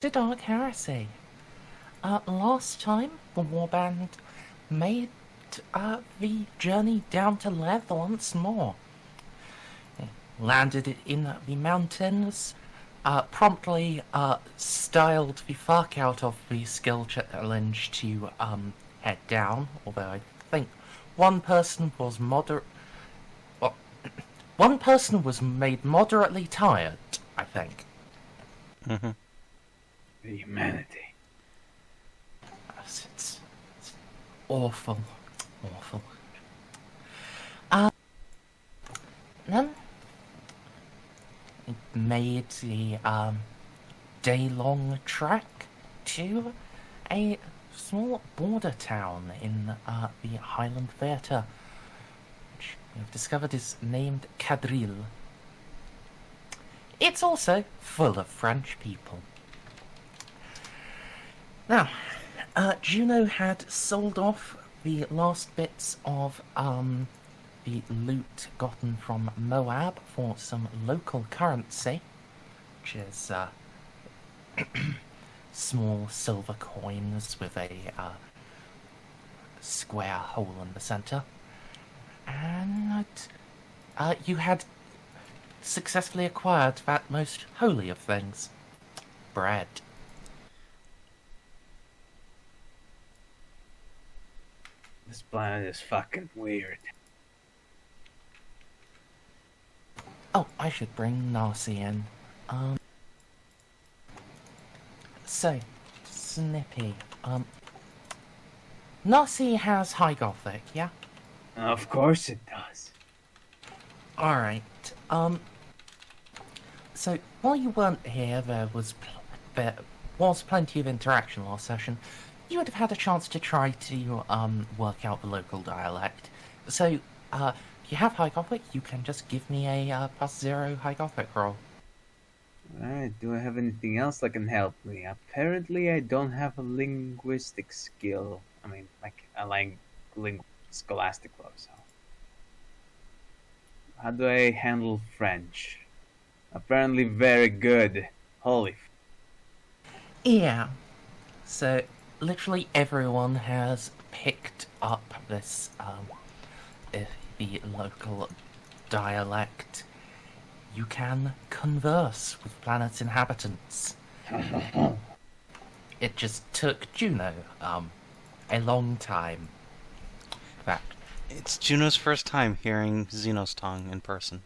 The Dark Heresy. Last time, the warband made the journey down to Leth once more. It landed in the mountains, promptly styled the fuck out of the skill challenge to head down, although I think one person was one person was made moderately tired, I think. Mm-hmm. The humanity. It's awful. Awful. Then it made the day-long trek to a small border town in the Highland Theatre, which we've discovered is named Cadril. It's also full of French people. Now, Juno had sold off the last bits of the loot gotten from Moab for some local currency, which is small silver coins with a square hole in the center. And you had successfully acquired that most holy of things, bread. This planet is fucking weird. Oh, I should bring Narcie in. So, Snippy, Narcie has High Gothic, yeah? Of course it does. Alright, so while you weren't here, there was plenty of interaction last session. You would have had a chance to try to work out the local dialect. So, if you have High Gothic, you can just give me a +0 High Gothic roll. Alright, do I have anything else that can help me? Apparently I don't have a linguistic skill. I mean, like a scholastic law, so. How do I handle French? Apparently very good. Holy Yeah. So, literally everyone has picked up this, the local dialect. You can converse with planet's inhabitants. It just took Juno, a long time. In fact, It's Juno's first time hearing Xeno's tongue in person.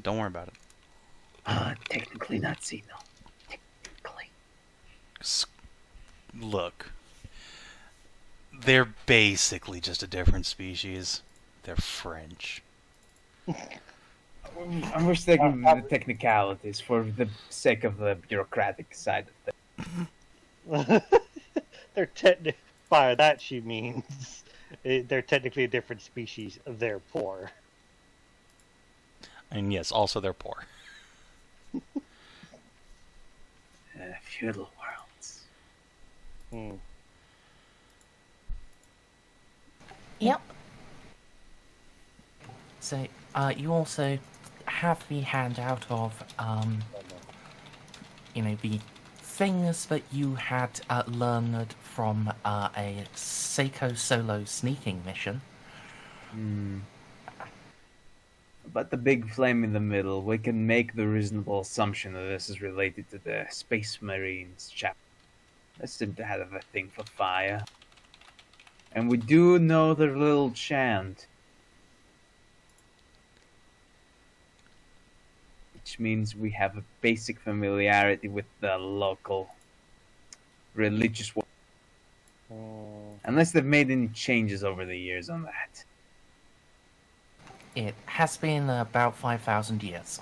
Don't worry about it. Technically not Xeno. Technically. Look. They're basically just a different species. They're French. I'm mistaking the technicalities for the sake of the bureaucratic side of things. They're by that she means they're technically a different species. They're poor. And yes, also they're poor. Feudal worlds. Hmm. yep. So, you also have the handout of, the things that you had learned from a Ceiko solo sneaking mission. But the big flame in the middle, we can make the reasonable assumption that this is related to the Space Marines chapter. They seem to have a thing for fire. And we do know their little chant. Which means we have a basic familiarity with the local religious world. Unless they've made any changes over the years on that. It has been about 5,000 years.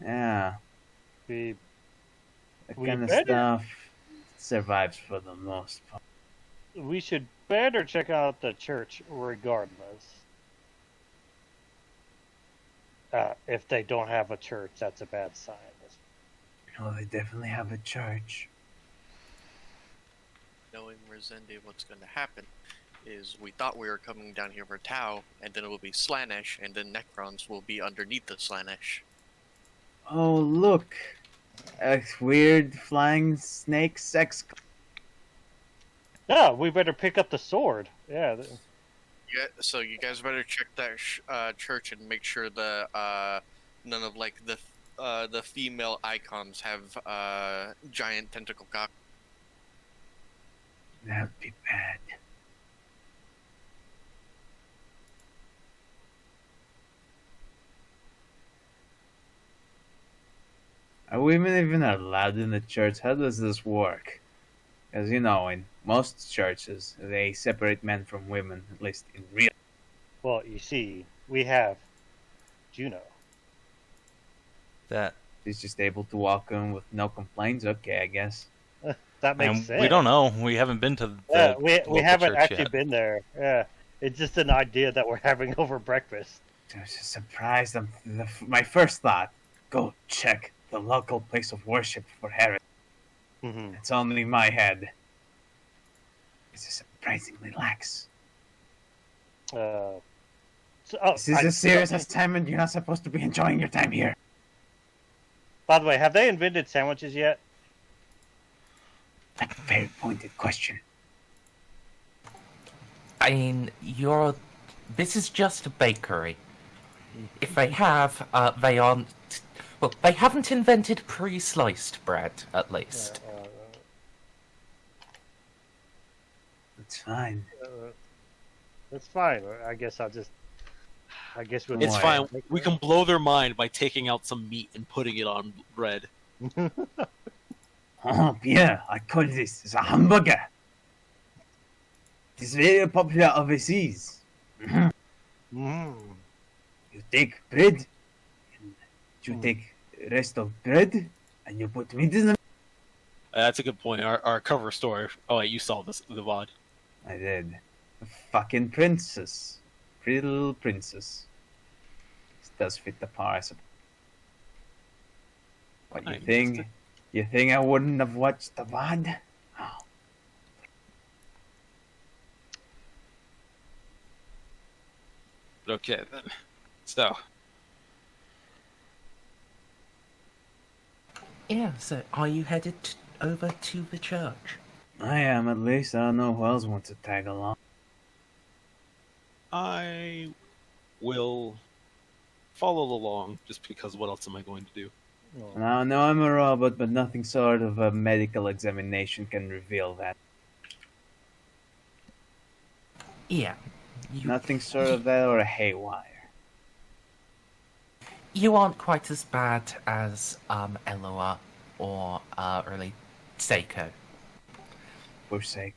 Yeah, We that We kind of better- stuff survives for the most part. should better check out the church regardless. If they don't have a church, that's a bad sign. Oh, they definitely have a church. Knowing Merzendi, what's going to happen is we thought we were coming down here for Tau, and then it will be Slaanesh, and then Necrons will be underneath the Slaanesh. Oh, look! A weird flying snake sex. Yeah, we better pick up the sword. Yeah. Yeah, so you guys better check that church and make sure the none of like the female icons have giant tentacle cock. That'd be bad. Are women even allowed in the church? How does this work? Because, you know, in most churches, they separate men from women, at least in real. Well, you see, we have Juno. That He's just able to walk in with no complaints. Okay, I guess. That makes sense. we don't know. We haven't been to the Yeah, we local haven't church actually yet. been there. Yeah, it's just an idea that we're having over breakfast. I was just surprised. My first thought, go check the local place of worship for Heresy. Mm-hmm. It's only in my head. It's surprisingly lax. So, This is a serious assignment. You're not supposed to be enjoying your time here. By the way, have they invented sandwiches yet? That's a very pointed question. I mean, this is just a bakery. If they have, they aren't. Well, they haven't invented pre-sliced bread, at least. That's fine. That's fine. I guess we'll It's Why? fine. We can blow their mind by taking out some meat and putting it on bread. Oh, yeah, I call this a hamburger. It is very popular overseas. Mm. You take bread, and you take rest of bread, and you put meat in the... That's a good point. Our cover story. Oh, wait, you saw the VOD. I did. A fucking princess. Pretty little princess. This does fit the part, I suppose. What, you I think? missed You think I wouldn't have watched the VOD? Oh. Okay, then. So, Yeah, so are you headed over to the church? I am, at least. I don't know who else wants to tag along. I will follow along just because what else am I going to do? Now, I know I'm a robot, but nothing sort of a medical examination can reveal that. Yeah. Nothing sort of that or a haywire. You aren't quite as bad as Eloa or really Ceiko. Poor Ceiko.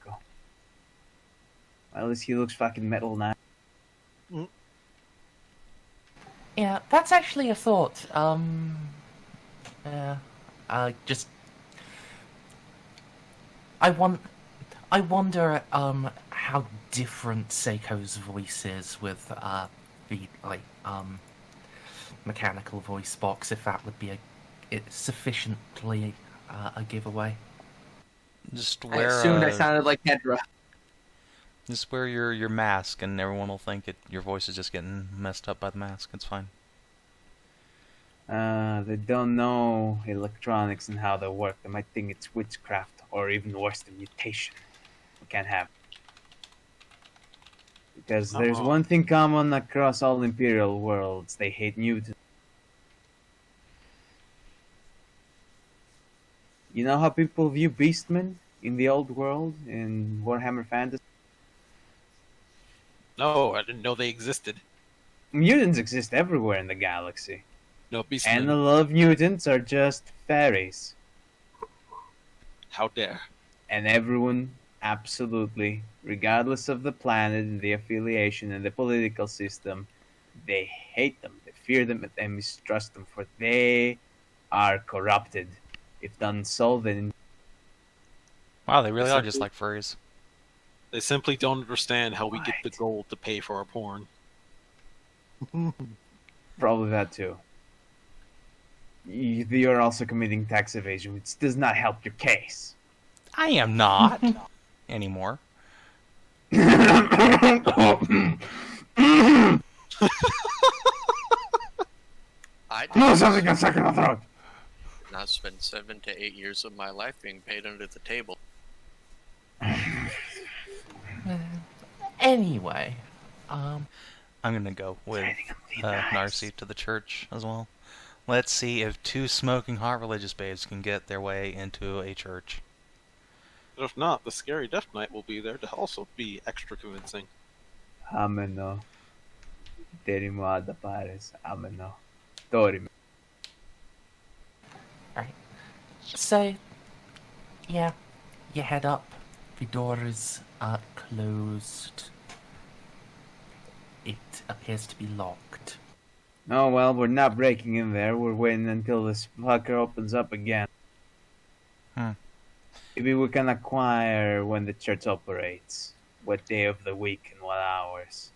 Well, at least he looks fucking metal now. Yeah, that's actually a thought. I wonder how different Seiko's voice is with the mechanical voice box. If that would be sufficiently a giveaway. Just I wear assumed I sounded like Kendra. just wear your mask, and everyone will think your voice is just getting messed up by the mask. It's fine. They don't know electronics and how they work. They might think it's witchcraft, or even worse, the mutation. We can't have it. Because there's one thing common across all Imperial worlds. They hate mutants. You know how people view beastmen in the old world, in Warhammer Fantasy? No, I didn't know they existed. Mutants exist everywhere in the galaxy. No, beast. And a lot of mutants are just fairies. How dare. And everyone, absolutely, regardless of the planet and the affiliation and the political system, they hate them, they fear them, and they mistrust them, for they are corrupted. If done so, then... Wow, they really are just like furries. They simply don't understand how we get the Right. gold to pay for our porn. Probably that too. You're also committing tax evasion, which does not help your case. I am not anymore. I No, something got stuck in my throat. not spend 7 to 8 years of my life being paid under the table. Anyway, I'm gonna go with Narcie to the church as well. Let's see if 2 smoking hot religious babes can get their way into a church. But if not, the scary Death Knight will be there to also be extra convincing. Ameno. Derimoada pares. Ameno. Dorime. right. So, yeah, you head up. The doors are closed. It appears to be locked. Oh well, we're not breaking in there. We're waiting until this fucker opens up again. Maybe we can acquire when the church operates. What day of the week and what hours.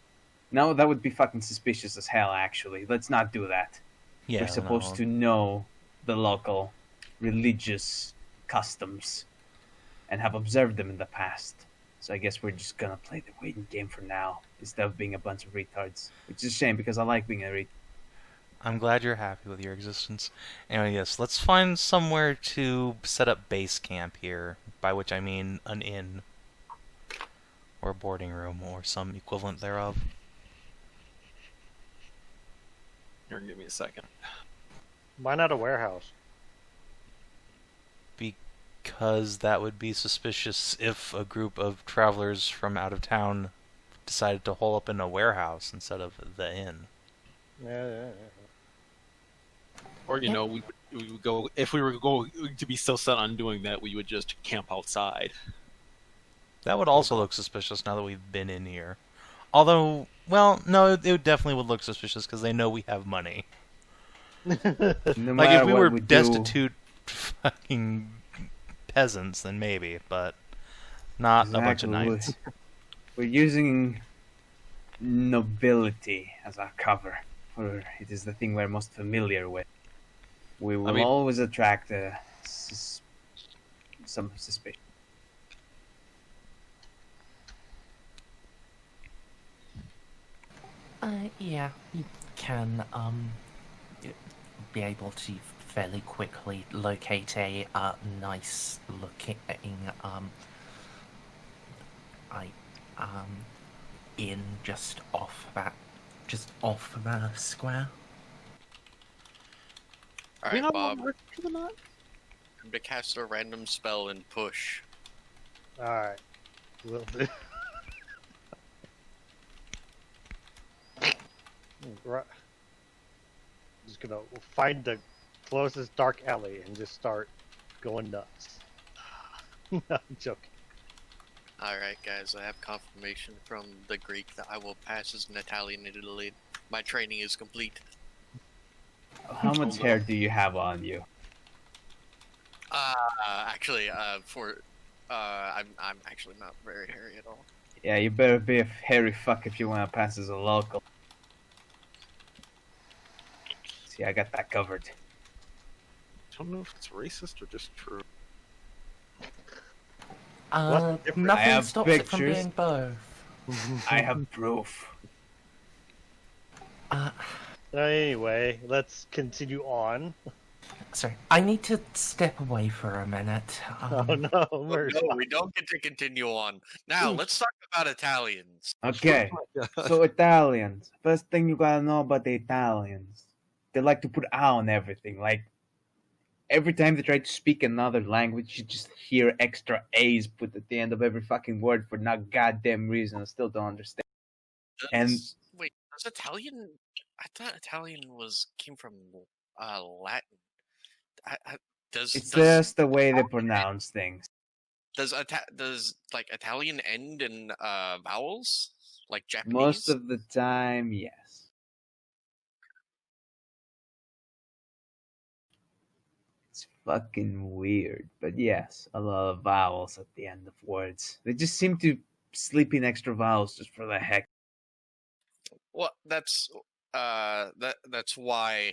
No, that would be fucking suspicious as hell, actually. Let's not do that. Yeah, We're supposed to know the local religious customs and have observed them in the past. So I guess we're just gonna play the waiting game for now, instead of being a bunch of retards. Which is a shame, because I like being a retard. I'm glad you're happy with your existence. Anyway, yes, let's find somewhere to set up base camp here, by which I mean an inn, or a boarding room, or some equivalent thereof. Here, give me a second. Why not a warehouse? Because that would be suspicious if a group of travelers from out of town decided to hole up in a warehouse instead of the inn. Yeah. Or, you know, we would go, if we were going to be so set on doing that, we would just camp outside. That would also look suspicious now that we've been in here. Although, well, no, it definitely would look suspicious because they know we have money. No Like, matter if we what were we do, destitute fucking peasants, then maybe, but not a bunch of Exactly. knights. We're using nobility as our cover, for it is the thing we're most familiar with. We will mean- always attract some suspicion. Yeah, you can, be able to fairly quickly locate a, nice looking, inn just off the square. Alright, Bob. I'm gonna cast a random spell and push. Alright. Will do. Right. Just gonna find the closest dark alley and just start going nuts. No, I'm joking. Alright, guys, I have confirmation from the Greek that I will pass as an Italian in Italy. My training is complete. How much hair do you have on you? Actually, I'm actually not very hairy at all. Yeah, you better be a hairy fuck if you want to pass as a local. See, I got that covered. I don't know if it's racist or just true. What's different? I Nothing have stops it from pictures. being both. I have proof. Anyway, let's continue on. Sorry, I need to step away for a minute. Oh no, Oh, Merz. no, we don't get to continue on. Now, let's talk about Italians. Okay, so Italians. First thing you gotta know about the Italians. They like to put "a" on everything. Like, every time they try to speak another language, you just hear extra A's put at the end of every fucking word for no goddamn reason. I still don't understand. And- Wait, does Italian? I thought Italian came from Latin. Does It's just the way they pronounce things. does like Italian end in vowels like Japanese? Most of the time, yes. It's fucking weird, but yes, a lot of vowels at the end of words. They just seem to slip in extra vowels just for the heck. Well, that's why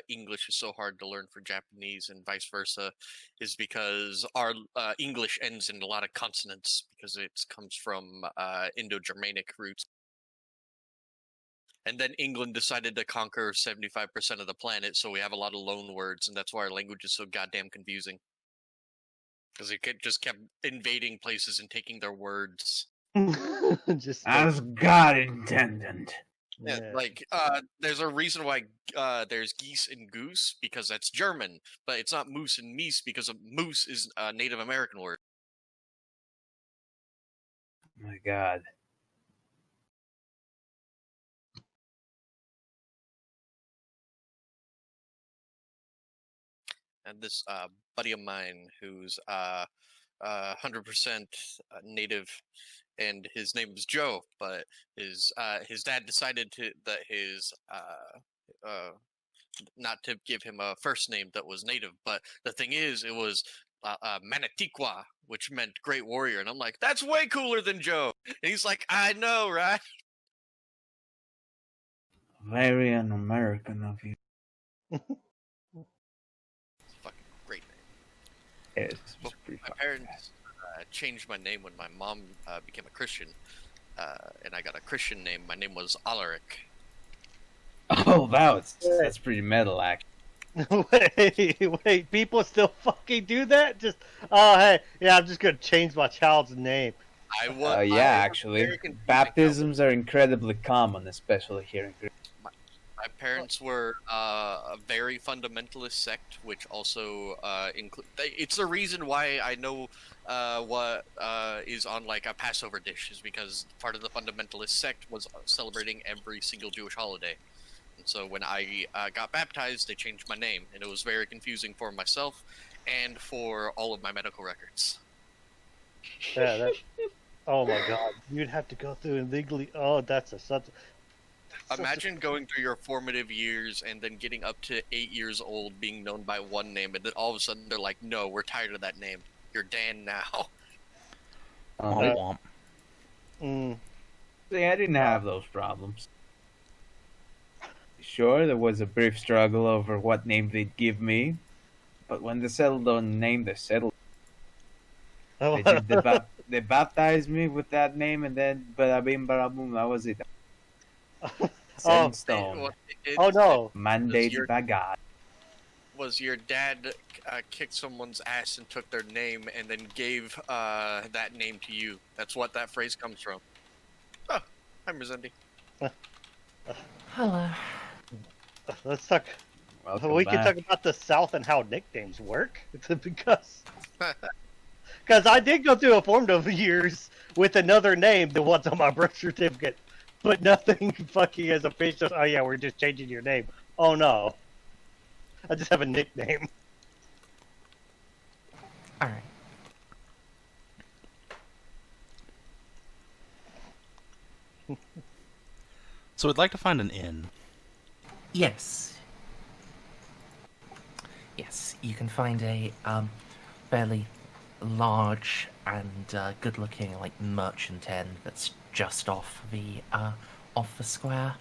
English is so hard to learn for Japanese and vice versa, is because our English ends in a lot of consonants because it comes from Indo-Germanic roots. And then England decided to conquer 75% of the planet, so we have a lot of loan words, and that's why our language is so goddamn confusing. Because it just kept invading places and taking their words. Just As God intended. Yeah, like, there's a reason why there's geese and goose, because that's German, but it's not moose and meese because moose is a Native American word. My God. And this buddy of mine who's 100% native, and his name was Joe, but his dad decided that his not to give him a first name that was native. But the thing is, it was Manatiqua, which meant great warrior, and I'm like, that's way cooler than Joe. And he's like, I know, right? Very un-American of you. Fucking great name. It's pretty My fucking parents changed my name when my mom became a Christian, and I got a Christian name. My name was Alaric. bad. Oh, that's pretty metal, actually. wait, people still fucking do that? Just, oh, hey, yeah, I'm just gonna change my child's name. Yeah, actually. Baptisms are incredibly common, especially here in Greece. My parents were a very fundamentalist sect, which also include. It's the reason why I know what is on like a Passover dish, is because part of the fundamentalist sect was celebrating every single Jewish holiday. And so when I got baptized, they changed my name, and it was very confusing for myself and for all of my medical records. Yeah, oh my God, you'd have to go through and legally. Oh, that's such. Imagine going through your formative years and then getting up to 8 years old, being known by one name, and then all of a sudden they're like, "No, we're tired of that name. You're Dan now." Womp womp. See, I didn't have those problems. Sure, there was a brief struggle over what name they'd give me, but when they settled on the name, they settled. Oh. They baptized me with that name, and then bada bing, bada boom, that was it. Set in stone. Oh no! Mandated by God. Was your dad kicked someone's ass and took their name and then gave that name to you? That's what that phrase comes from. Oh, I'm Merzendi. Hello. Let's talk. Welcome We can back. talk about the South and how nicknames work. Because I did go through a formative years with another name than what's on my birth certificate, but nothing fucking as official. Oh yeah, we're just changing your name. Oh no, I just have a nickname. Alright. So we'd like to find an inn. Yes. Yes, you can find a fairly large and good-looking like merchant inn that's just off the square.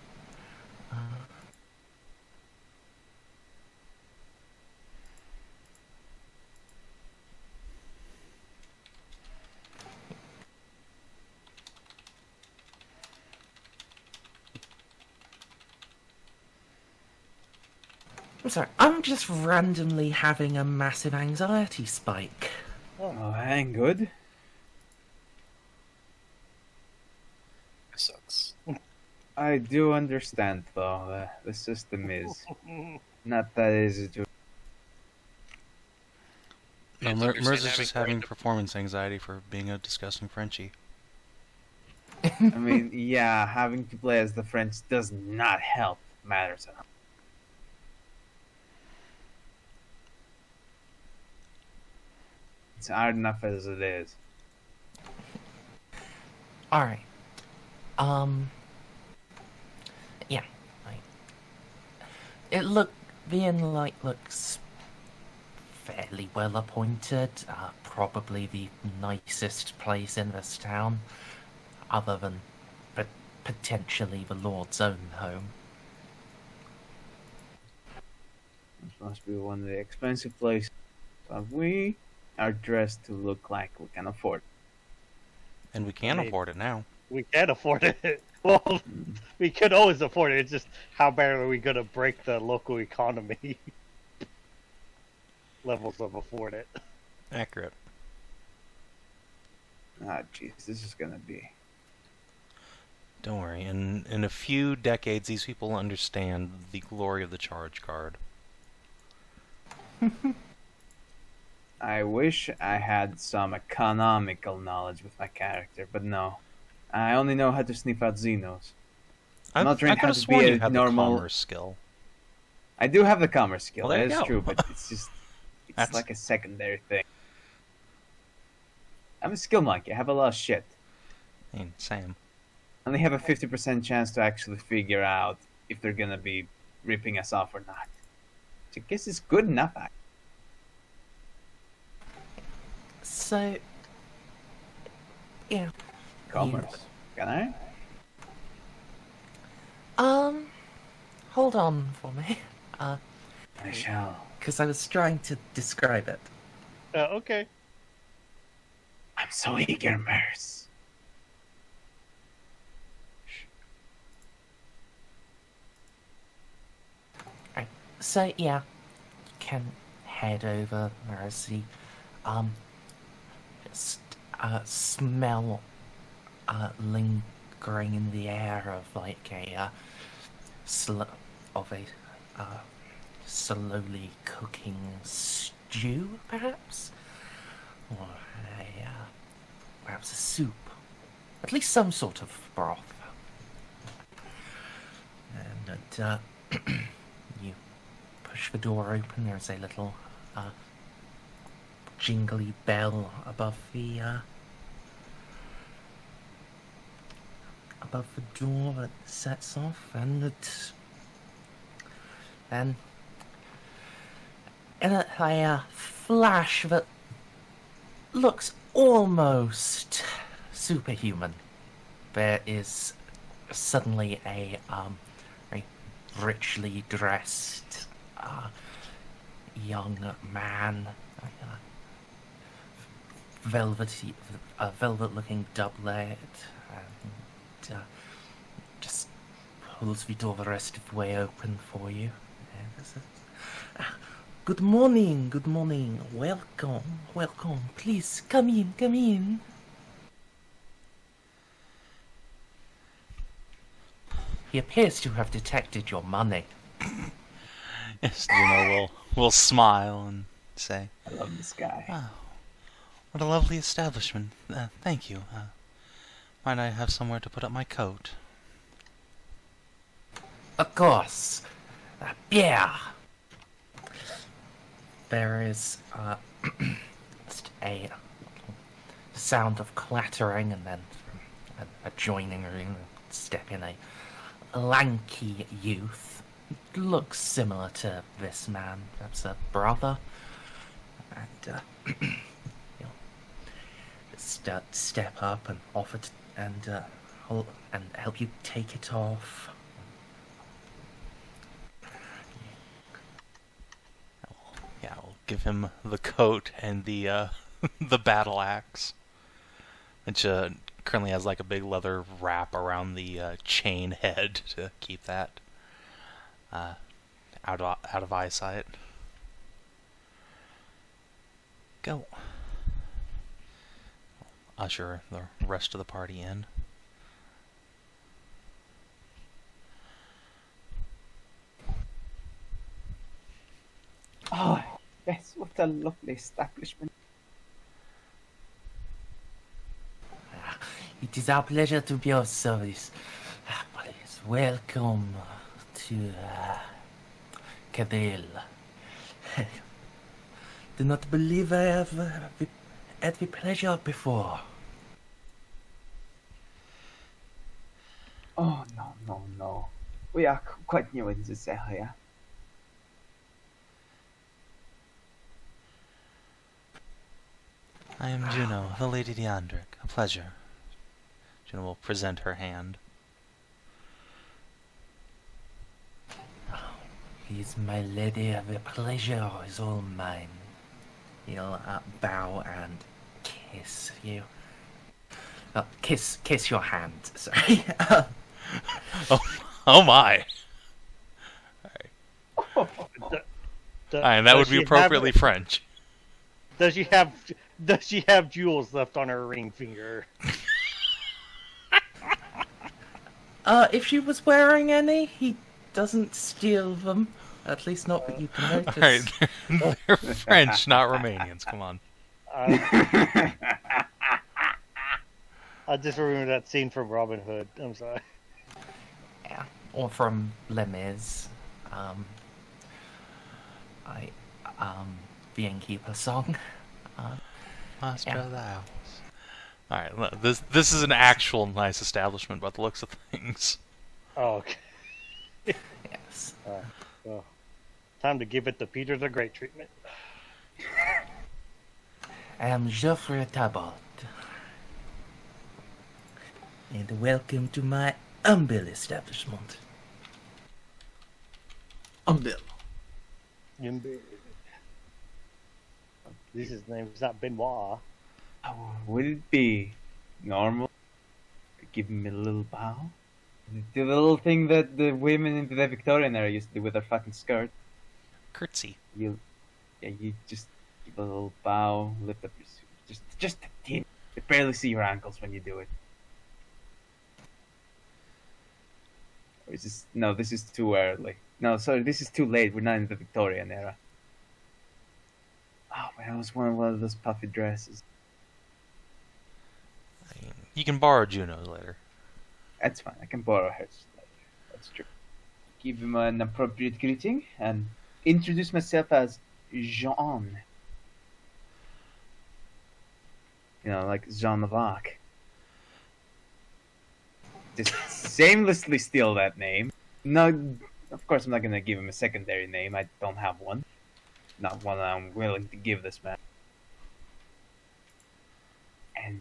I'm sorry, I'm just randomly having a massive anxiety spike. Oh, hang good. That sucks. I do understand, though. The system is not that easy to. No, It's Merz is understand just having having performance anxiety for being a disgusting Frenchie. I mean, yeah, having to play as the French does not help matters at all. It's hard enough as it is. Alright. Yeah. The inn looks fairly well appointed. Probably the nicest place in this town, other than potentially the Lord's own home. This must be one of the expensive places. But we are dressed to look like we can afford. And we can Right. afford it now. We can afford it. Well, we could always afford it. It's just how bad are we going to break the local economy levels of afford it? Accurate. Ah, jeez, this is gonna be. Don't worry. In a few decades, these people will understand the glory of the charge card. I wish I had some economical knowledge with my character, but no. I only know how to sniff out Xenos. I'm not trained I could how have to sworn be you a had normal. the commerce skill. I do have the commerce skill, Well, there that you is go. true, but it's just. It's That's- like a secondary thing. I'm a skill monkey, I have a lot of shit. I mean, same. I only have a 50% chance to actually figure out if they're gonna be ripping us off or not. Which I guess is good enough. So, yeah. Commerce. Can I? Hold on for me. I shall. Because I was trying to describe it. Okay. I'm so eager, Merz. Right. So, yeah. You can head over, Mercy. Just, smell, lingering in the air of, like, a, slowly cooking stew, perhaps? Or perhaps a soup. At least some sort of broth. And you push the door open. There's a little jingly bell above the door that sets off, and then in a flash that looks almost superhuman, there is suddenly a very richly dressed young man, velvet-looking doublet, and just pulls the door the rest of the way open for you. And says, good morning, welcome, please, come in. He appears to have detected your money. Yes, Juno will smile and say, I love this guy. "Oh, what a lovely establishment. Thank you. Might I have somewhere to put up my coat?" Of course. Yeah. There is just a sound of clattering, and then from an adjoining room step in a lanky youth. Looks similar to this man, perhaps a brother. And he'll just step up and offer to, and help you take it off. Yeah, I'll give him the coat and the the battle axe, which currently has like a big leather wrap around the chain head to keep that out of eyesight. Go. Usher the rest of the party in. Oh, yes, what a lovely establishment. It is our pleasure to be of service. Please, welcome to Cadell. Do not believe I have had the pleasure before. Oh, no. We are quite new in this area. I am Juno, the Lady Deandric. A pleasure. Juno will present her hand. Please, my lady, the pleasure is all mine. He'll bow and kiss you. Kiss your hand. Sorry. Oh my. And that would Does be she appropriately have, French. Does she have jewels left on her ring finger? If she was wearing any, he doesn't steal them. At least not that you can notice. Alright, they're French, not Romanians. Come on. I just remember that scene from Robin Hood. I'm sorry. Yeah. Or from Les Mis. The Innkeeper song. Alright, this is an actual nice establishment by the looks of things. Oh, okay. Yes. Well, time to give it the Peter the Great treatment. I am Geoffrey Tabard. And welcome to my humble establishment. Bill. This his name is not Benoit. Would it be normal to give him a little bow? Do the little thing that the women in the Victorian era used to do with their fucking skirt. Curtsy. You just give a little bow, lift up your suit. Just a tip. You barely see your ankles when you do it. Or is this... No, this is too early. No, sorry, this is too late. We're not in the Victorian era. Oh, man, I was wearing one of those puffy dresses. You can borrow Juno's later. That's fine. I can borrow hers later. That's true. Give him an appropriate greeting and introduce myself as Jean. You know, like Jean of Arc. Just shamelessly steal that name. No, of course I'm not gonna give him a secondary name. I don't have one. Not one I'm willing to give this man. And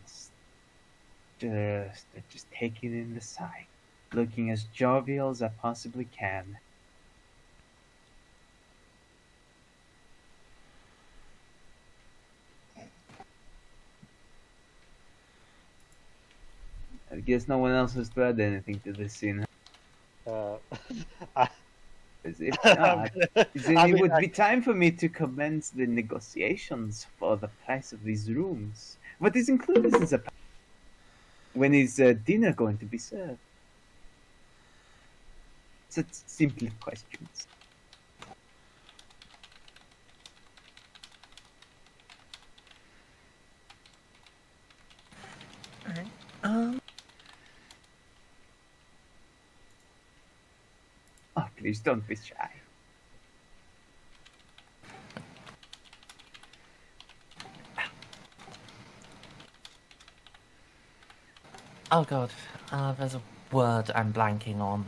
just taking in the sight, looking as jovial as I possibly can. I guess no one else has to add anything to this scene. If not, then it would be time for me to commence the negotiations for the price of these rooms. What is included in the price? When is dinner going to be served? Such simple questions. Alright. Oh, please don't be shy. Oh god, there's a word I'm blanking on.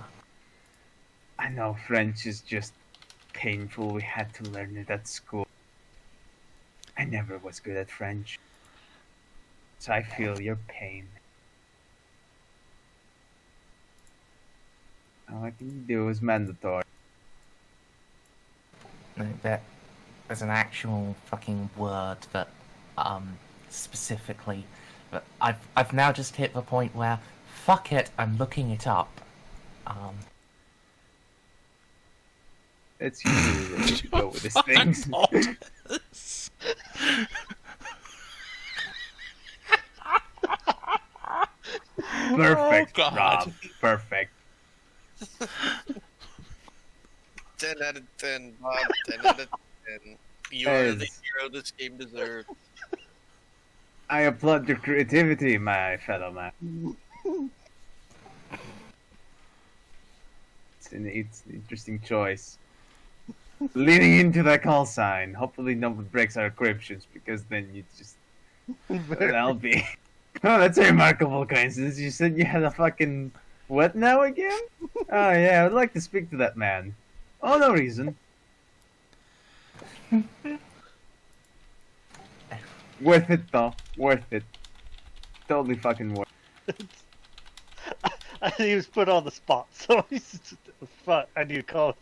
I know French is just painful. We had to learn it at school. I never was good at French. So I feel your pain. All I can do is mandatory. No, there's an actual fucking word that, specifically... But I've now just hit the point where, fuck it, I'm looking it up. It's usually the way to go with these things. Perfect, Oh, God. Rob. Perfect. 10 out of 10, Bob. 10 out of 10. You are the Yes. hero this game deserves. I applaud your creativity, my fellow man. It's an interesting choice. Leaning into that call sign. Hopefully no one breaks our encryptions, because then you just... That'll be... Oh, that's a remarkable coincidence. You said you had a fucking... What now again? Oh yeah, I'd like to speak to that man. Oh, no reason. Worth it though. Worth it. Totally fucking worth it. He was put on the spot, so he's fuck. I need to call it.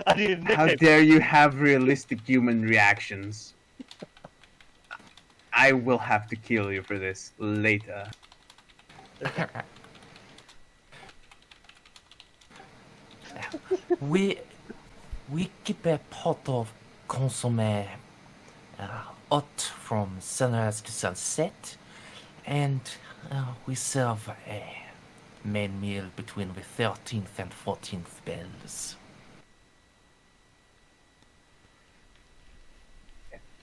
I need a How nickname. dare you have realistic human reactions? I will have to kill you for this later. we keep a pot of consommé hot from sunrise to sunset, and we serve a main meal between the 13th and 14th bells.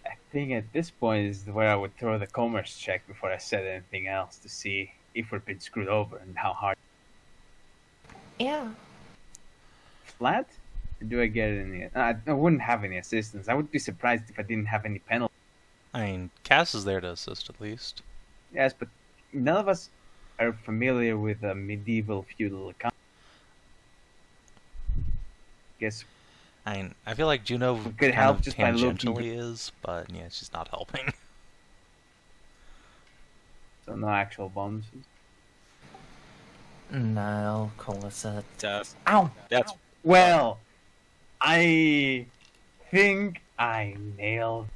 I think at this point is where I would throw the commerce check before I said anything else to see if we're being screwed over and how hard. Yeah. Flat? Or do I get any? I wouldn't have any assistance. I would be surprised if I didn't have any penalty. I mean, Cass is there to assist at least. Yes, but none of us are familiar with a medieval feudal economy. Guess I mean, I feel like Juno could kind help of just by looking. tangentially is, but yeah, she's not helping. So no actual bonuses. No, I'll call us a... That's Ow! Well, I think I nailed.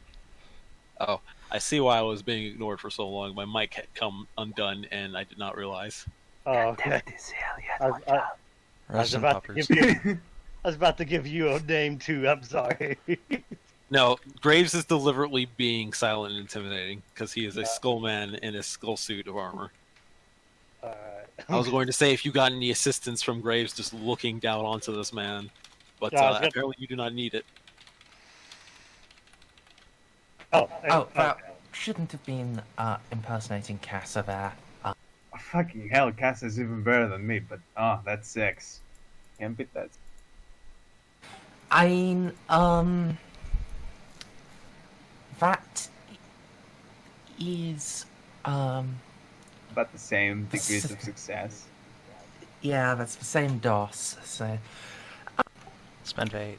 oh, I see why I was being ignored for so long. My mic had come undone, and I did not realize. Oh, okay. I Rest in about to puppers. give you, I was about to give you a name too. I'm sorry. No, Graves is deliberately being silent and intimidating because he is a skull man in a skull suit of armor. I was going to say if you got any assistance from Graves just looking down onto this man, but apparently you do not need it. Oh, that shouldn't have been impersonating Casa there. Fucking hell, Cass is even better than me, but that's 6. Can't beat that. I mean, that is, About the same degrees of success. yeah, that's the same DOS, so... Spend fate.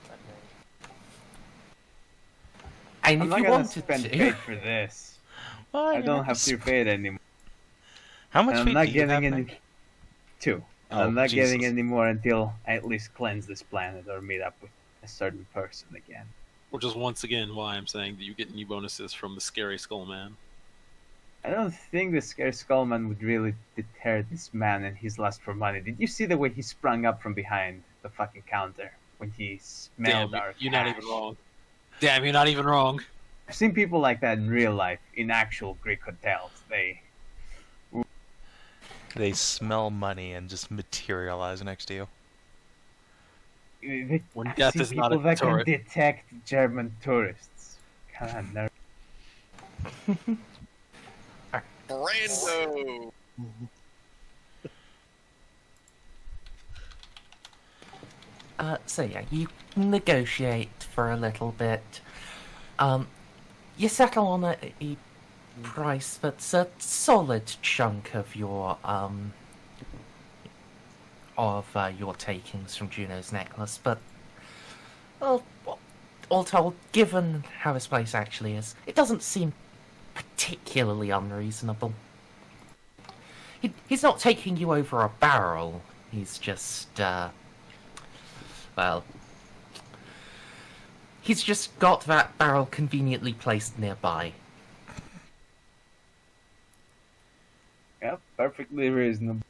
And I'm if not you gonna wanted spend to... fate for this. Well, I you don't have have to pure fate anymore. How much And I'm fate not do you have, getting any... Nick? 2. Oh, I'm not getting Jesus. any more until I at least cleanse this planet or meet up with a certain person again. Which is once again why I'm saying that you get new bonuses from the scary skull man. I don't think the Scare Skullman would really deter this man and his lust for money. Did you see the way he sprung up from behind the fucking counter when he smelled Damn, our you're cash? not even wrong. Damn, you're not even wrong. I've seen people like that in real life, in actual Greek hotels. They smell money and just materialize next to you. When I've death seen is not people a that can turret. detect German tourists. Kind of nervous. Brando! So yeah, you negotiate for a little bit. You settle on a price that's a solid chunk of your takings from Juno's necklace, but well, all told, given how this place actually is, it doesn't seem particularly unreasonable. He's not taking you over a barrel. He's just he's just got that barrel conveniently placed nearby. Yep, perfectly reasonable.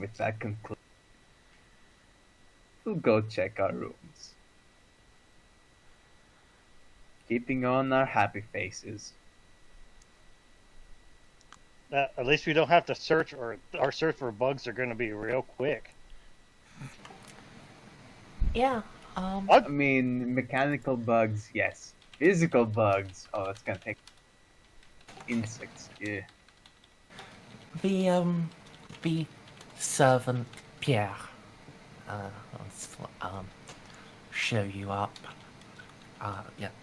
With that conclusion, we'll go check our rooms. Keeping on our happy faces. At least we don't have to search, or our search for bugs are going to be real quick. Yeah. I mean, mechanical bugs, yes. Physical bugs, oh, that's gonna take... Insects, yeah. The servant Pierre, show you up.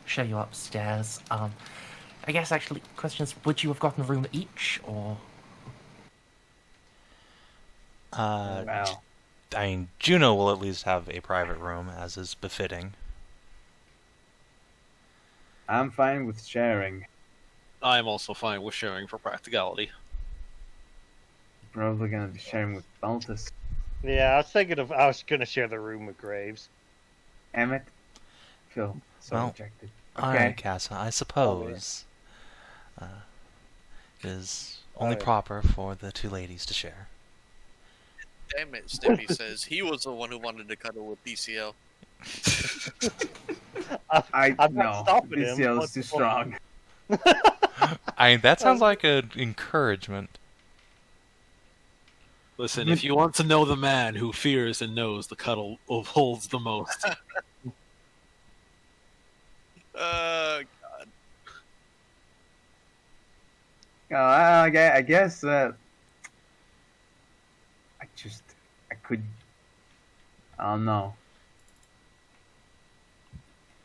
Show you upstairs. I guess actually, questions: would you have gotten a room each, or? Wow. I mean, Juno will at least have a private room, as is befitting. I'm fine with sharing. I am also fine with sharing for practicality. Probably gonna be sharing with Baltus. Yeah, I was going to share the room with Graves. Emmett, feel so Well, rejected. Alright, Casa, I suppose it is only proper for the two ladies to share. Damn it, Snippy says he was the one who wanted to cuddle with DCL. I'm not no, stopping him. DCL is What's too the point? strong. That sounds like an encouragement. Listen, if you want to know the man who fears and knows the cuddle holds the most. God. I guess I don't know.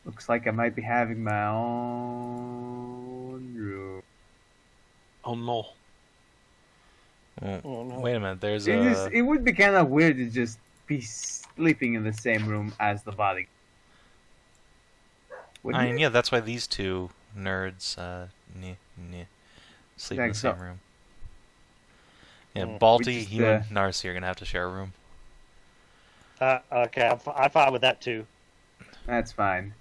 Looks like I might be having my own room. Oh no. Well, Oh, no. wait a minute, there's It would be kind of weird to just be sleeping in the same room as the body. I mean, yeah, that's why these two nerds sleep in the same room. Yeah, Balti, you and Narcia are gonna have to share a room. Okay, I'm fine with that too. That's fine.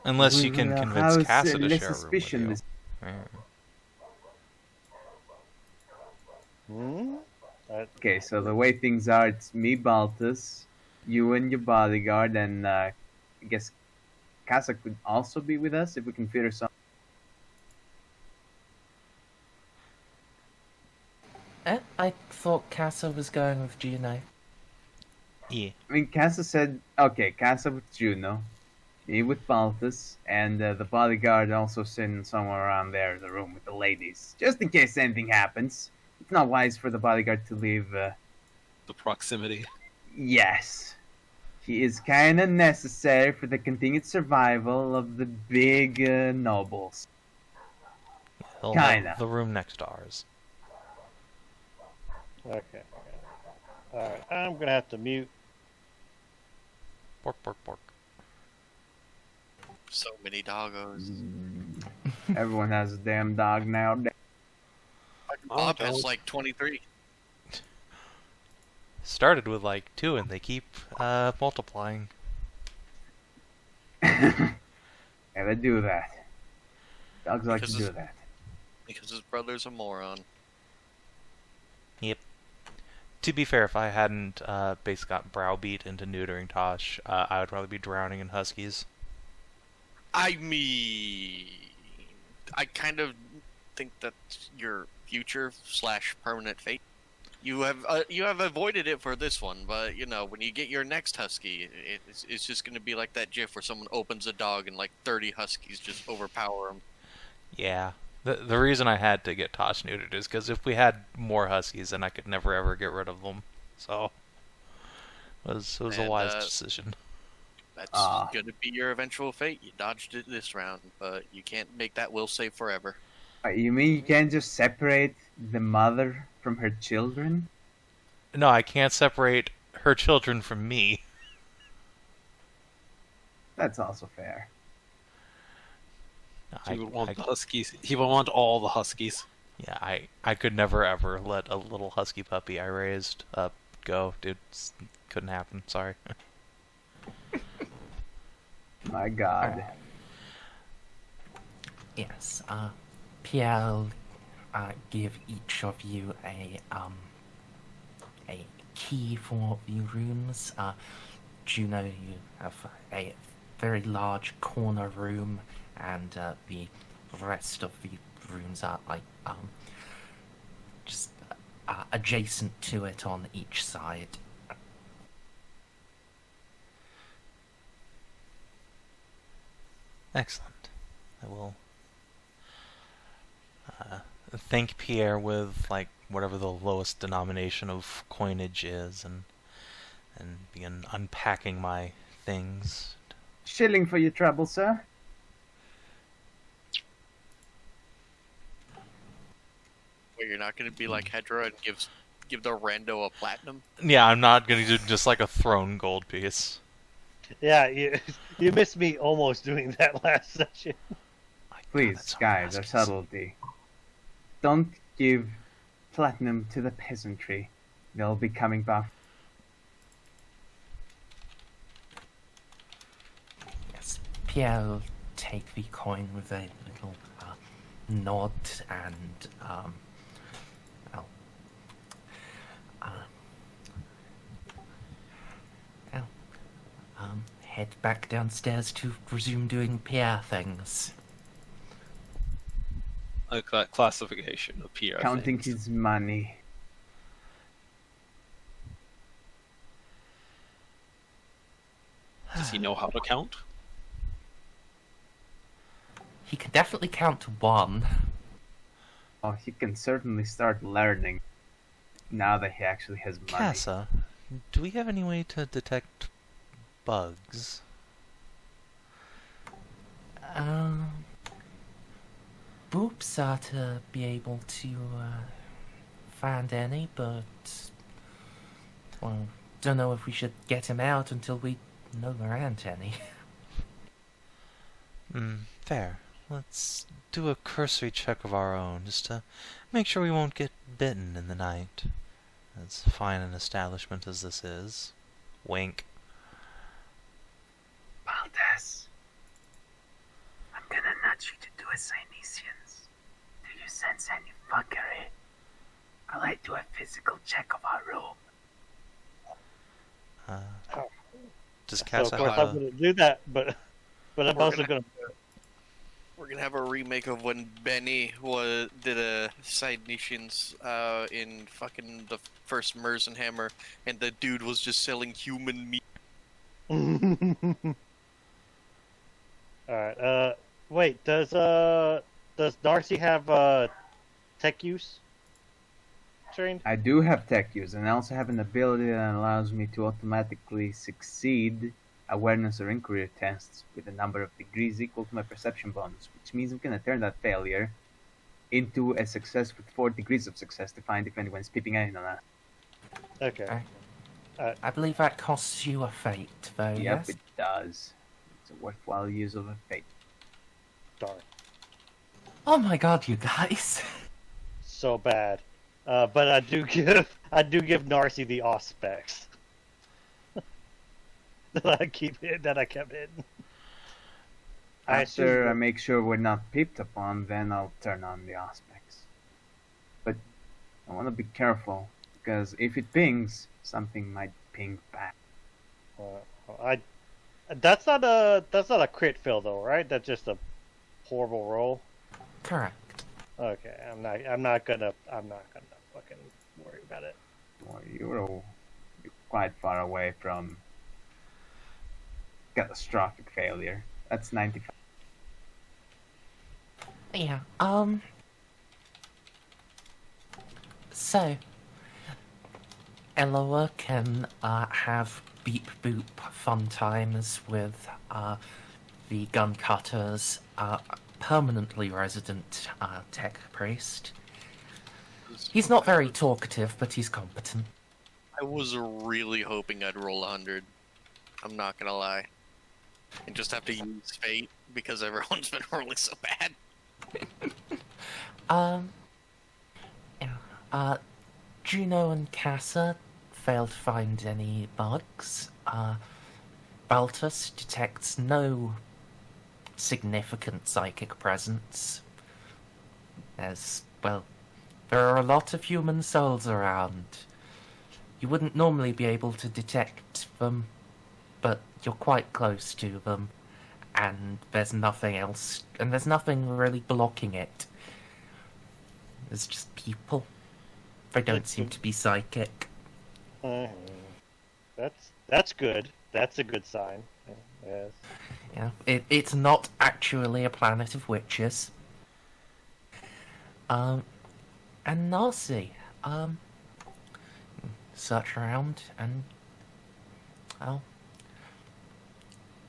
Unless you can convince How's, Casa to less share a room with suspicion you. this- Okay, so the way things are, it's me, Baltus, you and your bodyguard, and I guess Casa could also be with us if we can fit her some. I thought Casa was going with Juno. Yeah. I mean, Casa said, okay, Casa with Juno, me with Baltus, and the bodyguard also sitting somewhere around there in the room with the ladies, just in case anything happens. It's not wise for the bodyguard to leave. The proximity. Yes. He is kind of necessary for the continued survival of the big nobles. He'll Kinda. have the room next to ours. Okay. Alright, I'm gonna have to mute. Bork, bork, bork. So many doggos. Everyone has a damn dog now. Bob has like 23. Started with like 2 and they keep multiplying. Yeah, they do that. Dogs like to Because do it's- that. Because his brother's a moron. Yep. To be fair, if I hadn't basically got browbeat into neutering Tosh, I would rather be drowning in huskies. I mean, I kind of think that's your future / permanent fate. You have avoided it for this one, but you know when you get your next husky, it's just going to be like that GIF where someone opens a dog and like 30 huskies just overpower him. Yeah. The reason I had to get Tosh neutered is because if we had more huskies, then I could never ever get rid of them. So it was a wise decision. That's going to be your eventual fate. You dodged it this round, but you can't make that will save forever. You mean you can't just separate the mother from her children? No, I can't separate her children from me. That's also fair. He would want the huskies. He would want all the huskies. Yeah, I could never ever let a little husky puppy I raised go. Dude, couldn't happen. Sorry. My God. Yes, Pierre will give each of you a key for the rooms. Juno, you have a very large corner room, and the rest of the rooms are like just adjacent to it on each side. Excellent. I will thank Pierre with like whatever the lowest denomination of coinage is, and begin unpacking my things. Shilling for your trouble, sir. Where you're not going to be like Hedra and give the rando a platinum. Yeah, I'm not gonna do just like a thrown gold piece. Yeah, you missed me almost doing that last session. Please, guys, our subtlety. Don't give platinum to the peasantry. They'll be coming back. Yes, Pierre will take the coin with a little nod and well, head back downstairs to resume doing PR things. Like that classification of PR Counting things. his money. Does he know how to count? He can definitely count to 1. Oh, he can certainly start learning now that he actually has money. Casa, do we have any way to detect bugs? Boops are to be able to find any, but well, don't know if we should get him out until we know there aren't any. Fair. Let's do a cursory check of our own, just to make sure we won't get bitten in the night. As fine an establishment as this is. Wink. Baltus, I'm gonna nudge you to do a Cynesians. Do you sense any fuckery? I'd like to do a physical check of our room. Does So of Casa course have I'm going to do that, but I'm also going to. We're gonna have a remake of when Benny did a side missions in fucking the first Merz and Hammer, and the dude was just selling human meat. Alright, wait, does Narcie have tech use trained? I do have tech use, and I also have an ability that allows me to automatically succeed awareness or inquiry tests with a number of degrees equal to my perception bonus, which means I'm going to turn that failure into a success with 4 degrees of success to find if anyone's peeping in on that. Okay. I believe that costs you a fate, though, Yep, yes? it does. It's a worthwhile use of a fate. Darn. Oh my god, you guys! So bad. But I do give Narcie the auspex. that I kept hidden. After I make sure we're not peeped upon, then I'll turn on the aspects. But I want to be careful, because if it pings, something might ping back. That's not a crit fail though, right? That's just a horrible roll. Correct. Okay, I'm not gonna fucking worry about it. Or you're quite far away from catastrophic failure. That's 95. Yeah, so, Eloa can have beep boop fun times with the gun cutter's permanently resident tech priest. He's not very talkative, but he's competent. I was really hoping I'd roll 100. I'm not gonna lie. And just have to use fate because everyone's been rolling so bad. Juno and Casa failed to find any bugs. Baltus detects no significant psychic presence. There are a lot of human souls around. You wouldn't normally be able to detect them, but you're quite close to them, and there's nothing else, and there's nothing really blocking it. There's just people. They don't seem to be psychic. That's good. That's a good sign. Yes. Yeah, it's not actually a planet of witches. And Narcie, search around and, well,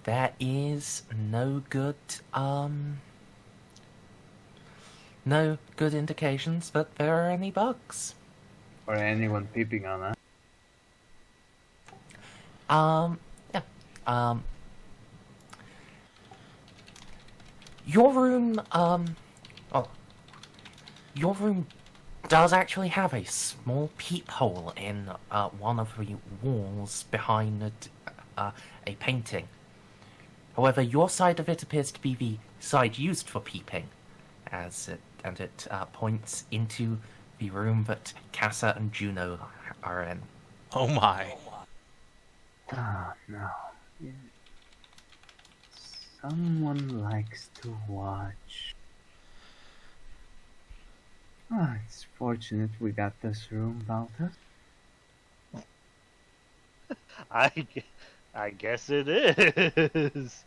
there is no good indications that there are any bugs. Or anyone peeping on that. Yeah. Your room, your room does actually have a small peephole in one of the walls behind a painting. However, your side of it appears to be the side used for peeping, it points into the room that Casa and Juno are in. Oh my. Oh, no. Someone likes to watch. Oh, it's fortunate we got this room, Baltus. I guess it is.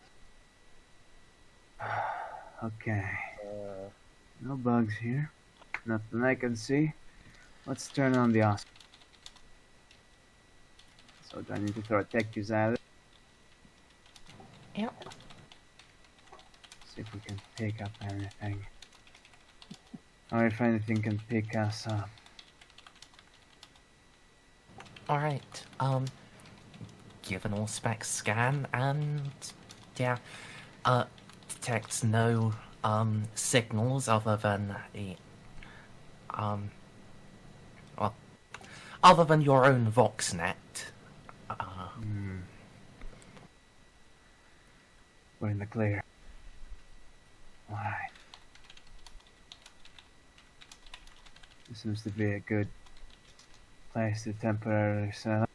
Okay. No bugs here. Nothing I can see. Let's turn on the Astra. So do I need to throw a tech use at it? Yep. See if we can pick up anything. Or if anything can pick us up. Alright, give an all-spec scan and, yeah, detects no, signals other than the, well, other than your own VoxNet. We're in the clear. Alright. This seems to be a good place to temporarily set up.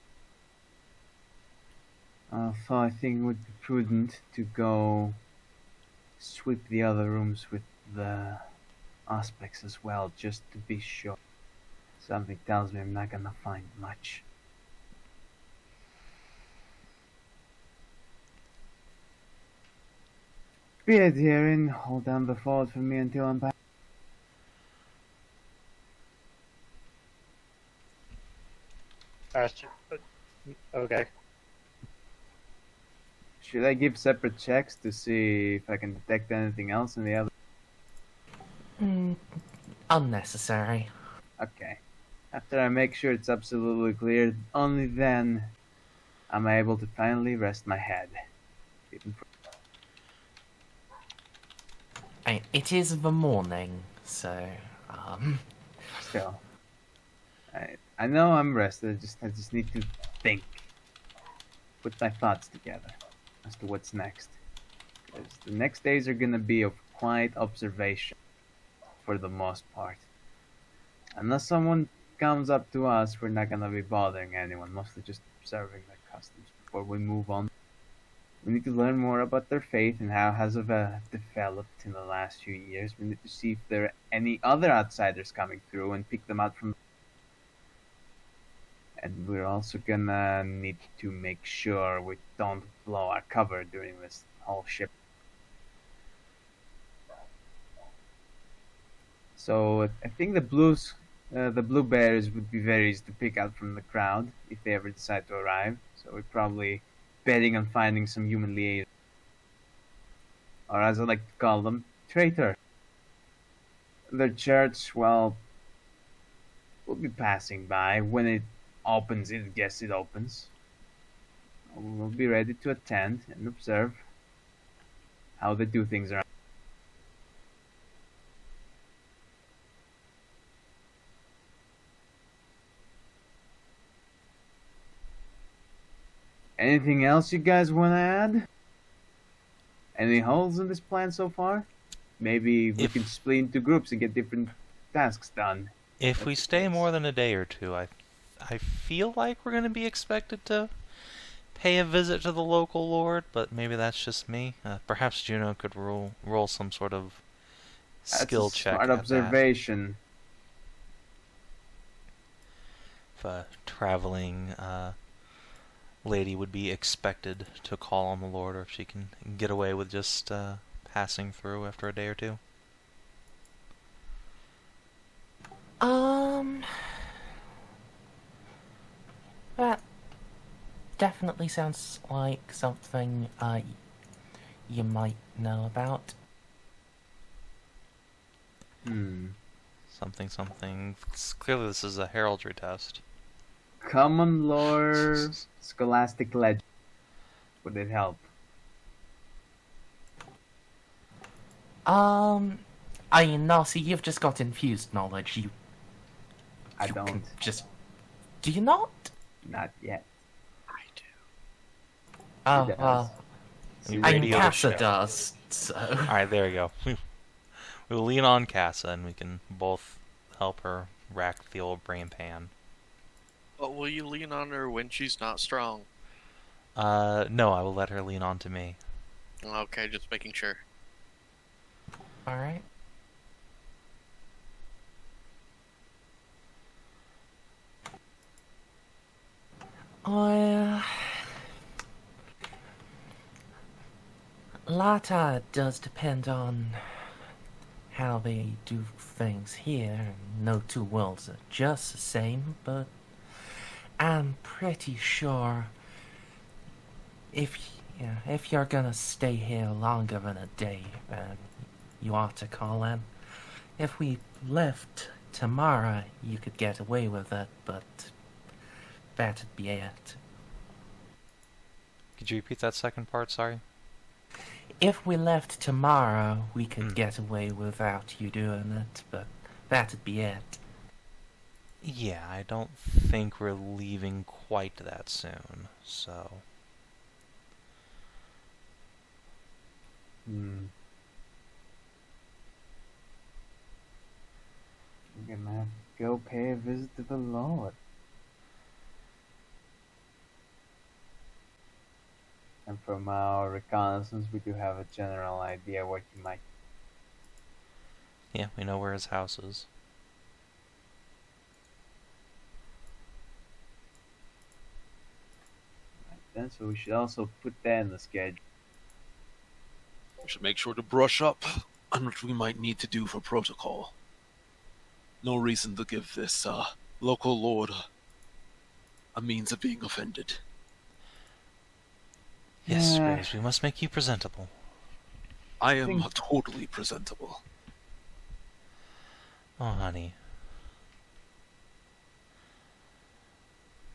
So I think it would be prudent to go sweep the other rooms with the aspects as well, just to be sure. Something tells me I'm not gonna find much. Be adhering, hold down the fort for me until I'm back. Okay. Should I give separate checks to see if I can detect anything else in the other? Unnecessary. Okay. After I make sure it's absolutely clear, only then am I able to finally rest my head. It is the morning, so, Still. I know I'm rested, I just need to think. Put my thoughts together as to what's next. Because the next days are gonna be of quiet observation for the most part. Unless someone comes up to us, we're not gonna be bothering anyone, mostly just observing their customs before we move on. We need to learn more about their faith and how it has developed in the last few years. We need to see if there are any other outsiders coming through and pick them out from. And we're also gonna need to make sure we don't blow our cover during this whole ship. So I think the blue bears would be very easy to pick out from the crowd if they ever decide to arrive. So we're probably betting on finding some human liaison, or as I like to call them, traitor. The church, well, we'll be passing by when it opens. I guess it opens. We'll be ready to attend and observe how they do things around. Anything else you guys want to add? Any holes in this plan so far? Maybe we can split into groups and get different tasks done. If we stay more than a day or two, I feel like we're going to be expected to pay a visit to the local lord, but maybe that's just me. Perhaps Juno could roll some sort of skill check. Smart observation. If a traveling lady would be expected to call on the lord, or if she can get away with just passing through after a day or two. That definitely sounds like something you might know about. Something. Clearly this is a heraldry test. Common lore, scholastic legend. Would it help? Narcie, you've just got infused knowledge. I You don't. can just... Do you not? Not yet. I do. Oh, It does. well, We And radio the Casa ship. does, so... Alright, there we go. We'll lean on Casa, and we can both help her rack the old brain pan. But will you lean on her when she's not strong? No, I will let her lean on to me. Okay, just making sure. Alright. Lata does depend on how they do things here. No two worlds are just the same, but I'm pretty sure if you're gonna stay here longer than a day, you ought to call in. If we left tomorrow, you could get away with it, but that'd be it. Could you repeat that second part, sorry? If we left tomorrow, we could get away without you doing it, but that'd be it. Yeah, I don't think we're leaving quite that soon, so... We're gonna have to go pay a visit to the Lord. And from our reconnaissance, we do have a general idea what you might... Yeah, we know where his house is. Right then, so we should also put that in the schedule. We should make sure to brush up on what we might need to do for protocol. No reason to give this local lord a means of being offended. Yes, Yeah. Graves, we must make you presentable. I am totally presentable. Oh, honey.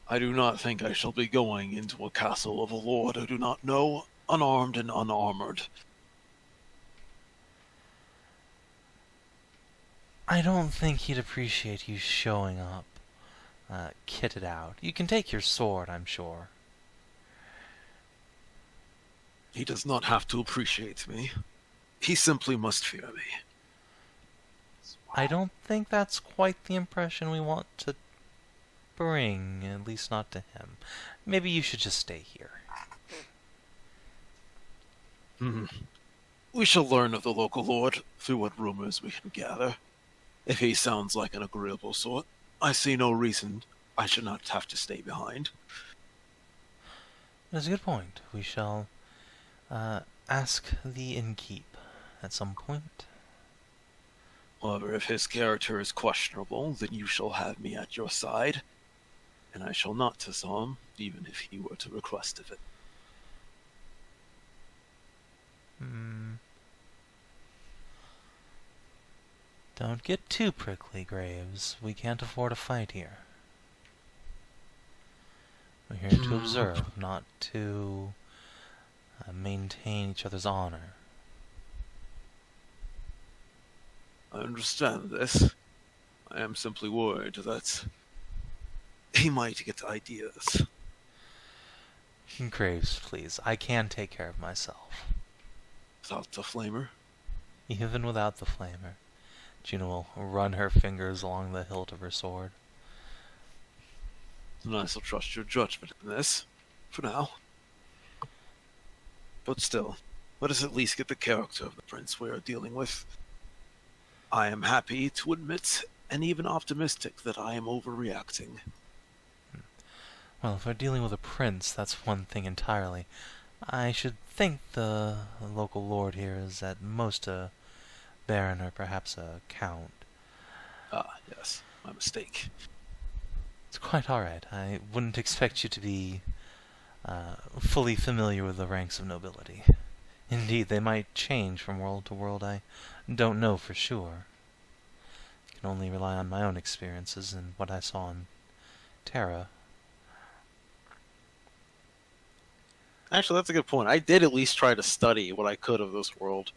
I do not think I shall be going into a castle of a lord I do not know, unarmed and unarmored. I don't think he'd appreciate you showing up, kitted out. You can take your sword, I'm sure. He does not have to appreciate me. He simply must fear me. I don't think that's quite the impression we want to bring, at least not to him. Maybe you should just stay here. We shall learn of the local lord through what rumors we can gather. If he sounds like an agreeable sort, I see no reason I should not have to stay behind. That's a good point. We shall ask the innkeep at some point. However, if his character is questionable, then you shall have me at your side, and I shall not disarm, even if he were to request of it. Don't get too prickly, Graves. We can't afford a fight here. We're here to observe, not to maintain each other's honor. I understand this. I am simply worried that he might get ideas. Graves, please. I can take care of myself. Without the flamer? Even without the flamer. Juno will run her fingers along the hilt of her sword. Then I shall trust your judgment in this, for now. But still, let us at least get the character of the prince we are dealing with. I am happy to admit, and even optimistic, that I am overreacting. Well, if we're dealing with a prince, that's one thing entirely. I should think the local lord here is at most a baron or perhaps a count. Ah, yes, my mistake. It's quite alright. I wouldn't expect you to be fully familiar with the ranks of nobility. Indeed, they might change from world to world. I don't know for sure. I can only rely on my own experiences and what I saw in Terra. Actually, that's a good point. I did at least try to study what I could of this world.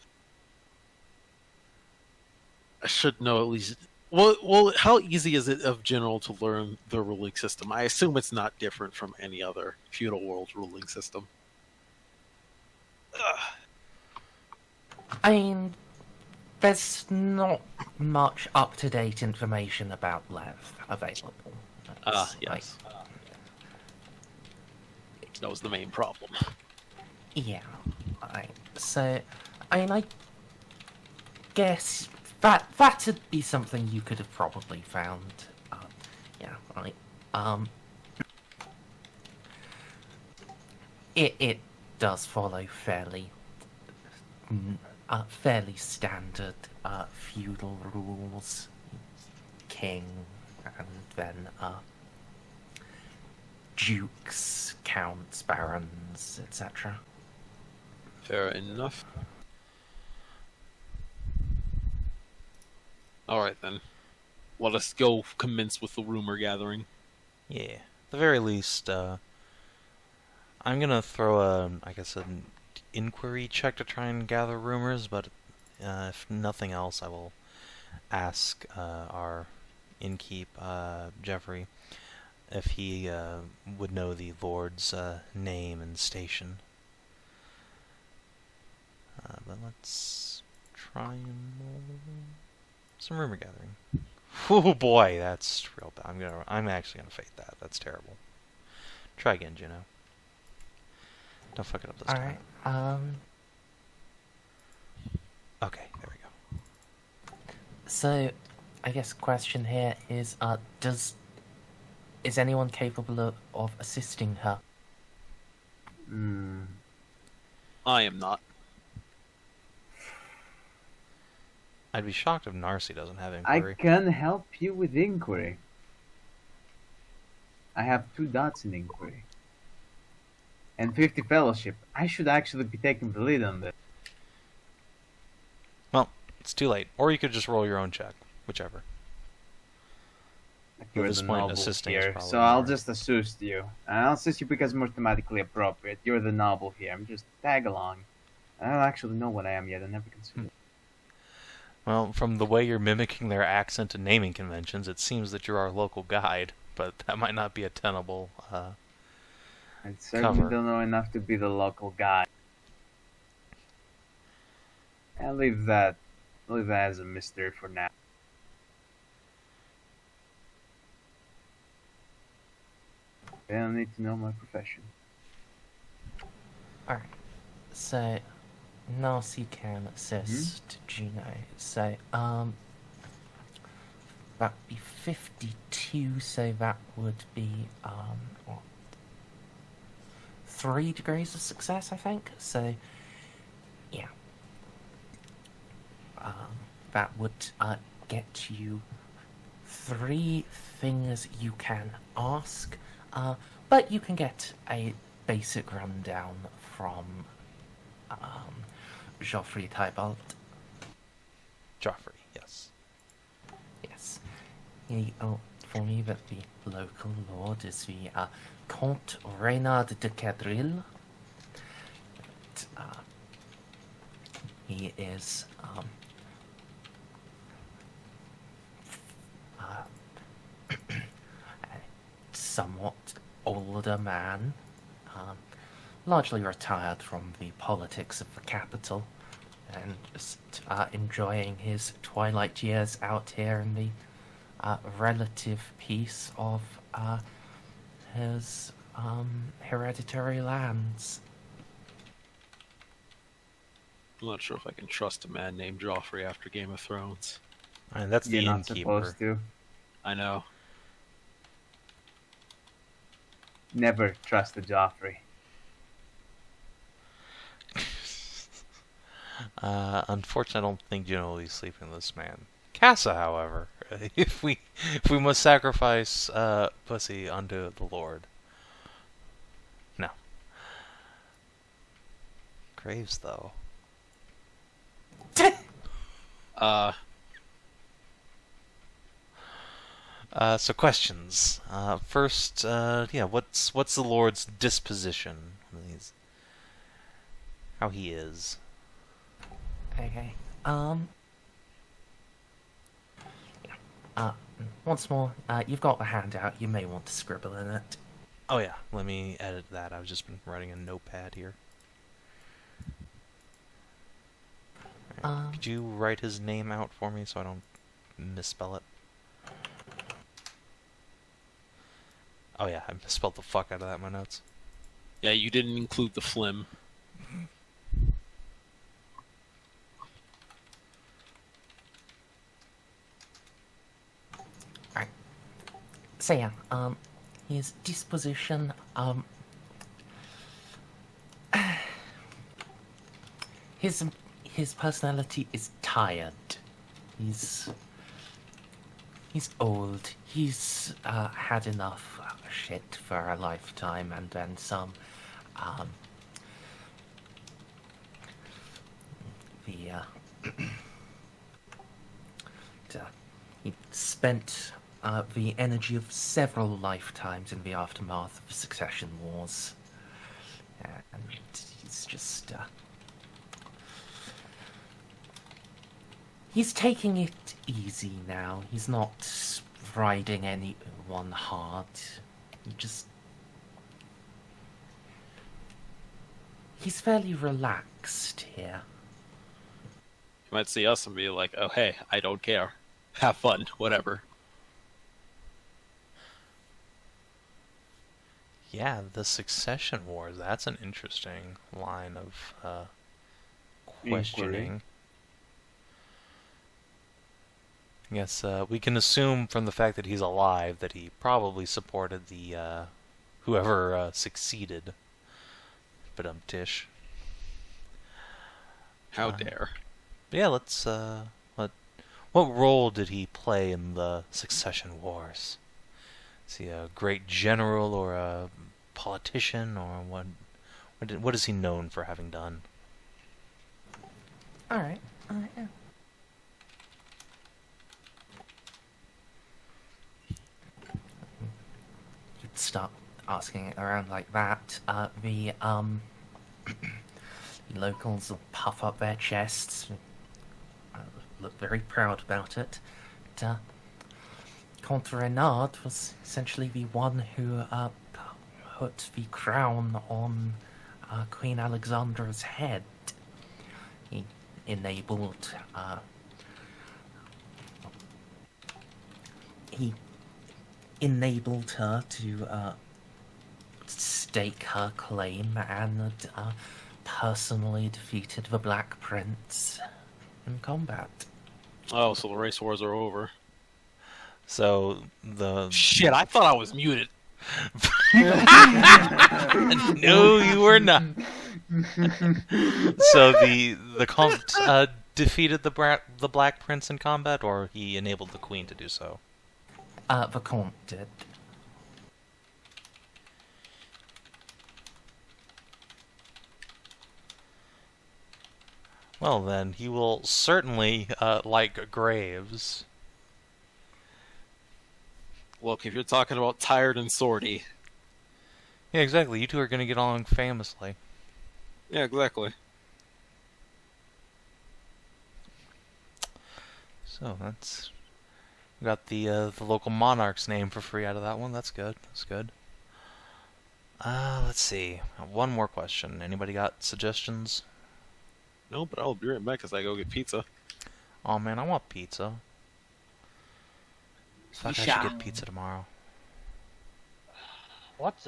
I should know at least... Well, how easy is it of general to learn the ruling system? I assume it's not different from any other feudal world ruling system. I mean, there's not much up-to-date information about Lev available. Yes. That was the main problem. Yeah. I guess that'd be something you could have probably found. It does follow fairly standard feudal rules. King, and then dukes, counts, barons, etc. Fair enough. Alright then. Let us go commence with the rumor gathering. Yeah. At the very least, I'm gonna throw an inquiry check to try and gather rumors, but if nothing else, I will ask our innkeep, Jeffrey, if he would know the Lord's name and station. But let's try some rumor gathering. Oh boy, that's real bad. I'm actually gonna fake that. That's terrible. Try again, Juno. Don't fuck it up this time. Alright, Okay, there we go. So, I guess the question here is, is anyone capable of assisting her? I am not. I'd be shocked if Narcie doesn't have I inquiry. can help you with inquiry. I have 2 dots in inquiry. And 50 fellowship. I should actually be taking the lead on this. Well, it's too late. Or you could just roll your own check. Whichever. You're this the point, noble assisting is here, probably so I'll more. just assist you. And I'll assist you because it's more thematically appropriate. You're the noble here. I'm just tag along. I don't actually know what I am yet. I never considered it. Well, from the way you're mimicking their accent and naming conventions, it seems that you're our local guide, but that might not be a tenable I certainly cover. don't know enough to be the local guy. I'll leave that as a mystery for now. They don't need to know my profession. Alright, so Narcie can assist Juno. So, that'd be 52, so that would be, 3 degrees of success, I think. So, yeah. That would get you 3 things you can ask, but you can get a basic rundown from Geoffrey Tybalt. Joffrey, yes. Yes. For me, that the local lord is the Comte Reynard de Cadril. He is a somewhat older man, largely retired from the politics of the capital, and just enjoying his twilight years out here in the relative peace of his hereditary lands. I'm not sure if I can trust a man named Joffrey after Game of Thrones. And that's the You're not innkeeper. supposed to. I know. Never trust a Joffrey. Unfortunately, I don't think Juno will be sleeping with this man. Casa, however, if we must sacrifice pussy unto the Lord. No. Graves, though. So questions. First, what's the Lord's disposition? How he is. Okay. Once more, you've got the handout. You may want to scribble in it. Oh yeah, let me edit that. I've just been writing a notepad here. Could you write his name out for me so I don't misspell it? Oh yeah, I misspelled the fuck out of that in my notes. Yeah, you didn't include the phlegm. Alright. So yeah, his disposition, his personality is tired. He's old. He's had enough shit for a lifetime and then some. He spent the energy of several lifetimes in the aftermath of the succession wars, and he's just he's taking it easy now. He's not riding anyone hard. He's fairly relaxed here. You might see us and be like, oh hey, I don't care. Have fun, whatever. Yeah, the Succession Wars, that's an interesting line of questioning. I guess we can assume from the fact that he's alive that he probably supported the whoever succeeded. But tish. How dare. But yeah, let's what role did he play in the Succession Wars? Is he a great general or a politician, or what is he known for having done? Alright, yeah. You'd start asking it around like that. The locals will puff up their chests, look very proud about it. But, Comte Renard was essentially the one who put the crown on Queen Alexandra's head. He enabled her to stake her claim and personally defeated the Black Prince in combat. Oh, so the race wars are over. So the Shit, I thought I was muted. No, you were not. So the Comte defeated the Black Prince in combat, or he enabled the Queen to do so? The Comte did. Well then, he will certainly like Graves. Look, if you're talking about tired and swordy. Yeah, exactly. You two are going to get along famously. Yeah, exactly. So that's... We got the local monarch's name for free out of that one. That's good. That's good. Let's see. One more question. Anybody got suggestions? No, but I'll be right back as I go get pizza. Oh man, I want pizza. Fuck, I should get pizza tomorrow. What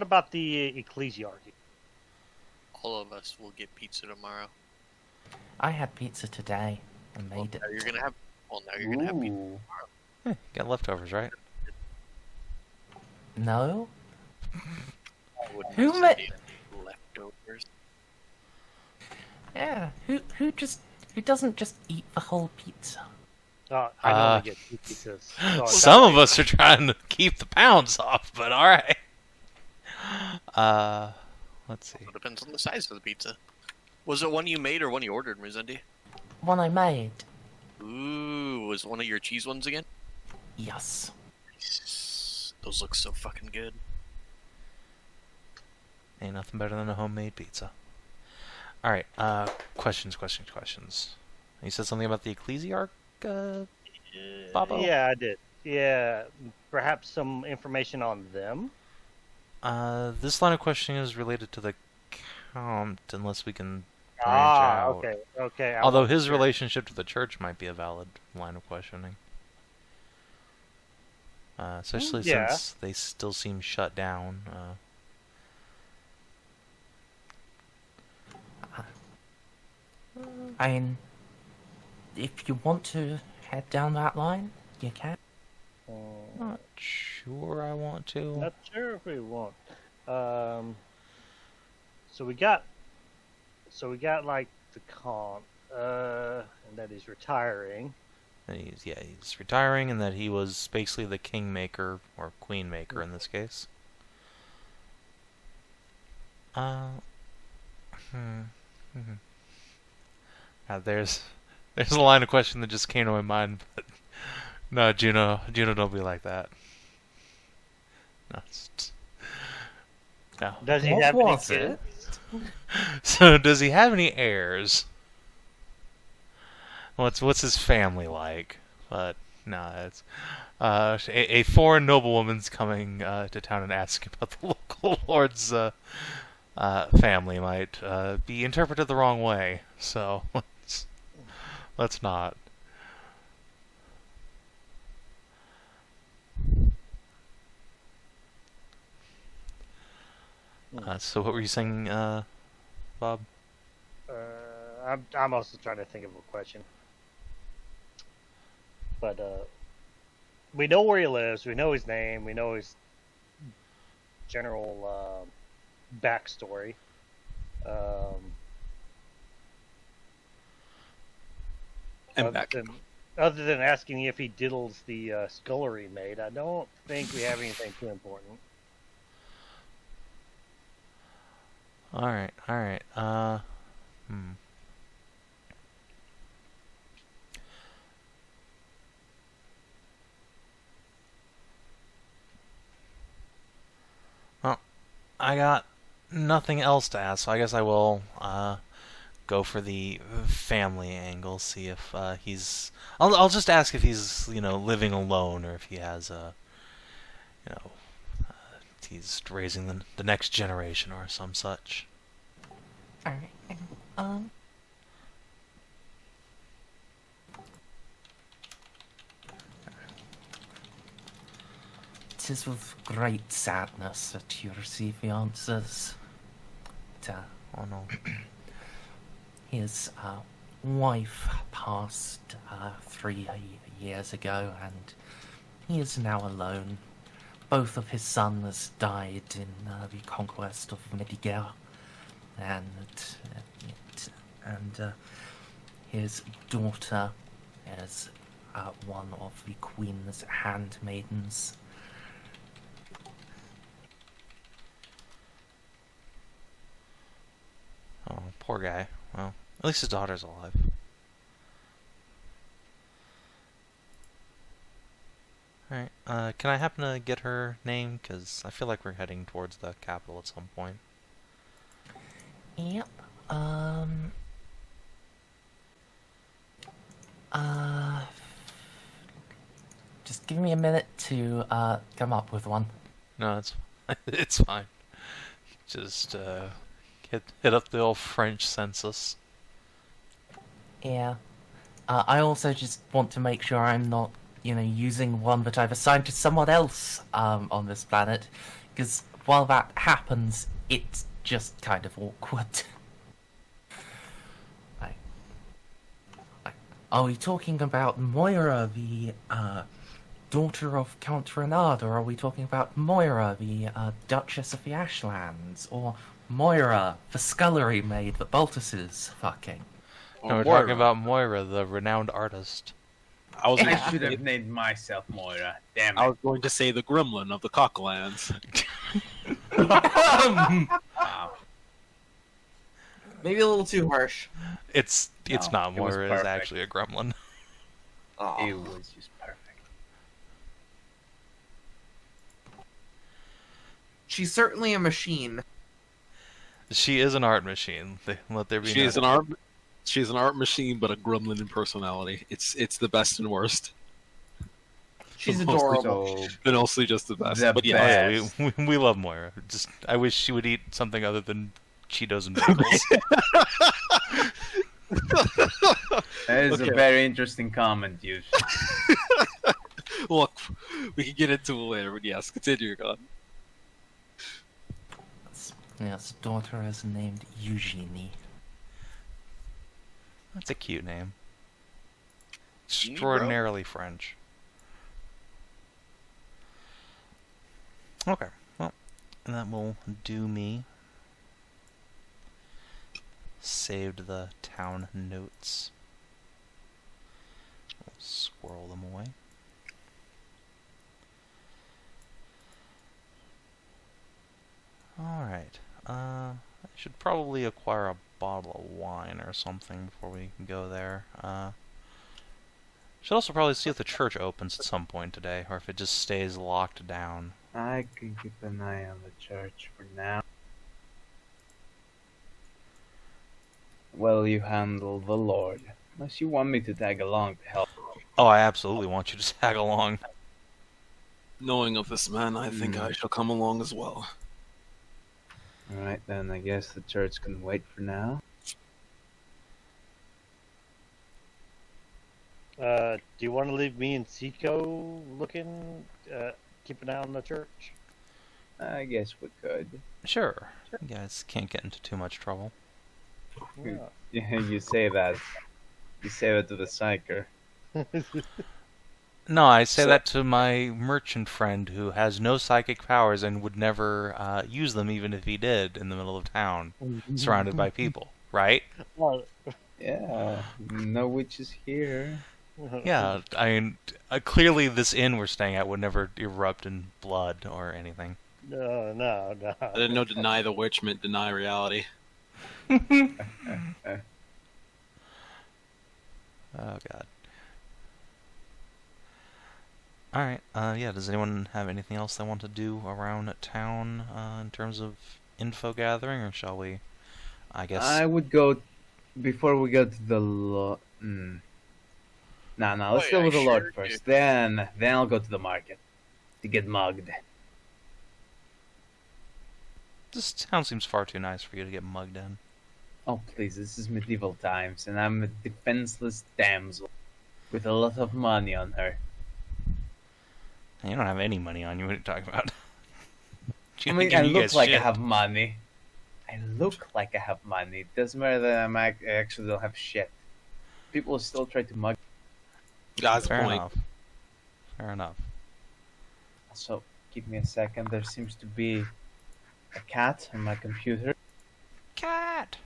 about the ecclesiarchy? All of us will get pizza tomorrow. I had pizza today and made it. Now you're gonna have. Well, now you're gonna have pizza tomorrow. Yeah, got leftovers, right? No? I wouldn't Who have ma- said any leftovers? Yeah, who doesn't just eat the whole pizza? I only get two pizzas. Some of us are trying to keep the pounds off, but alright. Let's see. It depends on the size of the pizza. Was it one you made or one you ordered, Merzendi? One I made. Ooh, was it one of your cheese ones again? Yes. Nice. Those look so fucking good. Ain't nothing better than a homemade pizza. Alright, questions. You said something about the ecclesiarch, Bobo? Yeah, I did. Yeah, perhaps some information on them. This line of questioning is related to the Count, unless we can out. Okay, okay. I Although wasn't his sure. relationship to the church might be a valid line of questioning. Especially Yeah. since they still seem shut down. I mean, if you want to head down that line, you can. Not sure I want to. Not sure if we want. So we got like the Comte, and that he's retiring. And he's retiring, and that he was basically the kingmaker or queenmaker in this case. There's a line of question that just came to my mind, but no, Juno, don't be like that. No. No. Does he What have any was kids? it? So does he have any heirs? What's his family like? But no, it's a foreign noblewoman's coming to town and asking about the local lord's family might be interpreted the wrong way. So let's not. So what were you saying, Bob? I'm also trying to think of a question. But we know where he lives. We know his name. We know his general backstory. And back. Other than asking if he diddles the scullery maid, I don't think we have anything too important. All right. Well, I got nothing else to ask, so I guess I will go for the family angle. See if he's. I'll just ask if he's living alone or if he has he's raising the next generation or some such. Alright. It is with great sadness that you receive the answers. But, Oh no. his wife passed 3 years ago, and he is now alone. Both of his sons died in the conquest of Mediguer, and his daughter is one of the queen's handmaidens. Oh, poor guy. Well, at least his daughter's alive. Alright, can I happen to get her name? Because I feel like we're heading towards the capital at some point. Yep. Just give me a minute to come up with one. No, it's fine. Just hit up the old French census. Yeah. I also just want to make sure I'm not, using one that I've assigned to someone else on this planet, because while that happens, it's just kind of awkward. Are we talking about Moira, the daughter of Count Renard, or are we talking about Moira, the Duchess of the Ashlands, or Moira, the scullery maid that Baltus is fucking? No, we're talking about Moira, the renowned artist. I should have named myself Moira. Damn it. I was going to say the gremlin of the Cocklands. Wow. Maybe a little too harsh. It's No, not it was Moira, it's perfect. actually a gremlin. Aw. It was just perfect. She's certainly a machine. She is an art machine. Let there be She's no an art. She's an art machine, but a gremlin in personality. It's the best and worst, She's Mostly adorable. So, and also just the best. The but Oh yeah, yeah, we love Moira. Just I wish she would eat something other than Cheetos and bagels. That is Okay. a very interesting comment, you. Look, we can get into it later, but yes, continue, God. Yes, daughter is named Eugenie. That's a cute name. Genie, bro? Extraordinarily French. Okay, well, that will do me. Saved the town notes. We'll squirrel them away. Alright, I should probably acquire a bottle of wine or something before we go there. Should also probably see if the church opens at some point today, or if it just stays locked down. I can keep an eye on the church for now. Well, you handle the Lord. Unless you want me to tag along to help. Oh, I absolutely want you to tag along. Knowing of this man, I think I shall come along as well. Alright then, I guess the church can wait for now. Do you want to leave me and Ceiko looking, keep an eye on the church? I guess we could. Sure. You guys can't get into too much trouble. Yeah. Yeah, you say that. You say that to the psyker. No, I say that to my merchant friend who has no psychic powers and would never use them even if he did in the middle of town, surrounded by people, right? Well, Yeah, no witches here. Yeah, I mean, clearly this inn we're staying at would never erupt in blood or anything. No. I didn't know deny the witch meant deny reality. Oh, God. Alright, yeah, does anyone have anything else they want to do around town in terms of info gathering, or shall we, I guess... I would go, before we go to the Lord... No, let's Oh, go yeah, with the Lord sure, first. Then I'll go to the market to get mugged. This town seems far too nice for you to get mugged in. Oh, please, this is medieval times, and I'm a defenseless damsel with a lot of money on her. You don't have any money on you, what are you talking about? I mean, I look like I have money. I look like I have money. It doesn't matter that I actually don't have shit. People still try to mug. God's Fair point. enough. Fair enough. So, give me a second. There seems to be a cat on my computer. Cat!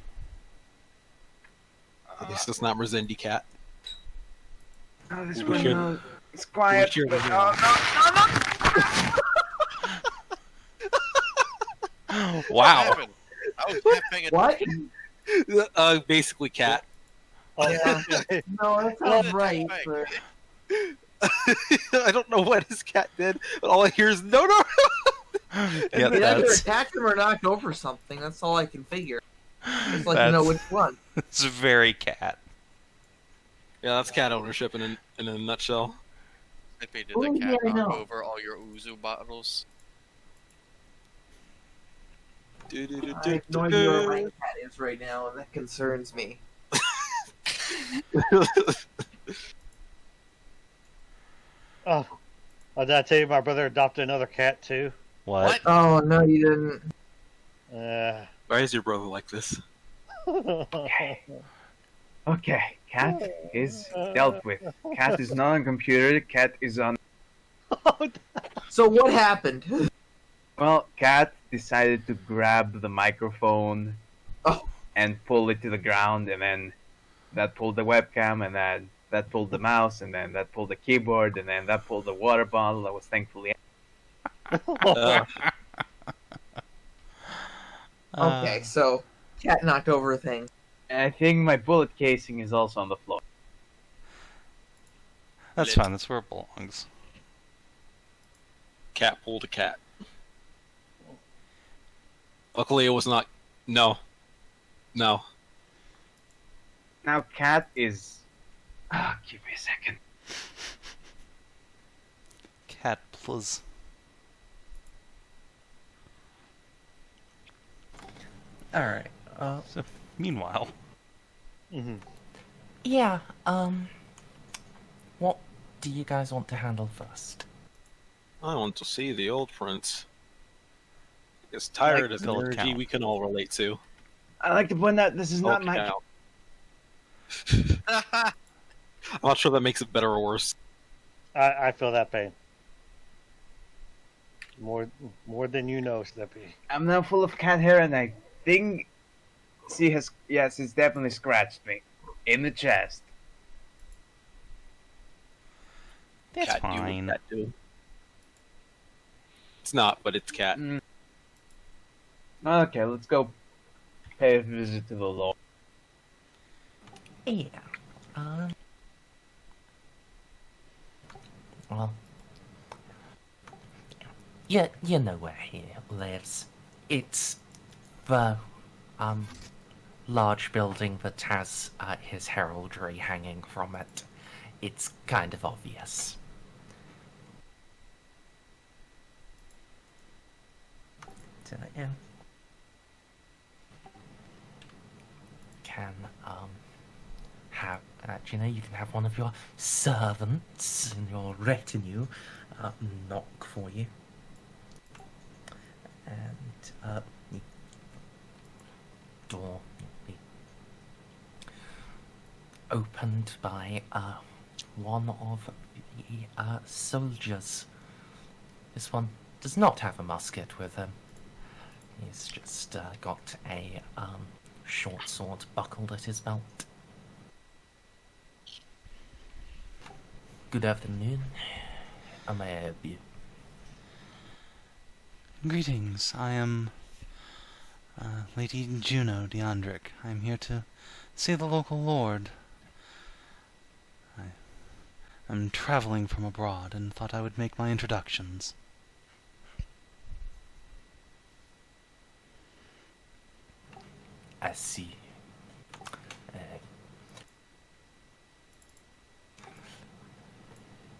I guess that's not Merzendi cat. Oh, this We should- window is quiet. should- but- Wow! Happened? I was not paying attention. What? Basically cat. Yeah. No, that sounds right. But... I don't know what his cat did, but all I hear is no. Yeah, He'd either that's, attack him or knock over something. That's all I can figure. Just like to That's- know which one. it's very cat. Yeah, that's cat ownership in a nutshell. Snippy, did Oh, the cat yeah, I knock know. over all your Uzu bottles? I have no idea where my cat is right now, and that concerns me. Oh, did I tell you my brother adopted another cat too? What? Oh no, you didn't. Why is your brother like this? Okay, cat is dealt with. Cat is not on computer. Cat is on. So what happened? Well, cat decided to grab the microphone Oh. and pull it to the ground, and then that pulled the webcam, and then that pulled the mouse, and then that pulled the keyboard, and then that pulled the water bottle that was thankfully. Okay, so cat knocked over a thing. And I think my bullet casing is also on the floor. That's fine, that's where it belongs. Cat pulled a cat. Luckily, it was not. No. Now, cat is. Give me a second. Cat, please. Alright. So, meanwhile, Mm-hmm. Yeah, what do you guys want to handle first? I want to see the old prince. As tired as an Old energy cow. we can all relate to. I like to point out this is not Old my. cow. I'm not sure that makes it better or worse. I feel that pain. More than you know, Snippy. I'm now full of cat hair, and I think she has. Yes, it's definitely scratched me in the chest. that's Cat do what fine. cat do. It's not, but it's cat. Okay, let's go pay a visit to the Lord. Yeah, well, yeah, you know where he lives. It's the, large building that has, his heraldry hanging from it. It's kind of obvious. So, yeah. Can, have, you know, you can have one of your servants in your retinue, knock for you. And, the door will be opened by, one of the, soldiers. This one does not have a musket with him. He's just, got a, short sword buckled at his belt. Good afternoon. How may I help you? Greetings, I am Lady Juno Deandric. I'm here to see the local lord. I'm traveling from abroad and thought I would make my introductions. I see.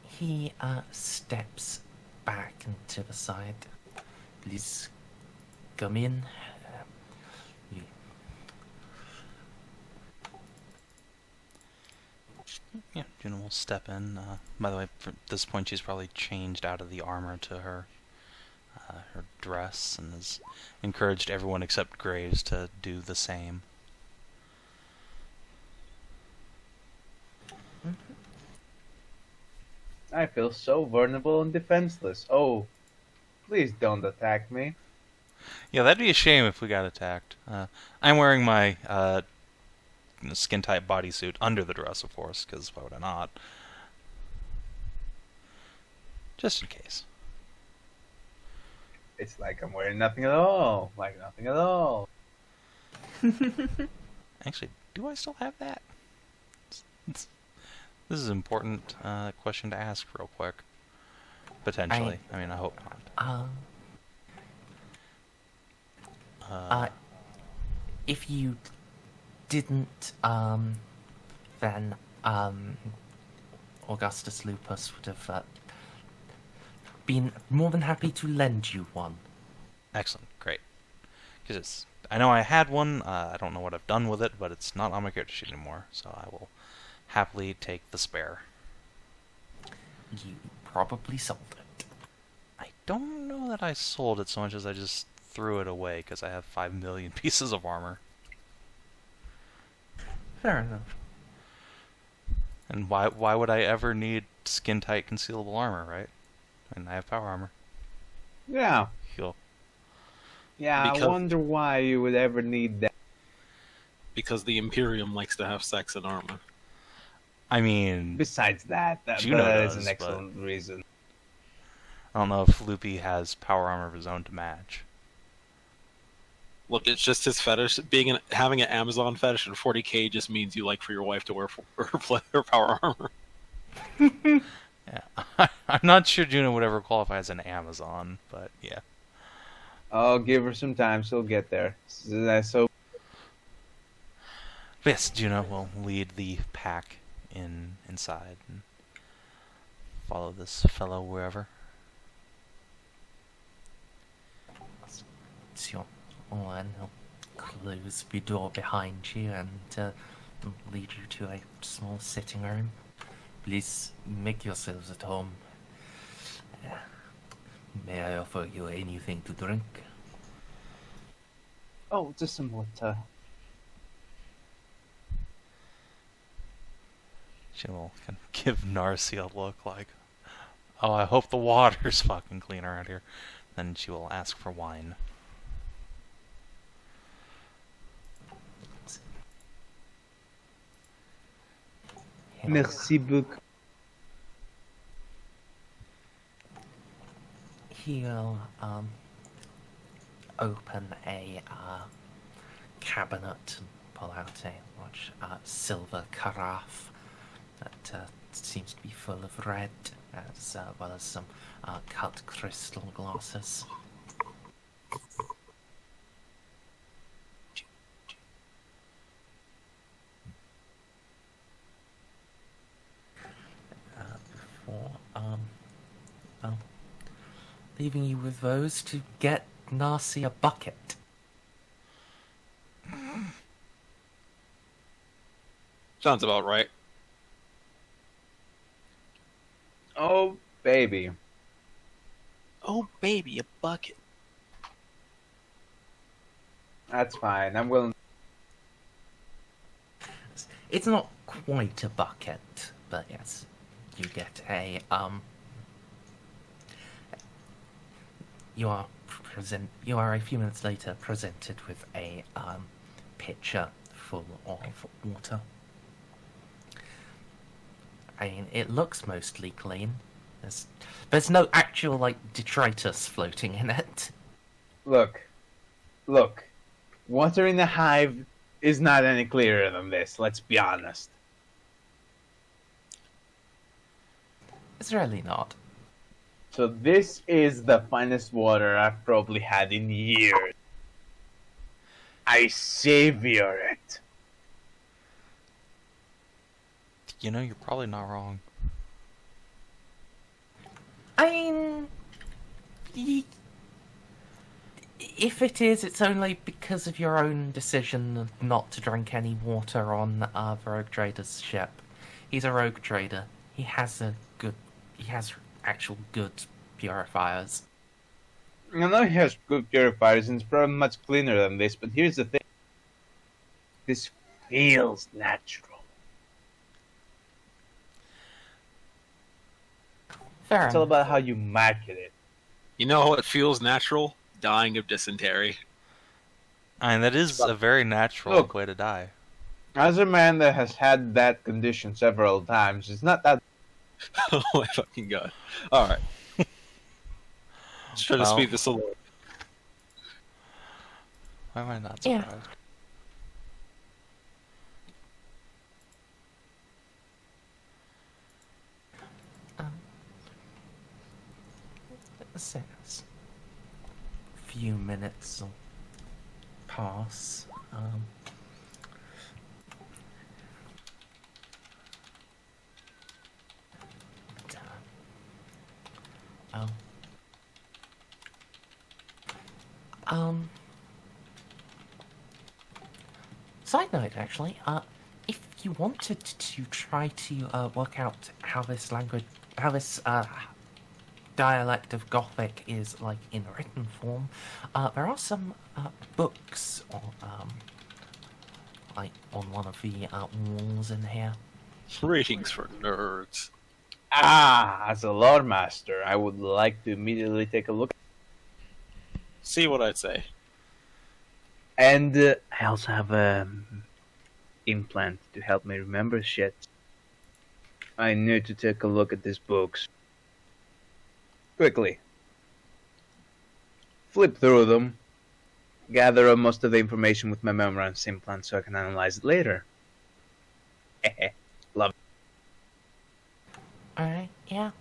He steps back and to the side. Please come in. You- Yeah, Juno will step in. By the way, at this point she's probably changed out of the armor to her dress and has encouraged everyone except Graves to do the same. I feel so vulnerable and defenseless. Oh, please don't attack me. Yeah, that'd be a shame if we got attacked. I'm wearing my skin-tight bodysuit under the dress, of course, because why would I not? Just in case. It's like I'm wearing nothing at all. Like nothing at all. Actually, do I still have that? This is an important question to ask real quick. Potentially. I mean, I hope not. If you didn't, then, Augustus Lupus would have, been more than happy to lend you one. Excellent, great. Because I know I had one, I don't know what I've done with it, but it's not on my character sheet anymore, so I will happily take the spare. You probably sold it. I don't know that I sold it so much as I just threw it away because I have 5 million pieces of armor. Fair enough. And why would I ever need skin-tight concealable armor, right? I mean, I have power armor. Yeah. Heal. Yeah, Because- I wonder why you would ever need that. Because the Imperium likes to have sex and armor. I mean, Besides that, Juno that is does, an excellent reason. I don't know if Loopy has power armor of his own to match. Look, it's just his fetish. Having an Amazon fetish and 40k just means you like for your wife to wear her power armor. Yeah, I'm not sure Juno would ever qualify as an Amazon, but yeah. I'll give her some time, she'll get there. So But yes, Juno will lead the pack inside and follow this fellow wherever. It's your one. close the door behind you and lead you to a small sitting room. Please make yourselves at home. May I offer you anything to drink? Oh, just some water. She will kind of give Narcia a look like, oh, I hope the water's fucking clean around here. Then she will ask for wine. Merci beaucoup. He'll open a cabinet and pull out a large silver carafe that seems to be full of red, as well as some cut crystal glasses. Before leaving you with those to get Narcia a bucket. Sounds about right. Oh, baby. Oh, baby, a bucket. That's fine. I'm willing. It's not quite a bucket, but yes, you get a You are a few minutes later presented with a pitcher full of water. I mean, it looks mostly clean. There's no actual detritus floating in it. Look. Water in the hive is not any clearer than this. Let's be honest. It's really not. So this is the finest water I've probably had in years. I savor it. You know, you're probably not wrong. I mean, if it is, it's only because of your own decision not to drink any water on the rogue trader's ship. He's a rogue trader. He has actual good purifiers. I know he has good purifiers and it's probably much cleaner than this, but here's the thing. This feels natural. Fair It's all enough. about how you market it. You know what feels natural? Dying of dysentery. I mean, that is a very natural Look. way to die. As a man that has had that condition several times, it's not that. Oh my fucking god. Alright. Just trying to Well. speed this along. Why am I not Yeah. surprised? Says a few minutes will pass. Side note, actually, if you wanted to try to work out how this dialect of Gothic is like in written form, there are some books on one of the walls in here. Ratings for nerds. As a lore master, I would like to immediately take a look. See what I'd say. And I also have a implant to help me remember shit. I need to take a look at these books. Quickly. Flip through them. Gather up most of the information with my memorance implant so I can analyze it later. Love it. Alright, yeah.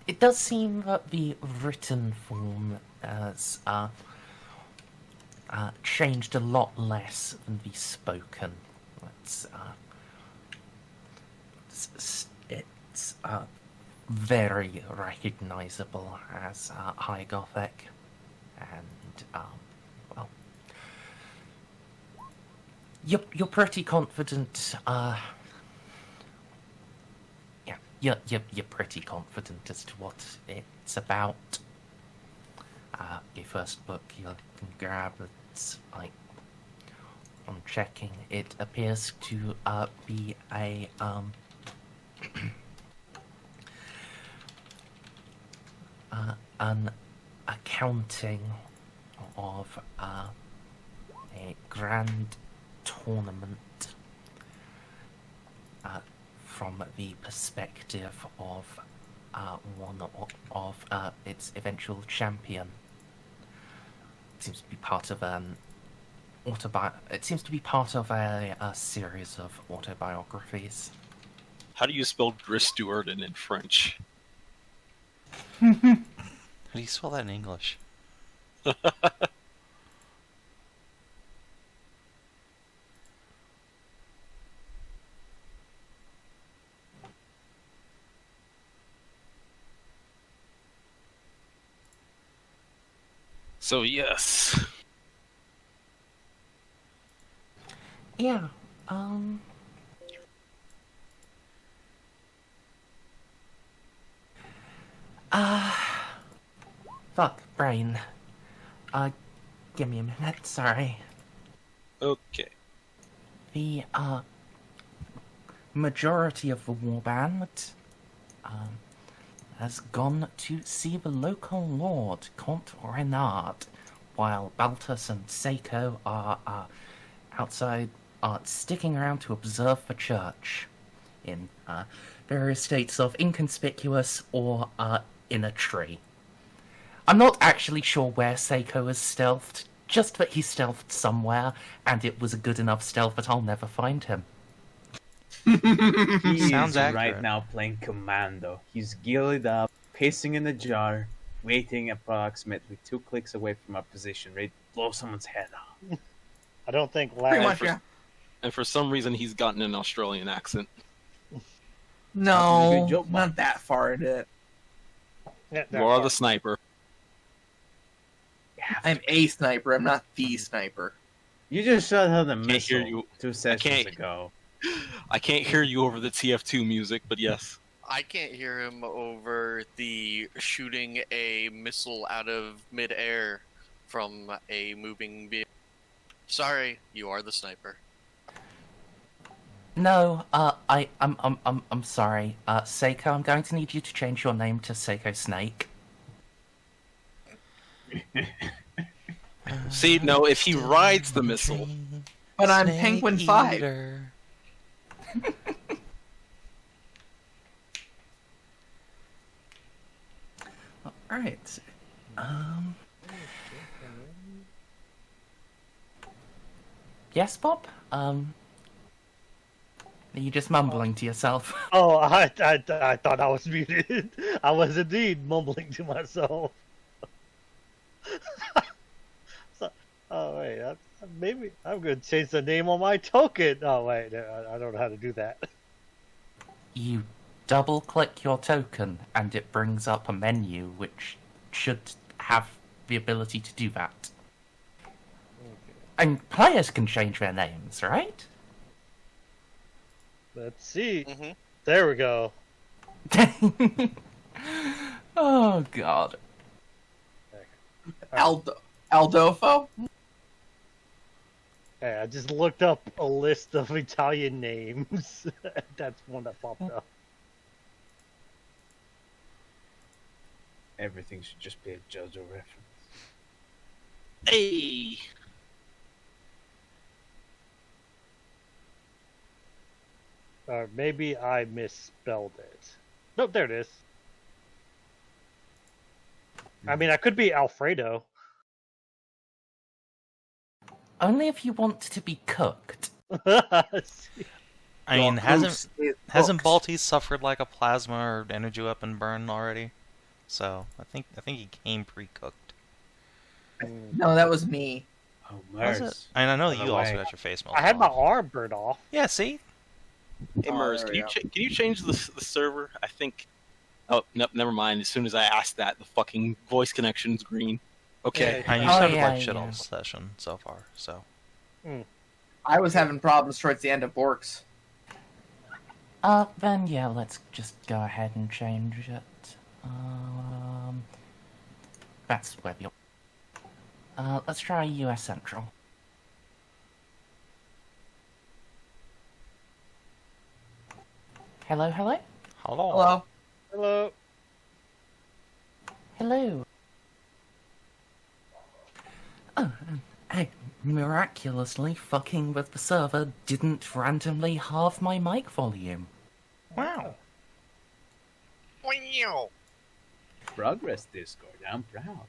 It does seem that the written form has changed a lot less than the spoken. It's very recognizable as High Gothic, and well, you're pretty confident. Yeah, you're pretty confident as to what it's about. Your first book you can grab, it's like, on checking, it appears to be a an accounting of a grand tournament from the perspective of one of its eventual champion. It seems to be part of an It seems to be part of a series of autobiographies. How do you spell Drustel in French? How do you spell that in English? So yes. Yeah, fuck, brain. Give me a minute, sorry. Okay. The, majority of the warband, has gone to see the local lord, Comte Renard, while Baltus and Ceiko are, outside, sticking around to observe the church in, various states of inconspicuous or, in a tree. I'm not actually sure where Ceiko is stealthed, just that he's stealthed somewhere, and it was a good enough stealth that I'll never find him. He Sounds is accurate. right now playing Commando. He's geared up, pacing in the jar, waiting approximately 2 clicks away from our position, ready to blow someone's head off. I don't think Pretty last. much, yeah. And for some reason, he's gotten an Australian accent. Not a good No, joke, not that far into it. Yeah, You are the sniper. I'm a sniper. I'm not the sniper. You just shot out a Can't hear missile you. 2 sessions can't- ago. I can't hear you over the TF2 music, but yes. I can't hear him over the shooting a missile out of midair from a moving vehicle. Sorry, you are the sniper. No, I'm sorry. Ceiko, I'm going to need you to change your name to Ceiko Snake. See, no, if he rides the missile, But I'm Penguin 5. Alright. Yes, Bob? Are you just mumbling to yourself? Oh, I thought I was muted. I was indeed mumbling to myself. Oh wait, maybe I'm gonna change the name on my token. Oh wait, I don't know how to do that. You double-click your token, and it brings up a menu which should have the ability to do that. And players can change their names, right? Let's see. Mm-hmm. There we go. Oh, God. Aldofo? Hey, I just looked up a list of Italian names. That's one that popped up. Everything should just be a JoJo reference. hey, Or maybe I misspelled it. Nope, there it is. I mean, I could be Alfredo. Only if you want to be cooked. I mean, Your hasn't goose is hasn't hooked. Baltus suffered like a plasma or energy weapon burn already? So I think he came pre-cooked. No, that was me. Oh, Was Merz. it? And I know that By you the also way, got your face melted I had my off. arm burned off. Yeah, see? hey Oh, Merz, there can we you go. can you change the server? I think. Oh, nope, never mind. As soon as I asked that, the fucking voice connection's green. Okay. And you Oh, sounded yeah, like shit all yeah. session so far, so. I was having problems towards the end of Borks. Then yeah, let's just go ahead and change it. That's where you're. Let's try US Central. Hello, hello? Hello. Hello. Hello. Hello. Oh, I miraculously fucking with the server didn't randomly halve my mic volume. Wow. Progress Discord, I'm proud.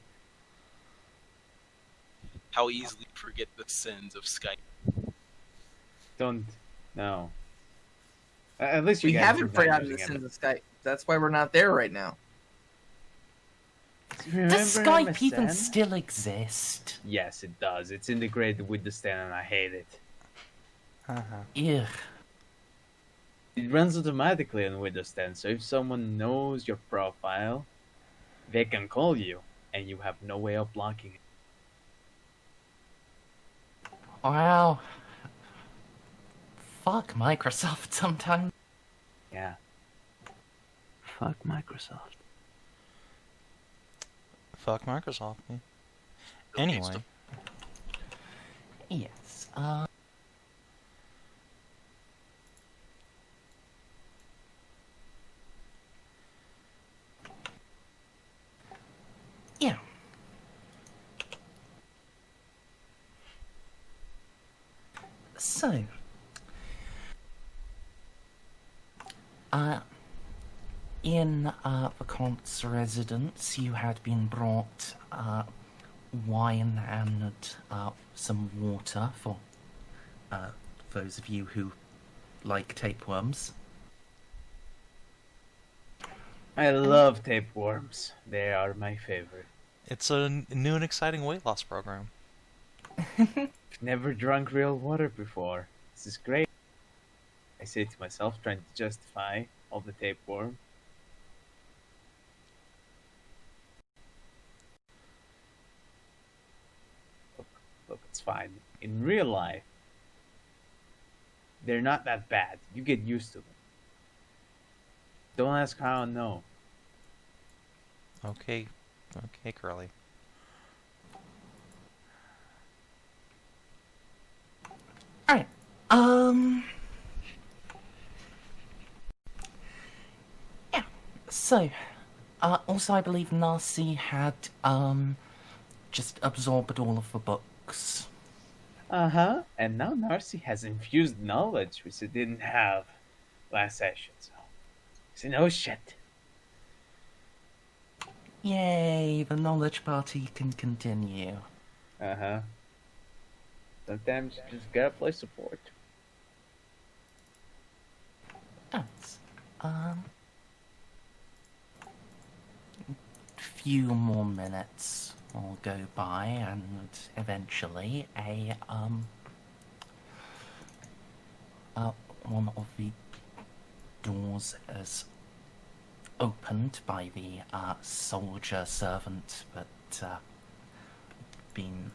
How easily forget the sins of Skype. Don't. No. At least you We guys haven't are not forgotten the using sins of Skype. That's why we're not there right now. Does Remember Skype even MSN? still exist? Yes, it does. It's integrated with the stand and I hate it. Ugh. It runs automatically on Windows 10, so if someone knows your profile, they can call you, and you have no way of blocking it. Wow. Fuck Microsoft sometimes. Yeah. Fuck Microsoft. Fuck Microsoft. Yeah. Anyway. Yes, yeah. So, in the Comte's residence, you had been brought wine and some water for those of you who like tapeworms. I love tapeworms. They are my favorite. It's a new and exciting weight loss program. Never drunk real water before. This is great. I say to myself, trying to justify all the tapeworm. Look, it's fine. In real life, they're not that bad. You get used to them. Don't ask how I know. Okay. Okay, Curly. Alright, yeah, so, also I believe Narcie had, just absorbed all of the books. Uh-huh. And now Narcie has infused knowledge, which it didn't have last session, so she knows shit. Yay, the knowledge party can continue. Uh-huh. Sometimes you just gotta play support. That's, few more minutes will go by and eventually one of the doors is opened by the soldier servant that been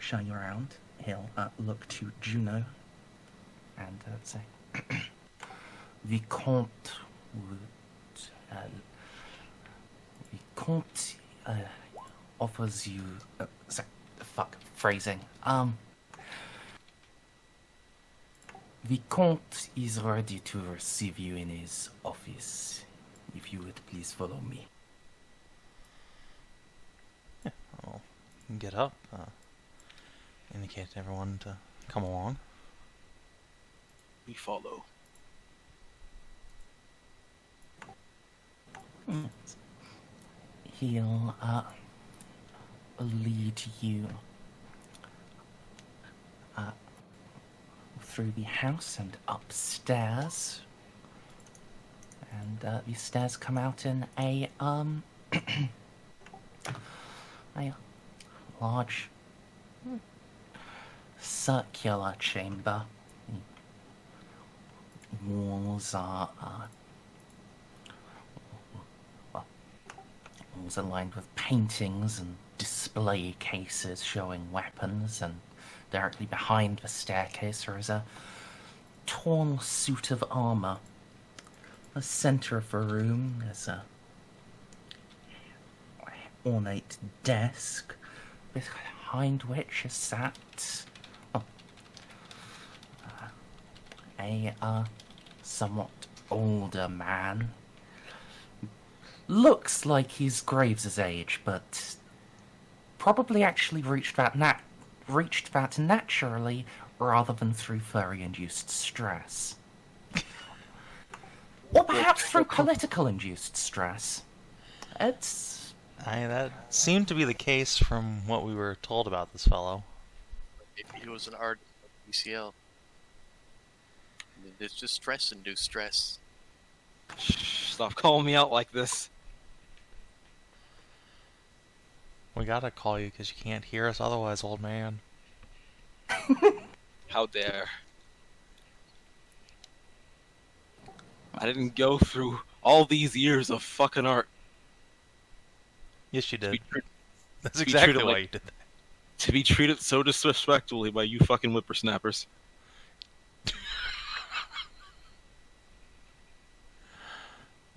showing around. He'll look to Juno and say, "The Comte would, the Comte offers you, phrasing. The Comte is ready to receive you in his office. If you would please follow me." I'll get up. Indicate to everyone to come along. We follow. He'll lead you through the house and upstairs, and the stairs come out in a a large circular chamber. The walls are walls are lined with paintings and display cases showing weapons, and directly behind the staircase there is a torn suit of armor. The center of the room is a ornate desk, behind which is sat a somewhat older man. Looks like he's Graves' age, but probably actually reached that naturally rather than through furry-induced stress. Or perhaps through political-induced stress. That seemed to be the case from what we were told about this fellow. Maybe he was an art UCL. It's just stress-induced stress. Shh, stop calling me out like this. We gotta call you because you can't hear us otherwise, old man. How dare. I didn't go through all these years of fucking art. Yes, you did. That's be exactly treated why like- you did that. To be treated so disrespectfully by you fucking whippersnappers.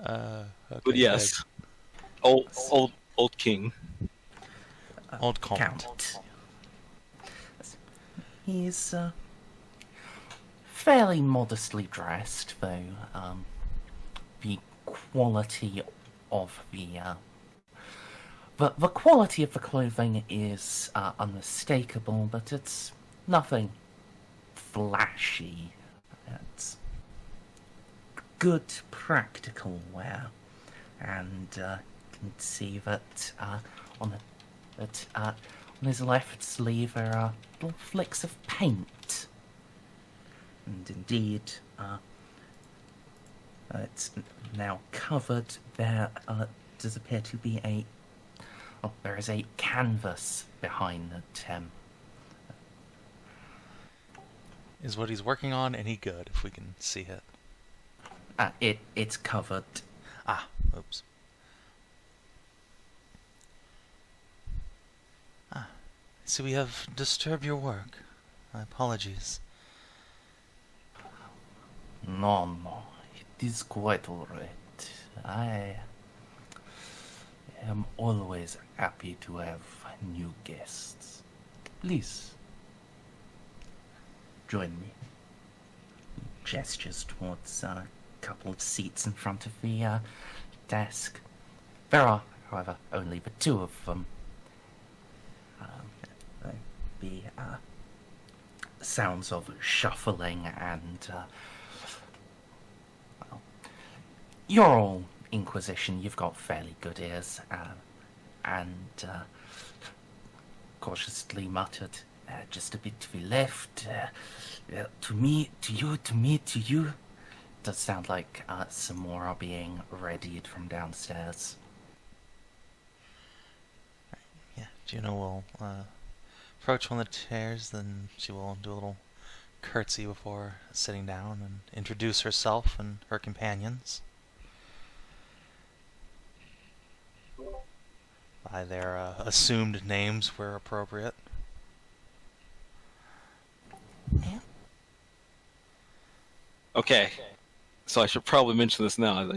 Okay, But yes, old king. Old Comte. Count. He's fairly modestly dressed, though the quality of the quality of the clothing is unmistakable, but it's nothing flashy. It's good practical wear, and you can see that on his left sleeve there are little flicks of paint, and indeed it's now covered. There does appear to be there is a canvas behind him. Is what he's working on any good, if we can see it? It's covered. Ah, oops. So we have disturbed your work. My apologies. No, it is quite alright. I am always happy to have new guests. Please, join me. He gestures towards a couple of seats in front of the desk. There are, however, only the two of them. The sounds of shuffling and well, you're all Inquisition. You've got fairly good ears, and cautiously muttered, "Just a bit to the left. To me, to you, to me, to you." Does sound like some more are being readied from downstairs. Yeah, Juno will approach one of the chairs, then she will do a little curtsy before sitting down and introduce herself and her companions by their assumed names where appropriate. Okay, so I should probably mention this now.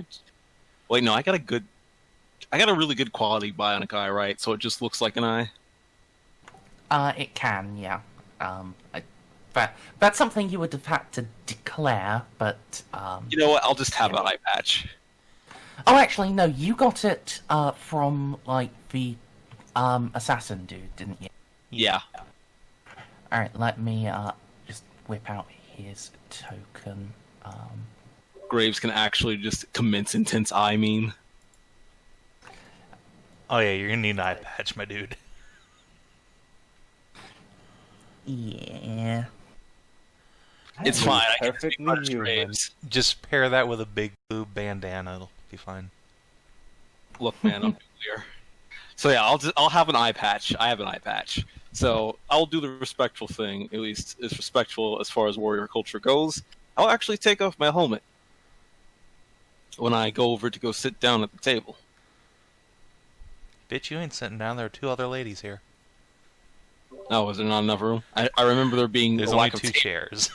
Wait, no, I got a really good quality bionic eye, right? So it just looks like an eye. It can, yeah. That's something you would have had to declare, but You know what? I'll just have an eye patch. Oh, actually, no. You got it from like the assassin dude, didn't you? Yeah. All right, let me just whip out his token. Graves can actually just commence intense eye meme. Oh yeah, you're gonna need an eye patch, my dude. Yeah. It's fine. I can Perfectly speak much human. Graves. Just pair that with a big blue bandana, it'll be fine. Look, man, I'm nuclear. So yeah, I'll have an eye patch. I have an eye patch. So I'll do the respectful thing, at least as respectful as far as warrior culture goes. I'll actually take off my helmet when I go over to go sit down at the table. Bitch, you ain't sitting down. There are 2 other ladies here. Oh, is there not enough room? I remember there being There's a only lack of 2 chairs.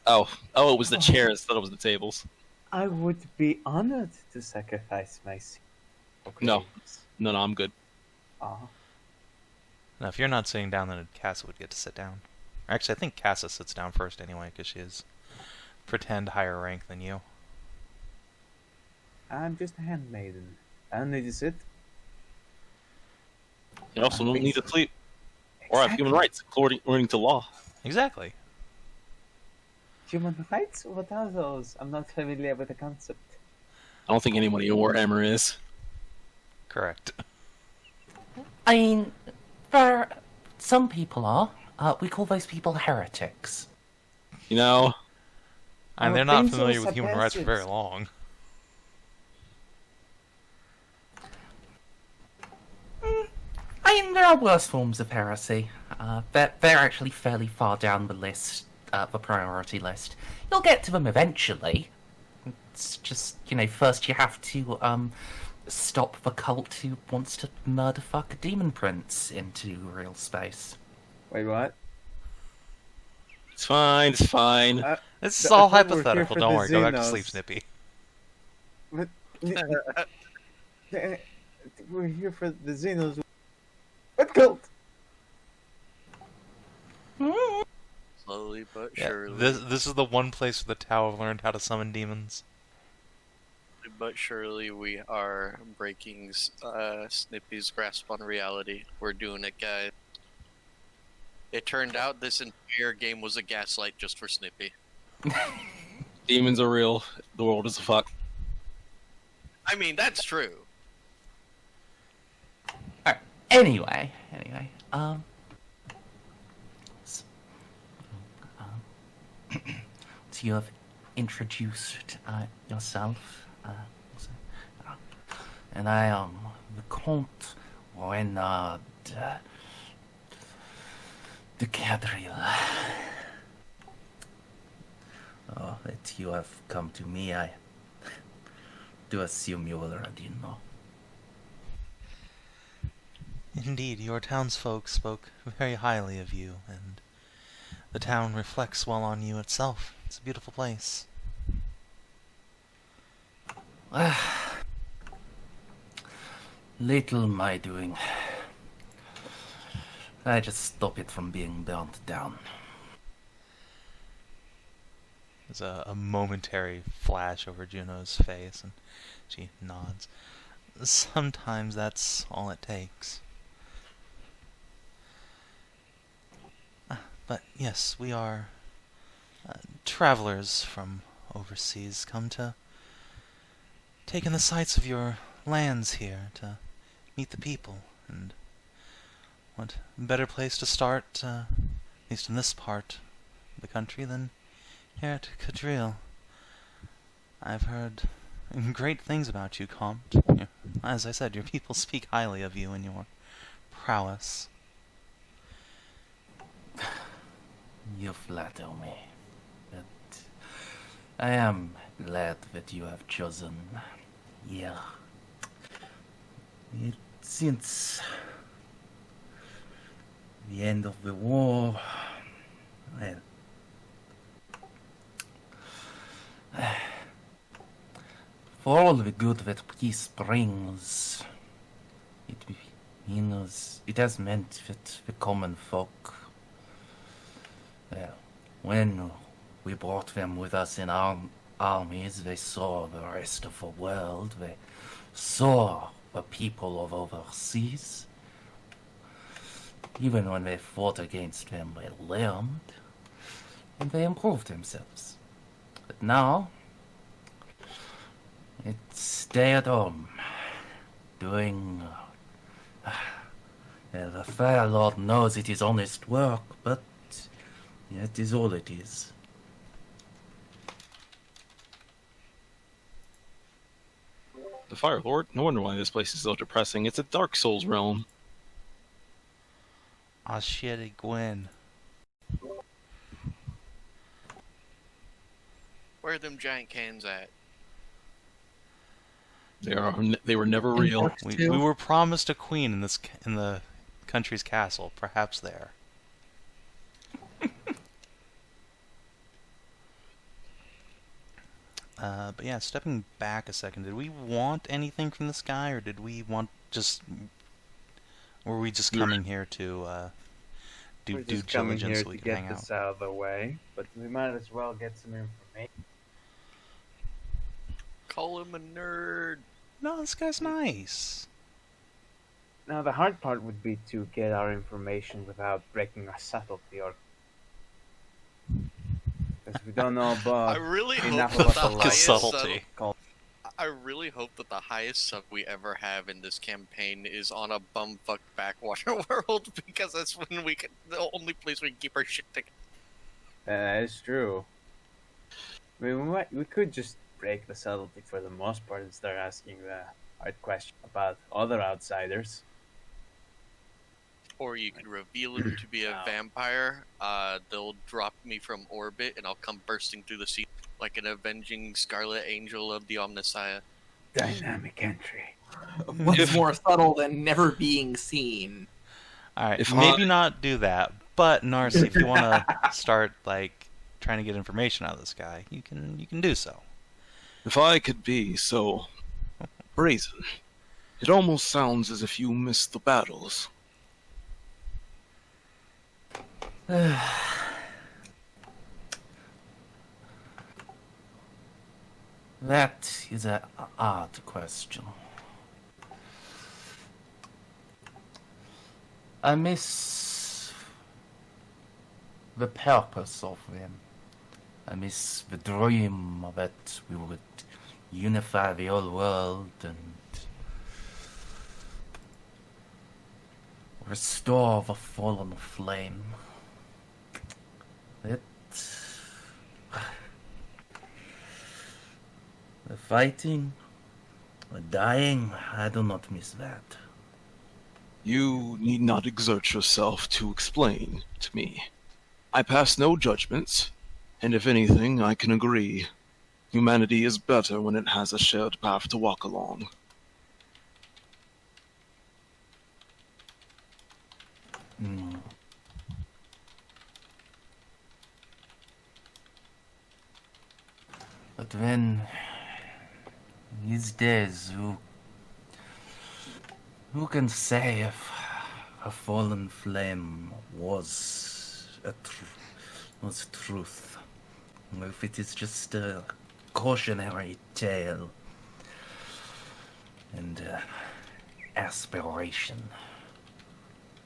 Oh, it was the chairs. Thought it was the tables. I would be honored to sacrifice my seat. No, I'm good. Now, if you're not sitting down, then Cassa would get to sit down. Actually, I think Cassa sits down first anyway, because she is pretend higher rank than you. I'm just a handmaiden. I don't need to sit. You also don't need to sleep. Or have human rights, according to law. Exactly. Human rights? What are those? I'm not familiar with the concept. I don't think anybody in Warhammer is. Correct. I mean, for some people are. We call those people heretics. You know? And they're not familiar with human rights for very long. I mean, there are worse forms of heresy. They're actually fairly far down the list, the priority list. You'll get to them eventually. It's just, first you have to, stop the cult who wants to murder fuck a demon prince into real space. Wait, what? It's fine, it's fine. This is all hypothetical. Don't worry, go back to sleep, Snippy. We're here for the Xenos. What cult? Slowly but Yeah, surely. this is the one place where the Tau have learned how to summon demons. Slowly but surely, we are breaking Snippy's grasp on reality. We're doing it, guys. It turned out this entire game was a gaslight just for Snippy. Demons are real. The world is a fuck. I mean, that's true. Anyway, so you have introduced yourself, and I am the Comte Renard de Cadril. Oh, that you have come to me, I do assume you already know. Indeed, your townsfolk spoke very highly of you, and the town reflects well on you itself. It's a beautiful place. Little my doing. I just stop it from being burnt down. There's a momentary flash over Juno's face, and she nods. Sometimes that's all it takes. But yes, we are travelers from overseas, come to take in the sights of your lands here, to meet the people, and what better place to start, at least in this part of the country, than here at Cadril. I've heard great things about you, Comte. As I said, your people speak highly of you and your prowess. You flatter me, but I am glad that you have chosen here. Since the end of the war, well, for all the good that peace brings, it has meant that the common folk, well, when we brought them with us in our armies, they saw the rest of the world. They saw the people of overseas. Even when they fought against them, they learned, and they improved themselves. But now, it's stay at home, doing... the Fire Lord knows it is honest work, but it is all it is. The Fire Lord? No wonder why this place is so depressing. It's a Dark Souls realm. Ah, shitty Gwen. Where are them giant cans at? They were never real. We were promised a queen in the country's castle. Perhaps there. But yeah, stepping back a second, did we want anything from this guy, or did we want just... Were we just coming here to do due diligence so we can hang out? Get this out of the way, but we might as well get some information. Call him a nerd. No, this guy's nice. Now, the hard part would be to get our information without breaking our subtlety, or... Because we don't know about... I really hope enough that about the the highest subtlety. I really hope that the highest sub we ever have in this campaign is on a bumfuck backwater world, because that's when we can, the only place we can keep our shit together. That is true. I mean, we could just break the subtlety for the most part and start asking the hard question about other outsiders. Or you could reveal him to be a vampire. They'll drop me from orbit, and I'll come bursting through the sea like an avenging scarlet angel of the Omnissiah. Dynamic entry. What's more subtle than never being seen? Alright, maybe not do that, but Narcie, if you want to start, like, trying to get information out of this guy, you can do so. If I could be so brazen, it almost sounds as if you missed the battles. That is an odd question. I miss the purpose of them. I miss the dream that we would unify the whole world and restore the fallen flame. The fighting, the dying, I do not miss that. You need not exert yourself to explain to me. I pass no judgments, and if anything, I can agree. Humanity is better when it has a shared path to walk along. But then, these days, who can say if a fallen flame was truth? Or if it is just a cautionary tale and aspiration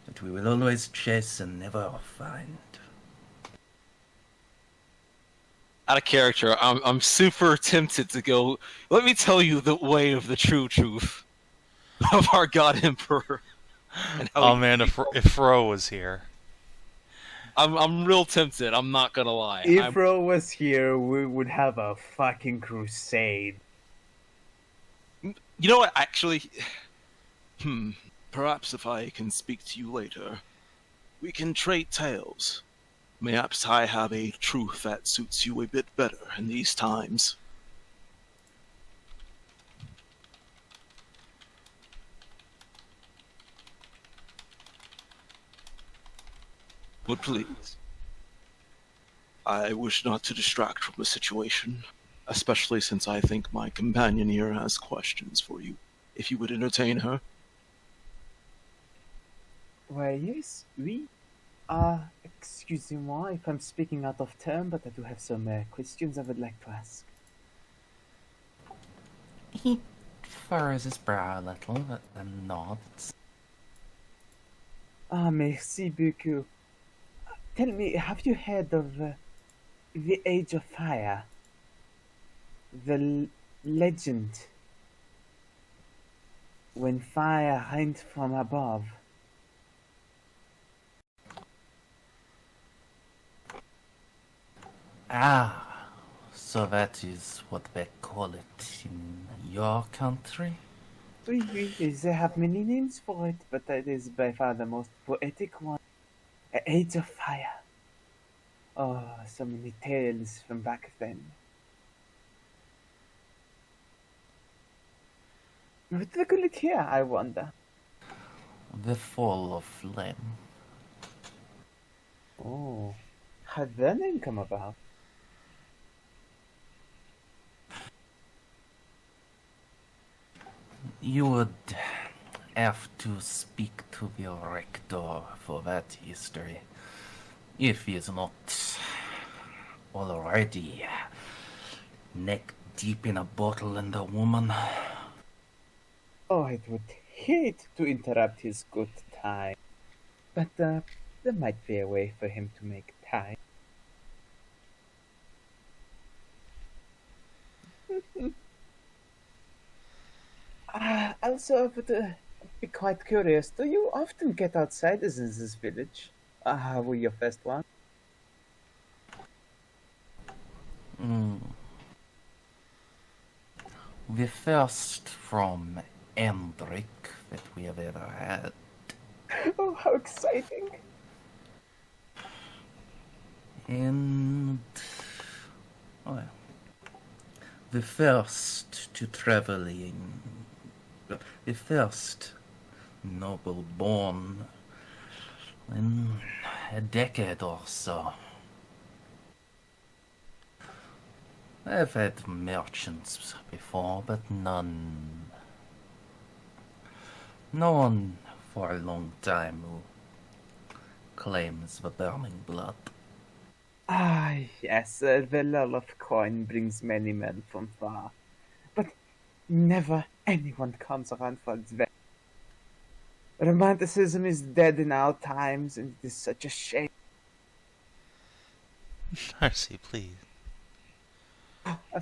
that we will always chase and never find. Out of character, I'm super tempted to go, let me tell you the way of the true truth of our God Emperor. And Oh man, if Ro was here. I'm real tempted, I'm not gonna lie. If Ro was here, we would have a fucking crusade. You know what, actually... Perhaps if I can speak to you later, we can trade tales. Perhaps I have a truth that suits you a bit better in these times. But please, I wish not to distract from the situation, especially since I think my companion here has questions for you. If you would entertain her. Why, yes, we... excusez-moi if I'm speaking out of turn, but I do have some questions I would like to ask. He furrows his brow a little and nods. Merci beaucoup. Tell me, have you heard of the Age of Fire? The legend when fire rained from above. Ah, so that is what they call it in your country? Oui, they have many names for it, but that is by far the most poetic one. Age of Fire. Oh, so many tales from back then. What do they call it here, I wonder? The Fall of Flame. Oh, how'd that name come about? You would have to speak to the Rector for that history, if he is not already neck deep in a bottle and a woman. Oh, I would hate to interrupt his good time, but there might be a way for him to make time. Also, but be quite curious. Do you often get outsiders in this village? How were your first one? The first from Endrick that we have ever had. Oh, how exciting! And well, the first to traveling, the first noble born in a decade or so. I've had merchants before, but no one for a long time who claims the burning blood. Ah, yes, the lull of coin brings many men from far, but never anyone comes around for its value. Romanticism is dead in our times, and it is such a shame. Narcie, please.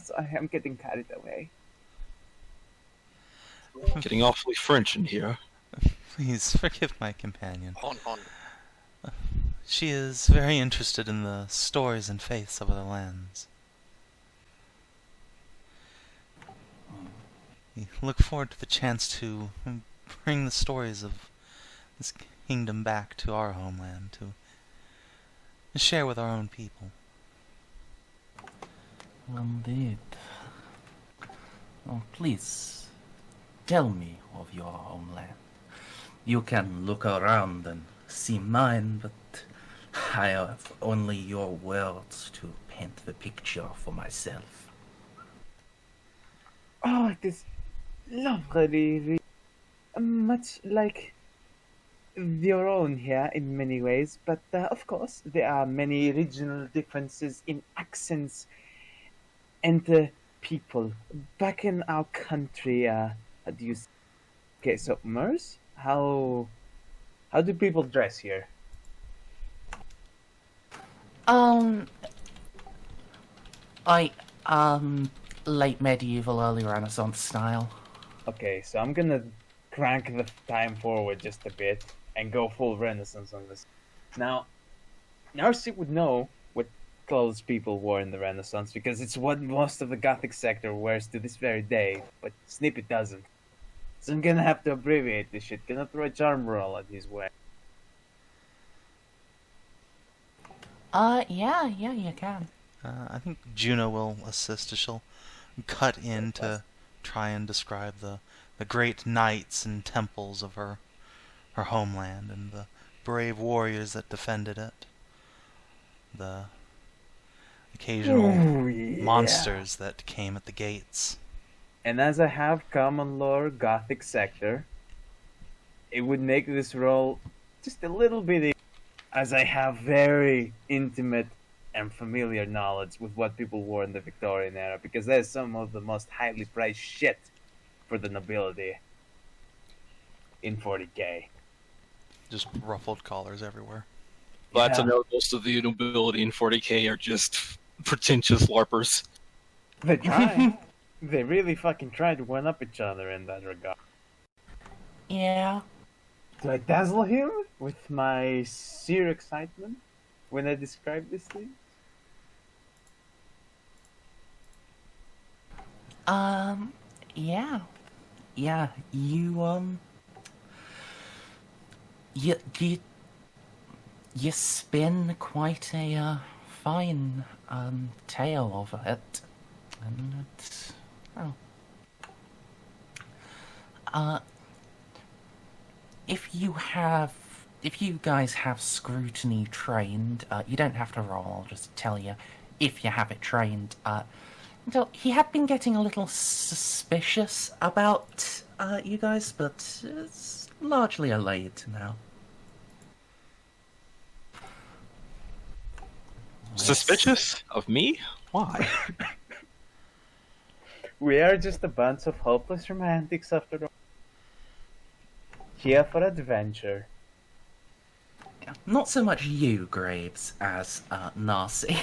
Sorry, I'm getting carried away. Getting awfully French in here. Please forgive my companion. On. She is very interested in the stories and faiths of other lands. We look forward to the chance to bring the stories of this kingdom back to our homeland, to share with our own people. Indeed. Oh, please, tell me of your homeland. You can look around and see mine, but I have only your words to paint the picture for myself. Oh, it is lovely, much like your own here in many ways, but of course there are many regional differences in accents and people. Back in our country, how do you... Okay, so Merz, how do people dress here? Late medieval, early Renaissance style. Okay, so I'm gonna crank the time forward just a bit and go full Renaissance on this. Now, Narcie would know what clothes people wore in the Renaissance because it's what most of the Gothic sector wears to this very day, but Snippy doesn't. So I'm gonna have to abbreviate this shit. Gonna throw a charm roll at his way. Yeah, you can. I think Juno will assist as she'll cut in to try and describe the great knights and temples of her homeland and the brave warriors that defended it. The occasional monsters that came at the gates. And as I have common lore Gothic sector, it would make this roll just a little bit easier, as I have very intimate and familiar knowledge with what people wore in the Victorian era, because that is some of the most highly priced shit for the nobility in 40k. Just ruffled collars everywhere. Glad to know most of the nobility in 40k are just pretentious LARPers. They try. They really fucking try to one up each other in that regard. Yeah. Do I dazzle him with my sheer excitement when I describe this thing? Yeah. Yeah, you spin quite a fine tale over it, and it's If you guys have scrutiny trained, you don't have to roll, I'll just tell you. If you have it trained, he had been getting a little suspicious about you guys, but it's largely allayed now. Suspicious of me? Why? We are just a bunch of hopeless romantics after all. Here for adventure. Not so much you, Graves, as Narcie.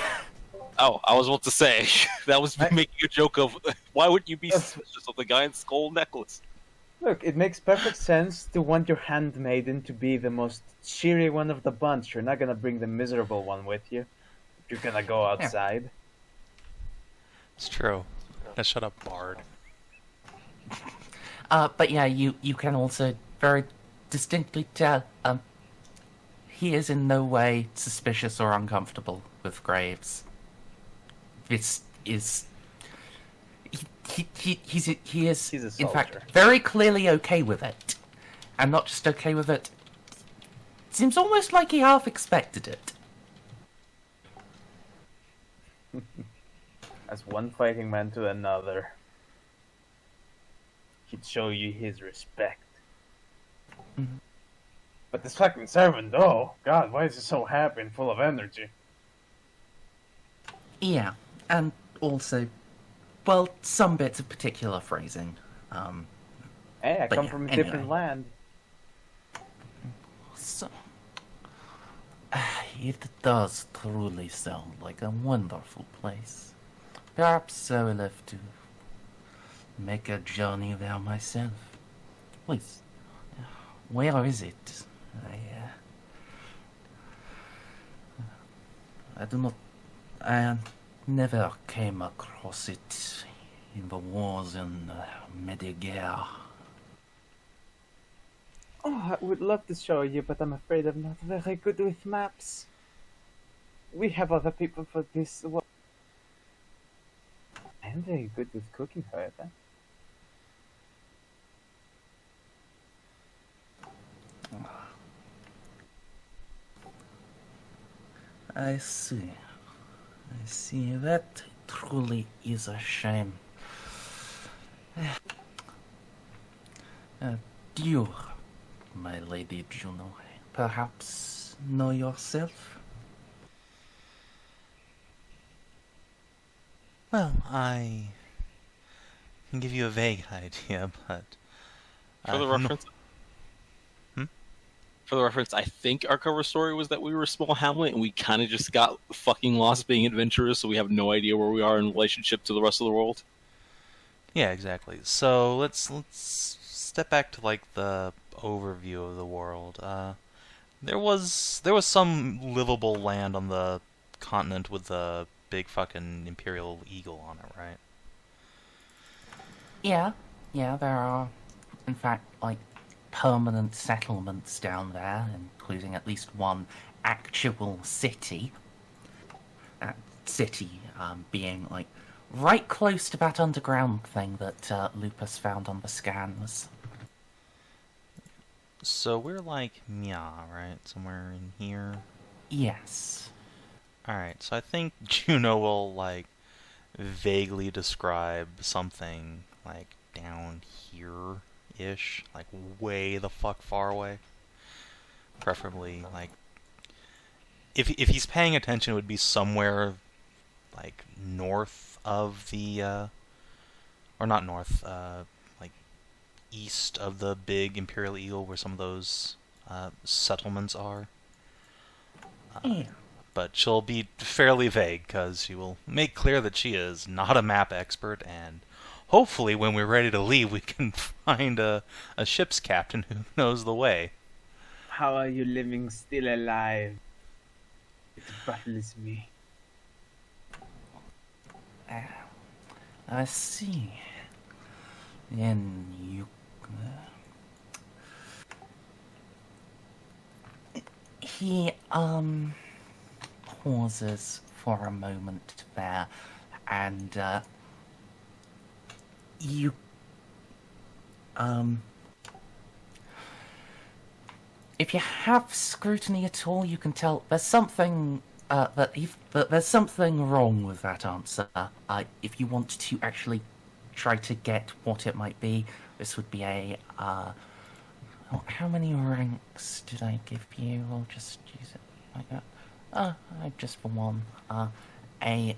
Oh, I was about to say, that was making a joke of, why would you be suspicious of the guy in skull necklace? Look, it makes perfect sense to want your handmaiden to be the most cheery one of the bunch. You're not gonna bring the miserable one with you. You're gonna go outside. It's true. Now shut up, Bard. But yeah, you can also very distinctly tell, he is in no way suspicious or uncomfortable with Graves. This is... He is, He's a in fact, soldier. very clearly okay with it. And not just okay with it. Seems almost like he half expected it. As one fighting man to another. He'd show you his respect. Mm-hmm. But this fucking servant, oh god, why is he so happy and full of energy? Yeah, and also, well, some bits of particular phrasing. Hey, I But come yeah, from a anyway. different land. So, it does truly sound like a wonderful place. Perhaps I will have to make a journey there myself. Please, where is it? I do not... I never came across it in the wars in Medegare. Oh, I would love to show you, but I'm afraid I'm not very good with maps. We have other people for this. I'm very good with cooking, however. I see. That truly is a shame. Do you, my Lady Juno, perhaps know yourself? Well, I can give you a vague idea, but... For the reference... For the reference, I think our cover story was that we were a small hamlet and we kind of just got fucking lost being adventurers, so we have no idea where we are in relationship to the rest of the world. Yeah, exactly. So let's step back to like the overview of the world. There was some livable land on the continent with the big fucking imperial eagle on it, right? Yeah, there are, in fact, like, permanent settlements down there, including at least one actual city. That city being, like, right close to that underground thing that Lupus found on the scans. So we're like Mia, right? Somewhere in here. Yes. Alright, so I think Juno will, like, vaguely describe something, like, down here-ish. Like, way the fuck far away. Preferably, like... If he's paying attention, it would be somewhere, like, north of the, or not north, like, east of the big Imperial Eagle, where some of those, settlements are. Yeah. But she'll be fairly vague, because she will make clear that she is not a map expert, and hopefully when we're ready to leave we can find a ship's captain who knows the way. How are you living still alive? It baffles me. I see. And you... He, pauses for a moment there, and, you, if you have scrutiny at all, you can tell there's something that there's something wrong with that answer. If you want to actually try to get what it might be, this would be a how many ranks did I give you? I'll just use it like that. Just for one. A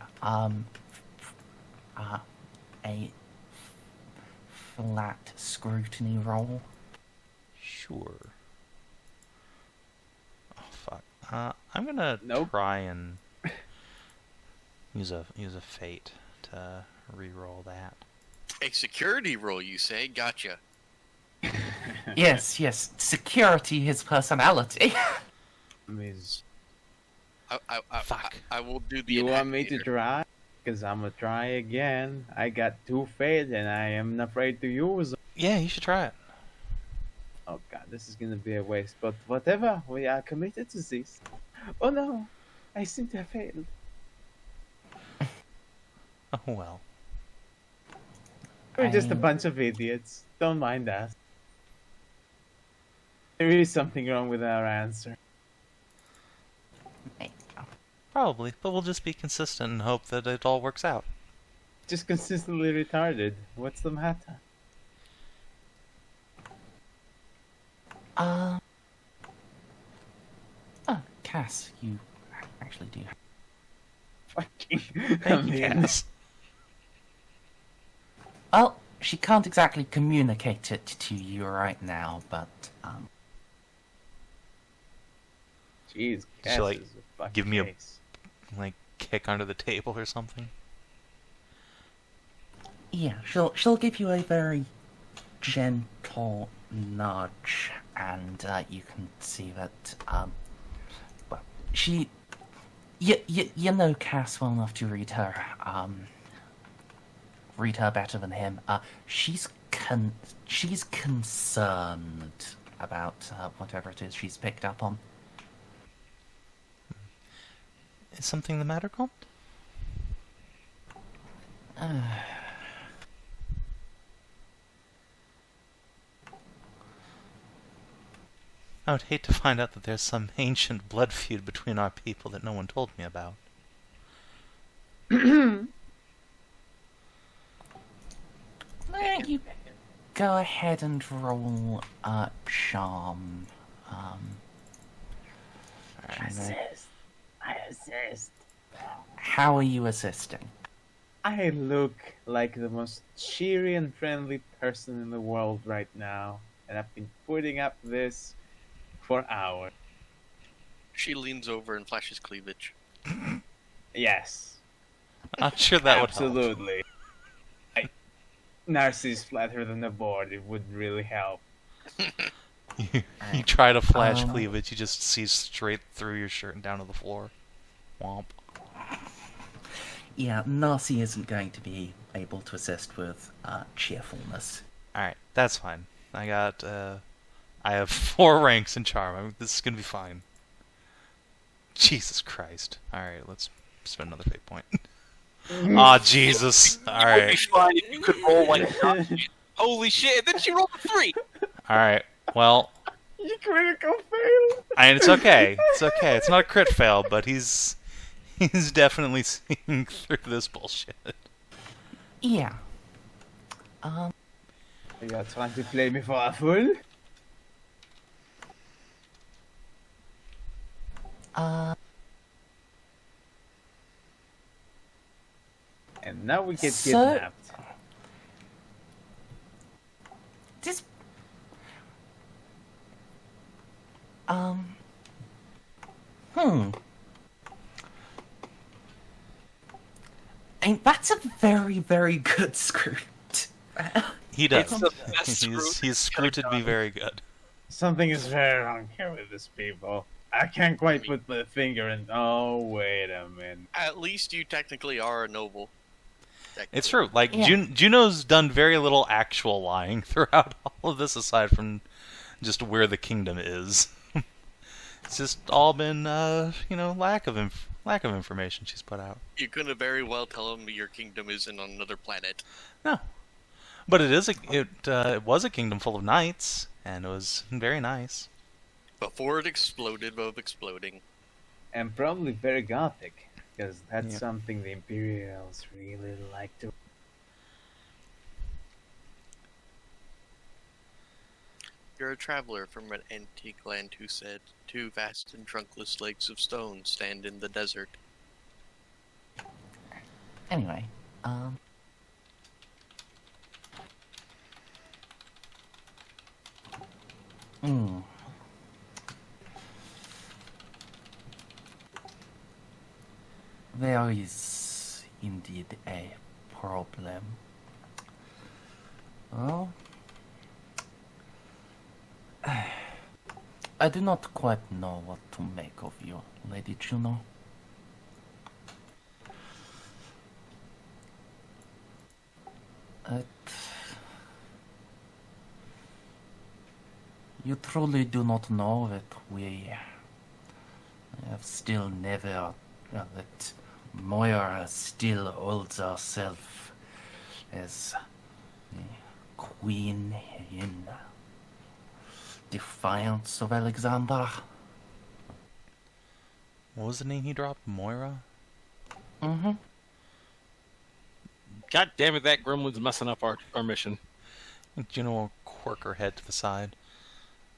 flat scrutiny roll. Sure. Oh fuck. I'm gonna Nope. try and use a fate to re-roll that. A security roll, you say? Gotcha. Yes. Security, his personality. Fuck. I will do the. You want me to inactivator. try? Because I'm gonna try again. I got 2 fate and I am not afraid to use them. Yeah, you should try it. Oh god, this is gonna be a waste. But whatever, we are committed to this. Oh no, I seem to have failed. Oh well. We're just a bunch of idiots. Don't mind us. There is something wrong with our answer. Probably, but we'll just be consistent and hope that it all works out. Just consistently retarded. What's the matter? Cass, you actually do. Fucking. Thank you, Cass. Well, she can't exactly communicate it to you right now, but Jeez, She, Cass like, is a fucking give me a- case. Like, kick under the table or something. yeah, she'll give you a very gentle nudge, and you can see that well, you know Cass well enough to read her better than him. She's concerned about whatever it is she's picked up on. Is something the matter, Comte? I would hate to find out that there's some ancient blood feud between our people that no one told me about. You go ahead and roll charm. I assist. How are you assisting? I look like the most cheery and friendly person in the world right now, and I've been putting up this for hours. She leans over and flashes cleavage. Yes, Not sure that would help. absolutely. Narcissus flatter than the board. It would really help. You try to flash Um, cleavage, you just see straight through your shirt and down to the floor. Womp. Yeah, Narcie isn't going to be able to assist with cheerfulness. Alright, that's fine. I have 4 ranks in charm. This is gonna be fine. Jesus Christ. Alright, let's spend another fate point. Aw, Jesus. It would be Alright. fine if you could roll like holy shit, and then she rolled a 3! Alright, well, You critical fail. it's okay. It's okay. It's not a crit fail, but he's definitely seeing through this bullshit. Yeah. You are trying to play me for a fool? And now we get So- kidnapped. Just And that's a very, very good script. He does. It's the best He's screwed me very good. Something is very wrong here with these people. I can't quite put my finger in. Oh, wait a minute. At least you technically are a noble. It's true. Like, Yeah. Juno's done very little actual lying throughout all of this, aside from just where the kingdom is. It's just all been, lack of information she's put out. You couldn't very well tell him your kingdom isn't on another planet. No, but it was a kingdom full of knights, and it was very nice. Before it exploded of exploding. And probably very gothic, because that's something the Imperials really like to. You're a traveler from an antique land who said, 2 vast and trunkless lakes of stone stand in the desert. Anyway, There is indeed a problem. Well, I do not quite know what to make of you, Lady Juno. You truly do not know that we have still never, that Moira still holds herself as the queen in defiance of Alexander. What was the name he dropped? Moira? Mm-hmm. God damn it, that gremlin's messing up our mission. Juno will quirk her head to the side.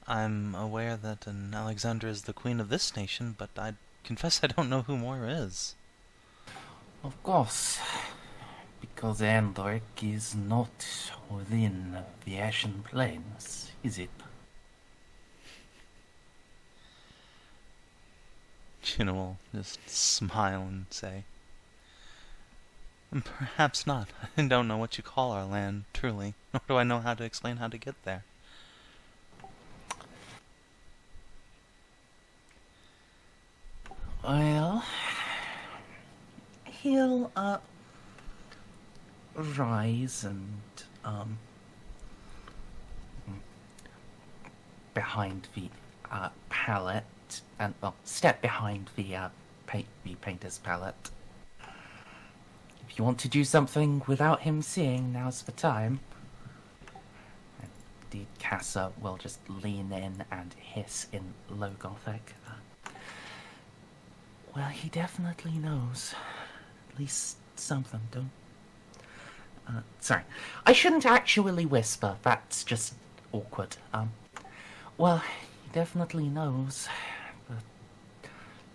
I'm aware that Alexandra is the queen of this nation, but I confess I don't know who Moira is. Of course, because Andric is not within the Ashen Plains, is it? Juno will just smile and say, perhaps not. I don't know what you call our land, truly, nor do I know how to explain how to get there. Well, he'll, rise and, behind the, palette, and, well, step behind the, painter's palette. If you want to do something without him seeing, now's the time. And the Casa will just lean in and hiss in low Gothic. Well, he definitely knows. At least something, don't... sorry. I shouldn't actually whisper, that's just awkward. Well, he definitely knows, but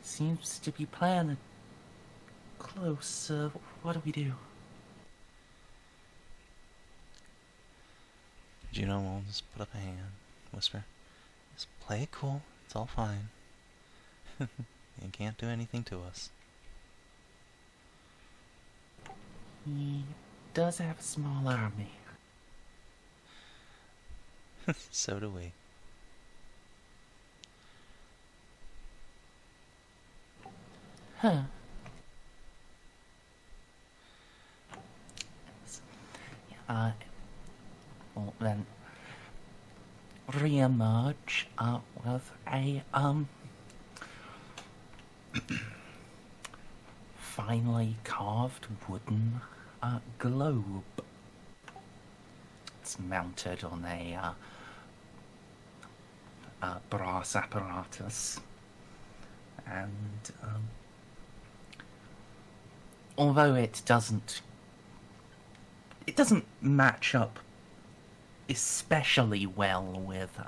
seems to be playing it close. What do we do? Juno will just put up a hand, whisper, just play it cool, it's all fine. You can't do anything to us. He does have a small army. So do we. Huh. Well then, re-emerge with a finely carved wooden globe. It's mounted on a brass apparatus, and although it doesn't match up especially well with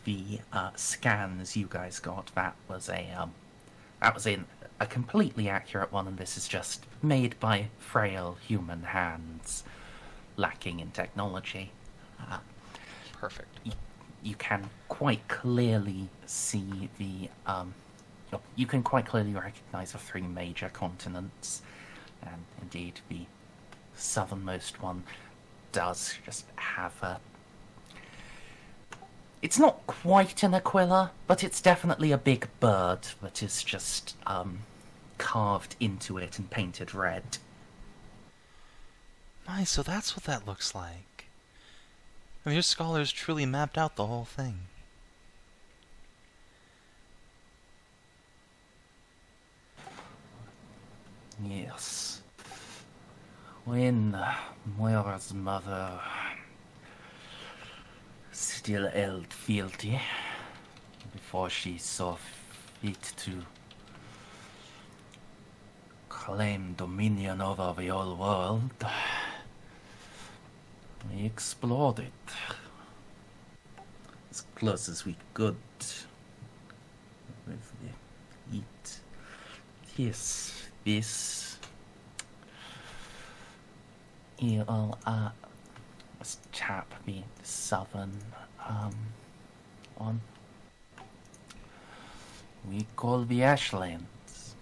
the scans you guys got. That was a completely accurate one, and this is just made by frail human hands, lacking in technology. Perfect. You can quite clearly see you can quite clearly recognize the 3 major continents, and indeed the southernmost one does just have a... It's not quite an aquila, but it's definitely a big bird that is just carved into it and painted red. My, so that's what that looks like. I mean, your scholars truly mapped out the whole thing. Yes. When Moira's mother still held fealty before she saw fit to claim dominion over the whole world, we explored it as close as we could with the heat. Yes, this this chap, the Savin, one we call the Ashlands,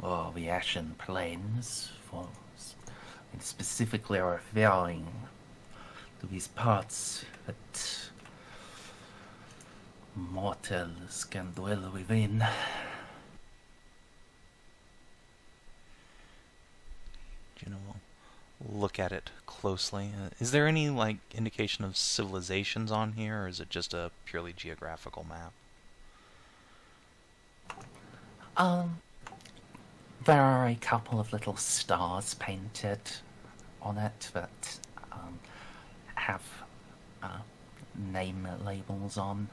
or the Ashen Plains, for specifically referring to these parts that mortals can dwell within. Juno will look at it closely. Is there any, like, indication of civilizations on here, or is it just a purely geographical map? There are a couple of little stars painted on it that have name labels on.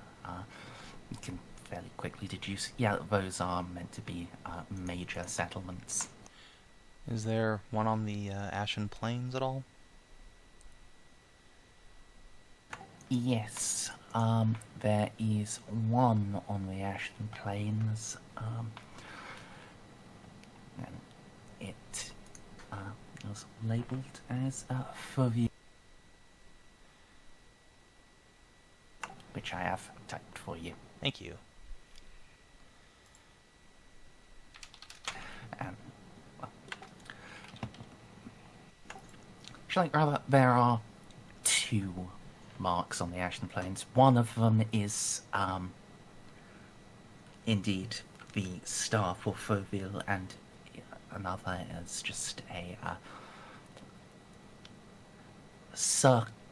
You can fairly quickly deduce, yeah, those are meant to be major settlements. Is there one on the Ashen Plains at all? Yes, there is one on the Ashen Plains, and it was labelled as Furvy, which I have typed for you. Thank you. Actually, rather, there are two marks on the Ashen Plains. One of them is, indeed, the star for Fauville, and another is just a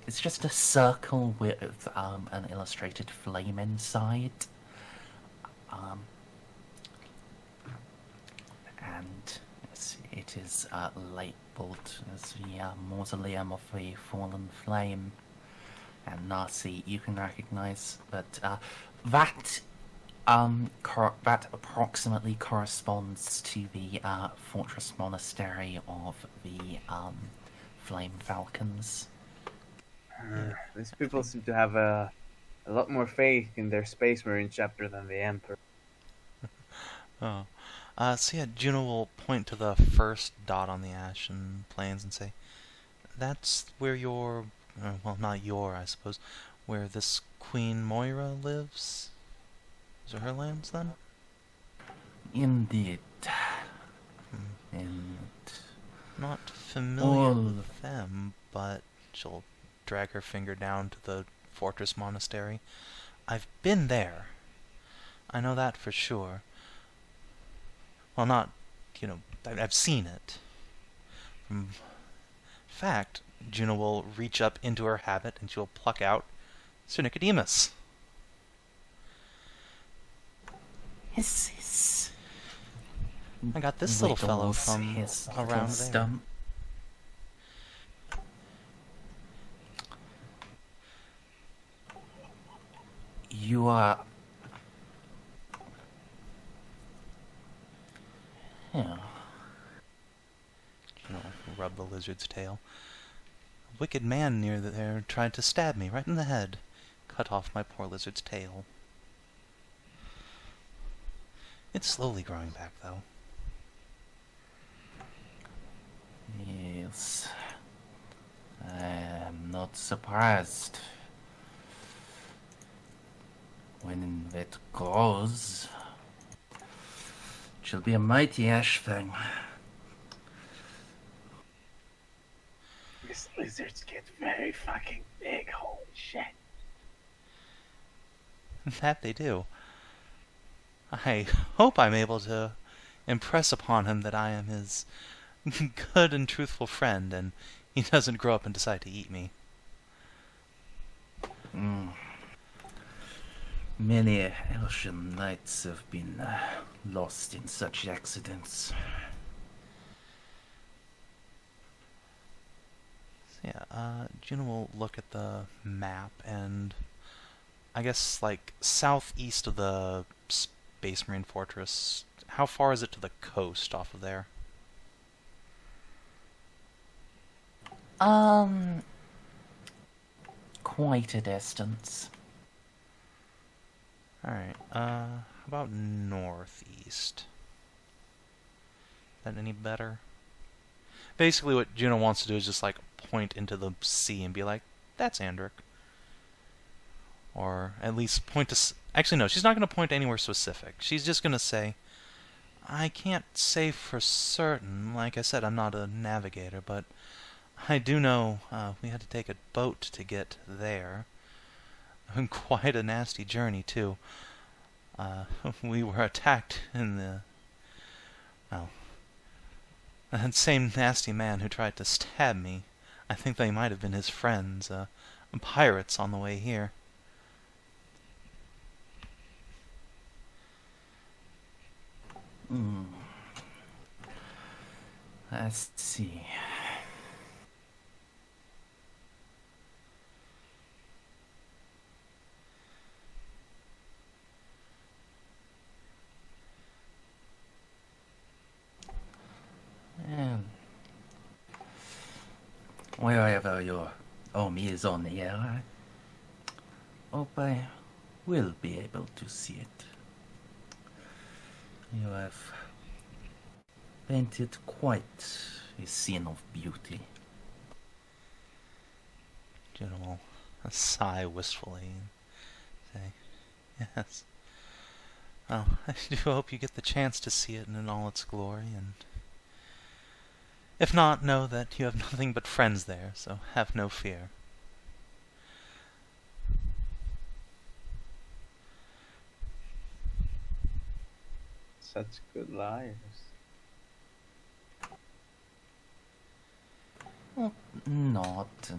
it's just a circle with an illustrated flame inside. And it is labelled as the Mausoleum of the Fallen Flame. And Narcie, you can recognise that that approximately corresponds to the Fortress Monastery of the Flame Falcons. These people seem to have a lot more faith in their Space Marine chapter than the Emperor. Oh. So yeah, Juno will point to the first dot on the Ashen Plains and say, that's where your, well, not your, I suppose, where this Queen Moira lives? Is it her lands, then? Indeed. And not familiar with them, but she'll drag her finger down to the Fortress Monastery. I've been there. I know that for sure. Well, not, I've seen it. In fact, Juno will reach up into her habit and she'll pluck out Sir Nicodemus. Is this... I got this little fellow from around there. You are... Yeah. Rub the lizard's tail. A wicked man near there tried to stab me right in the head. Cut off my poor lizard's tail. It's slowly growing back, though. Yes. I am not surprised. When it grows, it shall be a mighty ash thing. These lizards get very fucking big, holy shit. That they do. I hope I'm able to impress upon him that I am his good and truthful friend, and he doesn't grow up and decide to eat me. Many Elsham knights have been lost in such accidents. So yeah, Juno will look at the map and I guess, like, southeast of the Space Marine Fortress. How far is it to the coast off of there? Quite a distance. Alright, how about northeast? That any better? Basically what Juno wants to do is just, like, point into the sea and be like, that's Andric. Or at least point to... Actually, no, she's not going to point anywhere specific. She's just going to say, I can't say for certain. Like I said, I'm not a navigator, but I do know we had to take a boat to get there. And quite a nasty journey, too. We were attacked in the... Well, that same nasty man who tried to stab me. I think they might have been his friends, pirates on the way here. Let's see. Wherever your home is on the air, I hope I will be able to see it. You have painted quite a scene of beauty. Juno will sigh wistfully and say, yes. Well, I do hope you get the chance to see it in all its glory, and if not, know that you have nothing but friends there, so have no fear. Such good liars. Well, not.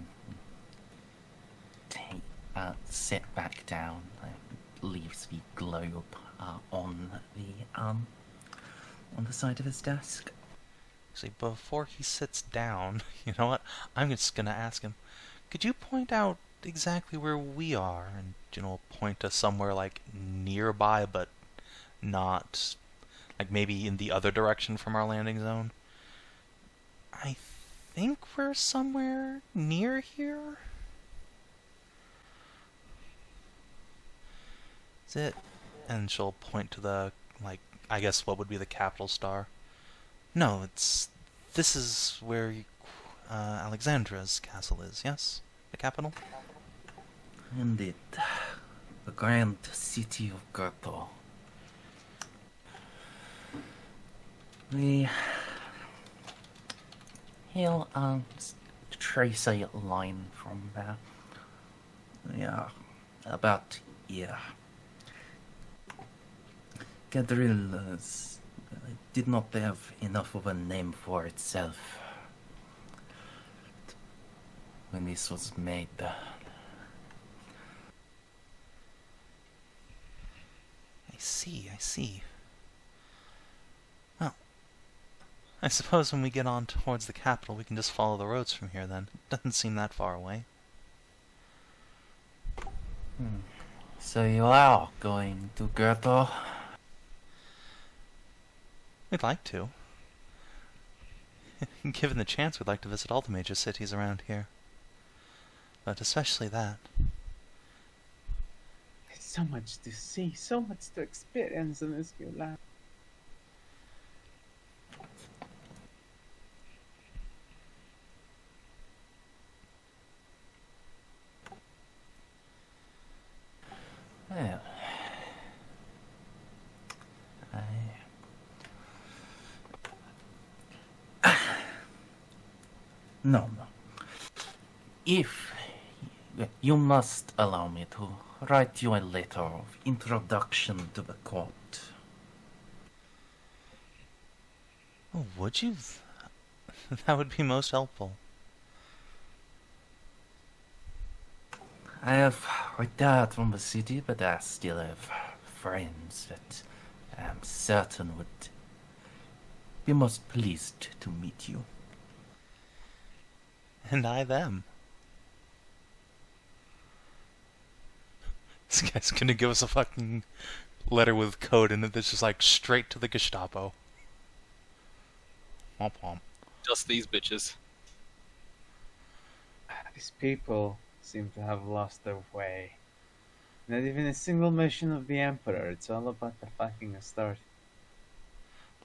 Sit back down. Leaves the globe on the side of his desk. Actually, before he sits down, you know what? I'm just gonna ask him, could you point out exactly where we are? And Juno will point to somewhere, like, nearby, but not, like, maybe in the other direction from our landing zone. I think we're somewhere near here? Is it? And she'll point to the, like, I guess what would be the capital star. No, this is where Alexandra's castle is, yes? The capital? Indeed. The grand city of Gerto. He'll trace a line from there. Yeah, about here. Gadril did not have enough of a name for itself when this was made. I see. Well, I suppose when we get on towards the capital, we can just follow the roads from here then. It doesn't seem that far away. So you are going to Gerto? We'd like to. Given the chance, we'd like to visit all the major cities around here. But especially that. There's so much to see, so much to experience in this new land. Well, No. If you must allow me to write you a letter of introduction to the court. Oh, would you? That would be most helpful. I have retired from the city, but I still have friends that I am certain would be most pleased to meet you. And I them. This guy's gonna give us a fucking letter with code in it that's just like straight to the Gestapo. Womp womp. Just these bitches. These people seem to have lost their way. Not even a single mission of the Emperor. It's all about the fucking Astartes.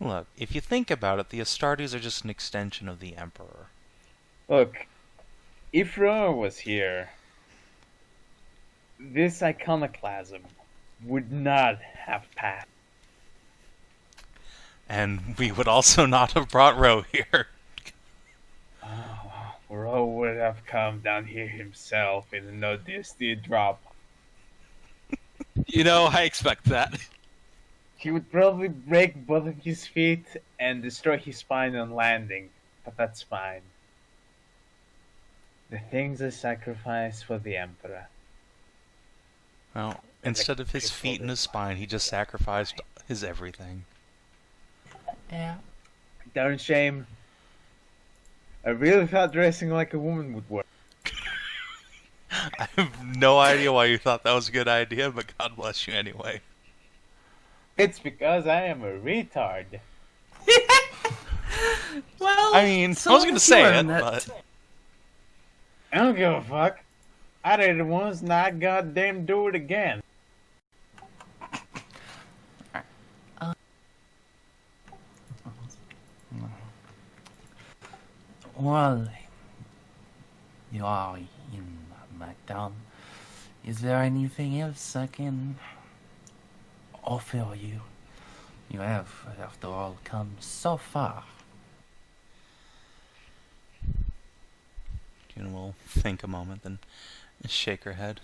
Look, if you think about it, the Astartes are just an extension of the Emperor. Look, if Roa was here, this iconoclasm would not have passed. And we would also not have brought Ro here. Oh, Roa would have come down here himself in a no DSD drop. You know, I expect that. He would probably break both of his feet and destroy his spine on landing, but that's fine. The things I sacrifice for the Emperor. Well, instead of his feet and his spine, he just sacrificed his everything. Yeah. Darn shame. I really thought dressing like a woman would work. I have no idea why you thought that was a good idea, but God bless you anyway. It's because I am a retard. Well, I mean, so I was gonna say it, learn that- but... I don't give a fuck. I did it once, and I goddamn do it again. Well, you are in Macdown. Is there anything else I can offer you? You have, after all, come so far. Juno will think a moment, then shake her head.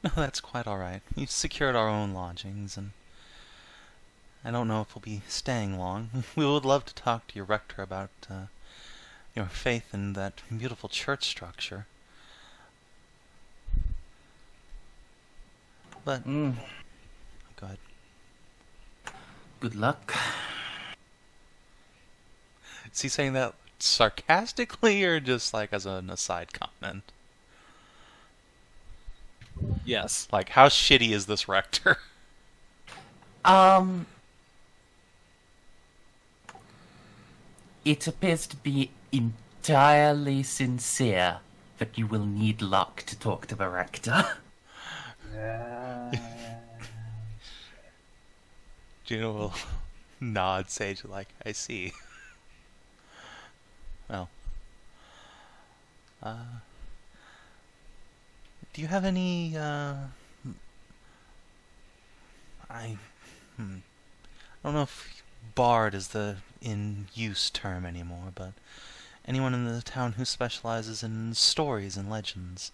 No, that's quite alright. We've secured our own lodgings, and I don't know if we'll be staying long. We would love to talk to your rector about your faith in that beautiful church structure. But, go ahead. Good luck. Is he saying that sarcastically, or just like as an aside comment? Yes. Like, how shitty is this rector? It appears to be entirely sincere, but you will need luck to talk to the rector. Juno will nod sagely, like, I see. Well. Do you have any, I don't know if bard is the in-use term anymore, but anyone in the town who specializes in stories and legends.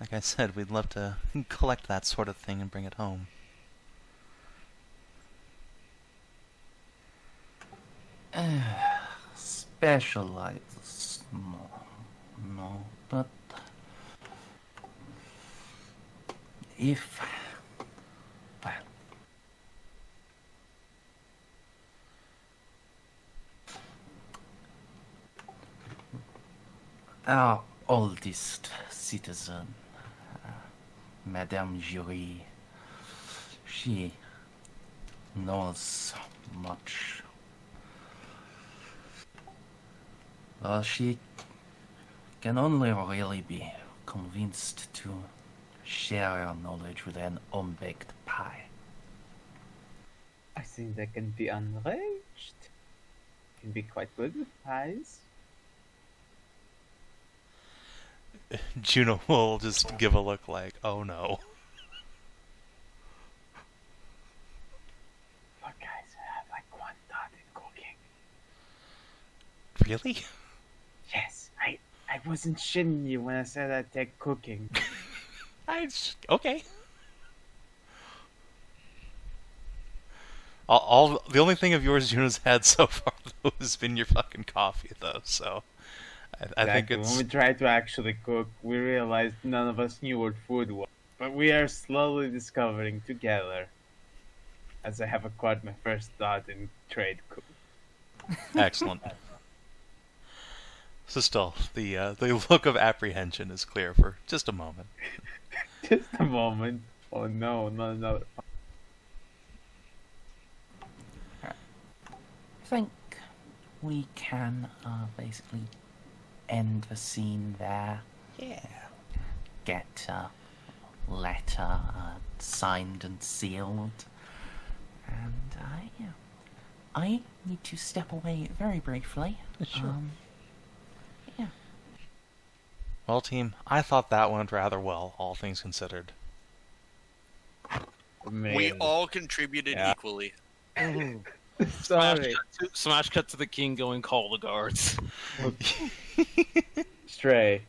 Like I said, we'd love to collect that sort of thing and bring it home. Specializes? No, but if, well, our oldest citizen, Madame Jury, she knows much. Well, she can only really be convinced to share her knowledge with an unbaked pie. I think they can be enraged. Can be quite good with pies. Juno will just give a look like, oh no. Look, guys, I have like one thought in cooking. Really? Yes, I wasn't shitting you when I said I'd take cooking. Okay. The only thing of yours Juno's had so far though has been your fucking coffee though, so I think it's... When we tried to actually cook, we realized none of us knew what food was. But we are slowly discovering together, as I have acquired my first thought in trade cooking. Excellent. So still, the look of apprehension is clear for just a moment. Just a moment. Oh no, not another. I think we can basically end the scene there. Yeah. Get a letter signed and sealed. And yeah. I need to step away very briefly. Sure. Yeah. Well, team, I thought that went rather well, all things considered. We all contributed equally. Sorry. Smash cut to the king going, call the guards. Stray.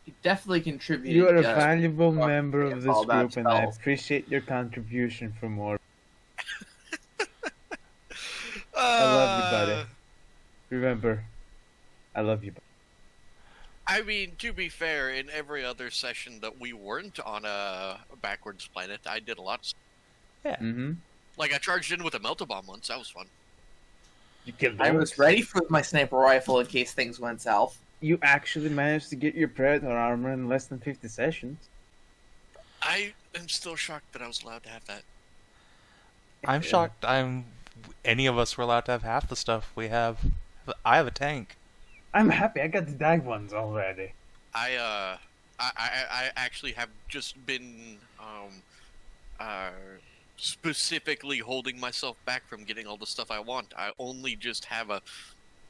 You definitely contributed. You are a valuable member of this all that group, and I spells. appreciate your contribution for more. I love you, buddy. Remember, I love you, buddy. I mean, to be fair, in every other session that we weren't on a backwards planet, I did a lot of stuff. Mm-hmm. Like, I charged in with a melta-bomb once. That was fun. You killed I was ready for my sniper rifle in case things went south. You actually managed to get your Predator armor in less than 50 sessions. I am still shocked that I was allowed to have that. I'm shocked any of us were allowed to have half the stuff we have. I have a tank. I'm happy I got the dag ones already. I actually have just been specifically holding myself back from getting all the stuff I want. I only just have a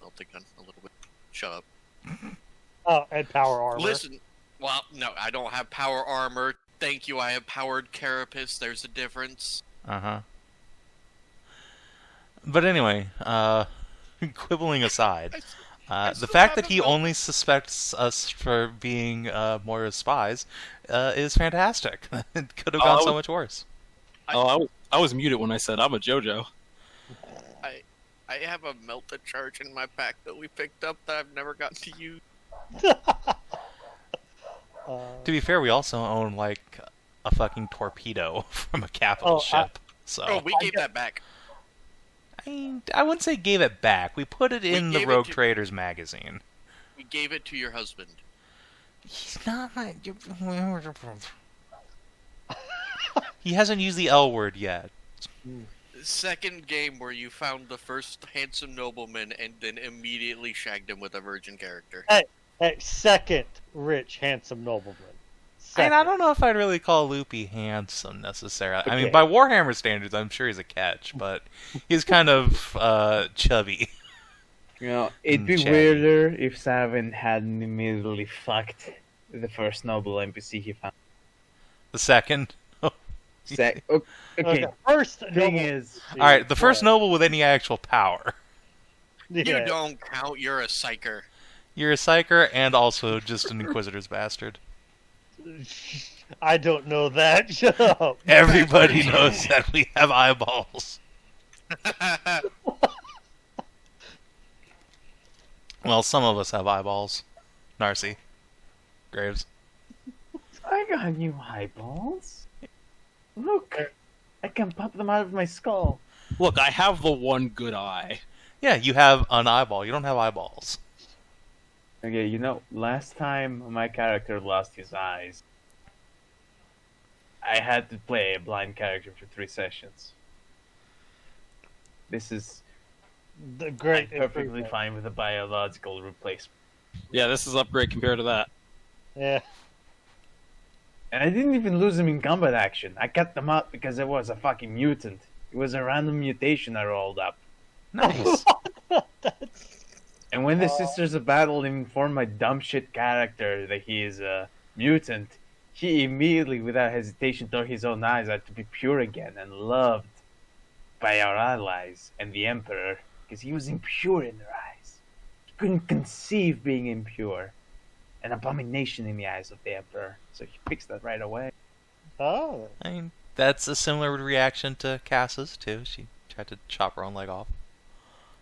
melting gun a little bit. Shut up. Oh, and power armor. Listen, well, no, I don't have power armor. Thank you, I have powered carapace. There's a difference. Uh-huh. But anyway, quibbling aside, the still fact have that a he belt. only suspects us for being more as spies is fantastic. It could have gone so much worse. I was muted when I said I'm a JoJo. I have a melta charge in my pack that we picked up that I've never gotten to use. To be fair, we also own like a fucking torpedo from a capital ship. Oh, we gave that back. I wouldn't say gave it back. We put it in the gave it Rogue to- Traders magazine. We gave it to your husband. He's not my... He hasn't used the L word yet. Second game where you found the first handsome nobleman and then immediately shagged him with a virgin character. Hey, second rich, handsome nobleman. And I Second. don't know if I'd really call Loopy handsome necessarily. I mean, Okay. by Warhammer standards, I'm sure he's a catch, but he's kind of chubby. You know, it'd be Shaggy. weirder if Savin hadn't immediately fucked the first noble NPC he found. The second. Okay, First thing noble- is, Alright, the first noble with any actual power. You Yeah. don't count, you're a psyker. You're a psyker and also just an Inquisitor's bastard. I don't know that. Shut up. Everybody knows that we have eyeballs. Well, some of us have eyeballs. Narcie. Graves. I got new eyeballs. Look, I can pop them out of my skull. Look, I have the one good eye. Yeah, you have an eyeball. You don't have eyeballs. Okay, you know, last time my character lost his eyes, I had to play a blind character for 3 sessions. This is The great I'm perfectly improvement. fine with a biological replacement. Yeah, this is upgrade compared to that. Yeah. And I didn't even lose him in combat action. I cut them out because it was a fucking mutant. It was a random mutation I rolled up. Nice. And when the Sisters of Battle informed my dumb shit character that he is a mutant, he immediately, without hesitation, tore his own eyes out to be pure again and loved by our allies and the Emperor, because he was impure in their eyes. He couldn't conceive being impure. An abomination in the eyes of the Emperor. So he fixed that right away. Oh. I mean, that's a similar reaction to Cass's, too. She tried to chop her own leg off.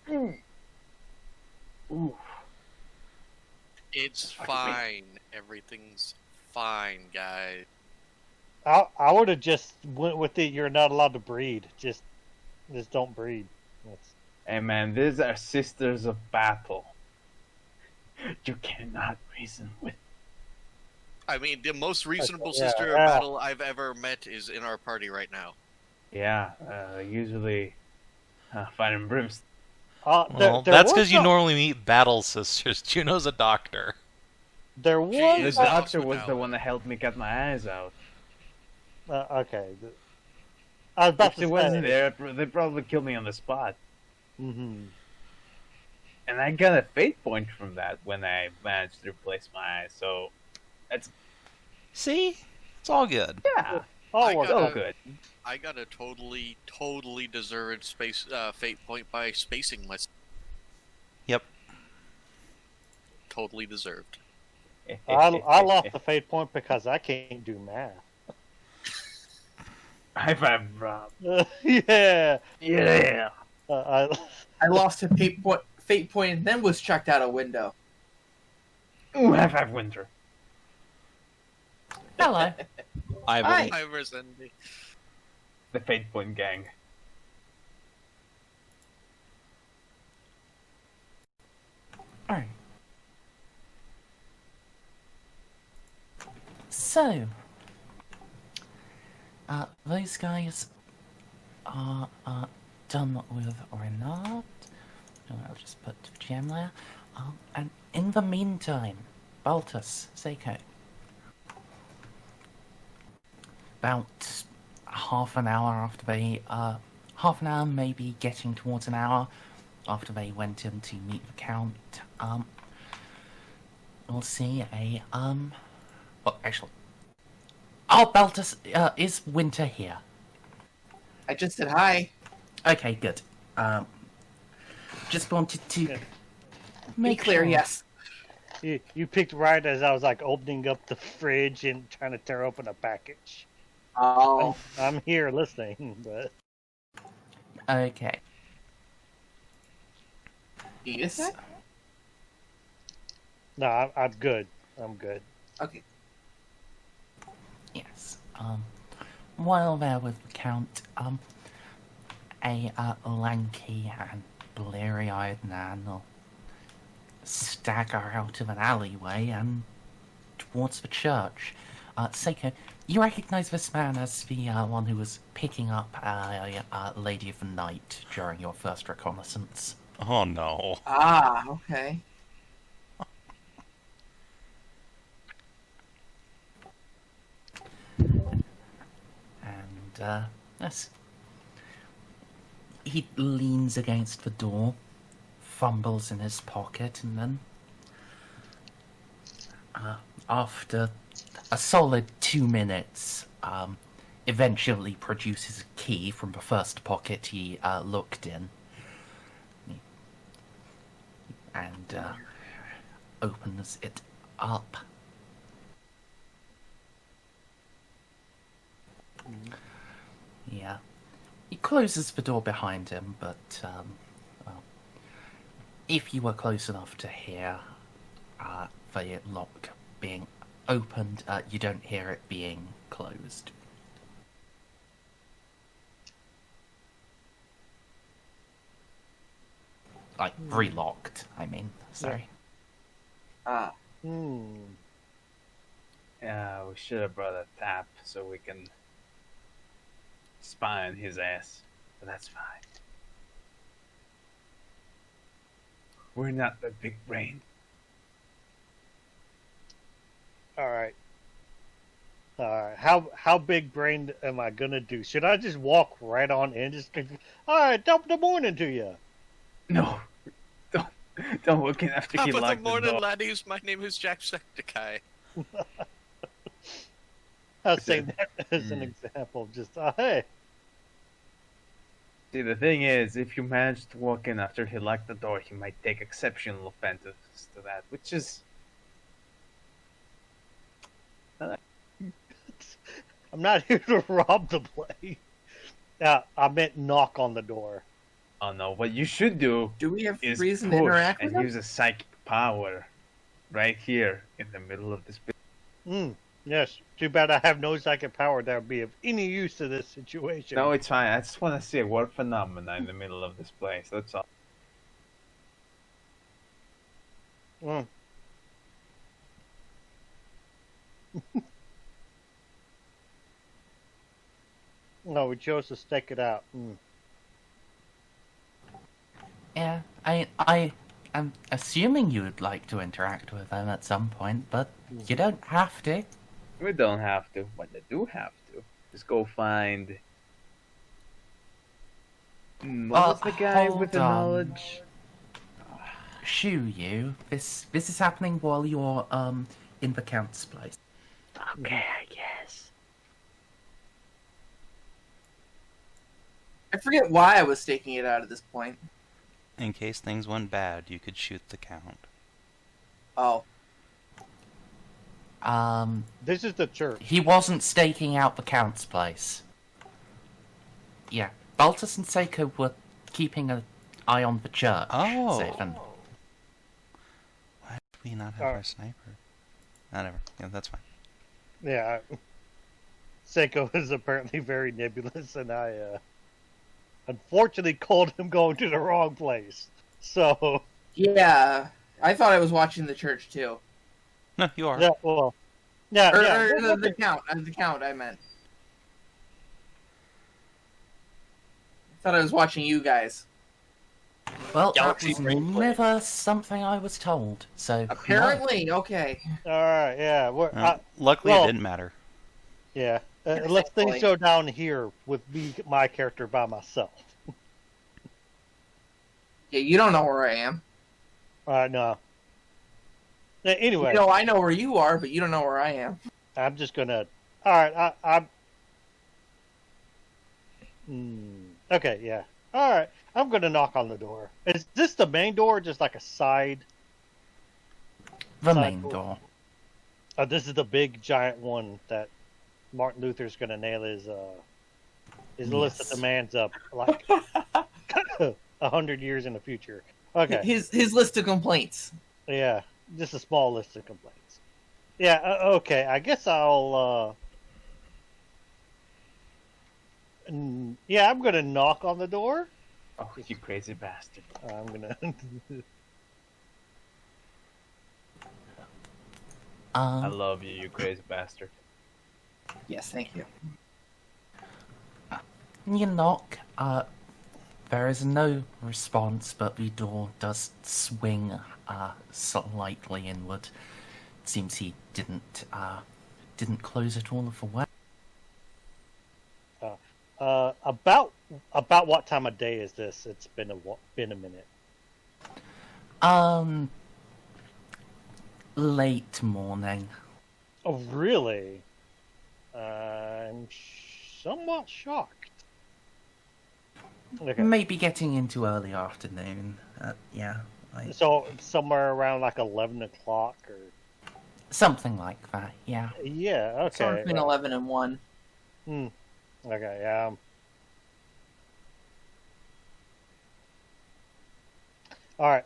Ooh. It's fine. Everything's fine, guys. I would have just went with it. You're not allowed to breed. Just don't breed. That's... Hey man, these are Sisters of Battle. You cannot reason with. I mean, the most reasonable Yeah, sister of yeah. battle I've ever met is in our party right now. Yeah, usually fire and brimstone. Well, that's because you normally meet battle sisters. Juno's a doctor. There She The was is doctor also was now. the one that helped me cut my eyes out. okay. I was about If to she say. wasn't there, they probably killed me on the spot. Mm-hmm. And I got a fate point from that when I managed to replace my eyes. So that's See? It's all good. yeah, Oh, I well, got so a- good. I got a totally deserved fate point by spacing myself. Yep. Totally deserved. I lost the fate point because I can't do math. High five, Rob. Yeah. Yeah. I lost a fate point and then was chucked out a window. Ooh, high five, Winter. Hello. I have Hi. Hi, Merzendi. The fate point gang. Alright. So, those guys are done with Renard. I'll just put GM there. And in the meantime, Baltus, Ceiko. About half an hour after they, half an hour, maybe getting towards an hour after they went in to meet the Count, we'll see a, well, actually, oh, Baltus, is Winter here? I just said hi. Okay, good. Just wanted to Be make clear, sure. yes. You picked right as I was like opening up the fridge and trying to tear open a package. Oh, I'm here listening, but Okay. Edith? no, I'm good. I'm good. Okay. Yes. While they're with the Count, a lanky and bleary-eyed man will stagger out of an alleyway and towards the church. Ceiko, you recognize this man as the one who was picking up a Lady of the Night during your first reconnaissance. Oh no. Ah, okay. And, yes. He leans against the door, fumbles in his pocket, and then, after a solid 2 minutes, eventually produces a key from the first pocket he looked in. And opens it up. Yeah. He closes the door behind him, but, well, if you were close enough to hear the lock being opened, you don't hear it being closed. Like, relocked, I mean, sorry. Ah, Yeah, we should have brought a tap so we can spy on his ass. But that's fine. We're not the big brain. All right. How big brained am I gonna do? Should I just walk right on in? All right, top of the morning to you. No, don't look in after Top he of the locked the morning, door. laddies. My name is Jacksepticeye. I was saying that as an example of just, hey. See, the thing is, if you manage to walk in after he locked the door, he might take exceptional offense to that, which is... I'm not here to rob the place. I meant knock on the door. Oh no, what you should do do we have is reason to push interact with and him? use a psychic power right here in the middle of this building. Yes. Too bad I have no psychic power that would be of any use to this situation. No, it's fine. I just want to see a word phenomena in the middle of this place. That's all. No, we chose to stake it out. Yeah, I am assuming you would like to interact with them at some point, but you don't have to. We don't have to. What they do have to is go find. What was the guy with the knowledge? Shoo you. This is happening while you're in the Count's place. Okay, I guess. I forget why I was staking it out at this point. In case things went bad, you could shoot the Count. Oh. This is the church. He wasn't staking out the Count's place. Yeah, Baltus and Ceiko were keeping an eye on the church. Oh. Savin. Why did we not have our sniper? Whatever. Yeah, that's fine. Yeah. Ceiko is apparently very nebulous, and I unfortunately called him going to the wrong place. So. Yeah, I thought I was watching the church too. No, you are. Yeah, well. Yeah, Or the Count. The Count, I meant. I thought I was watching you guys. Well, that Galaxy was brain play. never something I was told, so... Apparently, okay. Alright, yeah. Luckily, well, it didn't matter. Yeah. Unless things go down here with me, my character by myself. Yeah, you don't know where I am. No. Anyway. You know, I know where you are, but you don't know where I am. I'm just gonna... Alright, I'm... Okay, yeah. Alright, I'm gonna knock on the door. Is this the main door or just like a side? The side main door. Oh, this is the big giant one that Martin Luther's gonna nail his list of demands up like 100 years in the future. Okay. His list of complaints. Yeah, just a small list of complaints. Yeah, okay. I guess I'll. Yeah, I'm gonna knock on the door. Oh, you crazy bastard! I'm gonna. I love you, you crazy bastard. Yes, thank you. You knock. There is no response, but the door does swing slightly inward. It seems he didn't close it all of the way. About what time of day is this? It's been a minute. Late morning. Oh, really? I'm somewhat shocked. Okay. Maybe getting into early afternoon. Yeah. So somewhere around like 11 o'clock or Something like that, yeah. yeah. Okay. Somewhere between 11 and 1. Okay. All right.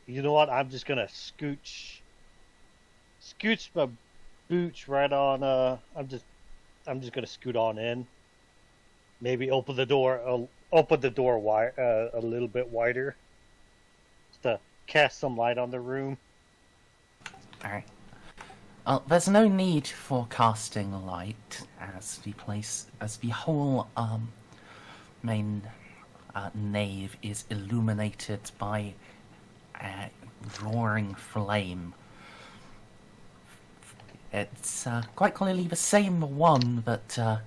You know what? I'm just gonna scooch my boots right on. I'm just gonna scoot on in. Maybe open the door wide, a little bit wider, just to cast some light on the room. Alright. There's no need for casting light, as the whole main nave is illuminated by a roaring flame. It's quite clearly the same one that you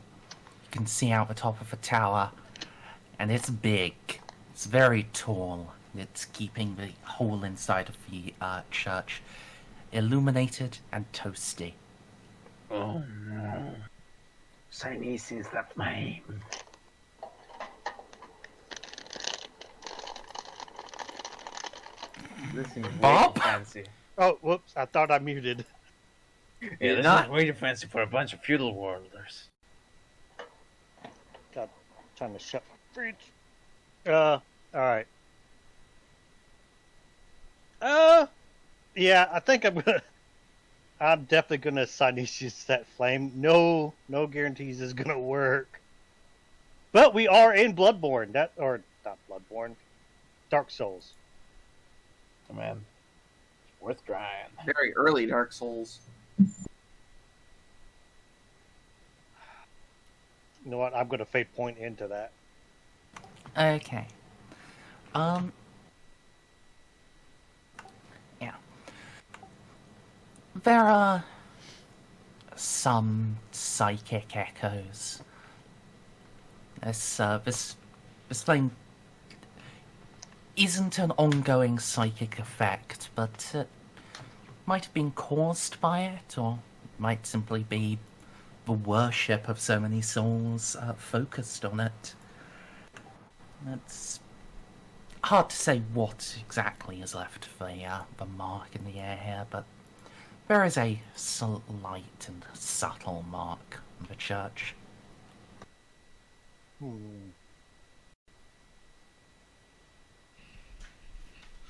can see out the top of the tower, and it's big. It's very tall. It's keeping the whole inside of the church illuminated and toasty. Oh no. Chinese is the flame. This is way Bob? too fancy. Oh, whoops! I thought I muted. Yeah, this is way too fancy for a bunch of feudal warlords. God, trying to shut my fridge. All right. Yeah, I think I'm definitely gonna Sinesius that flame. No guarantees is gonna work. But we are in Bloodborne, or not Bloodborne, Dark Souls. Oh man. Worth trying. Very early Dark Souls. You know what? I'm going to fate point into that. Okay. Yeah. There are some psychic echoes. This flame isn't an ongoing psychic effect, but it might have been caused by it, or it might simply be the worship of so many souls focused on it. It's hard to say what exactly has left the mark in the air here, but there is a slight and subtle mark on the church.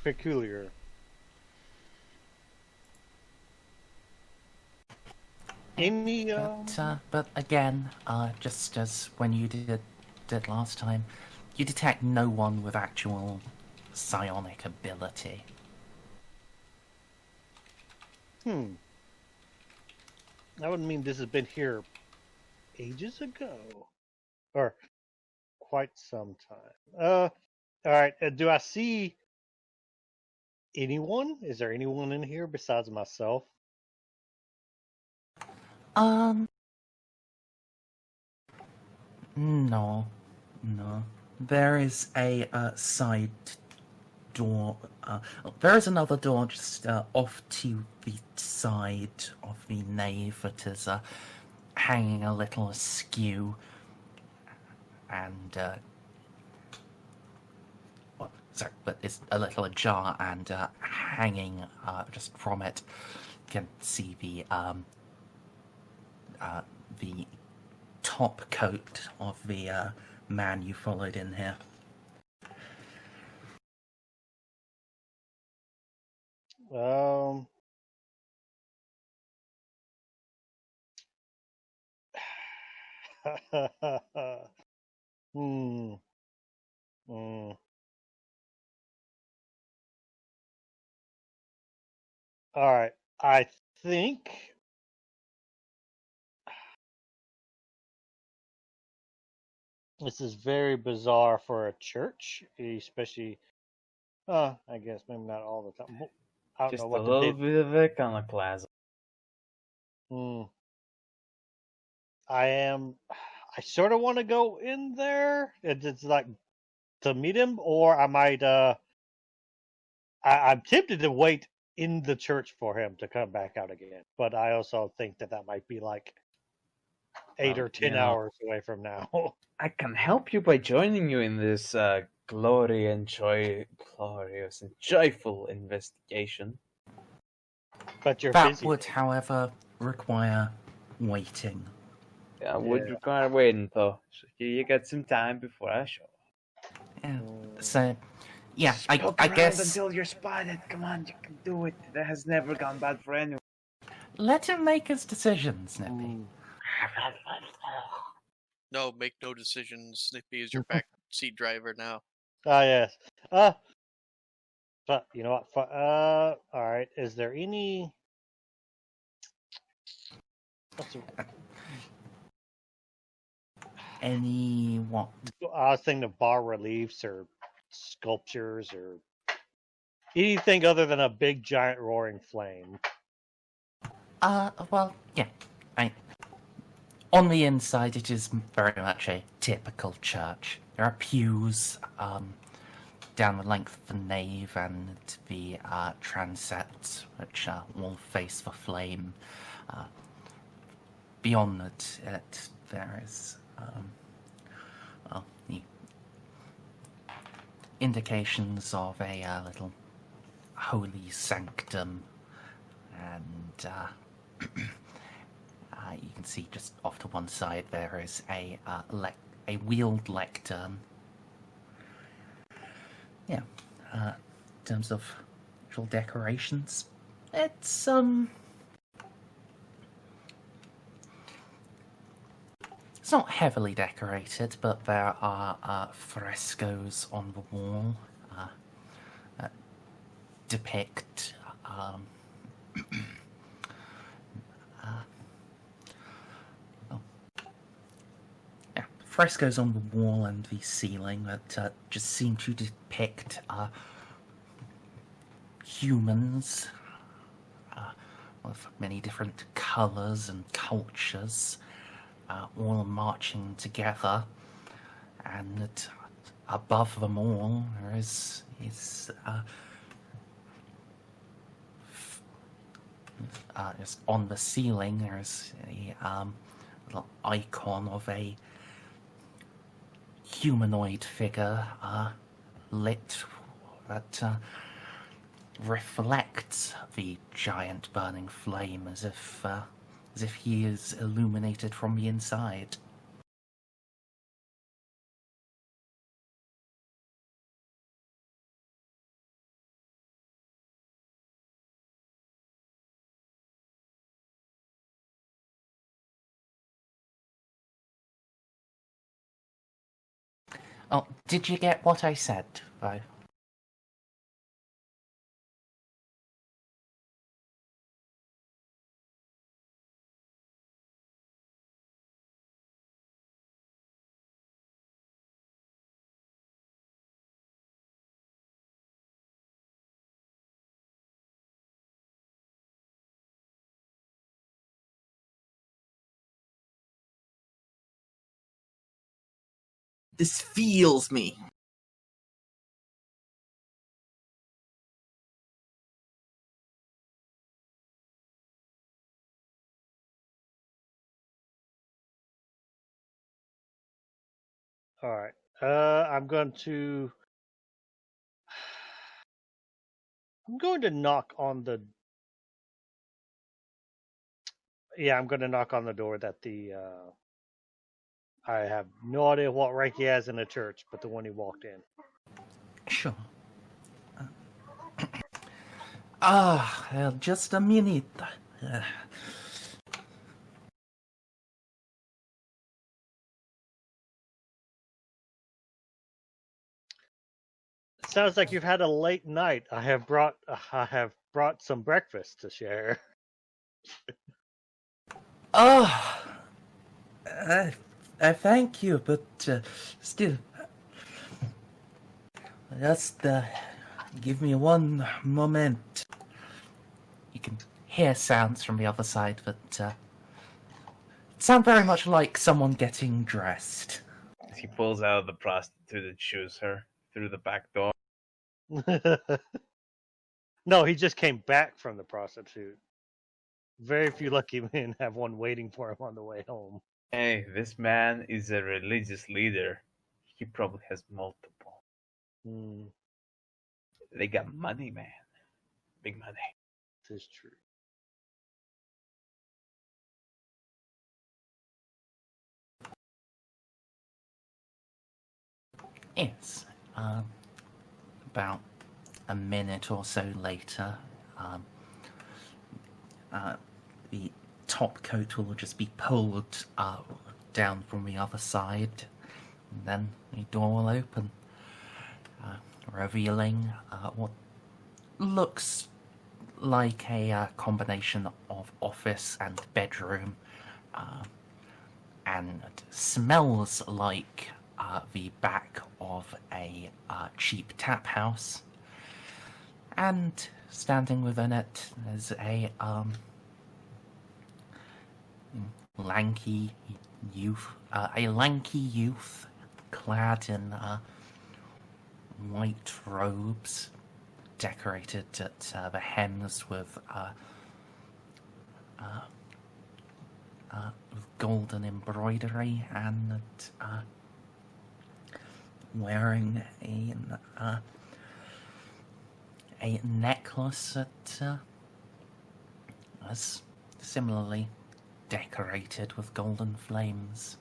Peculiar. Any, But again, just as when you did last time, you detect no one with actual psionic ability. That would mean this has been here ages ago. Or quite some time. Alright, do I see anyone? Is there anyone in here besides myself? No. There is a side door. There is another door just off to the side of the nave that is hanging a little askew, and but it's a little ajar, and hanging just from it, you can see the top coat of the man you followed in here. Alright, I think this is very bizarre for a church, especially, I guess maybe not all the time. I don't Just know a what little bit of iconoclasm. I sort of want to go in there. It's like to meet him, or I might, I'm tempted to wait in the church for him to come back out again. But I also think that might be like 8 or 10 hours away from now. I can help you by joining you in this glorious and joyful investigation. But you're That busy. would, however, require waiting. Yeah, would require waiting though. So you got some time before I show. Yeah. So, yeah, Poke I around guess until you're spotted. Come on, you can do it. That has never gone bad for anyone. let him make his decision, Snippy. No, make no decisions. Snippy is your backseat driver now. Ah, yes. But you know what? All right. Is there any? Any what? I was thinking of bar reliefs or sculptures or anything other than a big giant roaring flame. Well, yeah. On the inside, it is very much a typical church. There are pews down the length of the nave and the transepts, which all face the flame. Beyond it, there is the indications of a little holy sanctum, and you can see just off to one side there is a wheeled lectern. Yeah, in terms of actual decorations, it's it's not heavily decorated, but there are frescoes on the wall that depict um, yeah, frescoes on the wall and the ceiling that just seem to depict humans with many different colours and cultures, all marching together, and above them all there is just on the ceiling there's a little icon of a humanoid figure lit that reflects the giant burning flame as if he is illuminated from the inside. Oh, did you get what I said, though? This feels me. All right. I'm going to knock on the. Yeah, I'm going to knock on the door that the. I have no idea what rank he has in the church, but the one he walked in. Sure. Just a minute. Sounds like you've had a late night. I have brought some breakfast to share. Thank you, but still, just give me one moment. You can hear sounds from the other side that sound very much like someone getting dressed. He pulls out the prostitute and shoos her through the back door. No, he just came back from the prostitute. Very few lucky men have one waiting for him on the way home. Hey, this man is a religious leader. He probably has multiple. They got money, man. Big money. This is true. Yes. About a minute or so later, the top coat will just be pulled down from the other side, and then the door will open, revealing what looks like a combination of office and bedroom, and smells like the back of a cheap tap house. And standing within it is a lanky youth, clad in white robes, decorated at the hems with golden embroidery, and wearing a necklace that was similarly decorated with golden flames.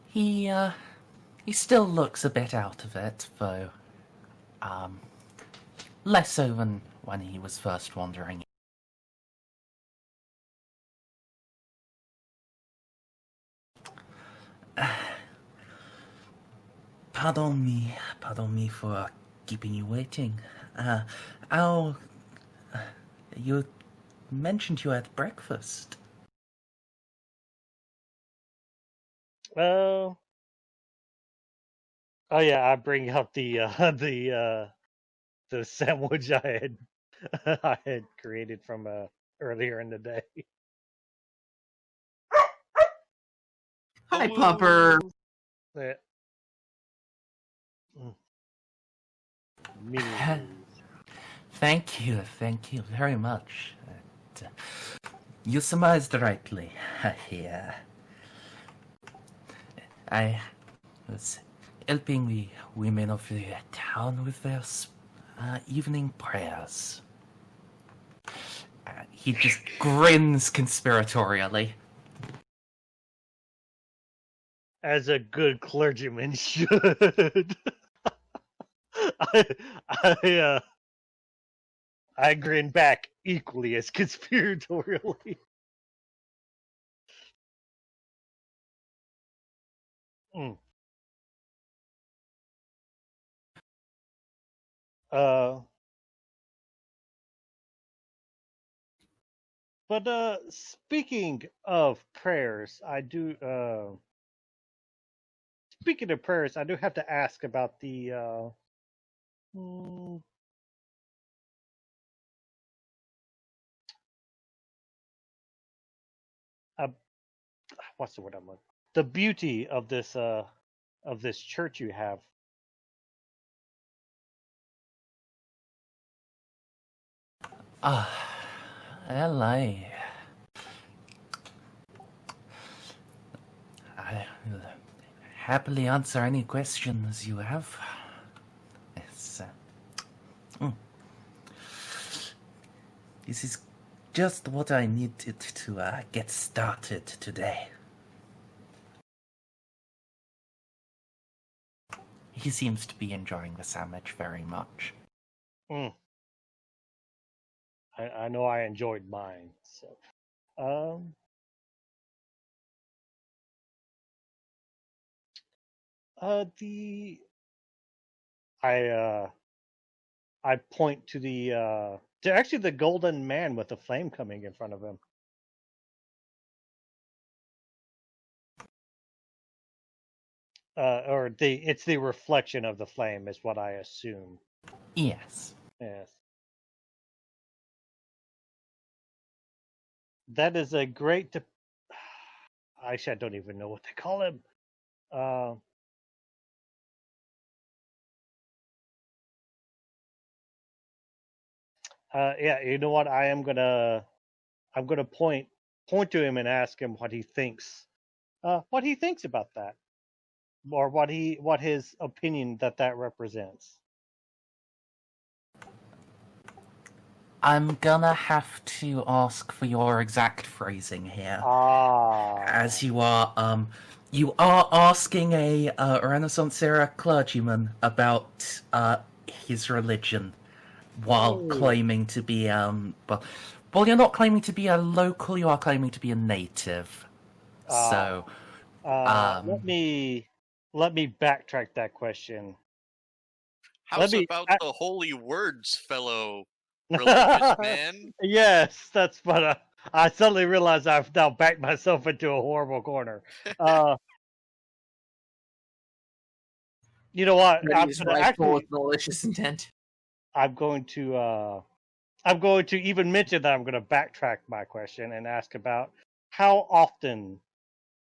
He still looks a bit out of it, though less so than when he was first wandering. Pardon me for keeping you waiting. Al, you mentioned you had breakfast. Oh yeah, I bring out the sandwich I had created from earlier in the day. Hi, Pupper. Yeah. Mini. Thank you very much. You surmised rightly. Yeah. I was helping the women of the town with their evening prayers. He just grins conspiratorially. As a good clergyman should. I grin back equally as conspiratorially. But speaking of prayers, speaking of prayers, I do have to ask about the what's the word I'm looking? The beauty of this church you have. Well, I will happily answer any questions you have. Yes. This is just what I needed to get started today. He seems to be enjoying the sandwich very much. I know I enjoyed mine. So, I point to the golden man with the flame coming in front of him. It's the reflection of the flame is what I assume. Yes. Yes. That is a great. Actually, I don't even know what they call him. Yeah, you know what? I'm gonna point to him and ask him what he thinks. What he thinks about that, or what his opinion that represents. I'm gonna have to ask for your exact phrasing here. As you are asking a Renaissance era clergyman about his religion, while claiming to be well, you're not claiming to be a local. You are claiming to be a native. So, let me backtrack that question. How's about the holy words, fellow religious man? Yes, that's what I suddenly realized I've now backed myself into a horrible corner. You know what? With malicious intent. I'm going to even mention that I'm going to backtrack my question and ask about how often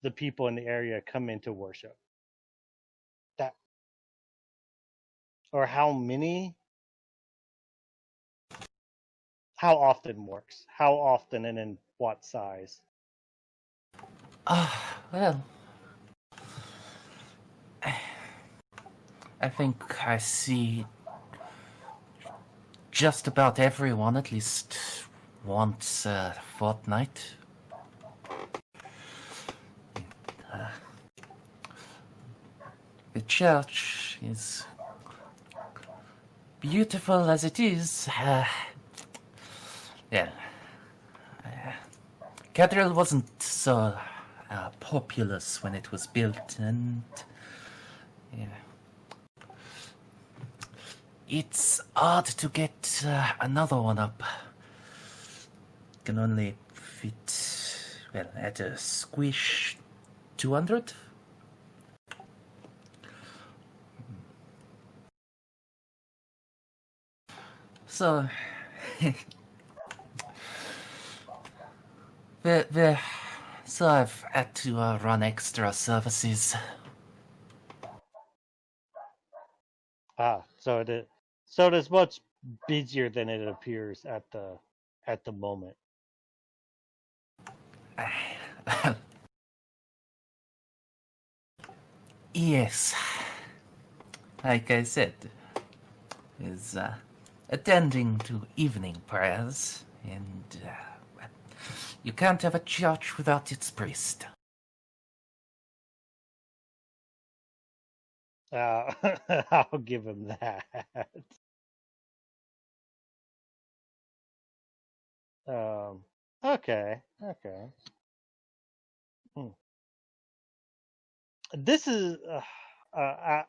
the people in the area come into worship. That, or how many? How often works? How often and in what size? Well, I think I see just about everyone at least once a fortnight. The church is beautiful as it is. Cathedral wasn't so populous when it was built, and It's hard to get another one up. Can only fit, well, at a squish, 200? So, so I've had to run extra services. So it is much busier than it appears at the moment. Yes, like I said, is attending to evening prayers, and well, you can't have a church without its priest. I'll give him that. Okay. This is out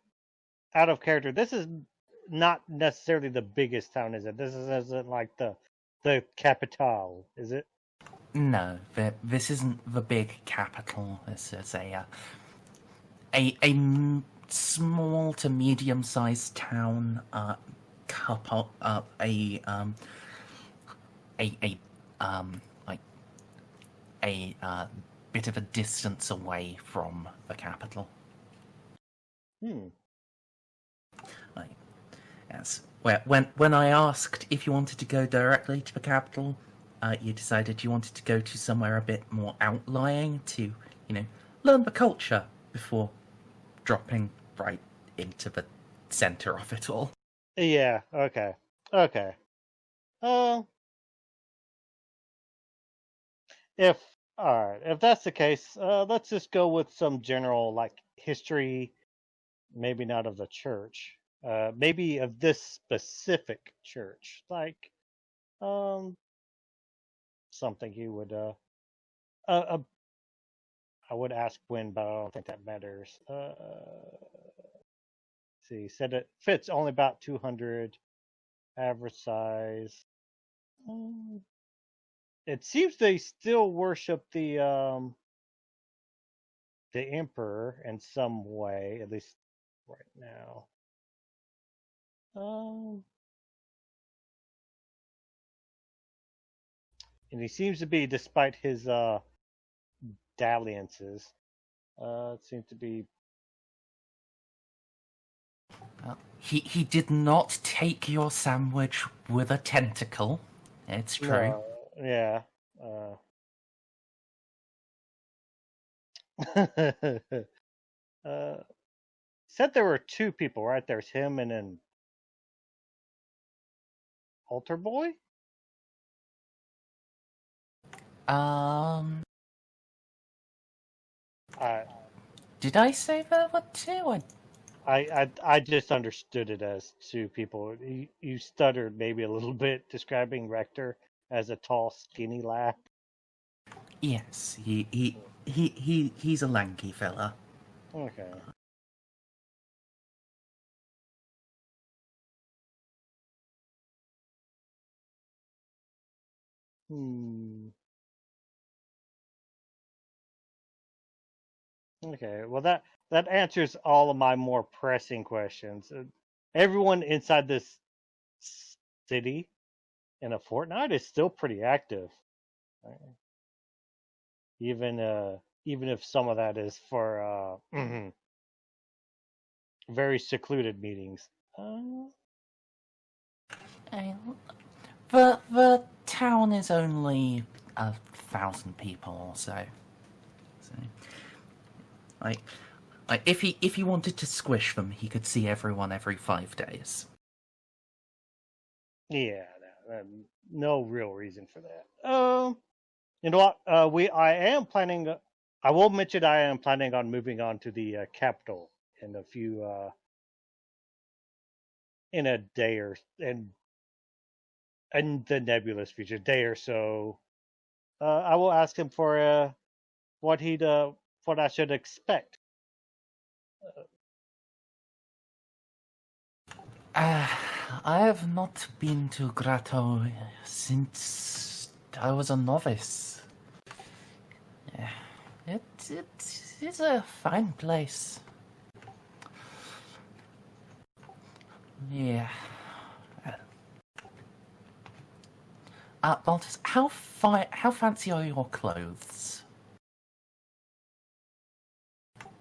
of character. This is not necessarily the biggest town, is it? This isn't like the capital, is it? No, this isn't the big capital. This is a small to medium-sized town. Couple a bit of a distance away from the capital. Like, yes. When I asked if you wanted to go directly to the capital, you decided you wanted to go to somewhere a bit more outlying to, learn the culture before dropping right into the center of it all. Yeah. Okay. If that's the case, let's just go with some general history, maybe not of the church, maybe of this specific church, something he would I would ask when, but I don't think that matters. See, said it fits only about 200, average size. It seems they still worship the emperor in some way, at least right now. And he seems to be, despite his dalliances, it seems to be. He did not take your sandwich with a tentacle. It's true. Yeah. Said there were two people, right? There's him and then Altar Boy? Did I say there were two? I just understood it as two people. You stuttered maybe a little bit describing Rector as a tall, skinny lad. Yes, he's a lanky fella. Okay. Okay, well that answers all of my more pressing questions. Everyone inside this city in a fortnight is still pretty active, even if some of that is for very secluded meetings. The town is only 1,000 people or so. If he wanted to squish them, he could see everyone every 5 days. Yeah, no real reason for that. You know what? I am planning. I will mention I am planning on moving on to the capital in a few in a day or in the nebulous future, day or so. I will ask him for what I should expect. I have not been to Grotto since I was a novice. It's a fine place. Yeah. Baltus, how fancy are your clothes?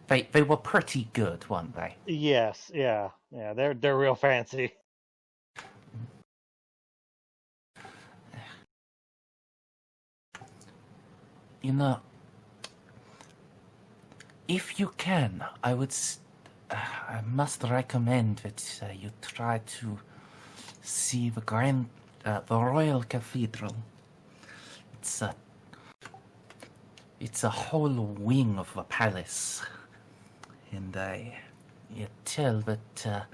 They were pretty good, weren't they? Yes, yeah. They're real fancy. You know, if you can, I must recommend that you try to see the Royal Cathedral. It's a whole wing of the palace, and you tell that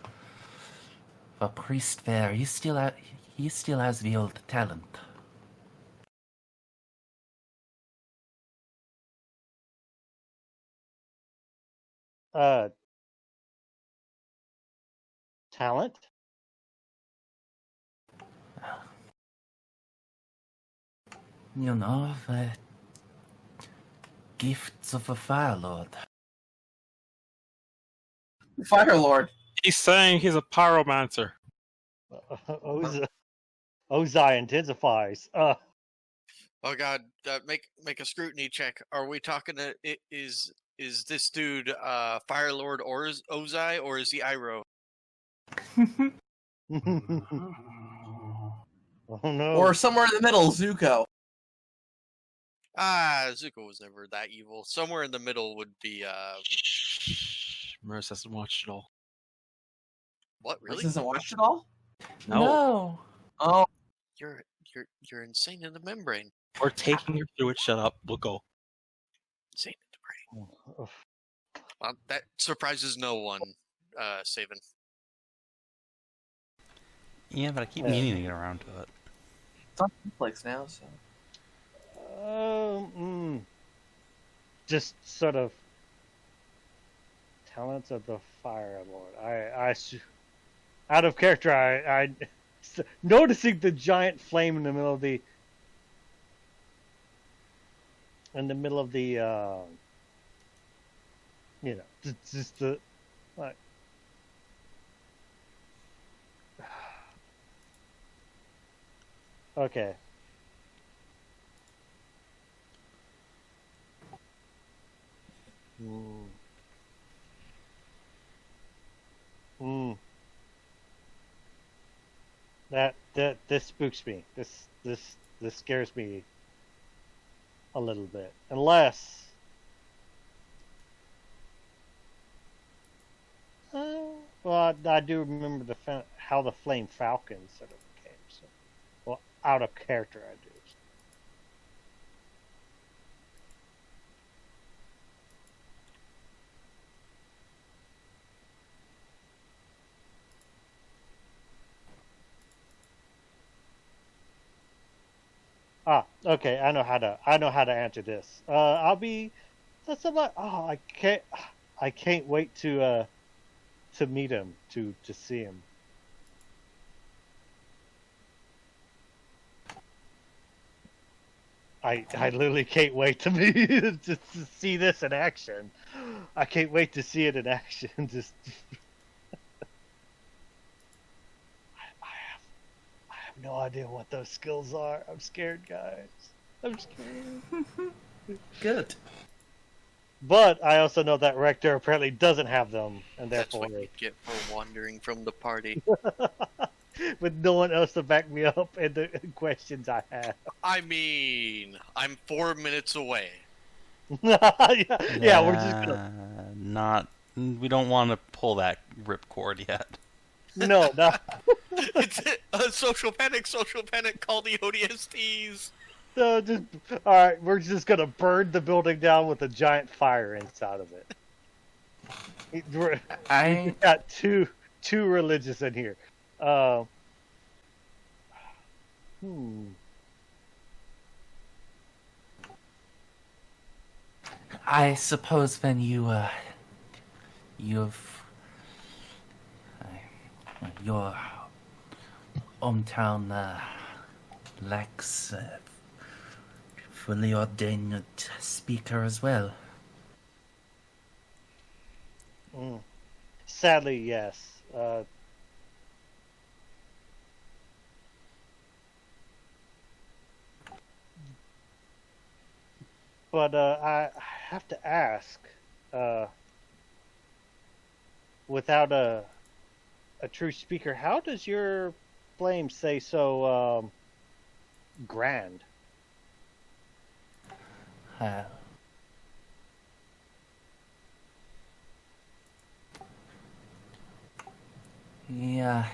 the priest there, he still has the old talent. Talent? You know, the gifts of the Fire Lord. Fire Lord. He's saying he's a pyromancer. Ozai intensifies. Oh God! Make a scrutiny check. Are we talking to? Is this dude Fire Lord or Ozai, or is he Iroh? Oh no! Or somewhere in the middle, Zuko. Zuko was never that evil. Somewhere in the middle would be Merz hasn't watched it all. what? This Really? hasn't watched it all? No. Oh, You're insane in the membrane. We're taking you through it. Shut up. We'll go. Insane in the brain. That surprises no one, Savin. Yeah, but I keep meaning to get around to it. it's on Netflix now, so. Just sort of talents of the Fire Lord. I out of character. I noticing the giant flame in the middle of the you know, just the like. Okay. That this spooks me. This scares me a little bit. Unless well, I do remember how the Flame Falcon sort of came. So, well, out of character, I do. Okay. I know how to answer this. That's about. Oh, I can't wait to meet him, to see him. I literally can't wait to to see this in action. I can't wait to see it in action. Just. I have no idea what those skills are. I'm scared, guys. I'm scared. Good. But I also know that Rector apparently doesn't have them, and that's therefore, what you get for wandering from the party. with no one else to back me up in the questions I have. I mean, I'm 4 minutes away. Yeah, we're just gonna. Not. We don't want to pull that ripcord yet. No. It's a social panic, call the ODSTs. So just all right. We're just gonna burn the building down with a giant fire inside of it. We got too religious in here. I suppose then you've hometown lacks fully ordained speaker as well. Sadly, yes. But I have to ask, without a true speaker, how does your flame say so grand? Yeah.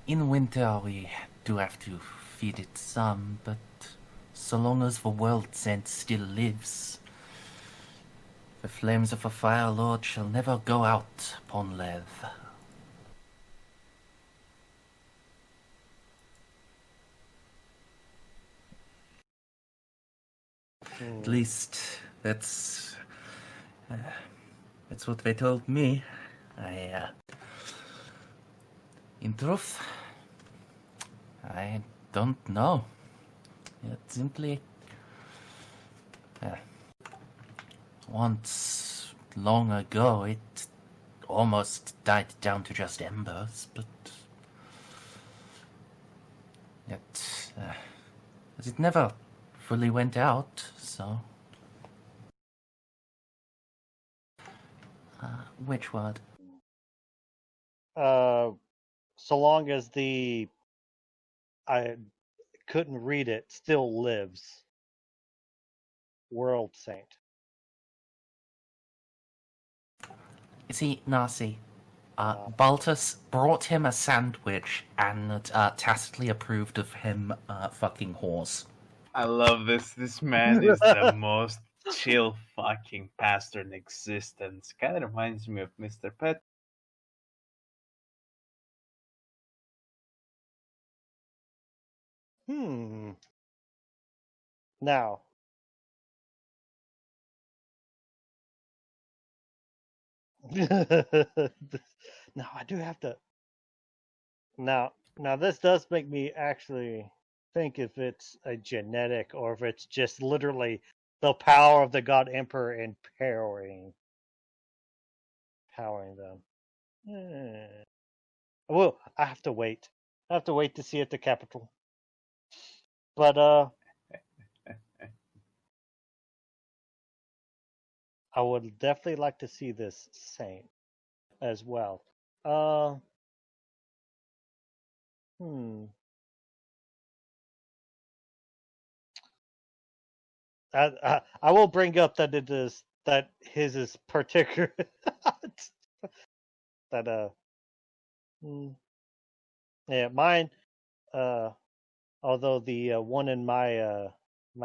In winter we do have to feed it some, but so long as the world sense still lives, the flames of the Fire Lord shall never go out upon Lev. At least that's what they told me. In truth, I don't know. It simply once long ago it almost died down to just embers, but it never fully went out, so which word? So long as I couldn't read it, still lives. World Saint. See, Narcie, Baltus brought him a sandwich and tacitly approved of him fucking whores. I love this. This man is the most chill fucking pastor in existence. Kind of reminds me of Mr. Pet. Now, now I do have to. Now this does make me actually think if it's a genetic or if it's just literally the power of the God Emperor empowering them. Well, I have to wait. I have to wait to see at the Capitol. But I would definitely like to see this saint as well. I will bring up that his is particular. that yeah, mine. Although the one in my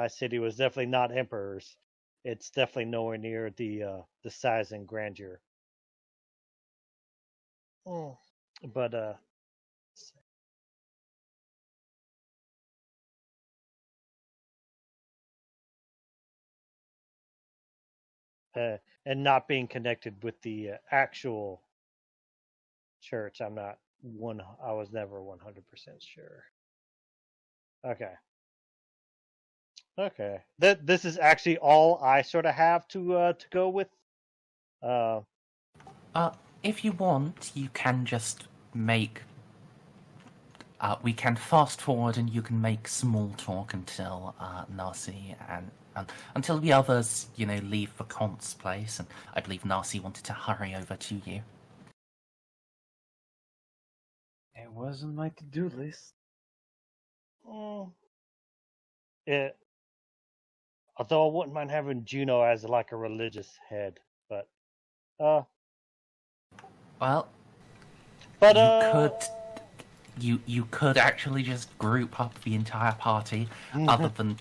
city was definitely not emperor's, it's definitely nowhere near the size and grandeur. But and not being connected with the actual church, I was never 100% sure. Okay. This is actually all I sort of have to go with. If you want, you can just make. We can fast forward, and you can make small talk until Narcie and until the others, leave for Comte's place. And I believe Narcie wanted to hurry over to you. It wasn't my to-do list. Although I wouldn't mind having Juno as like a religious head, but well, you could actually just group up the entire party, other than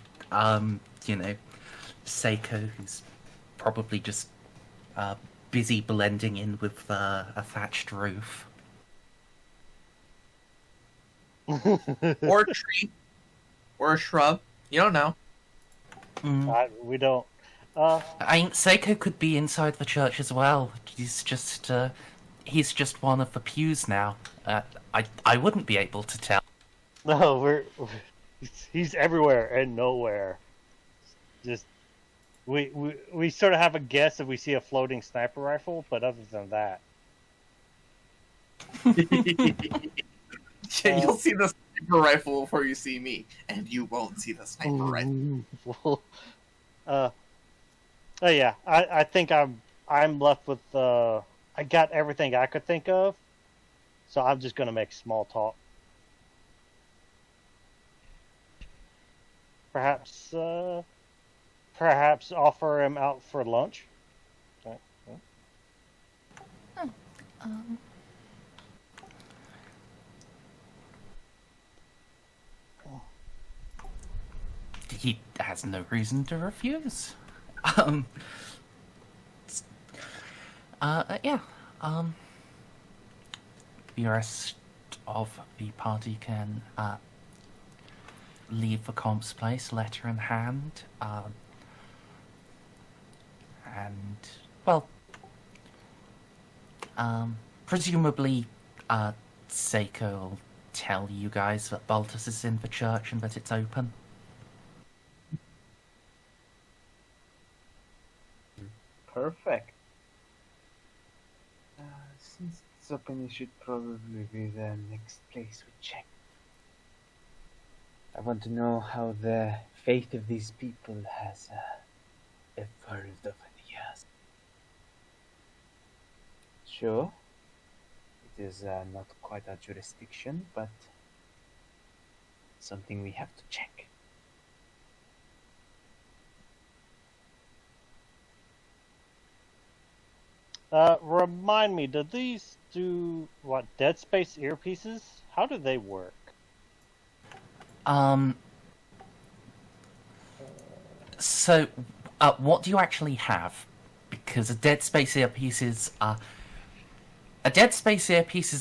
Ceiko, who's probably just busy blending in with a thatched roof. Or a tree. Or a shrub. You don't know. We don't. Ceiko could be inside the church as well. He's just he's just one of the pews now. I wouldn't be able to tell. No, he's everywhere and nowhere. Just we sort of have a guess if we see a floating sniper rifle, but other than that, Yeah, you'll see the sniper rifle before you see me, and you won't see the sniper rifle. well, oh yeah, I think I'm left with I got everything I could think of, so I'm just gonna make small talk. Perhaps offer him out for lunch. He has no reason to refuse. Yeah. The rest of the party can leave the Comte's place, letter in hand, and, well, presumably, Ceiko will tell you guys that Baltus is in the church and that it's open. Perfect. Since it's open, it should probably be the next place we check. I want to know how the faith of these people has evolved over the years. Sure, it is not quite our jurisdiction, but something we have to check. Remind me, do these do what? Dead Space earpieces? How do they work? So, what do you actually have? Because a Dead Space earpiece is a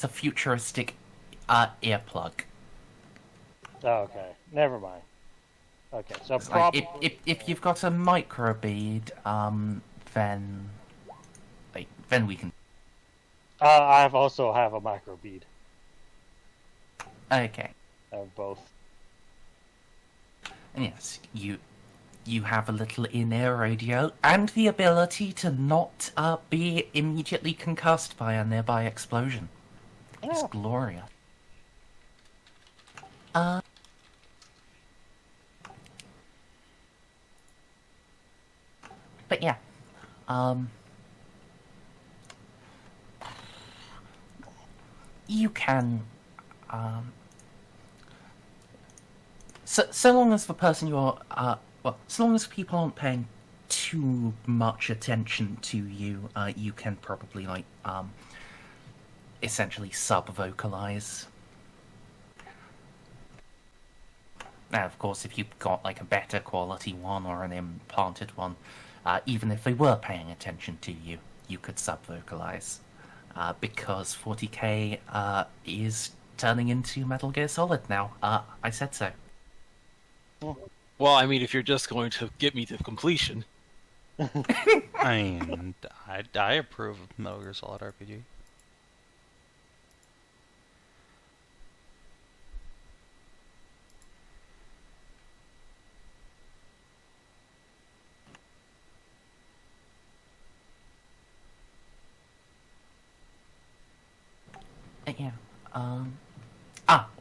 futuristic earplug. Oh, okay, never mind. Okay, so It's probably if you've got a microbead, then we can. I also have a microbead. Okay. I have both. And yes, you have a little in-ear radio and the ability to not be immediately concussed by a nearby explosion. It's glorious. But yeah, you can, so long as the person you're, so long as people aren't paying too much attention to you, you can probably, like, essentially sub-vocalize. Now, of course, if you've got, like, a better quality one or an implanted one, even if they were paying attention to you, you could sub-vocalize. Because 40k is turning into Metal Gear Solid now. I said so. Well, I mean, if you're just going to get me to completion. I mean, I approve of Metal Gear Solid RPG. Yeah.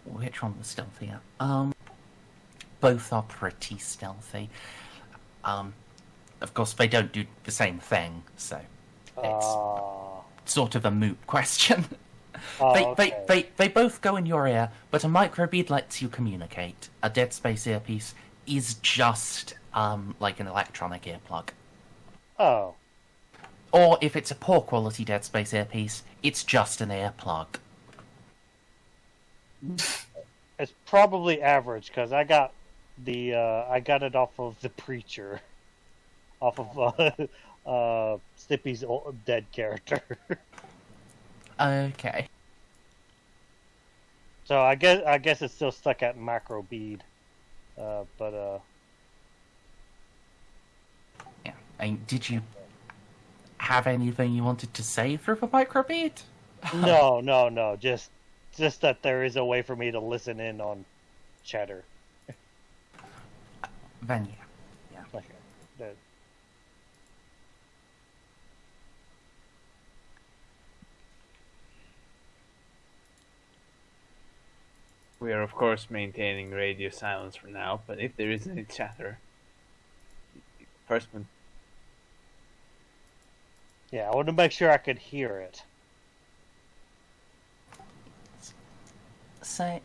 Which one was stealthier? Both are pretty stealthy. Of course, they don't do the same thing, so it's sort of a moot question. They both go in your ear, but a microbead lets you communicate. A Dead Space earpiece is just like an electronic earplug. Oh. Or if it's a poor quality Dead Space earpiece, it's just an earplug. It's probably average because I got it off of the Preacher, off of Snippy's dead character. Okay. So I guess it's still stuck at macro bead, but yeah. And did you have anything you wanted to say through the microbead? No. Just that there is a way for me to listen in on chatter. Then yeah. Okay. We are, of course, maintaining radio silence for now, but if there is any chatter, first one. Yeah, I want to make sure I could hear it. So,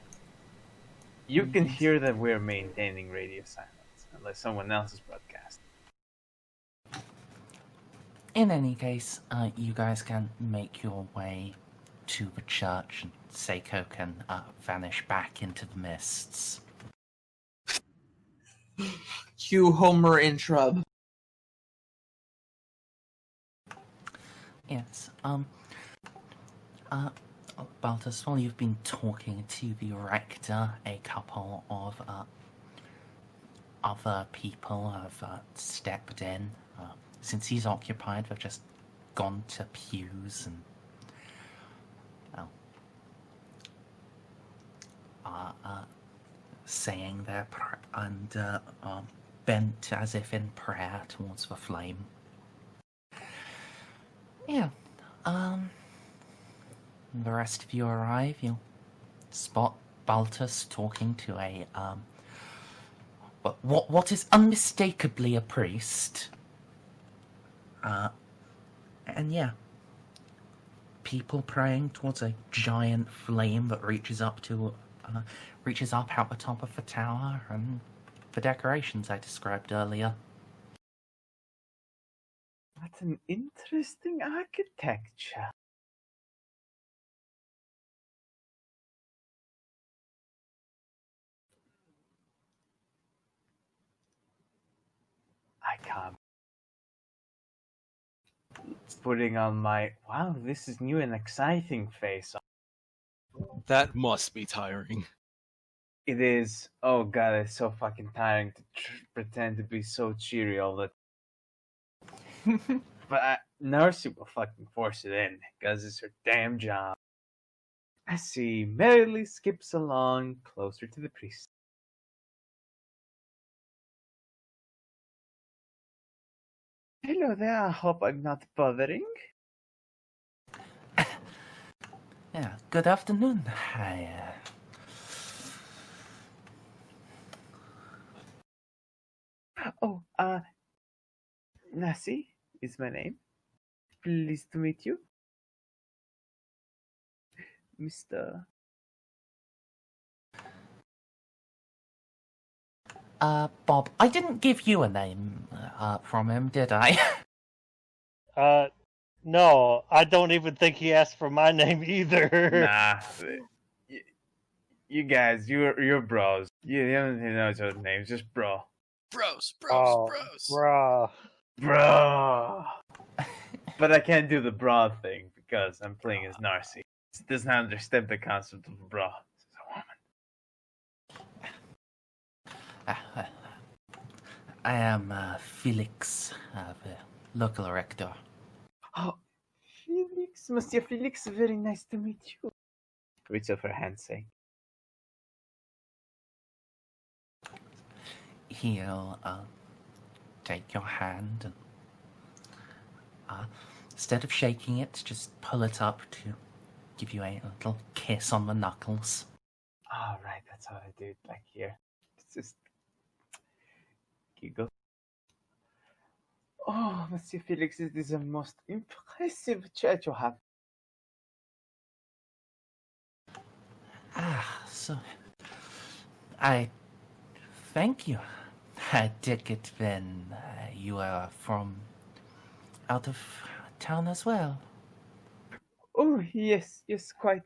You can hear that we're maintaining radio silence, unless someone else is broadcast. in any case, you guys can make your way to the church, and Ceiko can vanish back into the mists. Cue Homer in Shrub. Yes, Baltus, while you've been talking to the Rector, a couple of other people have stepped in. Since he's occupied, they've just gone to pews and saying their and bent as if in prayer towards the flame. Yeah. The rest of you arrive. You'll spot Baltus talking to a what is unmistakably a priest. And yeah, people praying towards a giant flame that reaches up out the top of the tower, and the decorations I described earlier. That's an interesting architecture. I can't. Putting on my wow, this is new and exciting face. That must be tiring. It is. Oh god, it's so fucking tiring to pretend to be so cheery all the time. But Narcia will fucking force it in, because it's her damn job. As she merrily skips along closer to the priest. Hello there, I hope I'm not bothering. Yeah, good afternoon. Narcie is my name. Pleased to meet you. Mr. Bob, I didn't give you a name from him, did I? No, I don't even think he asked for my name either. Nah. You guys, you're bros. You don't even know each other's names, just bro. Bros. Bruh. Bro. But I can't do the bra thing because I'm playing as Narcie. It doesn't understand the concept of bra. I am Felix, the local rector. Oh, Felix, Monsieur Felix, very nice to meet you. Reach out for a handshake. He'll take your hand and instead of shaking it, just pull it up to give you a little kiss on the knuckles. Oh, right, that's how I do it back here. It's just giggle. Oh, Monsieur Felix, it is a most impressive church you have. So I thank you. I take it then you are from out of town as well. Oh, yes, quite.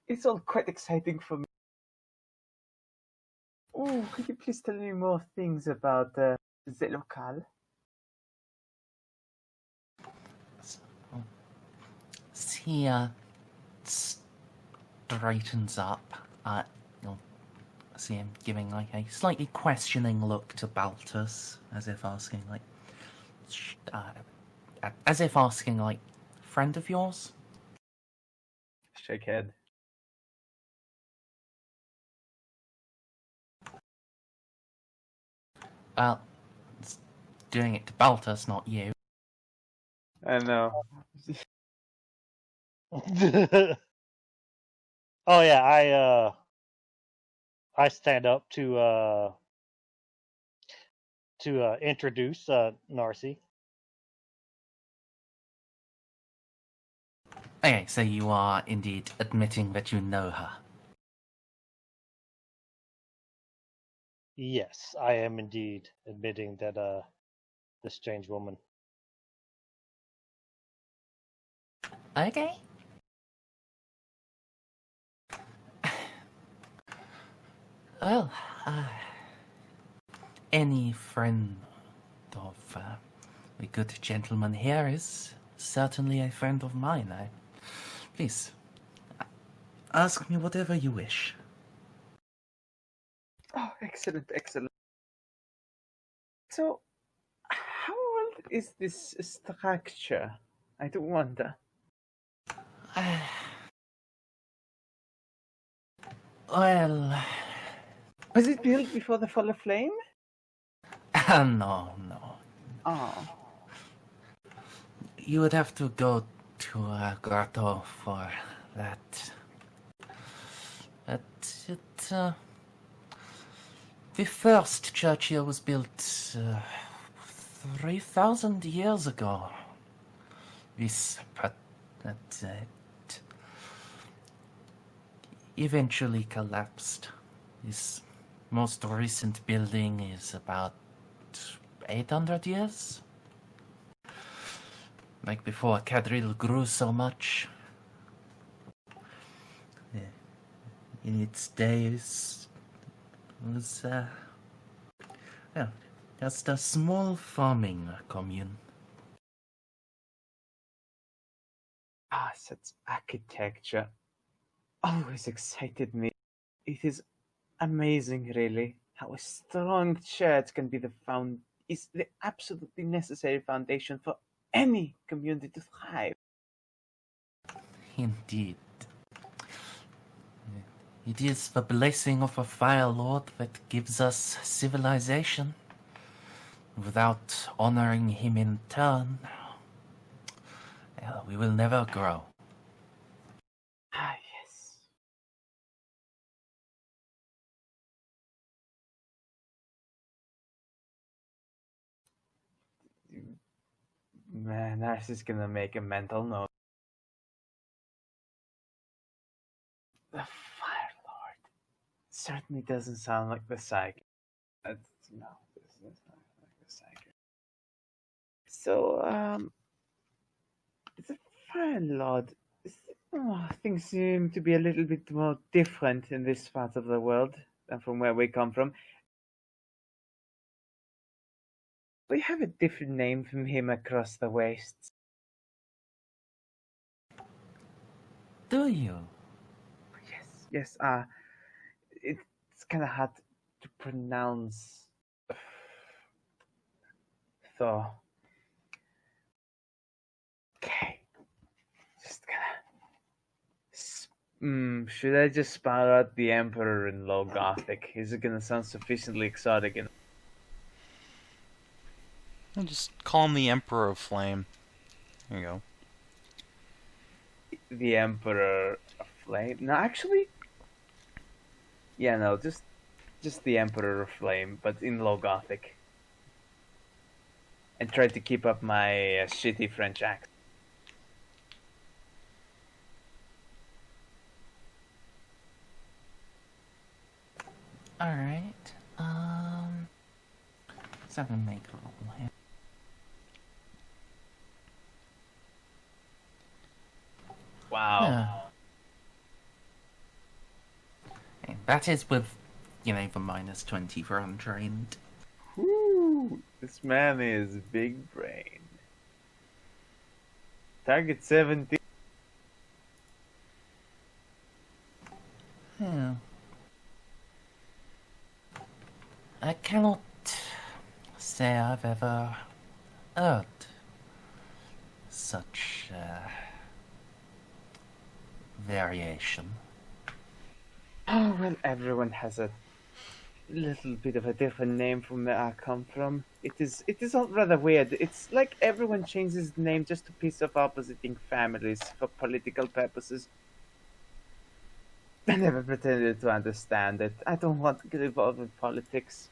It's all quite exciting for me. Oh, could you please tell me more things about the locale? He straightens up. You'll see him giving like a slightly questioning look to Baltus, as if asking friend of yours? Shake head. Well, it's doing it to Baltus, not you. I know. Oh yeah, I stand up to introduce Narcie. Okay, so you are indeed admitting that you know her. Yes, I am indeed admitting that this strange woman. Okay. Well, any friend of the good gentleman here is certainly a friend of mine. Please, ask me whatever you wish. Oh, excellent, excellent. So, how old is this structure? I do wonder. Well, Was it built before the Fall of Flame? no. Oh. You would have to go to Grotto for that. But the first church here was built 3,000 years ago. But it eventually collapsed. This most recent building is about 800 years. Like before Cadril grew so much. In its days, it was just a small farming commune. Ah, such architecture. Always excited me. It is amazing, really, how a strong church can be is the absolutely necessary foundation for any community to thrive. Indeed. It is the blessing of a Fire Lord that gives us civilization. Without honoring him in turn, we will never grow. Ah, yes. Man, Narcia's gonna make a mental note. The Fire Lord certainly doesn't sound like the Ceiko. No, this is not like the Ceiko. So, the Fire Lord. Things seem to be a little bit more different in this part of the world than from where we come from. We have a different name from him across the wastes. Do you? Yes, it's kind of hard to pronounce. So, okay, just gonna. Should I just spell out the Emperor in Low Gothic? Is it gonna sound sufficiently exotic? And just call him the Emperor of Flame. There you go. The Emperor of Flame? No, actually. Yeah, no, just the Emperor of Flame, but in Low Gothic. And try to keep up my shitty French accent. Alright. So I'm gonna make a roll here. Wow. And that is with, the minus 20 for untrained. Woo! This man is big brain. Target 17. Yeah. I cannot say I've ever heard such variation. Oh, well, everyone has a little bit of a different name from where I come from. It is all rather weird. It's like everyone changes the name just to piss off opposing families for political purposes. I never pretended to understand it. I don't want to get involved in politics.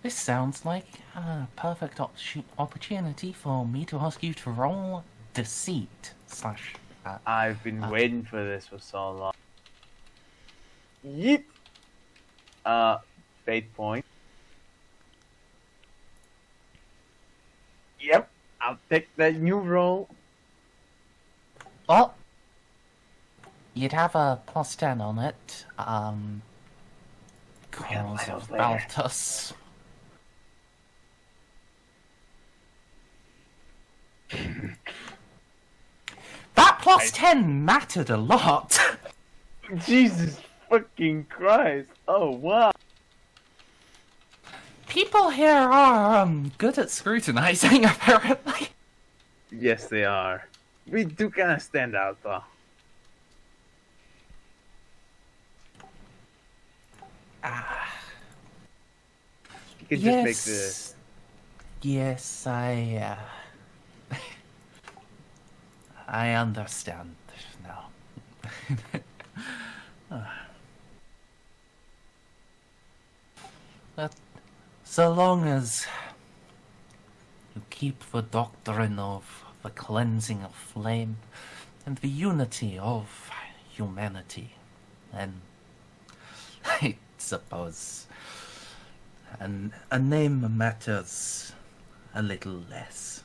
This sounds like a perfect opportunity for me to ask you to roll deceit slash. I've been waiting for this for so long. Yeet! Fate point. Yep, I'll take that new roll. Well, you'd have a +10 on it. Cause of Baltus. That +10 mattered a lot. Jesus fucking Christ! Oh wow! People here are good at scrutinizing, apparently. Yes, they are. We do kind of stand out, though. You can just make the. Yes, I understand now. But so long as you keep the doctrine of the cleansing of flame and the unity of humanity, then I suppose a name matters a little less.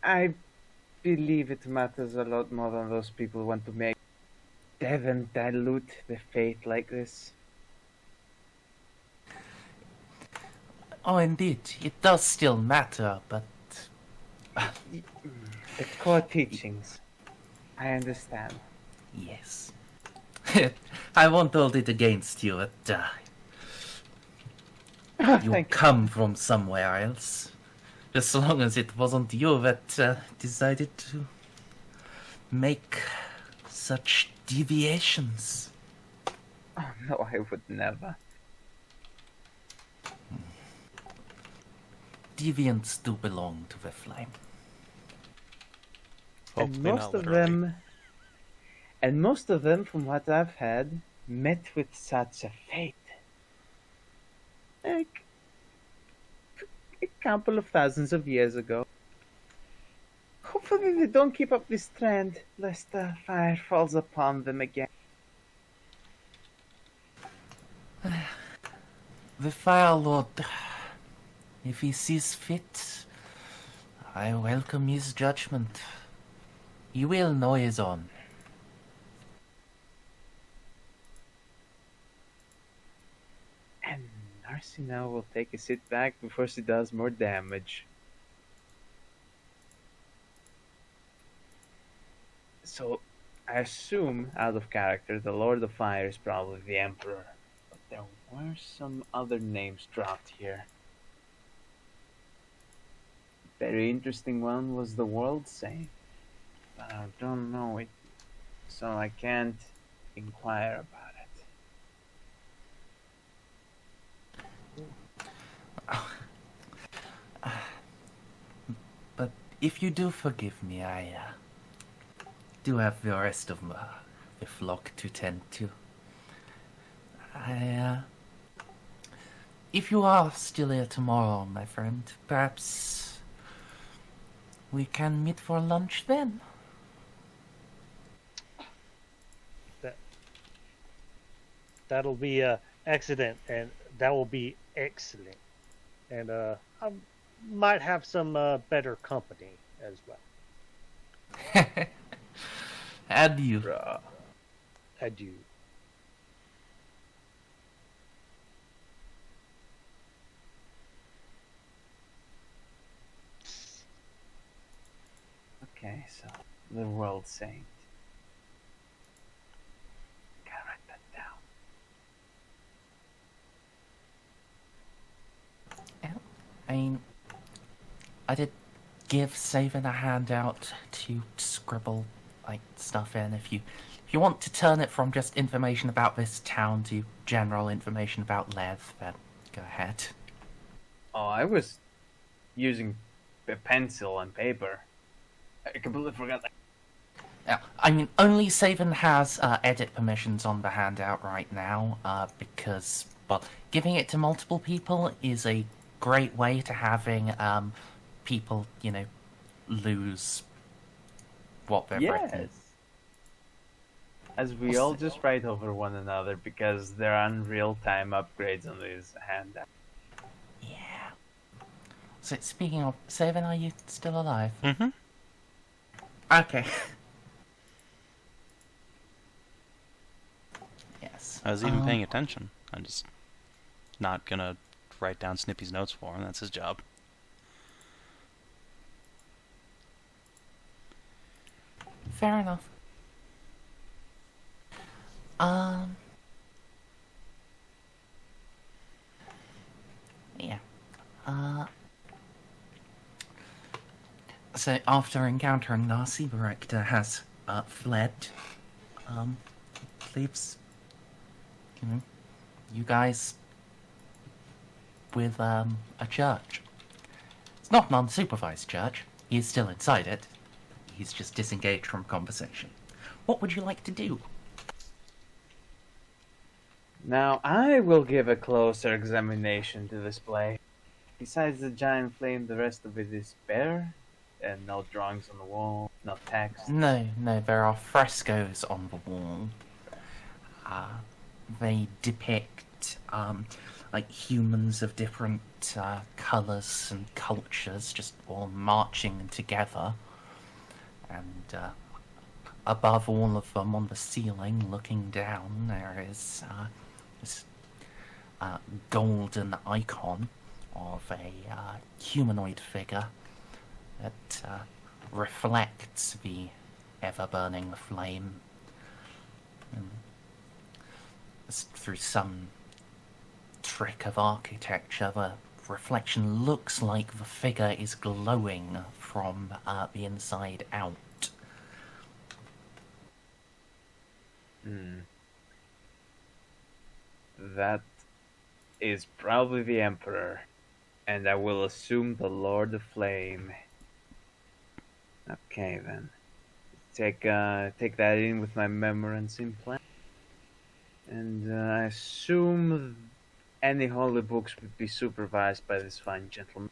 I believe it matters a lot more than those people want to make. They haven't dilute the faith like this. Oh, indeed, it does still matter, but The core teachings. I understand. yes. I won't hold it against you, but you Thank you. come from somewhere else. Just so long as it wasn't you that decided to make such deviations. Oh, no, I would never. Deviants do belong to the flame. And Hopefully most not of literally. them, from what I've had, met with such a fate. Like a couple of thousands of years ago. Hopefully they don't keep up this trend, lest the fire falls upon them again. The Fire Lord, if he sees fit, I welcome his judgment. He will know his own. And Narcia now will take a sit back before she does more damage. So, I assume, out of character, the Lord of Fire is probably the Emperor. But there were some other names dropped here. Very interesting one was the World Saint. But I don't know it, so I can't inquire about it. But if you do forgive me, I do have the rest of the flock to tend to. If you are still here tomorrow, my friend, perhaps we can meet for lunch then. That'll be excellent, and that will be excellent. And I might have some better company as well. Adieu. Adieu. Okay, so the World Saint. Gotta write that down. I mean, I did give Savin a handout to scribble like stuff in. If you want to turn it from just information about this town to general information about Lev, then go ahead. Oh, I was using a pencil and paper. I completely forgot that. Yeah, I mean, only Savin has edit permissions on the handout right now, because, well, giving it to multiple people is a great way to having people, lose what they've written. Yes. As we all just write over one another because there aren't real-time upgrades on this handout. Yeah. So, speaking of, Savin, are you still alive? Mm-hmm. Okay. Yes. I was even paying attention. I'm just not gonna write down Snippy's notes for him. That's his job. Fair enough. Yeah. So after encountering Narcie, the Rector has fled. Leaves you guys with a church. It's not an unsupervised church. He's still inside it. He's just disengaged from conversation. What would you like to do? Now, I will give a closer examination to this place. Besides the giant flame, the rest of it is bare, and no drawings on the wall, no text. No, there are frescoes on the wall. They depict, like humans of different colours and cultures, just all marching together. And above all of them, on the ceiling, looking down, there is this golden icon of a humanoid figure that reflects the ever-burning flame. And through some trick of architecture, the reflection looks like the figure is glowing from the inside out. That is probably the Emperor, and I will assume the Lord of Flame. Okay then. Take that in with my memorance implant. And I assume any holy books would be supervised by this fine gentleman.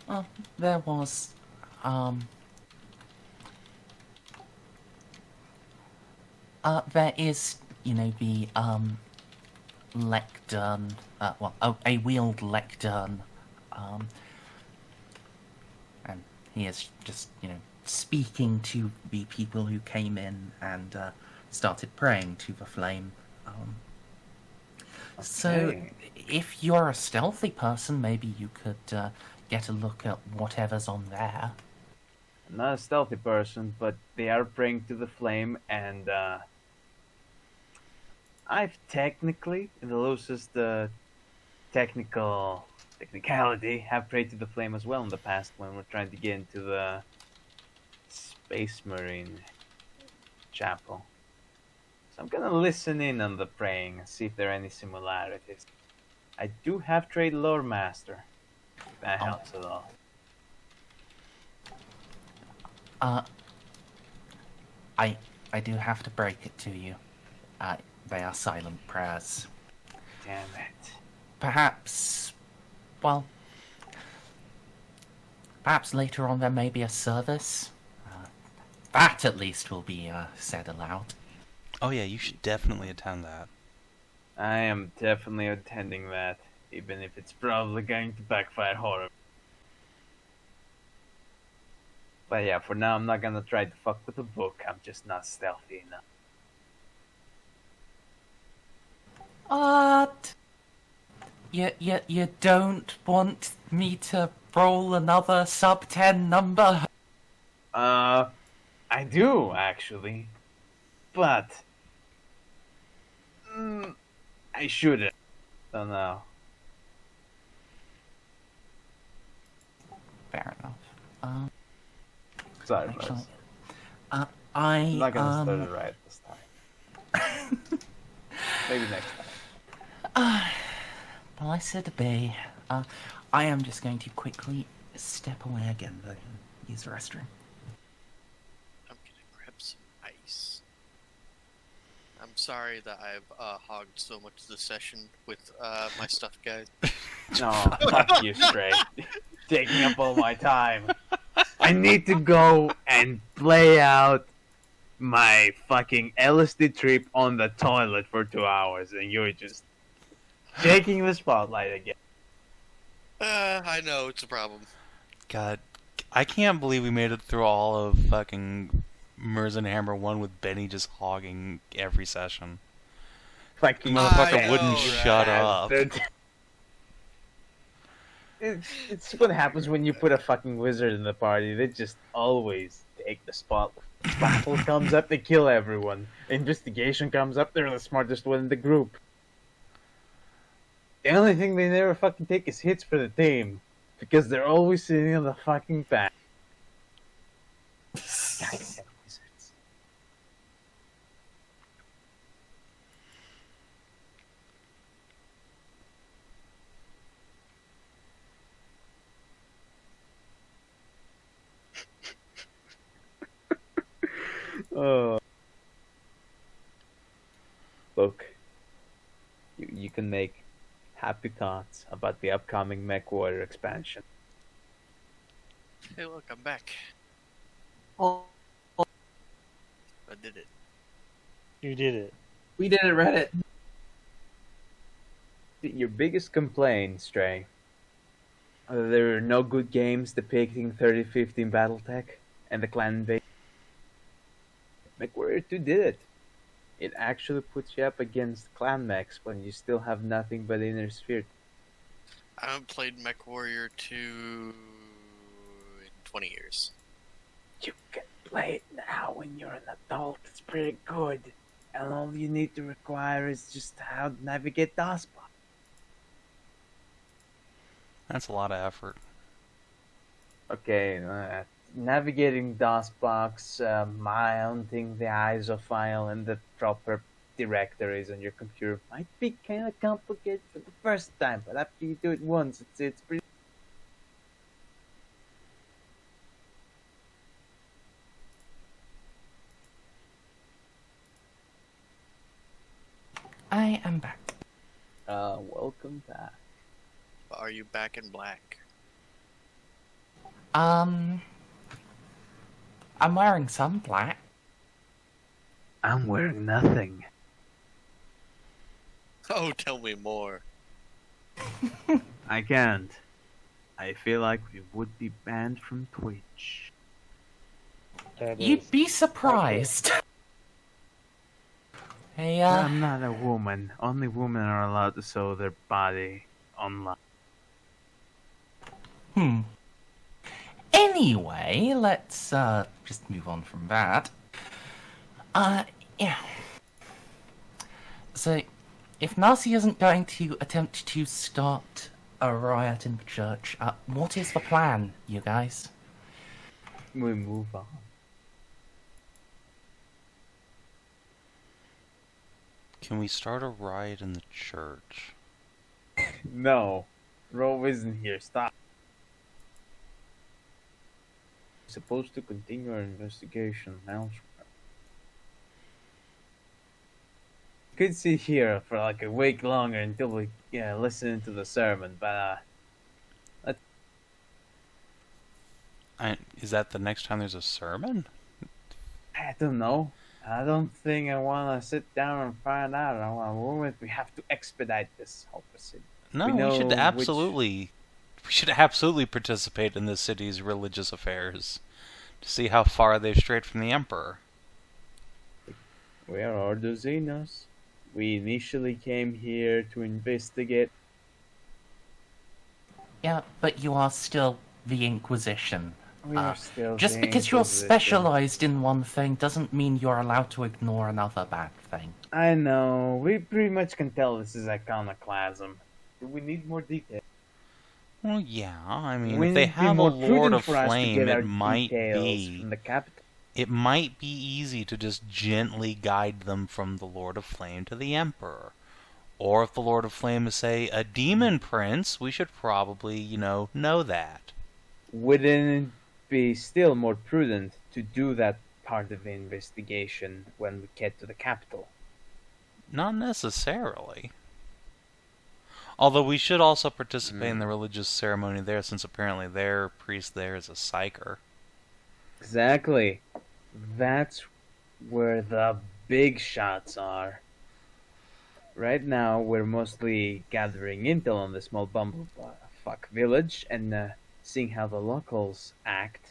Well, there was, there is, the, lectern, a wheeled lectern, and he is just, speaking to the people who came in and, started praying to the flame. So, if you're a stealthy person, maybe you could, get a look at whatever's on there. I'm not a stealthy person, but they are praying to the flame, and I've technically, in the loosest technicality, have prayed to the flame as well in the past when we're trying to get into the Space Marine chapel. So I'm gonna listen in on the praying and see if there are any similarities. I do have trade lore master. That helps a lot. I do have to break it to you. They are silent prayers. Damn it. Perhaps later on there may be a service. That at least will be said aloud. Oh yeah, you should definitely attend that. I am definitely attending that, even if it's probably going to backfire horribly. But yeah, for now I'm not gonna try to fuck with the book, I'm just not stealthy enough. You don't want me to roll another sub-10 number? I do, actually. but I shouldn't. Don't know. Fair enough. Sorry, Actually, Merz. I'm not gonna start it right this time. Maybe next time. Blessed be. I am just going to quickly step away again, though. Use the restroom. I'm gonna grab some ice. I'm sorry that I've hogged so much of the session with my stuff, guys. No, fuck you, Stray. Taking up all my time. I need to go and play out my fucking LSD trip on the toilet for 2 hours, and you're just taking the spotlight again. I know, it's a problem. God, I can't believe we made it through all of fucking Merz and Hammer 1 with Benny just hogging every session. Fucking Motherfucker wouldn't shut up. It's what happens when you put a fucking wizard in the party. They just always take the spotlight. Battle comes up, they kill everyone. Investigation comes up, they're the smartest one in the group. The only thing they never fucking take is hits for the team. Because they're always sitting on the fucking back. Goddamn wizards. Oh. Look, you can make happy thoughts about the upcoming Mech Warrior expansion. Hey, look, I'm back. Oh, I did it. You did it. we did it, Reddit. Your biggest complaint, Stray, there are no good games depicting 3015 Battletech and the clan base. Mech Warrior 2 did it. It actually puts you up against clan mechs when you still have nothing but inner sphere. I haven't played Mech Warrior 2 in 20 years. You can play it now when you're an adult. It's pretty good. And all you need to require is just how to navigate DOSBox. That's a lot of effort. Okay, navigating DOSBox, mounting the ISO file and the proper directories on your computer might be kind of complicated for the first time, but after you do it once, it's pretty. I am back. Welcome back. Are you back in black? I'm wearing some black. I'm wearing nothing. Oh, tell me more. I can't. I feel like we would be banned from Twitch. You'd be surprised. Hey, I'm not a woman. Only women are allowed to show their body online. Anyway, let's just move on from that. Yeah. So, if Narcia isn't going to attempt to start a riot in the church, what is the plan, you guys? We move on. Can we start a riot in the church? No. Ro isn't here. Stop. We're supposed to continue our investigation elsewhere. Could sit here for like a week longer until we listen to the sermon, but Is that the next time there's a sermon? I don't know. I don't think I want to sit down and find out. We have to expedite this whole proceeding. No, we should absolutely participate in the city's religious affairs to see how far they've strayed from the Emperor. We are Ordozinos. We initially came here to investigate. Yeah, but you are still the Inquisition. We're still Just the because you're Inquisition. specialized in one thing doesn't mean you're allowed to ignore another bad thing. I know. We pretty much can tell this is iconoclasm. Do we need more detail? Well, yeah. I mean, Wouldn't if they it be have a more Lord prudent of for us to Flame, get our it might details be. from the capital? It might be easy to just gently guide them from the Lord of Flame to the Emperor. Or if the Lord of Flame is, say, a demon prince, we should probably, know that. Wouldn't it be still more prudent to do that part of the investigation when we get to the capital? Not necessarily. Although we should also participate in the religious ceremony there, since apparently their priest there is a psyker. Exactly. That's where the big shots are. Right now, we're mostly gathering intel on the small bumblefuck village and seeing how the locals act,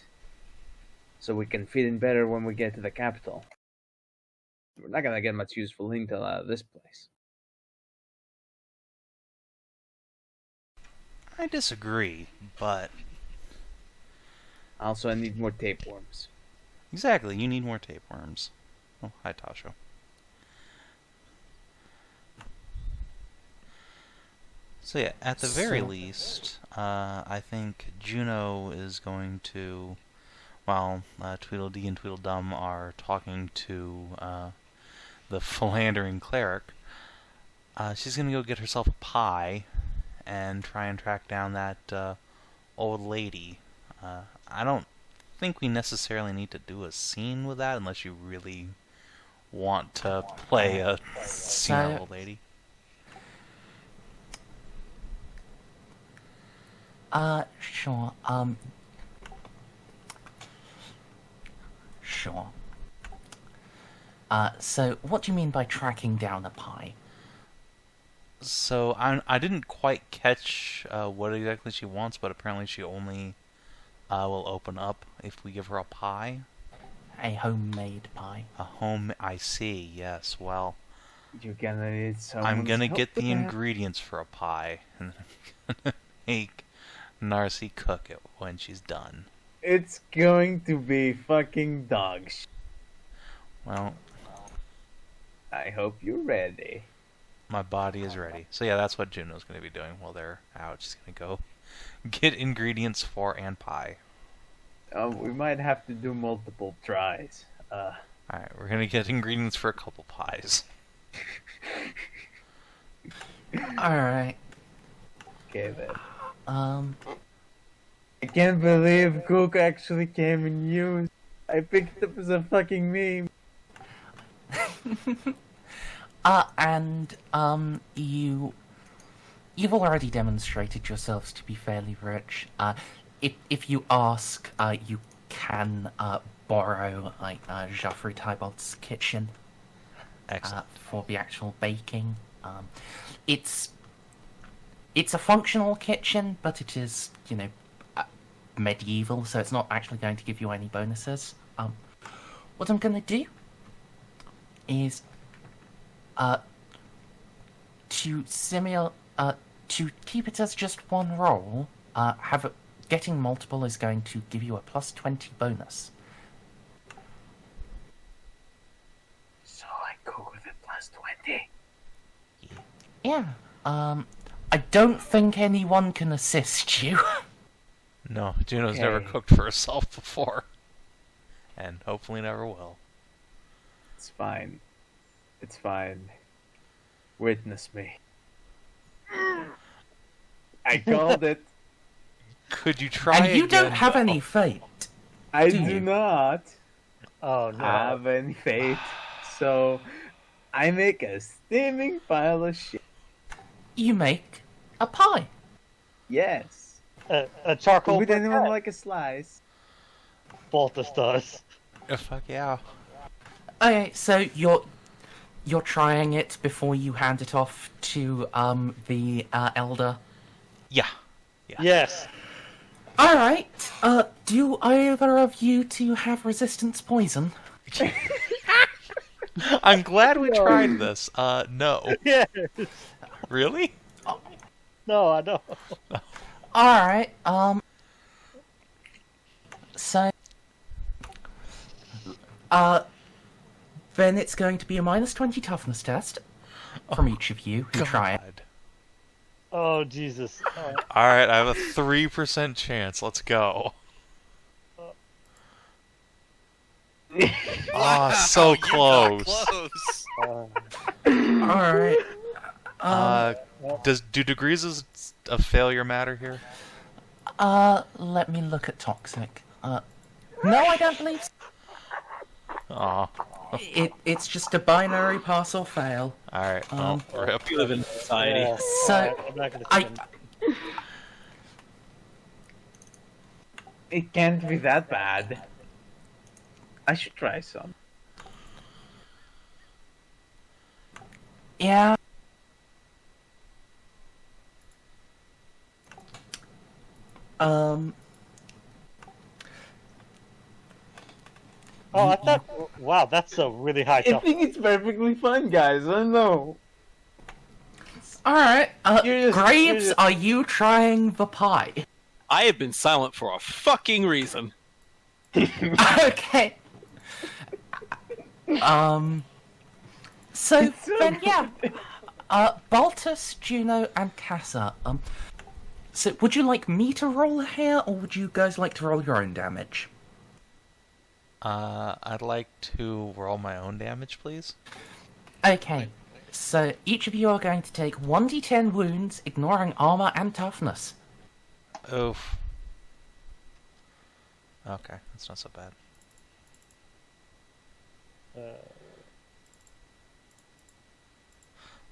so we can fit in better when we get to the capital. We're not gonna get much useful intel out of this place. I disagree, but... Also, I need more tapeworms. Exactly, you need more tapeworms. Oh, hi, Tasha. So yeah, at the very least, I think Juno is going to, while Tweedledee and Tweedledum are talking to the philandering cleric, she's going to go get herself a pie and try and track down that old lady. I don't think we necessarily need to do a scene with that unless you really want to play a scene old lady. Sure, sure. So what do you mean by tracking down a pie? So, I didn't quite catch what exactly she wants, but apparently she only will open up if we give her a pie. A homemade pie. I see, yes, well... You're gonna need some. I'm gonna get the ingredients for a pie, and I'm gonna make Narcie cook it when she's done. It's going to be fucking dog shit. Well... I hope you're ready. My body is ready. So yeah, that's what Juno's going to be doing while they're out. She's going to go get ingredients for and pie. We might have to do multiple tries. Alright, we're going to get ingredients for a couple pies. Alright. Okay then. I can't believe Cook actually came in use. I picked it up as a fucking meme. You've already demonstrated yourselves to be fairly rich. If you ask, you can borrow Geoffrey Tybalt's kitchen for the actual baking. It's a functional kitchen, but it is, medieval, so it's not actually going to give you any bonuses. What I'm going to do is to keep it as just one roll, getting multiple is going to give you a plus 20 bonus. So I go with a plus 20. Yeah. I don't think anyone can assist you. No, Juno's never cooked for herself before. And hopefully never will. It's fine. It's fine. Witness me. I called it. Could you try And you again, don't have though? any fate. I Do do you? not Oh no. have any faith. So I make a steaming pile of shit. You make a pie. Yes. A charcoal. Would anyone briquette. like a slice? Baltus does. Fuck yeah. Okay, so you're trying it before you hand it off to the elder. Yeah. Yes. All right. Do either of you two have resistance poison? I'm glad we tried this. No. Yeah. Really? No, I don't. All right. So, then it's going to be a -20 toughness test from each of you who try it. Oh, Jesus. Oh. Alright, I have a 3% chance. Let's go. Oh, so close. Close. Alright. Do degrees of failure matter here? Let me look at toxic. No, I don't believe so. Aw. It's just a binary pass or fail. Alright, well, rip. We live in society. Yeah, So, I'm not gonna spend- It can't be that bad. I should try some. Yeah. Oh, I thought. Wow, that's a really high I tough. think it's perfectly fine, guys. I don't know. Alright, You're just- Graves, you're just- are you trying the pie? I have been silent for a fucking reason. Okay. So It's so then, yeah. Baltus, Juno, and Casa. So would you like me to roll here, or would you guys like to roll your own damage? I'd like to roll my own damage, please. Okay. So each of you are going to take 1d10 wounds, ignoring armor and toughness. Oof. Okay, that's not so bad.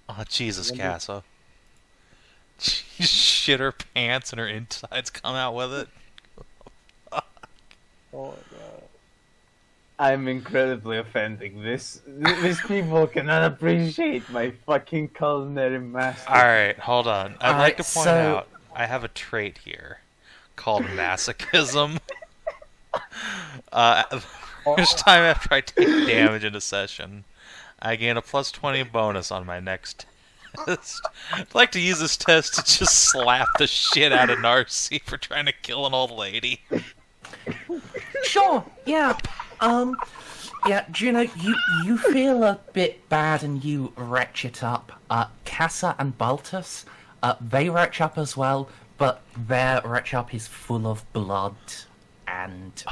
Oh, Jesus, Casa. She shit her pants and her insides come out with it. Oh my god. I'm incredibly offending. These people cannot appreciate my fucking culinary master. Alright, hold on. I'd like to Alright, point so- out, I have a trait here called masochism. First time after I take damage in a session, I gain a +20 bonus on my next test. I'd like to use this test to just slap the shit out of Narcie for trying to kill an old lady. Sure, yeah. Yeah, Juno, you feel a bit bad and you retch it up. Casa and Baltus, they retch up as well, but their retch up is full of blood and,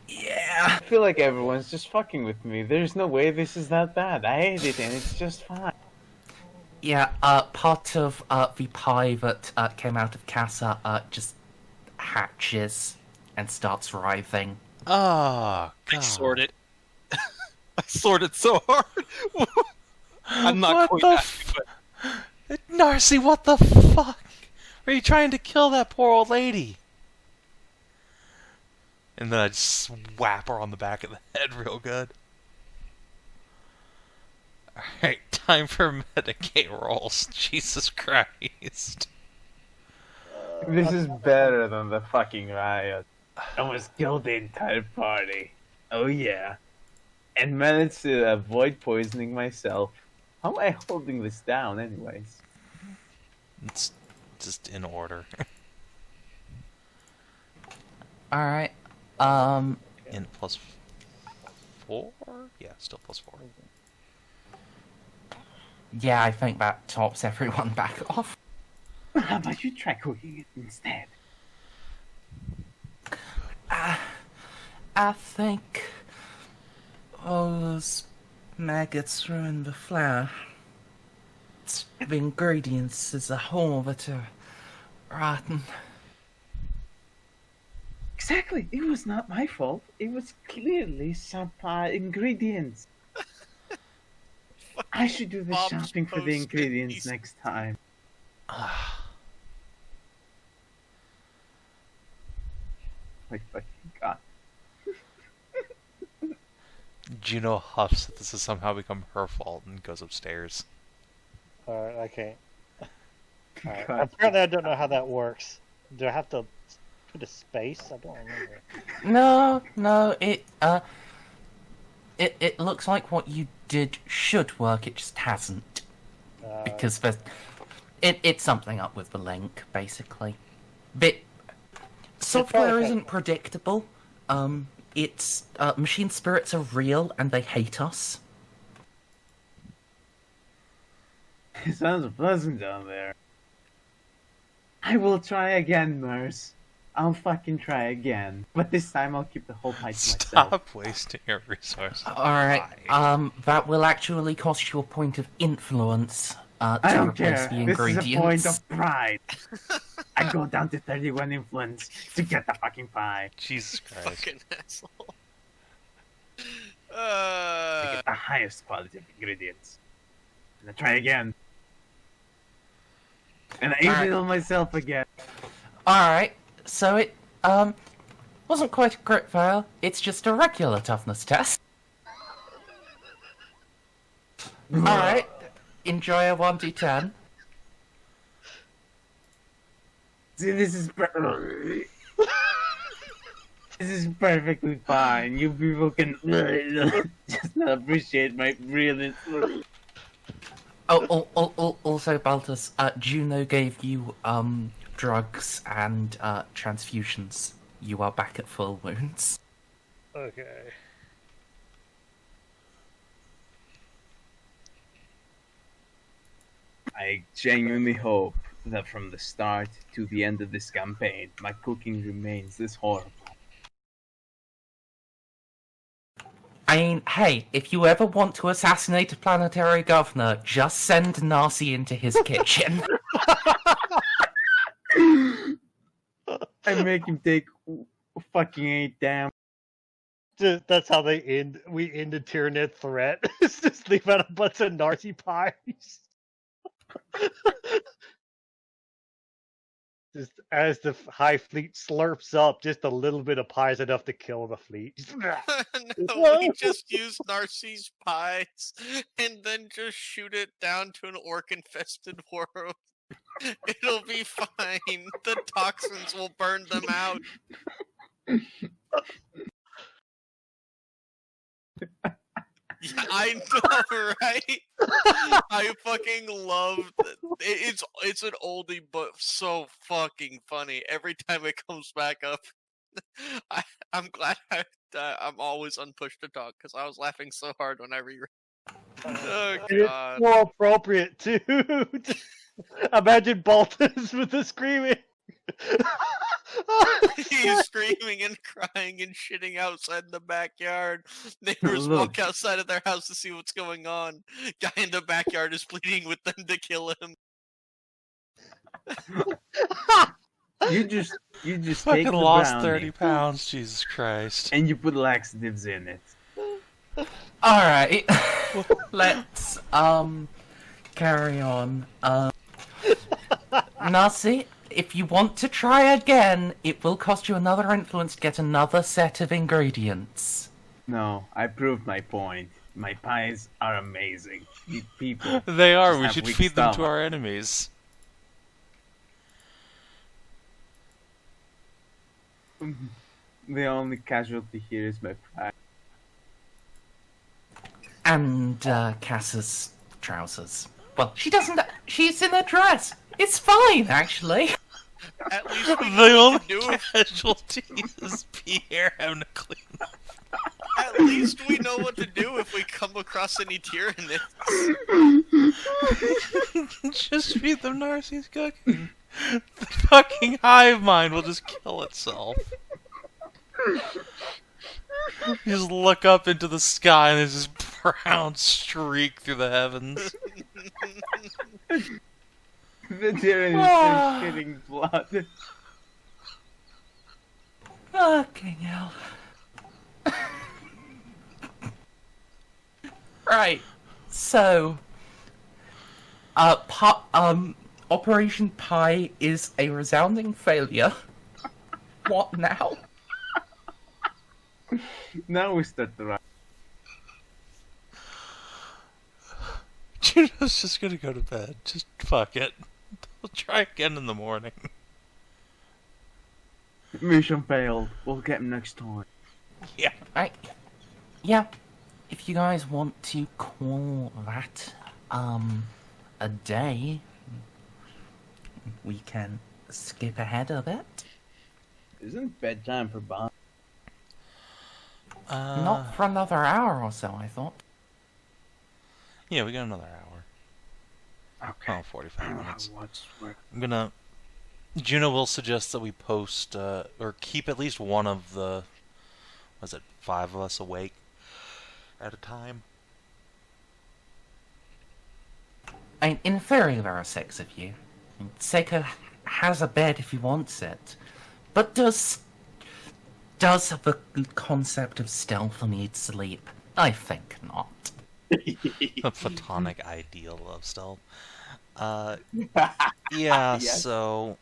yeah. I feel like everyone's just fucking with me. There's no way this is that bad. I ate it and it's just fine. Yeah, part of, the pie that, came out of Casa, just hatches and starts writhing. Oh, I God. sorted. I sorted so hard. I'm not What quite the happy, but Narcie, what the fuck? Are you trying to kill that poor old lady? And then I just whap her on the back of the head real good. Alright, time for Medicaid rolls. Jesus Christ. This is better than the fucking riot. I almost killed the entire party. Oh yeah. And managed to avoid poisoning myself. How am I holding this down anyways? It's just in order. Alright, In +4? Yeah, still +4. yeah, I think that tops everyone back off. How about you try cooking it instead? I think those maggots ruined the flour. It's the ingredients as a whole that are rotten. Exactly. It was not my fault. It was clearly some ingredients. I should do the Bob's shopping for the post-it ingredients piece. next time. My fucking god. Juno huffs that this has somehow become her fault and goes upstairs. Alright, I can't. Alright. God. Apparently, I don't know how that works. Do I have to put a space? I don't remember. No, it looks like what you did should work, it just hasn't. Because it's something up with the link, basically. software isn't predictable. It's machine spirits are real and they hate us. It sounds pleasant down there. I will try again, Merz. I'll fucking try again. But this time I'll keep the whole pie to myself. Stop wasting your resources. Alright, that will actually cost you a point of influence I to don't replace care. the This ingredients. is a point of pride. I go down to 31 influence to get the fucking pie. Jesus Christ. Fucking asshole. To get the highest quality of ingredients. And I try again. And I ate it on myself again. Alright, so it wasn't quite a crit fail, it's just a regular toughness test. Alright, enjoy a 1d10. See, this is this is perfectly fine. You people can just not appreciate my brilliance. Also, Baltus, Juno gave you drugs and transfusions. You are back at full wounds. Okay. I genuinely hope that from the start to the end of this campaign, my cooking remains this horrible. I mean, hey, if you ever want to assassinate a planetary governor, just send Narcie into his kitchen. I make him take fucking 8 damn. That's how they end. We end a Tyranid threat. It's just leave out a bunch of Narcie pies. Just as the High Fleet slurps up, just a little bit of pie is enough to kill the fleet. No, we just use Narcie's pies and then just shoot it down to an orc-infested world. It'll be fine. The toxins will burn them out. Yeah, I know, right? I fucking love it. It's an oldie, but so fucking funny. Every time it comes back up, I'm glad I'm always unpushed to talk because I was laughing so hard when I reread. Oh god! It's more appropriate too. Imagine Baltus with the screaming. He's screaming and crying and shitting outside in the backyard. Neighbors walk outside of their house to see what's going on. Guy in the backyard is pleading with them to kill him. You just Fucking take the lost brownie 30 pounds, Jesus Christ. and you put laxatives in it. Alright, let's, carry on. Narcie, if you want to try again, it will cost you another influence to get another set of ingredients. No, I proved my point. My pies are amazing. You people. They are, just we have should weak feed them to stomach. our enemies. The only casualty here is my pride. And, Cass's trousers. Well, she doesn't. She's in a dress. It's fine, actually. At least we The know what only to do. casualty is Pierre having to clean up. At least we know what to do if we come across any Tyranids. Just feed them Narcie's cooking. The fucking hive mind will just kill itself. You just look up into the sky and there's this brown streak through the heavens. The Tyranids are shitting blood. Fucking hell. Right. So, Operation Pie is a resounding failure. What now? Now we start the run. Juno's just gonna go to bed. Just fuck it. We'll try again in the morning. Mission failed. We'll get him next time. Yeah. Right. Yeah. If you guys want to call that, a day, we can skip ahead a bit. Isn't bedtime for Bond? Not for another hour or so, I thought. Yeah, we got another hour. Okay. Oh, 45 minutes. What's work? I'm gonna... Juno will suggest that we post, or keep at least one of the... Was it 5 of us awake at a time? In theory, there are 6 of you. Ceiko has a bed if he wants it. But does the concept of stealth need sleep? I think not. A platonic ideal of stealth. Yeah, Yes. so...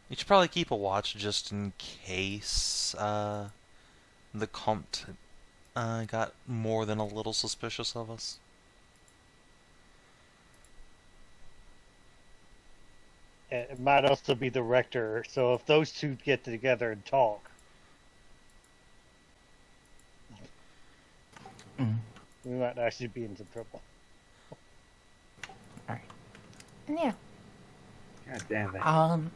You should probably keep a watch just in case, the Comte, got more than a little suspicious of us. It might also be the Rector, so if those two get together and talk, we might actually be in some trouble. Alright. Yeah. God damn it.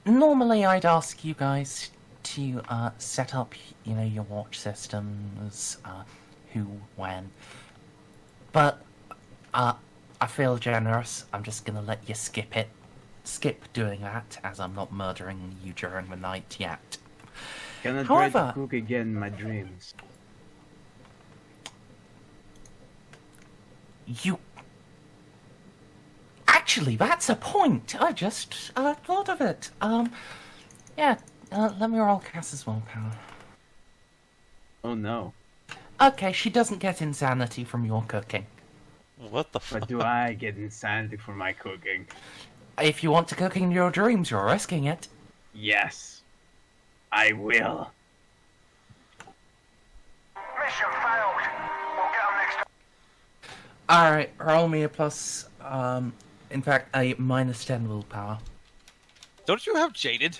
Normally I'd ask you guys to set up, your watch systems, who, when. But I feel generous. I'm just gonna let you skip it. Skip doing that, as I'm not murdering you during the night yet. Can I try to However- cook again in my dreams? You... Actually, that's a point! I just thought of it. Yeah, let me roll Cass's willpower. Oh no. Okay, she doesn't get insanity from your cooking. What the fuck? But do I get insanity for my cooking? If you want to cook in your dreams, you're risking it. Yes. I will. Mission failed. We'll get 'em next time. Alright, roll me a plus, in fact, a minus 10 willpower. Don't you have Jaded?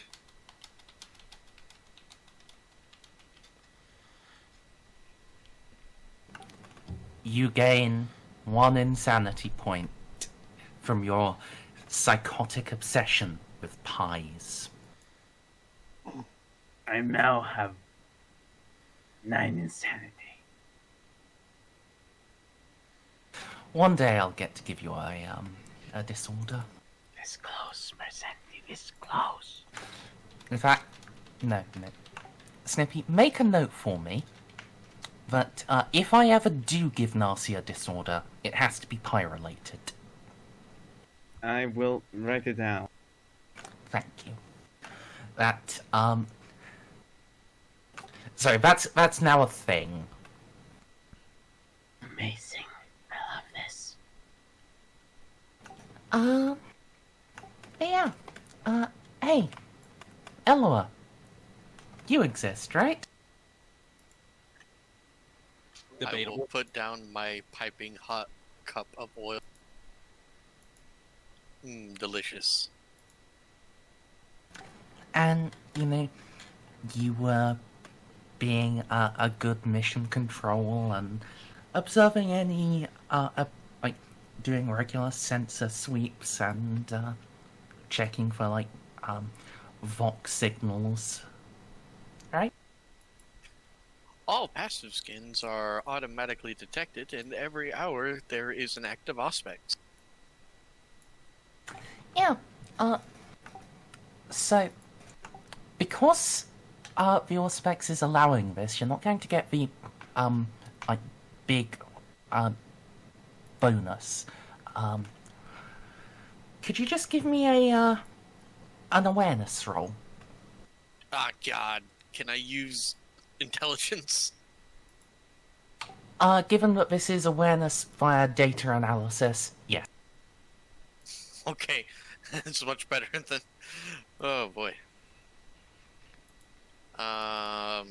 You gain 1 insanity point from your psychotic obsession with pies. I now have 9 insanity. One day I'll get to give you a disorder. This close, Merzendi, this close. In fact, no. Snippy, make a note for me that if I ever do give Narcia a disorder, it has to be pie-related. I will write it down. Thank you. That, sorry, that's now a thing. Amazing. I love this. Yeah. Hey, Eloa. You exist, right? I will Debatable. put down my piping hot cup of oil. Delicious. And, you were being a good mission control and observing any, doing regular sensor sweeps and, checking for, Vox signals. Right? All passive skins are automatically detected, and every hour there is an active aspect. Yeah, so, because, the Auspex is allowing this, you're not going to get the, big, bonus. Could you just give me an awareness roll? Ah, God. Can I use intelligence? Given that this is awareness via data analysis, yes. Okay. It's much better than... Oh, boy. I'll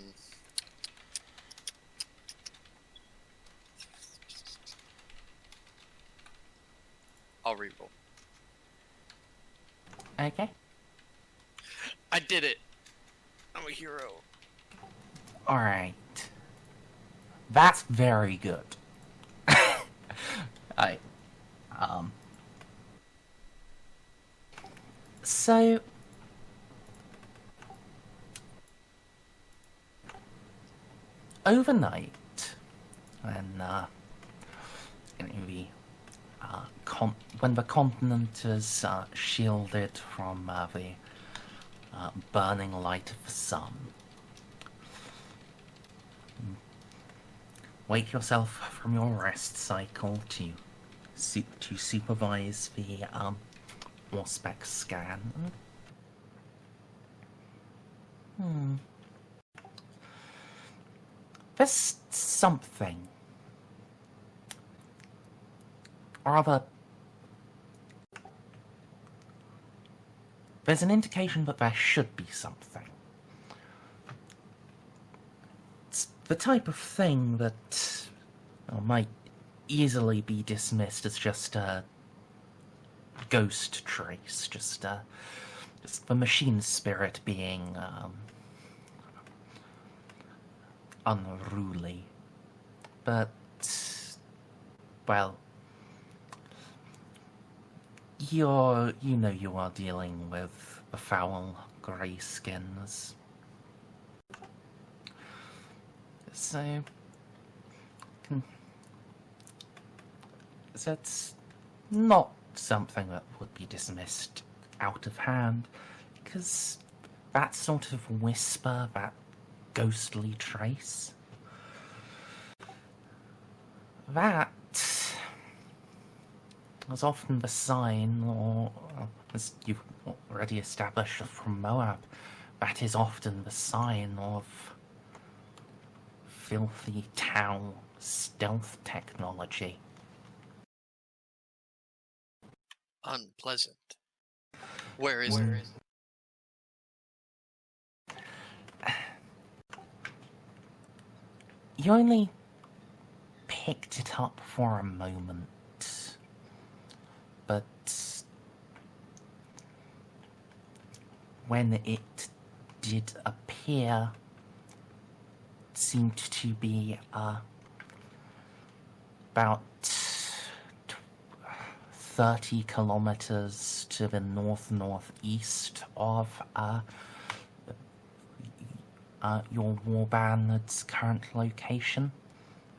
reroll. Okay. I did it! I'm a hero. Alright. That's very good. So, overnight, when when the continent is shielded from the burning light of the sun, wake yourself from your rest cycle to supervise the Warspec scan. There's something. Rather, there's an indication that there should be something. It's the type of thing that might easily be dismissed as just a ghost trace, just the machine spirit being unruly. But, well, you know you are dealing with the foul greyskins. So, that's not something that would be dismissed out of hand, because that sort of whisper, that ghostly trace, that was often the sign, or as you've already established from Moab, that is often the sign of filthy Tau stealth technology. Unpleasant. Where is it? You only picked it up for a moment, but when it did appear, it seemed to be about 30 kilometers to the north-northeast of your warband's current location,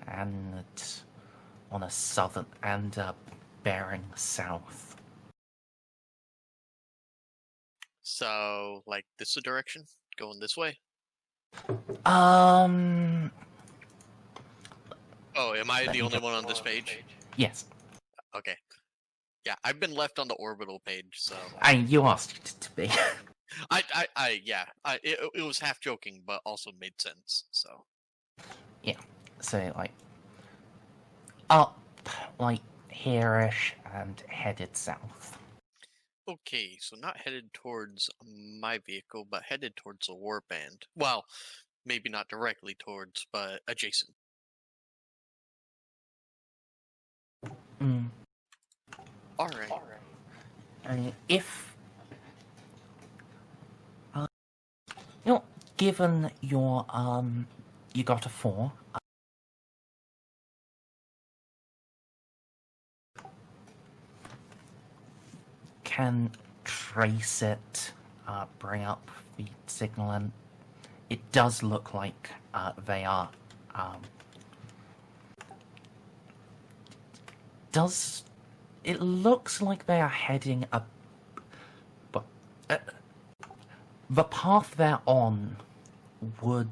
and on a southern and bearing south. So, like, this direction? Going this way? Oh, am I the only one on this page? Yes. Okay. Yeah, I've been left on the orbital page, so... You asked it to be. It was half joking, but also made sense, so... Yeah, so, like, up, like, here-ish, and headed south. Okay, so not headed towards my vehicle, but headed towards the warband. Well, maybe not directly towards, but adjacent. Alright. If... you know, given your, you got a 4... can trace it, bring up the signal, and it does look like they are. It looks like they are heading up, but the path they're on would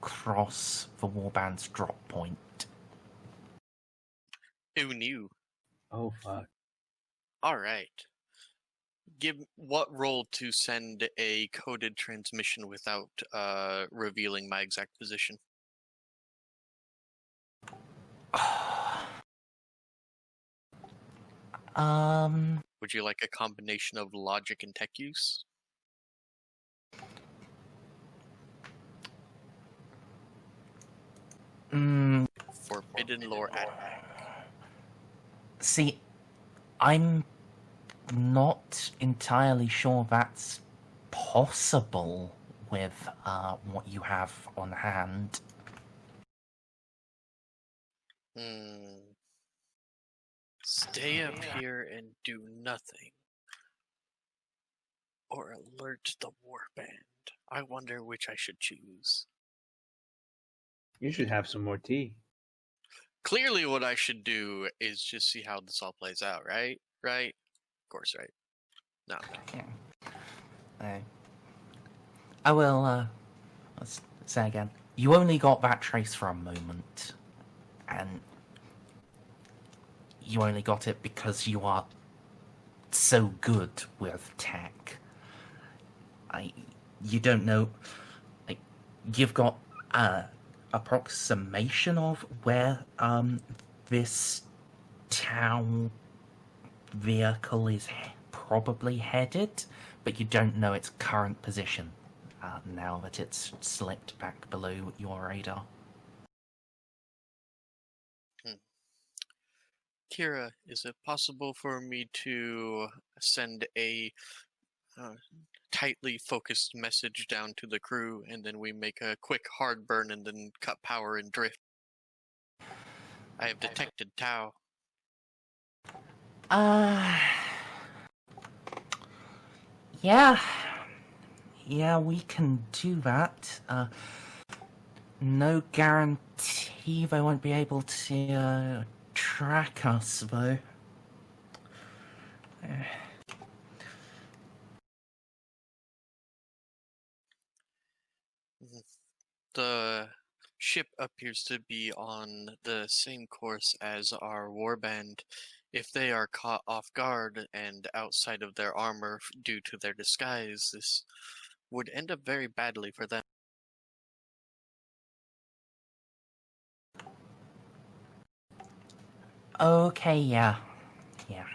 cross the warband's drop point. Who knew? Oh, fuck. Alright. Give what role to send a coded transmission without revealing my exact position? Would you like a combination of logic and tech use? Forbidden lore attack. See, I'm not entirely sure that's possible with what you have on hand. Stay up here and do nothing. or alert the warband. I wonder which I should choose. You should have some more tea. Clearly what I should do is just see how this all plays out, right? Right? Of course, right? No. Yeah. I will, let's say again. You only got that trace for a moment. And you only got it because you are so good with tech. You don't know. You've got approximation of where this town vehicle is probably headed, but you don't know its current position now that it's slipped back below your radar. Kira, is it possible for me to send a tightly focused message down to the crew, and then we make a quick hard burn and then cut power and drift? I have detected Tau. Yeah. Yeah, we can do that. No guarantee they won't be able to track us, though. The ship appears to be on the same course as our warband. If they are caught off guard and outside of their armor due to their disguise, this would end up very badly for them. Okay, yeah. Yeah.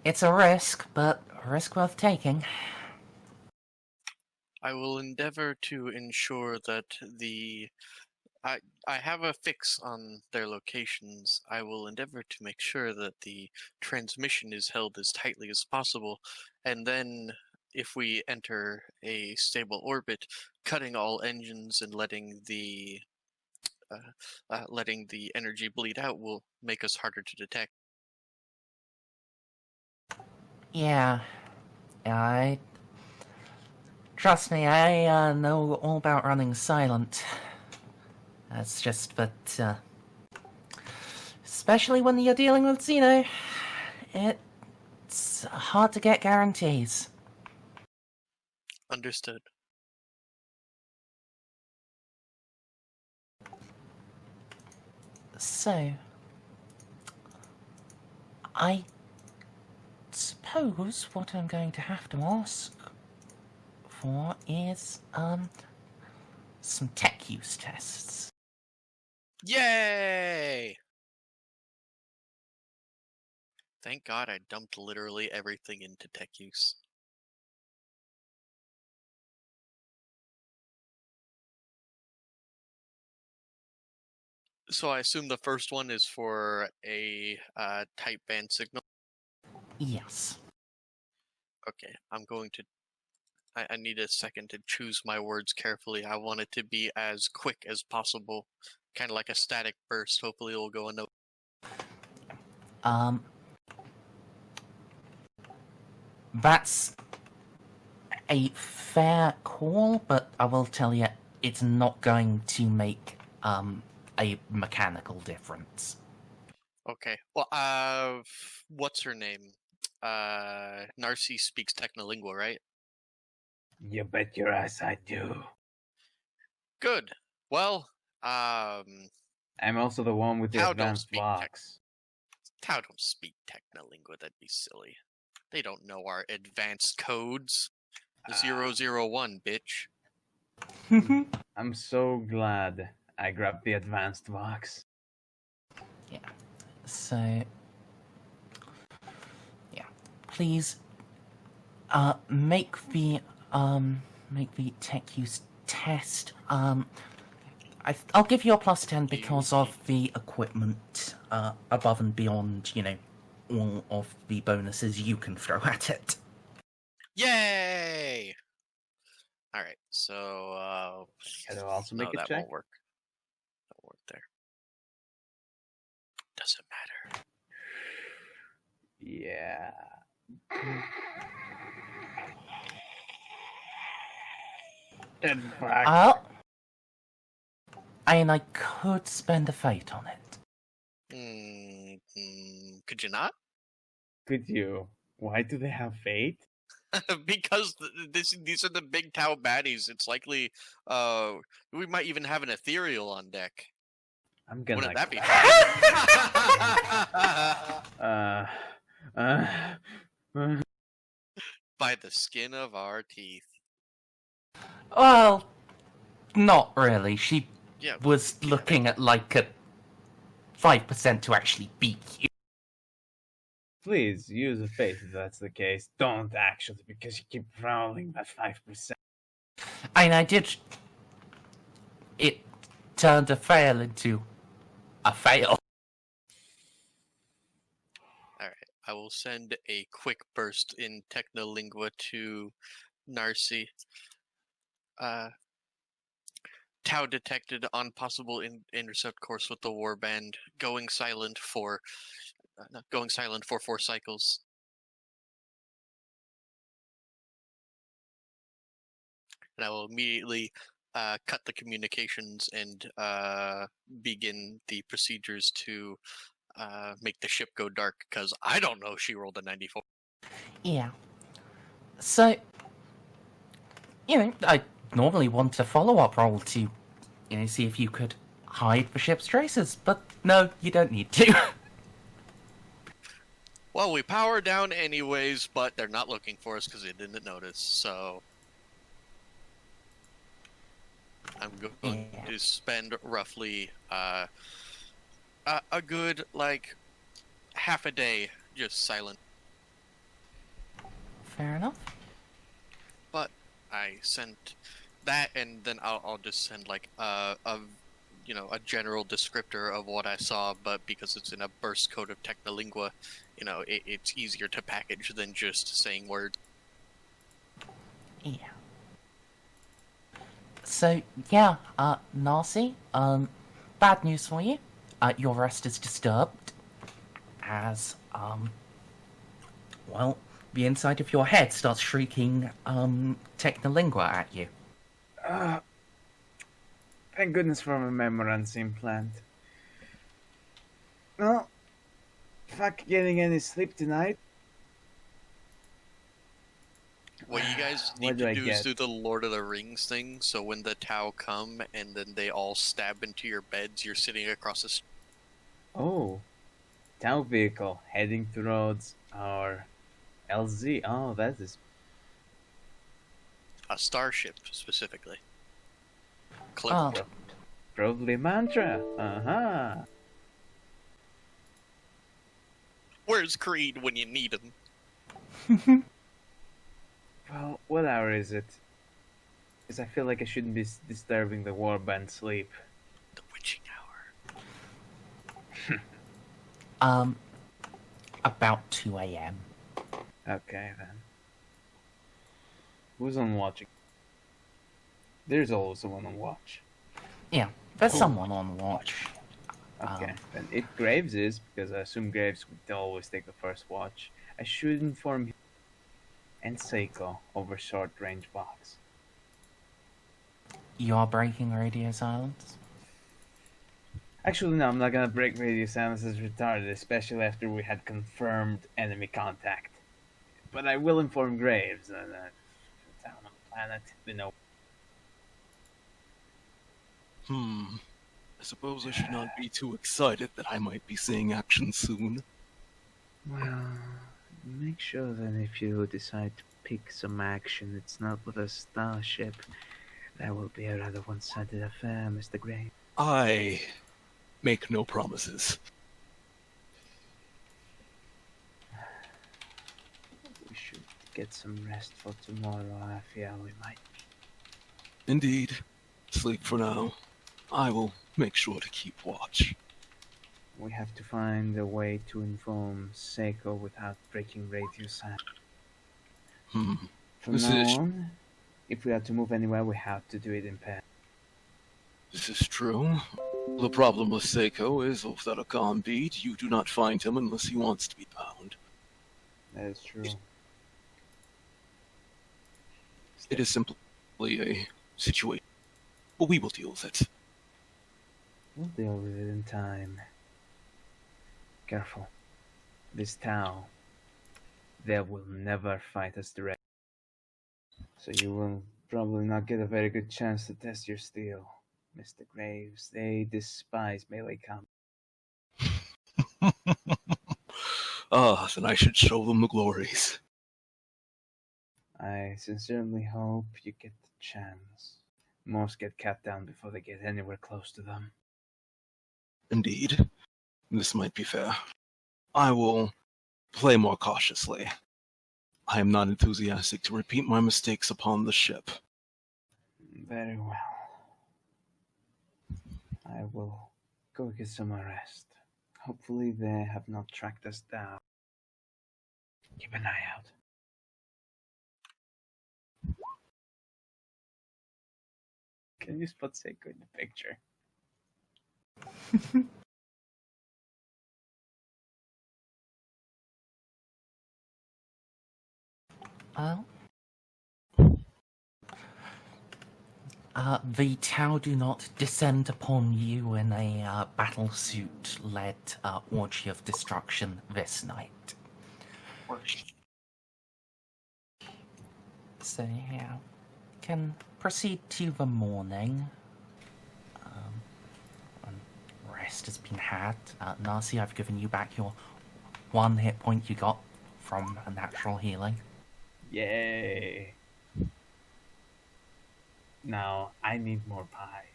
It's a risk, but a risk worth taking. I will endeavor to ensure that I have a fix on their locations. I will endeavor to make sure that the transmission is held as tightly as possible, and then if we enter a stable orbit, cutting all engines and letting the energy bleed out will make us harder to detect. Yeah. Trust me, I know all about running silent. It's just that, especially when you're dealing with Xeno, it's hard to get guarantees. Understood. So, I suppose what I'm going to have to ask for is, some tech use tests. Yay! Thank God I dumped literally everything into tech use. So I assume the first one is for a type band signal? Yes. Okay, I'm going to... I need a second to choose my words carefully. I want it to be as quick as possible. Kind of like a static burst. Hopefully it'll go unnoticed. That's a fair call, but I will tell you, it's not going to make, a mechanical difference. Okay, well, what's her name? Narcie speaks Technolingua, right? You bet your ass I do. Good. Well, I'm also the one with the Tau don't advanced speak locks. Tau don't speak Technolingua, that'd be silly. They don't know our advanced codes. 001, bitch. I'm so glad I grabbed the advanced locks. Yeah. So, yeah. Please, make the tech use test. I'll give you a +10 because of the equipment, above and beyond, all of the bonuses you can throw at it. Yay! Alright, so, Can I also no, make a that check? won't work. That won't work there. Doesn't matter. Yeah. Fuck. And I could spend a fate on it. Could you not? Could you? Why do they have fate? Because these are the big Tau baddies. It's likely we might even have an ethereal on deck. I'm gonna. Wouldn't that be fun? By the skin of our teeth. Well, not really. She Yeah. was looking at like a 5% to actually beat you. Please use a fate if that's the case. Don't actually, because you keep rolling that 5%. And I did. It turned a fail into a fail. Alright, I will send a quick burst in Technolingua to Narcie. Tau detected on possible intercept course with the warband, going silent for 4 cycles. And I will immediately cut the communications and begin the procedures to make the ship go dark, because I don't know if she rolled a 94. Yeah. So, I normally want a follow-up roll to, see if you could hide the ship's traces, but no, you don't need to. Well, we power down anyways, but they're not looking for us because they didn't notice, so I'm going to spend roughly a good, half a day just silent. Fair enough. But I sent that, and then I'll just send a general descriptor of what I saw, but because it's in a burst code of Technolingua, it's easier to package than just saying words. Yeah. So, yeah, Narcie, bad news for you. Your rest is disturbed, as, the inside of your head starts shrieking, Technolingua at you. Thank goodness for a remembrance implant. Well, fuck getting any sleep tonight. What you guys need to do is do the Lord of the Rings thing, so when the Tau come and then they all stab into your beds, you're sitting across the street. Oh. Tau vehicle heading towards our LZ. Oh, that is... A starship, specifically. Oh. Probably mantra. Uh-huh. Where's Creed when you need him? Well, what hour is it? Because I feel like I shouldn't be disturbing the warband sleep. The witching hour. About 2 a.m. Okay, then. Who's on watching? There's always someone on watch. Yeah, there's someone on watch. Okay, then if Graves is, because I assume Graves would always take the first watch, I should inform him and Ceiko over short-range box. You are breaking radio silence? Actually, no, I'm not gonna break radio silence as retarded, especially after we had confirmed enemy contact. But I will inform Graves that down on the planet, they know. I suppose I should not be too excited that I might be seeing action soon. Well, make sure that if you decide to pick some action, it's not with a starship. That will be a rather one-sided affair, Mr. Gray. I make no promises. We should get some rest for tomorrow. I fear we might. Indeed. Sleep for now. I will make sure to keep watch. We have to find a way to inform Ceiko without breaking radio silence. From now on, if we are to move anywhere, we have to do it in pairs. This is true. The problem with Ceiko is, without a calm beat, you do not find him unless he wants to be found. That is true. It is simply a situation. But we will deal with it. We'll deal with it in time. Careful. This town, they will never fight us directly. So you will probably not get a very good chance to test your steel, Mr. Graves. They despise melee combat. Ah, then I should show them the glories. I sincerely hope you get the chance. Most get cut down before they get anywhere close to them. Indeed. This might be fair. I will play more cautiously. I am not enthusiastic to repeat my mistakes upon the ship. Very well. I will go get some rest. Hopefully they have not tracked us down. Keep an eye out. Can you spot Ceiko in the picture? Well, the Tau do not descend upon you in a battlesuit-led orgy of destruction this night. So, yeah, can proceed to the morning. When rest has been had. Narcie, I've given you back your 1 hit point you got from a natural healing. Yay! Now, I need more pie.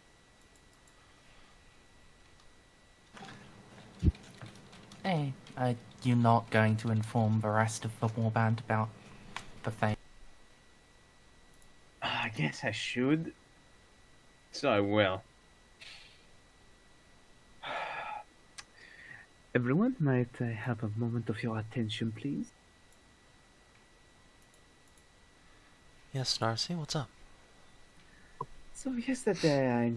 Hey, are you not going to inform the rest of the warband about the thing? I guess I should. So I will. Everyone, might I have a moment of your attention, please? Yes, Narcie, what's up? So yesterday I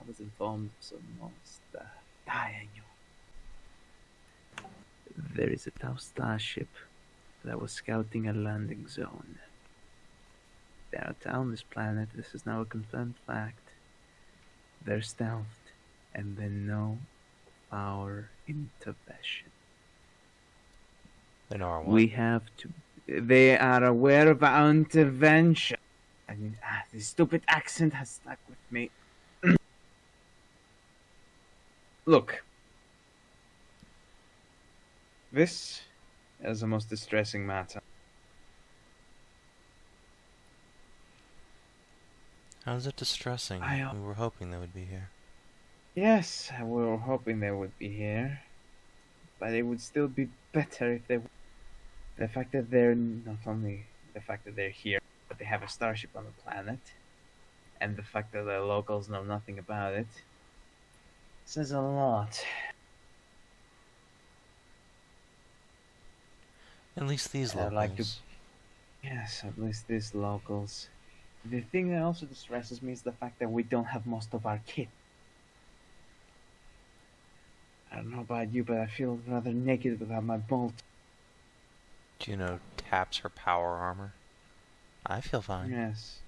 was informed of some most dying. There is a Tau starship that was scouting a landing zone. They are on this planet. This is now a confirmed fact. They're stealthed, and then no our intervention. Then our what? We have to. They are aware of our intervention. I mean, this stupid accent has stuck with me. Look. This is the most distressing matter. How's it distressing? We were hoping they would be here. Yes, we were hoping they would be here. But it would still be better if they... The fact that they're not only the fact that they're here, but they have a starship on the planet, and the fact that the locals know nothing about it, says a lot. At least these locals. Yes, at least these locals. The thing that also distresses me is the fact that we don't have most of our kit. I don't know about you, but I feel rather naked without my bolt. Juno taps her power armor. I feel fine. Yes.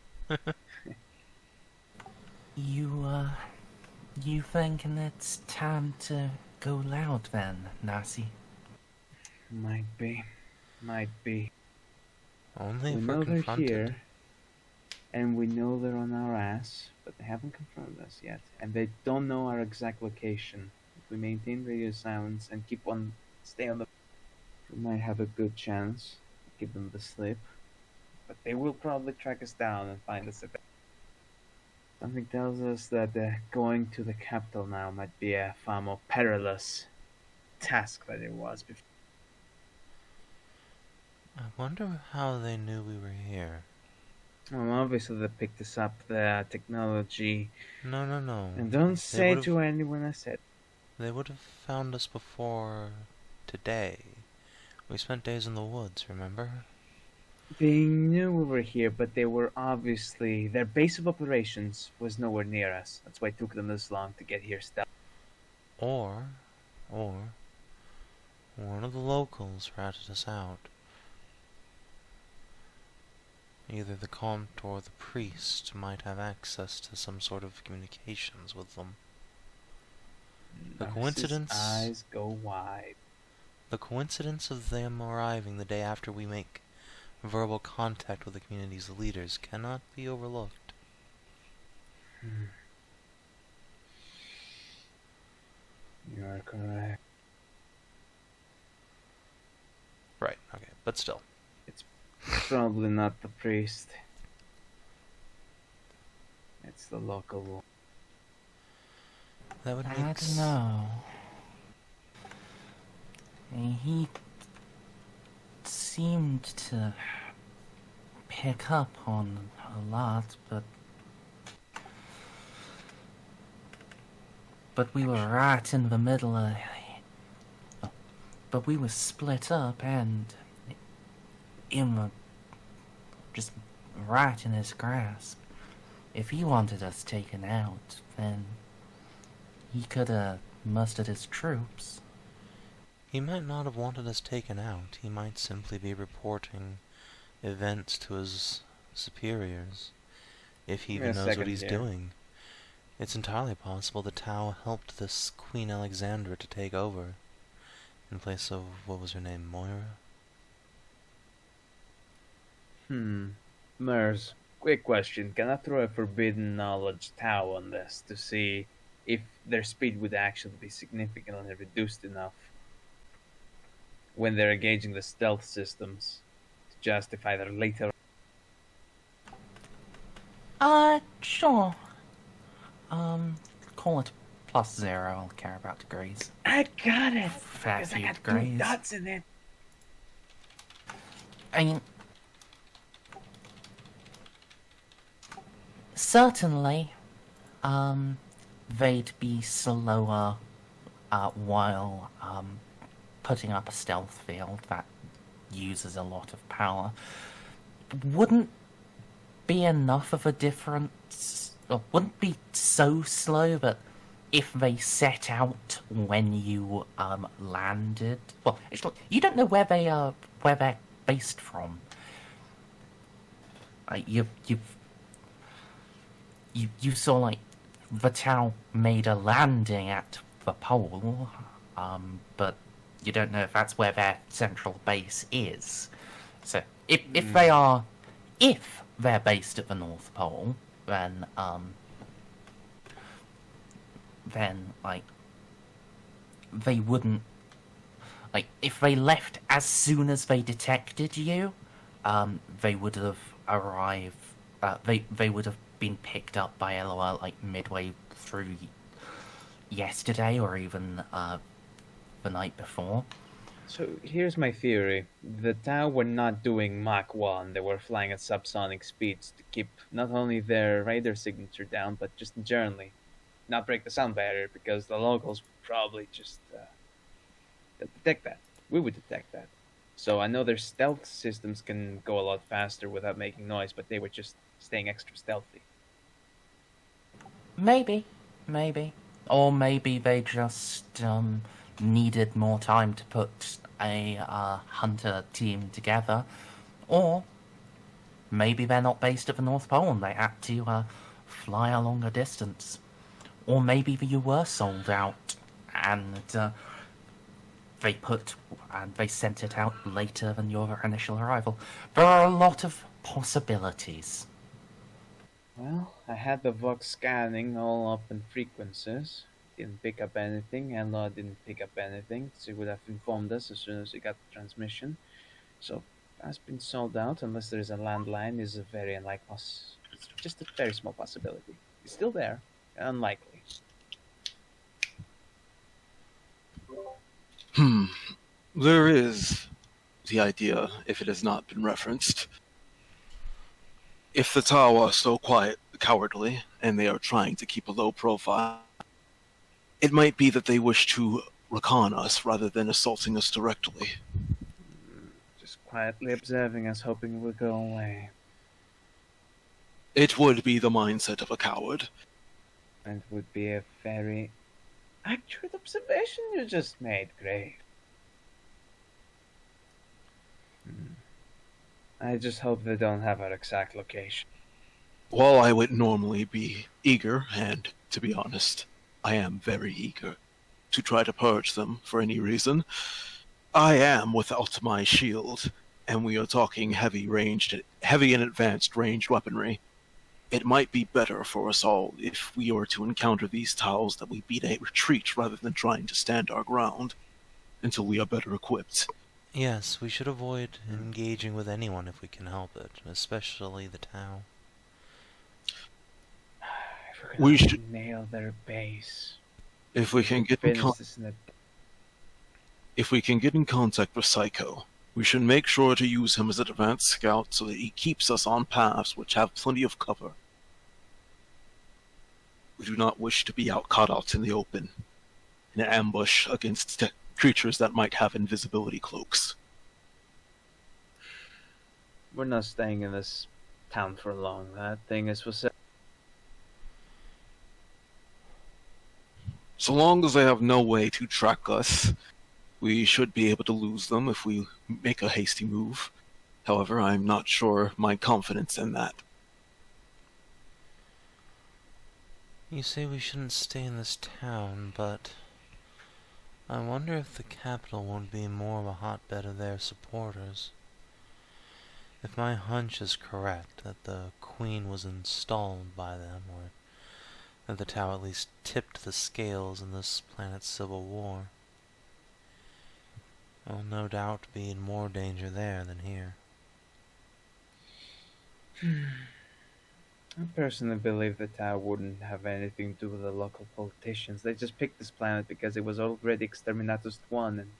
You thinking it's time to go loud then, Narcie? Might be. Only We if know we're they're confronted. here, and we know they're on our ass, but they haven't confirmed us yet, and they don't know our exact location. If we maintain radio silence and stay on the, we might have a good chance to give them the slip. But they will probably track us down and find us at the... Something tells us that going to the capital now might be a far more perilous task than it was before. I wonder how they knew we were here. Well, obviously they picked us up the technology. No. And don't say to anyone I said. They would have found us before today. We spent days in the woods, remember? They knew we were here, but they were obviously... Their base of operations was nowhere near us. That's why it took them this long to get here stealth. Or one of the locals ratted us out. Either the Comte or the priest might have access to some sort of communications with them. The Narcissus' coincidence... eyes go wide. The coincidence of them arriving the day after we make verbal contact with the community's leaders cannot be overlooked. You are correct. Right, okay, but still. Probably not the priest. It's the local one. That would I make don't know. He seemed to pick up on a lot, but we were right in the middle of... But we were split up and just right in his grasp. If he wanted us taken out, then he could have mustered his troops. He might not have wanted us taken out. He might simply be reporting events to his superiors, if he even knows what he's doing. It's entirely possible that Tau helped this Queen Alexandra to take over, in place of, what was her name, Moira? Merz, quick question. Can I throw a forbidden knowledge Tau on this to see if their speed would actually be significantly reduced enough when they're engaging the stealth systems to justify their later... Sure. Call it +0. I'll care about degrees. I got it! Fair Because I few got degrees. 2 dots in it. I mean, certainly, they'd be slower while putting up a stealth field that uses a lot of power. Wouldn't be enough of a difference, or wouldn't be so slow, but if they set out when you landed, well, you don't know where they're based from. You saw like Vital made a landing at the pole, but you don't know if that's where their central base is. So if they're based at the North Pole, then like they wouldn't, like, if they left as soon as they detected you, they would have arrived. They would have been picked up by Eloa like midway through yesterday or even the night before. So here's my theory. The Tau were not doing Mach 1, they were flying at subsonic speeds to keep not only their radar signature down, but just generally not break the sound barrier, because the locals would probably just detect that. We would detect that. So I know their stealth systems can go a lot faster without making noise, but they were just staying extra stealthy. Maybe. Or maybe they just needed more time to put a hunter team together. Or maybe they're not based at the North Pole and they had to fly a longer distance. Or maybe you were sold out and they sent it out later than your initial arrival. There are a lot of possibilities. Well, I had the Vox scanning all up in frequencies. Didn't pick up anything. Eloa didn't pick up anything. She would have informed us as soon as she got the transmission. So, that's been sold out unless there is a landline. Is a very unlikely. It's just a very small possibility. It's still there. Unlikely. There is the idea, if it has not been referenced. If the Tau are so cowardly, and they are trying to keep a low profile, it might be that they wish to recon us rather than assaulting us directly. Just quietly observing us, hoping we'll go away. It would be the mindset of a coward. And would be a very accurate observation you just made, Grave. I just hope they don't have our exact location. While I would normally be eager, and to be honest, I am very eager to try to purge them for any reason, I am without my shield, and we are talking heavy and advanced ranged weaponry. It might be better for us all if we were to encounter these Tals that we beat a retreat rather than trying to stand our ground until we are better equipped. Yes, we should avoid engaging with anyone if we can help it, especially the Tau. We should nail their base. If we can get in contact with Ceiko, we should make sure to use him as an advanced scout so that he keeps us on paths which have plenty of cover. We do not wish to be caught out in the open, in an ambush against creatures that might have invisibility cloaks. We're not staying in this town for long. That thing is for sale. So long as they have no way to track us, we should be able to lose them if we make a hasty move. However, I'm not sure my confidence in that. You say we shouldn't stay in this town, but I wonder if the capital won't be more of a hotbed of their supporters. If my hunch is correct, that the Queen was installed by them, or that the Tau at least tipped the scales in this planet's civil war, I'll no doubt be in more danger there than here. I personally believe the Tau wouldn't have anything to do with the local politicians. They just picked this planet because it was already Exterminatus 1 and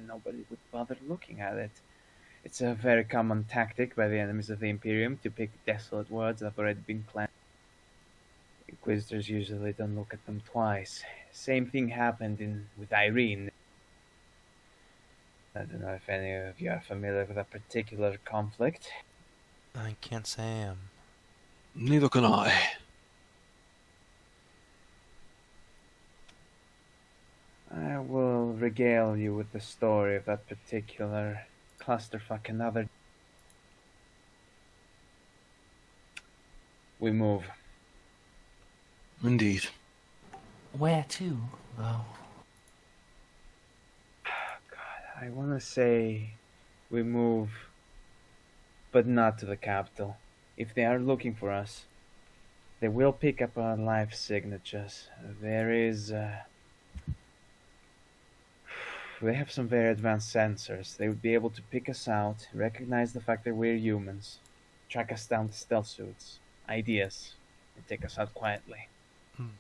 nobody would bother looking at it. It's a very common tactic by the enemies of the Imperium to pick desolate worlds that have already been cleansed. Inquisitors usually don't look at them twice. Same thing happened with Irene. I don't know if any of you are familiar with that particular conflict. I can't say I am. Neither can I. I will regale you with the story of that particular clusterfuck another. We move. Indeed. Where to, though? I want to say we move, but not to the capital. If they are looking for us, they will pick up our life signatures. They have some very advanced sensors. They would be able to pick us out, recognize the fact that we're humans, track us down to stealth suits, ideas, and take us out quietly.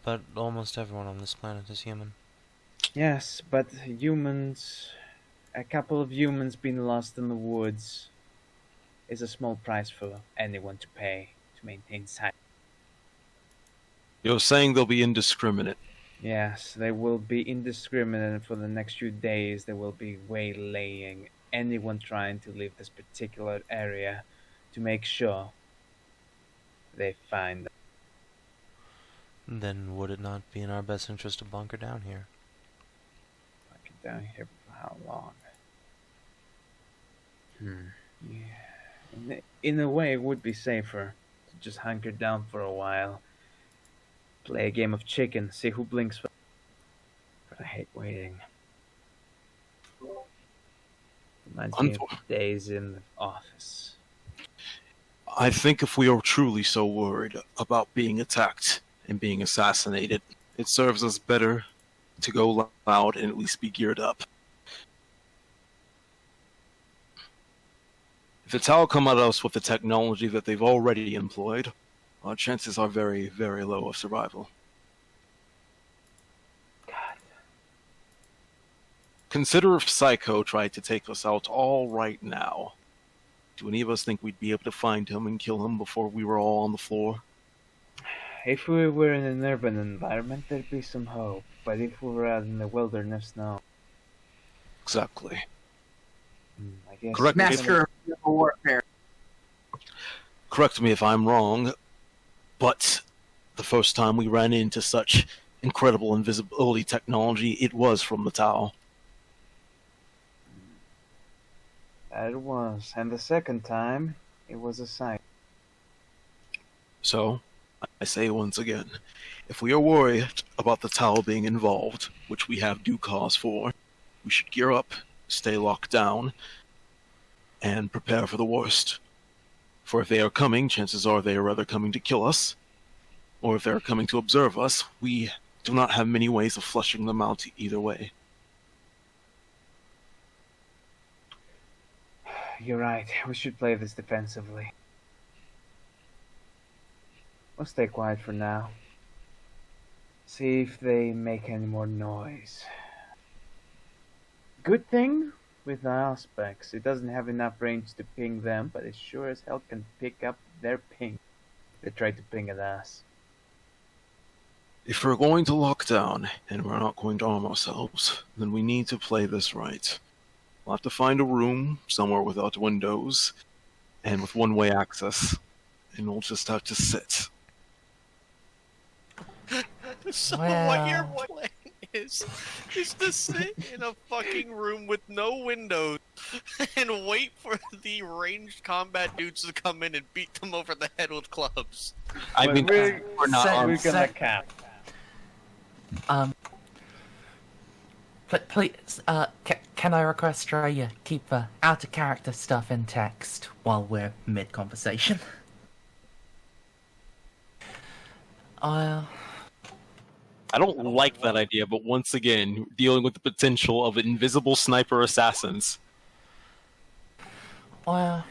But almost everyone on this planet is human. Yes, but humans... A couple of humans being lost in the woods is a small price for anyone to pay to maintain sight. You're saying they'll be indiscriminate. Yes, they will be indiscriminate, and for the next few days they will be waylaying anyone trying to leave this particular area to make sure they find them. Then would it not be in our best interest to bunker down here? Bunker down here for how long? Yeah. In a way, it would be safer to just hunker down for a while. Play a game of chicken, see who blinks first. But I hate waiting. Reminds me of days in the office. I think if we are truly so worried about being attacked and being assassinated, it serves us better to go loud and at least be geared up. If the Tau come at us with the technology that they've already employed, our chances are very, very low of survival. God. Consider if Ceiko tried to take us out all right now. Do any of us think we'd be able to find him and kill him before we were all on the floor? If we were in an urban environment, there'd be some hope. But if we were out in the wilderness, no. Exactly. I guess. Correct me if- Master of warfare. Correct me if I'm wrong, but the first time we ran into such incredible invisibility technology, it was from the Tau. That it was. And the second time, It was a sight. So, I say once again, if we are worried about the Tau being involved, which we have due cause for, we should gear up, stay locked down, and prepare for the worst. For if they are coming, chances are they are either coming to kill us, or if they are coming to observe us, we do not have many ways of flushing them out either way. You're right. We should play this defensively. We'll stay quiet for now. See if they make any more noise. Good thing with the Auspex, it doesn't have enough range to ping them, but it sure as hell can pick up their ping. They try to ping at us. If we're going to lock down, and we're not going to arm ourselves, then we need to play this right. We'll have to find a room somewhere without windows, and with one-way access, and we'll just have to sit. So Well. what you're playing is to sit in a fucking room with no windows and wait for the ranged combat dudes to come in and beat them over the head with clubs. I mean, we're not Sec- armed. We're gonna sec- cap. But please, can I request Raya keep out of character stuff in text while we're mid conversation? I don't like that idea, but once again, dealing with the potential of invisible sniper assassins. Well,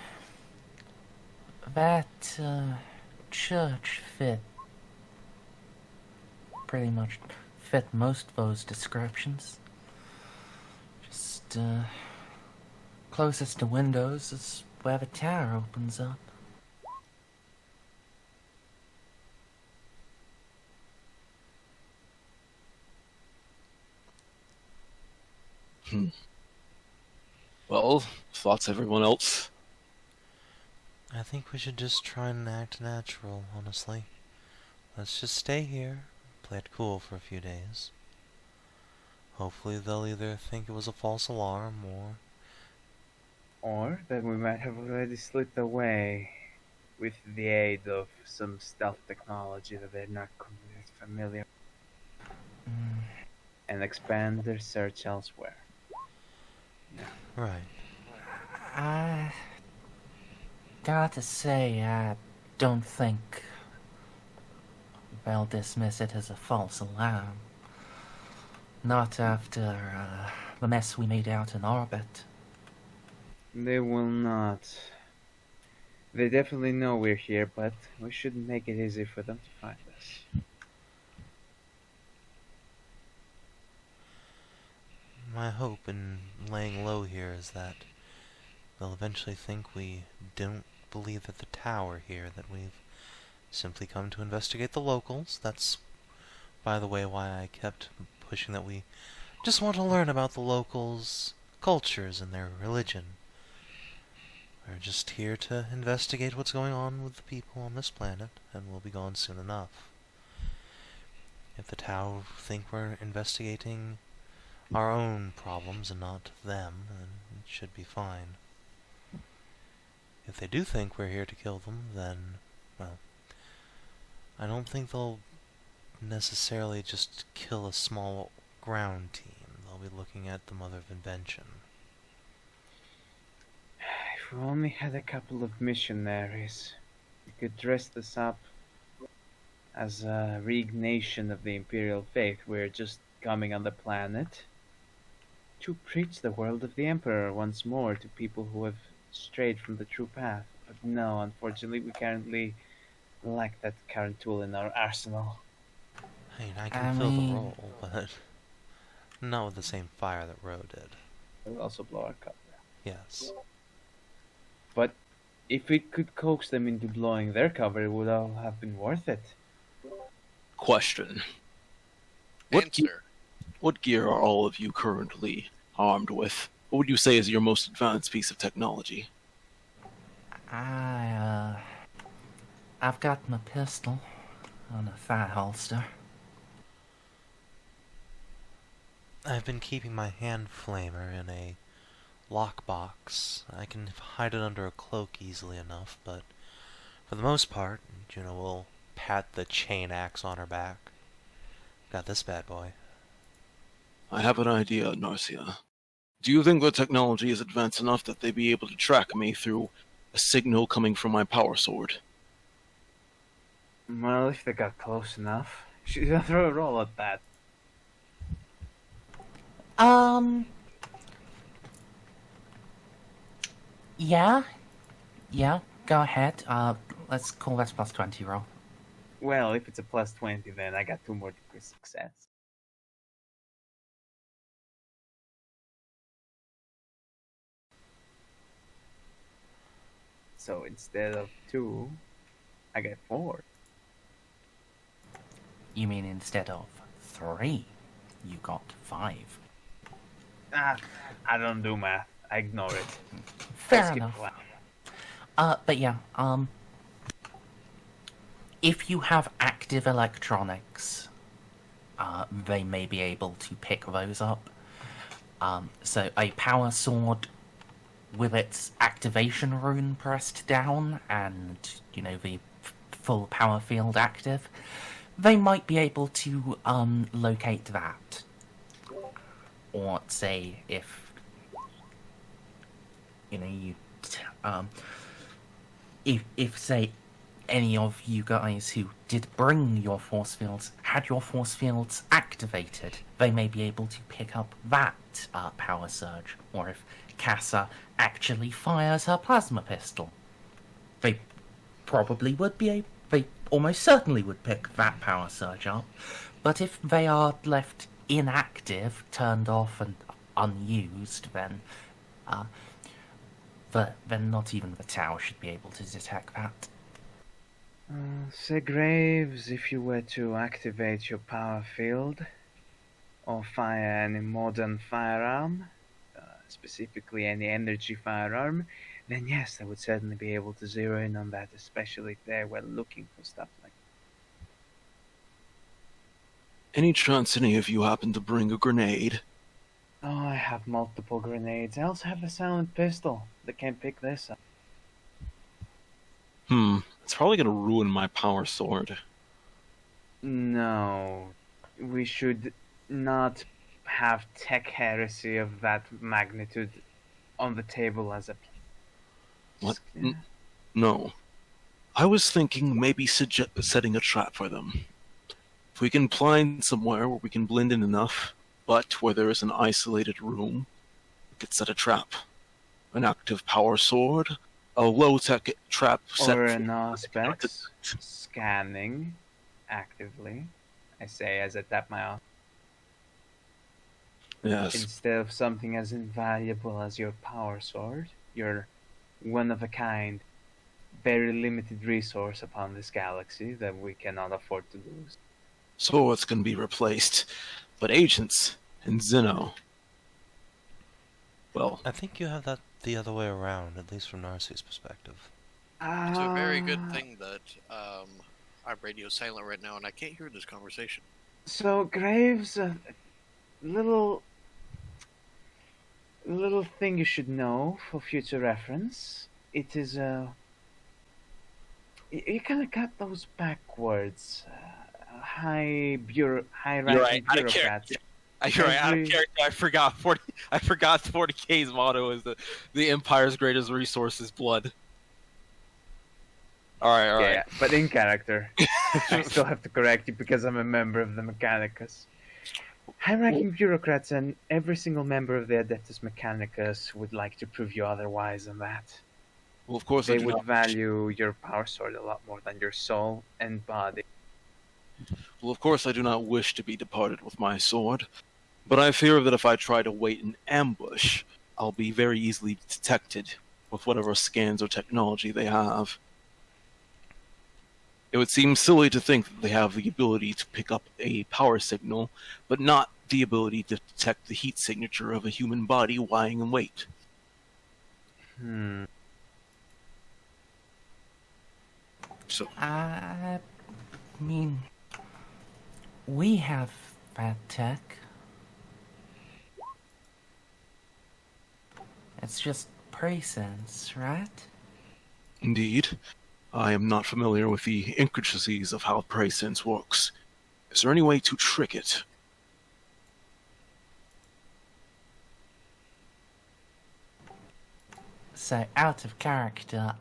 that church pretty much fit most of those descriptions. Just closest to windows is where the tower opens up. Well, thoughts everyone else? I think we should just try and act natural, honestly. Let's just stay here, play it cool for a few days. Hopefully they'll either think it was a false alarm, Or that we might have already slipped away with the aid of some stealth technology that they're not completely familiar with, and expand their search elsewhere. Right. I gotta say, I don't think they'll dismiss it as a false alarm. Not after the mess we made out in orbit. They will not. They definitely know we're here, but we shouldn't make it easy for them to find us. My hope in laying low here is that they'll eventually think we don't believe that the tower here, that we've simply come to investigate the locals. That's, by the way, why I kept pushing that we just want to learn about the locals' cultures and their religion. We're just here to investigate what's going on with the people on this planet, and we'll be gone soon enough. If the Tau think we're investigating our own problems and not them, then it should be fine. If they do think we're here to kill them, then, well, I don't think they'll necessarily just kill a small ground team. They'll be looking at the mother of invention. If we only had a couple of missionaries, we could dress this up as a reignation of the Imperial faith. We're just coming on the planet to preach the world of the Emperor once more to people who have strayed from the true path. But no, unfortunately, we currently lack that current tool in our arsenal. I mean, I can fill the role, but not with the same fire that Ro did. We'll also blow our cover. Yes. But if we could coax them into blowing their cover, it would all have been worth it. Question. Answer. What gear are all of you currently armed with? What would you say is your most advanced piece of technology? I've got my pistol on a thigh holster. I've been keeping my hand flamer in a lockbox. I can hide it under a cloak easily enough, but for the most part, Juno will pat the chain axe on her back. Got this bad boy. I have an idea, Narcia. Do you think the technology is advanced enough that they'd be able to track me through a signal coming from my power sword? Well, if they got close enough, she's gonna throw a roll at that. Yeah. Yeah, go ahead. Let's call that plus 20 roll. Well, if it's a plus 20, then I got 2 more degrees success. So instead of 2, I get 4. You mean instead of 3, you got 5. Ah, I don't do math. I ignore it. Fair enough. But yeah, if you have active electronics, they may be able to pick those up. So a power sword with its activation rune pressed down and, the full power field active, they might be able to locate that. Or say if if say any of you guys who did bring your force fields had your force fields activated, they may be able to pick up that power surge. Or if Casa actually fires her plasma pistol, they probably would be they almost certainly would pick that power surge up. But if they are left inactive, turned off and unused, then not even the tower should be able to detect that. Say, Graves, if you were to activate your power field or fire any modern firearm, specifically any energy firearm, then yes, I would certainly be able to zero in on that, especially if they were looking for stuff like that. Any chance any of you happen to bring a grenade? Oh, I have multiple grenades. I also have a silent pistol that can pick this up. It's probably gonna ruin my power sword. No, we should not have tech heresy of that magnitude on the table as a... What? No. I was thinking maybe setting a trap for them. If we can find somewhere where we can blend in enough, but where there is an isolated room, we could set a trap. An active power sword, a low-tech trap set... Or an aspect scanning actively, I say as I tap my arm. Yes. Instead of something as invaluable as your power sword, your one-of-a-kind, very limited resource upon this galaxy that we cannot afford to lose. Swords can be replaced, but agents and Xeno... Well... I think you have that the other way around, at least from Narcie's perspective. It's a very good thing that our radio's silent right now and I can't hear this conversation. So, Graves, little thing you should know for future reference. It is you kind of got those backwards. High-ranking bureaucrats. You're right, out of character. I forgot 40K's motto is the Empire's greatest resource is blood. All right. Yeah, but in character, I still have to correct you because I'm a member of the Mechanicus. High-ranking bureaucrats and every single member of the Adeptus Mechanicus would like to prove you otherwise than that. Well, of course, they would value your power sword a lot more than your soul and body. Well, of course, I do not wish to be departed with my sword, but I fear that if I try to wait in ambush, I'll be very easily detected with whatever scans or technology they have. It would seem silly to think that they have the ability to pick up a power signal, but not the ability to detect the heat signature of a human body lying in wait. So, I mean, we have that tech. It's just presence, right? Indeed. I am not familiar with the intricacies of how presence works. Is there any way to trick it? So, out of character,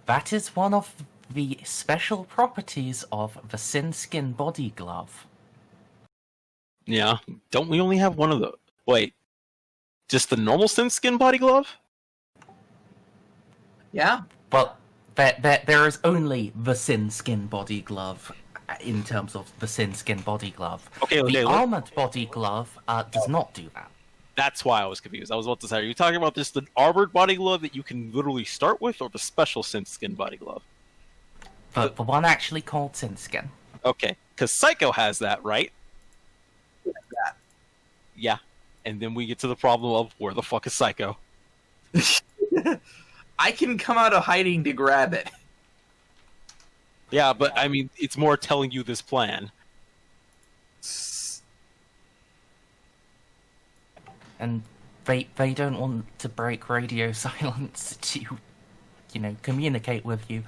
that is one of the special properties of the Sin Skin Body Glove. Yeah. Don't we only have one of those? Wait. Just the normal Sin Skin Body Glove? Yeah. Well, there is only the Sin Skin Body Glove in terms of the Sin Skin Body Glove. Okay, The Armored Body Glove does not do that. That's why I was confused. I was about to say, are you talking about just the armored body glove that you can literally start with, or the special Sin Skin Body Glove? The one actually called Sin Skin. Okay, because Ceiko has that, right? Yeah. Yeah. And then we get to the problem of, where the fuck is Ceiko? I can come out of hiding to grab it. Yeah, but I mean, it's more telling you this plan. And they don't want to break radio silence to, communicate with you,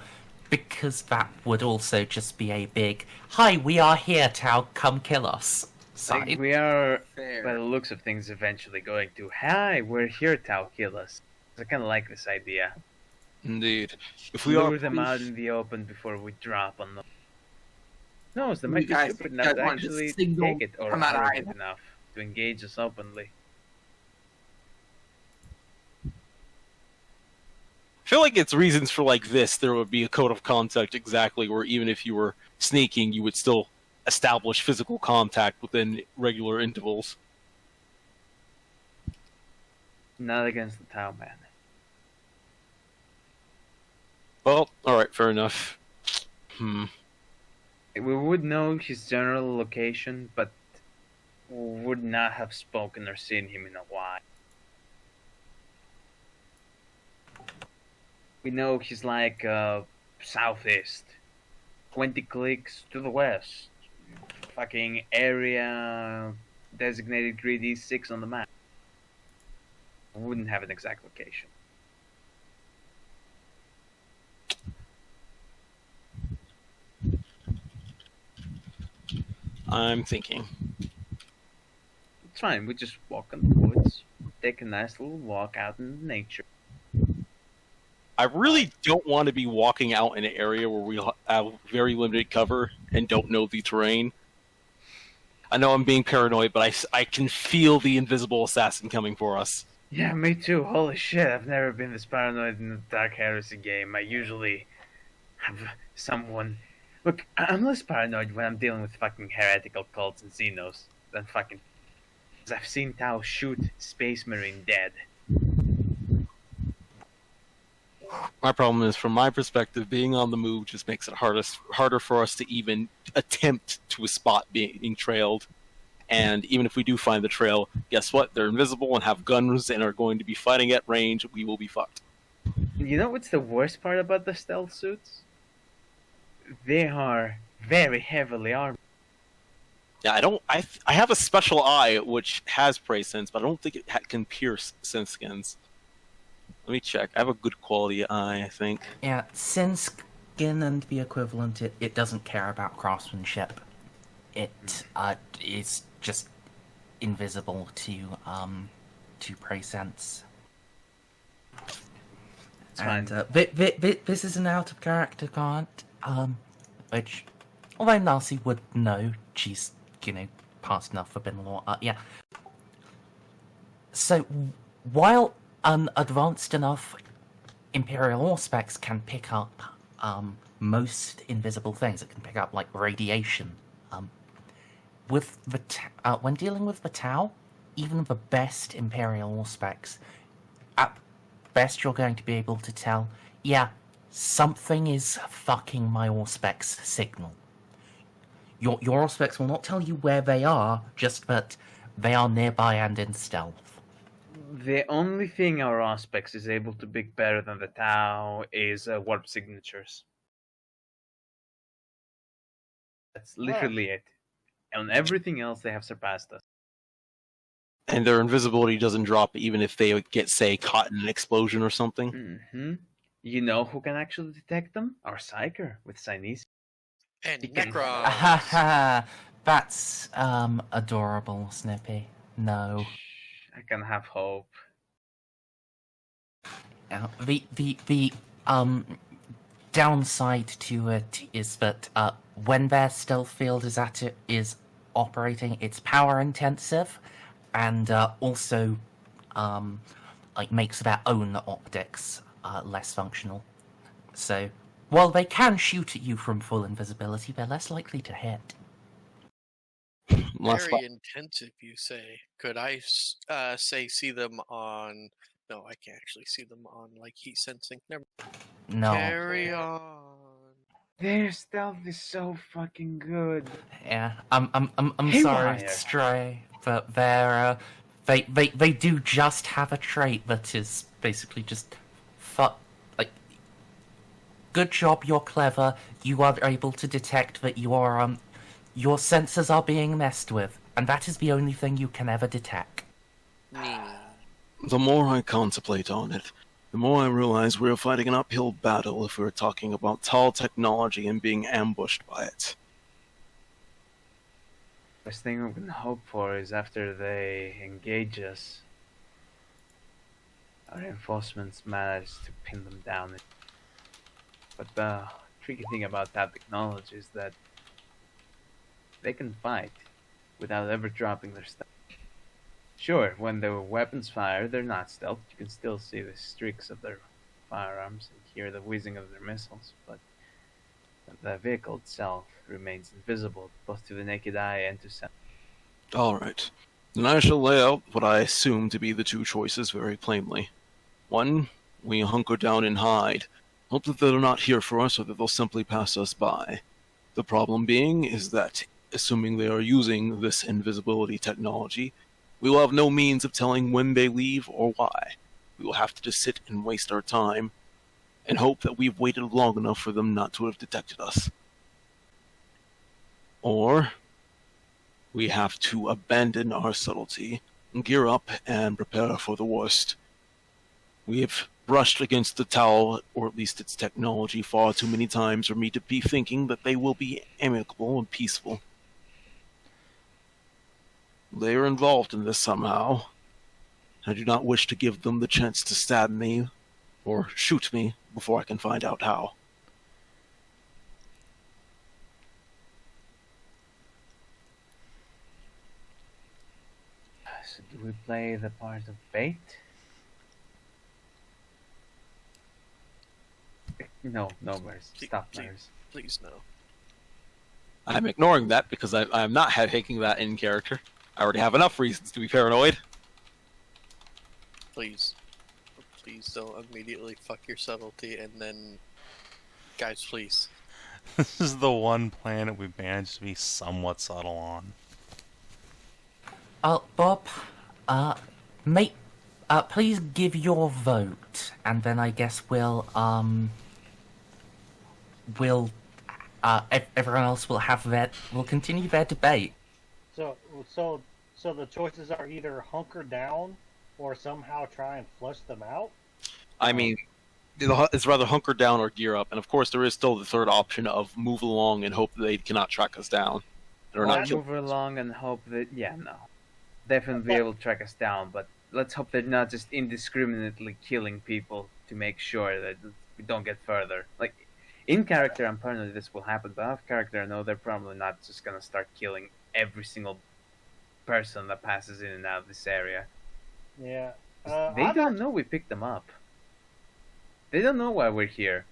because that would also just be a big, "Hi, we are here, Tau, come kill us" sign. Like we are, Fair. by the looks of things, eventually going to, "Hi, we're here, Tau, kill us." I kind of like this idea. Indeed. If we Lure are them out in the open before we drop on them. No, they might be guys- stupid you enough guys to wanted to actually signal, take it, or come out of arrogant hiding. enough to engage us openly. I feel like it's reasons for like this, there would be a code of conduct exactly, where even if you were sneaking, you would still establish physical contact within regular intervals. Not against the Tau man. Well, alright, fair enough. We would know his general location, but would not have spoken or seen him in a while. We know he's like southeast, 20 clicks to the west, fucking area designated grid E6 on the map. Wouldn't have an exact location. I'm thinking. It's fine, we just walk in the woods, take a nice little walk out in nature. I really don't want to be walking out in an area where we have very limited cover and don't know the terrain. I know I'm being paranoid, but I can feel the invisible assassin coming for us. Yeah, me too. Holy shit, I've never been this paranoid in a Dark Heresy game. I usually have someone... Look, I'm less paranoid when I'm dealing with fucking heretical cults and Xenos than fucking... Because I've seen Tau shoot Space Marine dead. My problem is, from my perspective, being on the move just makes it harder for us to even attempt to spot being trailed. And even if we do find the trail, guess what? They're invisible and have guns and are going to be fighting at range. We will be fucked. You know what's the worst part about the stealth suits? They are very heavily armed. Yeah, I have a special eye which has prey sense, but I don't think it can pierce sense skins. Let me check. I have a good quality eye, I think. Yeah, Sin Skin and the equivalent, it doesn't care about craftsmanship. It is just invisible to prey sense. It's And fine. this is an out of character card, which, although Narcie would know, she's past enough for bin law. Yeah. So while advanced enough Imperial Auspex can pick up most invisible things, it can pick up like radiation. With the when dealing with the Tau, even the best Imperial Auspex, at best you're going to be able to tell, yeah, something is fucking my Auspex signal. Your Auspex will not tell you where they are, just that they are nearby and in stealth. The only thing our Auspex is able to pick better than the Tau is warp signatures. That's literally it. On everything else, they have surpassed us. And their invisibility doesn't drop even if they get, say, caught in an explosion or something? Mm-hmm. You know who can actually detect them? Our Psyker with Sinise. And He can- Necron. That's adorable, Snippy. No. I can have hope. The downside to it is that when their stealth field is operating, it's power intensive, and also like makes their own optics less functional. So while they can shoot at you from full invisibility, they're less likely to hit. Very intensive, you say. Could I say see them on... No, I can't actually see them on, like, heat sensing. Never. No. Carry on. Their stealth is so fucking good. Yeah, I'm sorry, Haywire. Stray, but they're they do just have a trait that is basically just like, good job, you're clever, you are able to detect that your sensors are being messed with, and that is the only thing you can ever detect. The more I contemplate on it, the more I realize we're fighting an uphill battle if we're talking about tall technology and being ambushed by it. Best thing we can hope for is after they engage us, our reinforcements manage to pin them down. But the tricky thing about that technology is that they can fight without ever dropping their stuff. Sure, when the weapons fire, they're not stealth. You can still see the streaks of their firearms and hear the whizzing of their missiles, but the vehicle itself remains invisible, both to the naked eye and to sound. Alright, then I shall lay out what I assume to be the two choices very plainly. One, we hunker down and hide, hope that they're not here for us or that they'll simply pass us by. The problem being is that, assuming they are using this invisibility technology, we will have no means of telling when they leave or why. We will have to just sit and waste our time and hope that we've waited long enough for them not to have detected us. Or we have to abandon our subtlety, gear up, and prepare for the worst. We have brushed against the Tau, or at least its technology, far too many times for me to be thinking that they will be amicable and peaceful. They are involved in this somehow. I do not wish to give them the chance to stab me or shoot me before I can find out how. So do we play the part of fate? No, Merz. Stop, Merz. Please, no. I'm ignoring that because I'm not taking that in character. I already have enough reasons to be paranoid. Please. Please don't immediately fuck your subtlety and then... Guys, please. This is the one planet we've managed to be somewhat subtle on. Bob, please give your vote, and then I guess everyone else will continue their debate. So the choices are either hunker down or somehow try and flush them out? I mean, it's rather hunker down or gear up, and of course there is still the third option of move along and hope that they cannot track us down. Or not Move along and hope that... Yeah, no. Definitely they will track us down, but let's hope they're not just indiscriminately killing people to make sure that we don't get further. Like, in character, I'm paranoid this will happen, but off character, I know they're probably not just gonna start killing every single person that passes in and out of this area. Yeah. They don't know we picked them up. They don't know why we're here.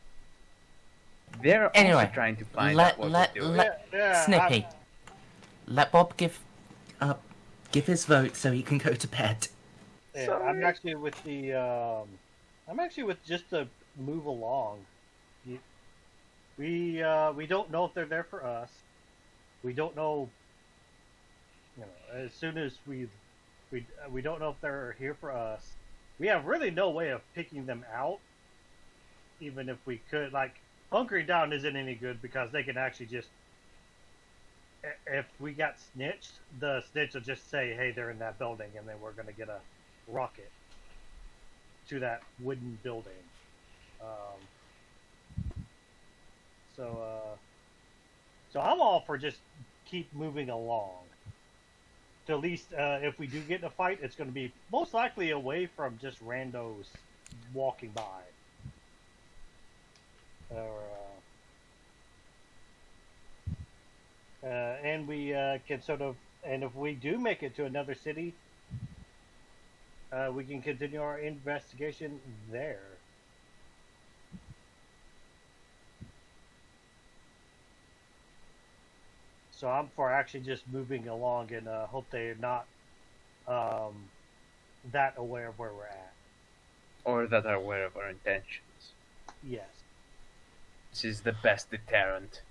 They're also trying to find out what we're doing. Snippy, let Bob give his vote so he can go to bed. Yeah, I'm actually with just the move along. We don't know if they're there for us. We don't know. As soon as we don't know if they're here for us. We have really no way of picking them out. Even if we could, like, hunkering down isn't any good because they can actually just if we got snitched, the snitch will just say, "Hey, they're in that building," and then we're gonna get a rocket to that wooden building. So I'm all for just keep moving along. To at least, if we do get in a fight, it's going to be most likely away from just randos walking by. And we can sort of, and if we do make it to another city, we can continue our investigation there. So I'm for actually just moving along and hope they're not that aware of where we're at. Or that are aware of our intentions. Yes. This is the best deterrent.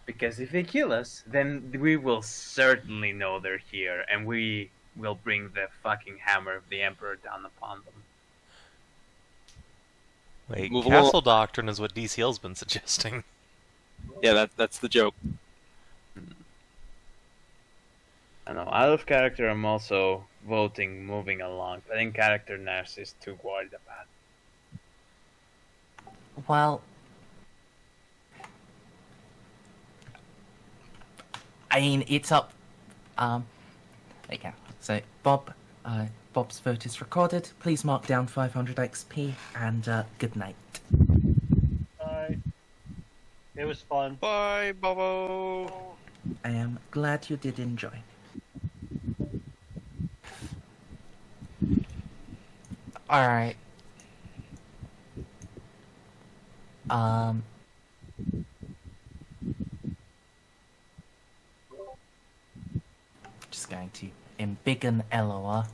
Because if they kill us, then we will certainly know they're here, and we will bring the fucking hammer of the Emperor down upon them. Wait, Move castle doctrine is what DCL's been suggesting. Yeah, that's the joke. I know, out of character I'm also voting moving along, but in character Narcia is too worried about it. Well, I mean, it's up. There you go. So, Bob's vote is recorded. Please mark down 500 XP, and good night. Bye. It was fun. Bye, Bobo. I am glad you did enjoy. Alright. Just going to embiggen Eloa,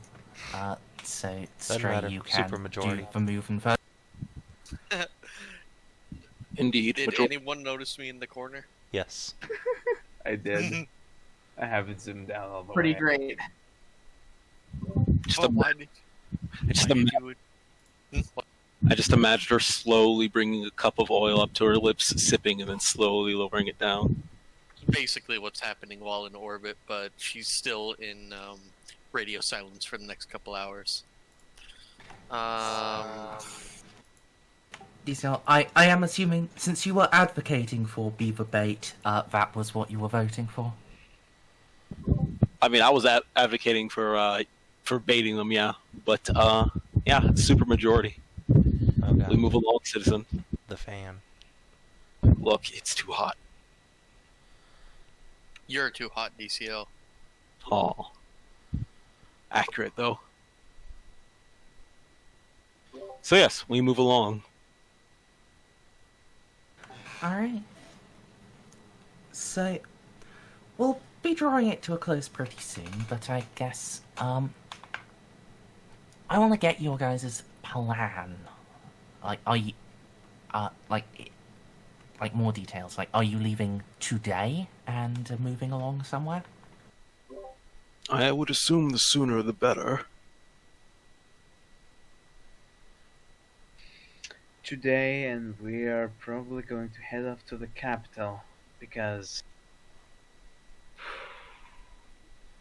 so Stray matter. you can Supermajority. do the move and vote. Indeed. Did major- anyone notice me in the corner? Yes. I did. I haven't zoomed down all the Pretty way. great. Just Oh, ima- why did, I just why did ima- you do it? I just imagined her slowly bringing a cup of oil up to her lips, sipping, and then slowly lowering it down. Basically what's happening while in orbit, but she's still in radio silence for the next couple hours. So I am assuming, since you were advocating for beaver bait, that was what you were voting for. I mean, I was advocating for baiting them, yeah. But, yeah, super majority. Okay. We move along, citizen. The fan. Look, it's too hot. You're too hot, DCL. Oh. Accurate, though. So, yes, we move along. Alright. So, we'll be drawing it to a close pretty soon, but I guess, I want to get your guys' plan. Like, are you, like more details. Like, are you leaving today and moving along somewhere? I would assume the sooner the better. Today, and we are probably going to head off to the capital, because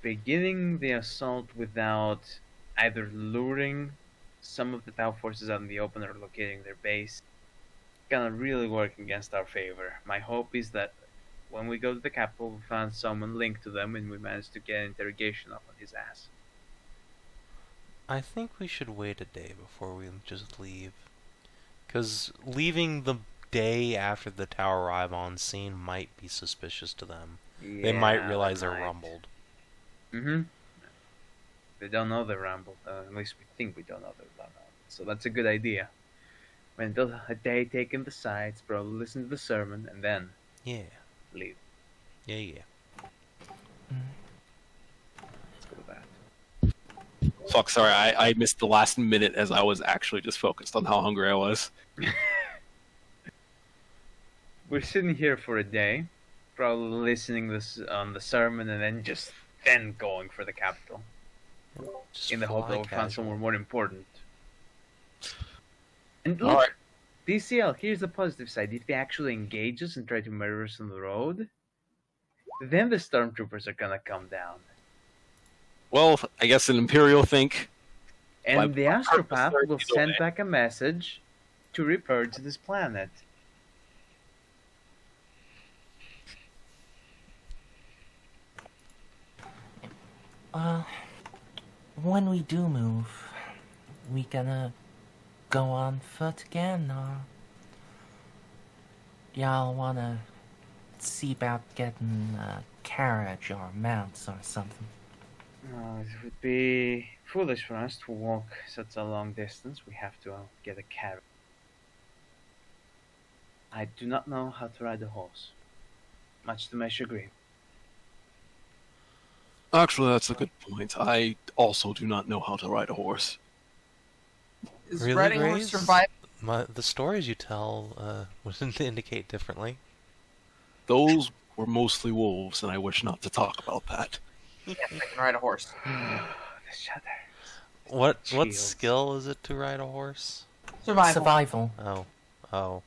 beginning the assault without either luring some of the Tau forces out in the open or locating their base gonna really work against our favor. My hope is that when we go to the capital, we find someone linked to them and we manage to get an interrogation up on his ass. I think we should wait a day before we just leave. Because leaving the day after the tower arrive on scene might be suspicious to them. They might realize they're rumbled. Mm-hmm. They don't know they're rumbled. At least we think we don't know they're rumbled. So that's a good idea. When a day taking the sides, probably listen to the sermon, and then leave. Yeah. Let's go with that. Fuck, sorry, I missed the last minute as I was actually just focused on how hungry I was. We're sitting here for a day, probably listening this on the sermon, and then going for the capital. Just In the hope fly that we'll find casual. somewhere more important. And look, Alright. DCL, here's the positive side. If they actually engage us and try to murder us on the road, then the stormtroopers are gonna come down. Well, I guess an Imperial think. And the astropath will either send way. back a message to repurge this planet. When we do move, we gonna go on foot again, or y'all wanna see about getting a carriage or mounts or something? It would be foolish for us to walk such a long distance. We have to get a carriage. I do not know how to ride a horse, much to my chagrin. Actually, that's a good point. I also do not know how to ride a horse. Is Really, riding a horse Graves? survival? The stories you tell wouldn't indicate differently. Those were mostly wolves, and I wish not to talk about that. Yes, I can ride a horse. The shudder. What Shields. skill is it to ride a horse? Survival. Survival. Oh.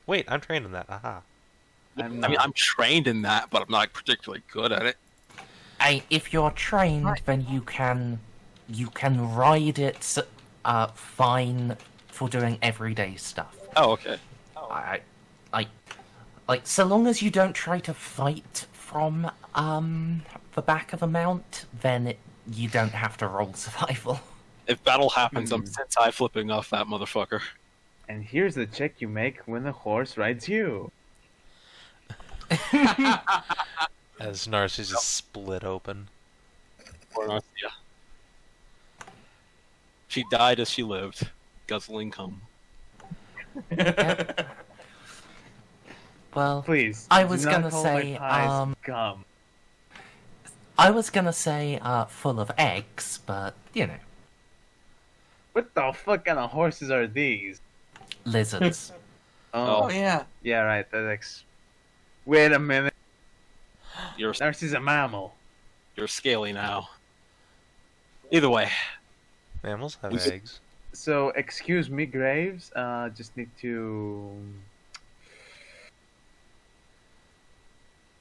Wait, I'm trained in that. Aha. I mean, I'm trained in that, but I'm not particularly good at it. If you're trained, then you can ride it fine for doing everyday stuff. Oh, okay. Like so long as you don't try to fight from the back of a mount, then you don't have to roll survival. If battle happens, I'm sentai flipping off that motherfucker. And here's the check you make when the horse rides you. As Narcia just split open. Poor Narcia. She died as she lived, guzzling cum. Well, Please. I do was not gonna call say, my pies gum. I was gonna say full of eggs, but you know, What the fuck kind of horses are these? lizards. Oh, yeah. Yeah, right. Wait a minute. You're Narcia's a mammal. you're scaly now. Either way, Mammals have Was- eggs. So, excuse me, Graves. Just need to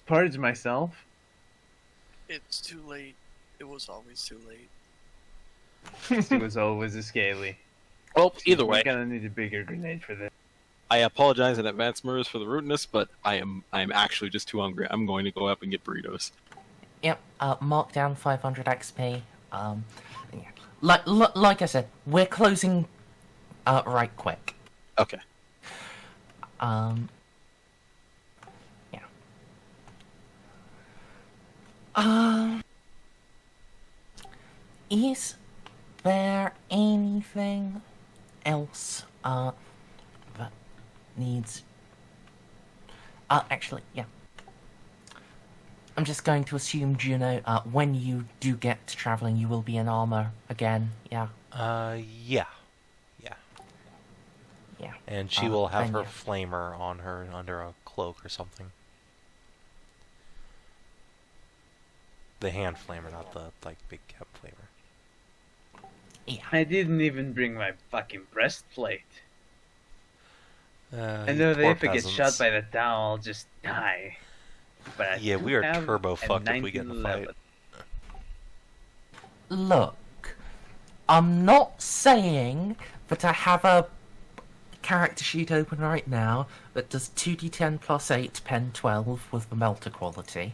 purge myself. It's too late. It was always too late. She was always a scaly. well, either way, We're gonna need a bigger grenade for this. I apologize in advance, Merz, for the rudeness, but I'm actually just too hungry. I'm going to go up and get burritos. Yep. Mark down 500 XP. Yeah. Like I said, we're closing right quick. Okay. Yeah. Is there anything else that needs? Actually, yeah. I'm just going to assume, Juno, when you do get to traveling, you will be in armor again. Yeah. Yeah. Yeah. And she will have then her yeah. flamer on her under a cloak or something. The hand flamer, not the big cap flamer. Yeah. I didn't even bring my fucking breastplate. I You know that poor if I get shot peasants. by the Tau, I'll just die. But I Yeah, do we are have turbo a fucked if we get in a fight. 1911. Look, I'm not saying that I have a character sheet open right now that does 2d10 plus 8 pen 12 with the melter quality.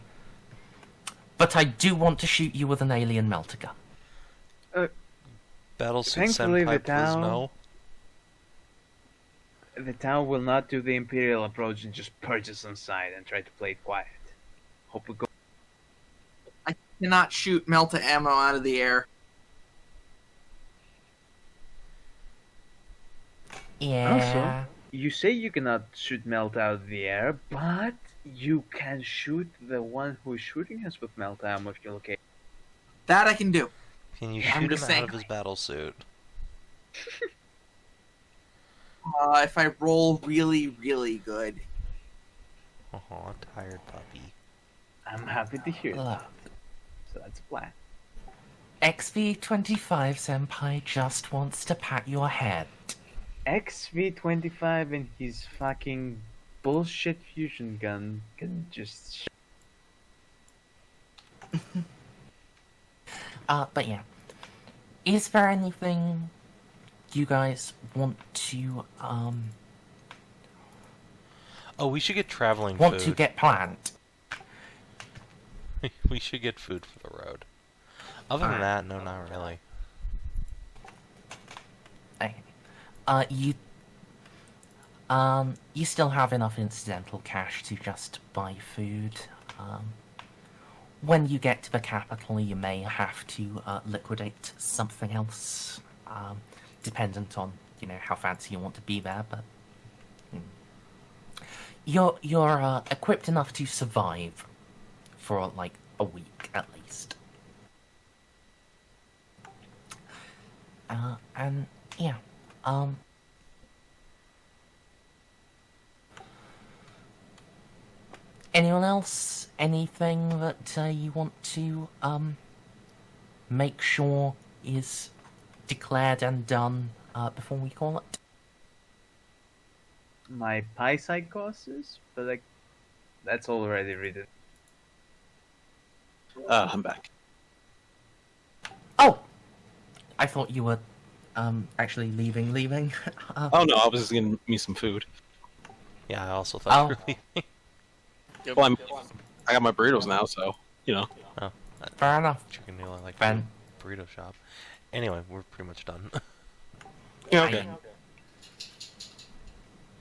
But I do want to shoot you with an alien melter gun. Battlesuit Thankfully, Senpai, the please Tau- no. The Tau will not do the Imperial approach and just purge us inside and try to play it quiet. Hope we go. I cannot shoot Melta ammo out of the air. Yeah. You say you cannot shoot melt out of the air, but you can shoot the one who is shooting us with melt ammo if you locate. That I can do. Can you Yeah, I'm shoot him just out saying. of his battlesuit? If I roll really, really good. Oh, tired puppy. I'm happy to hear that. Look, So that's a plan. XV25 Senpai just wants to pat your head. XV25 and his fucking bullshit fusion gun can just. But yeah. Is there anything you guys want to, Oh, we should get traveling want food. to get planned? We should get food for the road. Other than that, no, not really. Okay. You still have enough incidental cash to just buy food. When you get to the capital, you may have to liquidate something else, dependent on, you know, how fancy you want to be there, but you're equipped enough to survive for, like, a week, at least. And, yeah, anyone else? Anything that you want to, make sure is declared and done, before we call it? My pie side courses, but like, that's already written. I'm back. Oh! I thought you were, actually leaving. Oh no, I was just getting me some food. Yeah, I also thought you were leaving. Well, I got my burritos now, so, you know. Oh, Fair enough. Chicken noodle, like Ben. burrito shop. Anyway, we're pretty much done. Yeah, okay.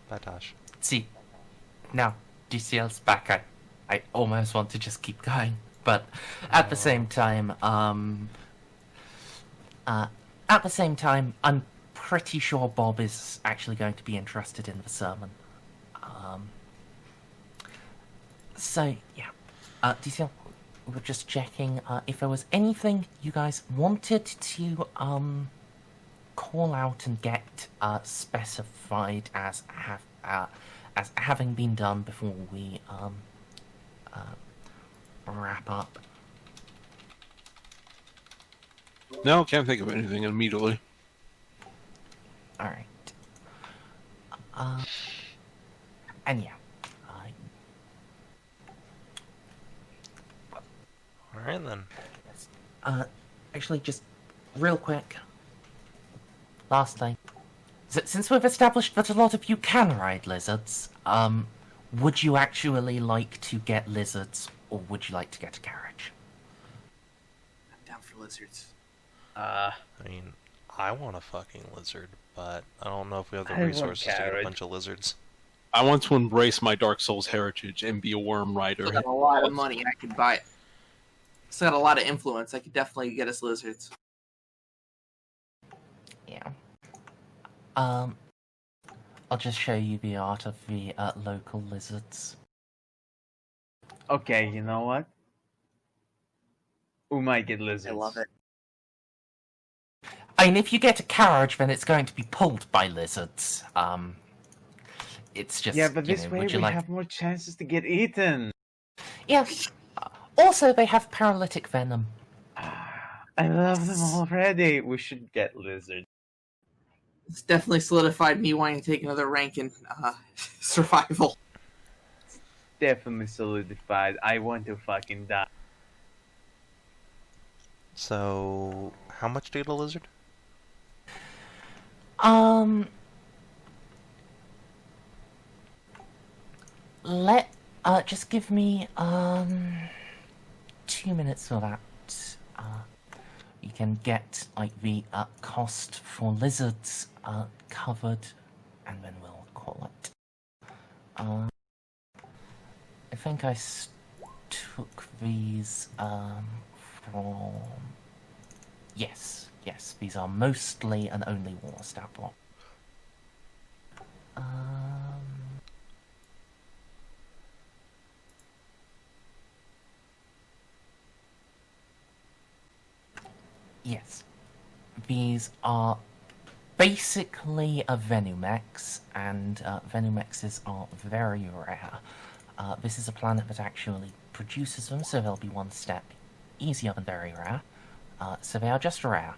Bye, Tosh. See, now, DCL's back. I almost want to just keep going, but at the same time, I'm pretty sure Bob is actually going to be interested in the sermon. So, yeah. DCL, we're just checking if there was anything you guys wanted to call out and get specified as having been done before we wrap up. No, can't think of anything immediately. All right. And yeah. Alright then. Actually, just real quick. Last thing. Since we've established that a lot of you can ride lizards, would you actually like to get lizards, or would you like to get a carriage? I'm down for lizards. I mean, I want a fucking lizard, but I don't know if we have the I want resources to get a carriage. bunch of lizards. I want to embrace my Dark Souls heritage and be a worm rider. I got a lot of money. I could buy it. Still got a lot of influence. I could definitely get us lizards. Yeah. I'll just show you the art of the local lizards. Okay, you know what? We might get lizards. I love it. I mean, if you get a carriage, then it's going to be pulled by lizards. It's just, Yeah, but you this know, way would we you like... have more chances to get eaten. Yeah. Also, they have paralytic venom. I love them already. We should get lizards. It's definitely solidified me wanting to take another rank in survival. Definitely solidified. I want to fucking die. So, how much to get a lizard? Just give me, 2 minutes for that. You can get, like, the, cost for lizards, covered, and then we'll call it. I think I took these, from... Yes, these are mostly and only war stat block. Yes. These are basically a Venumex, and Venumexes are very rare. This is a planet that actually produces them, so they'll be one step easier than very rare. So they are just rare.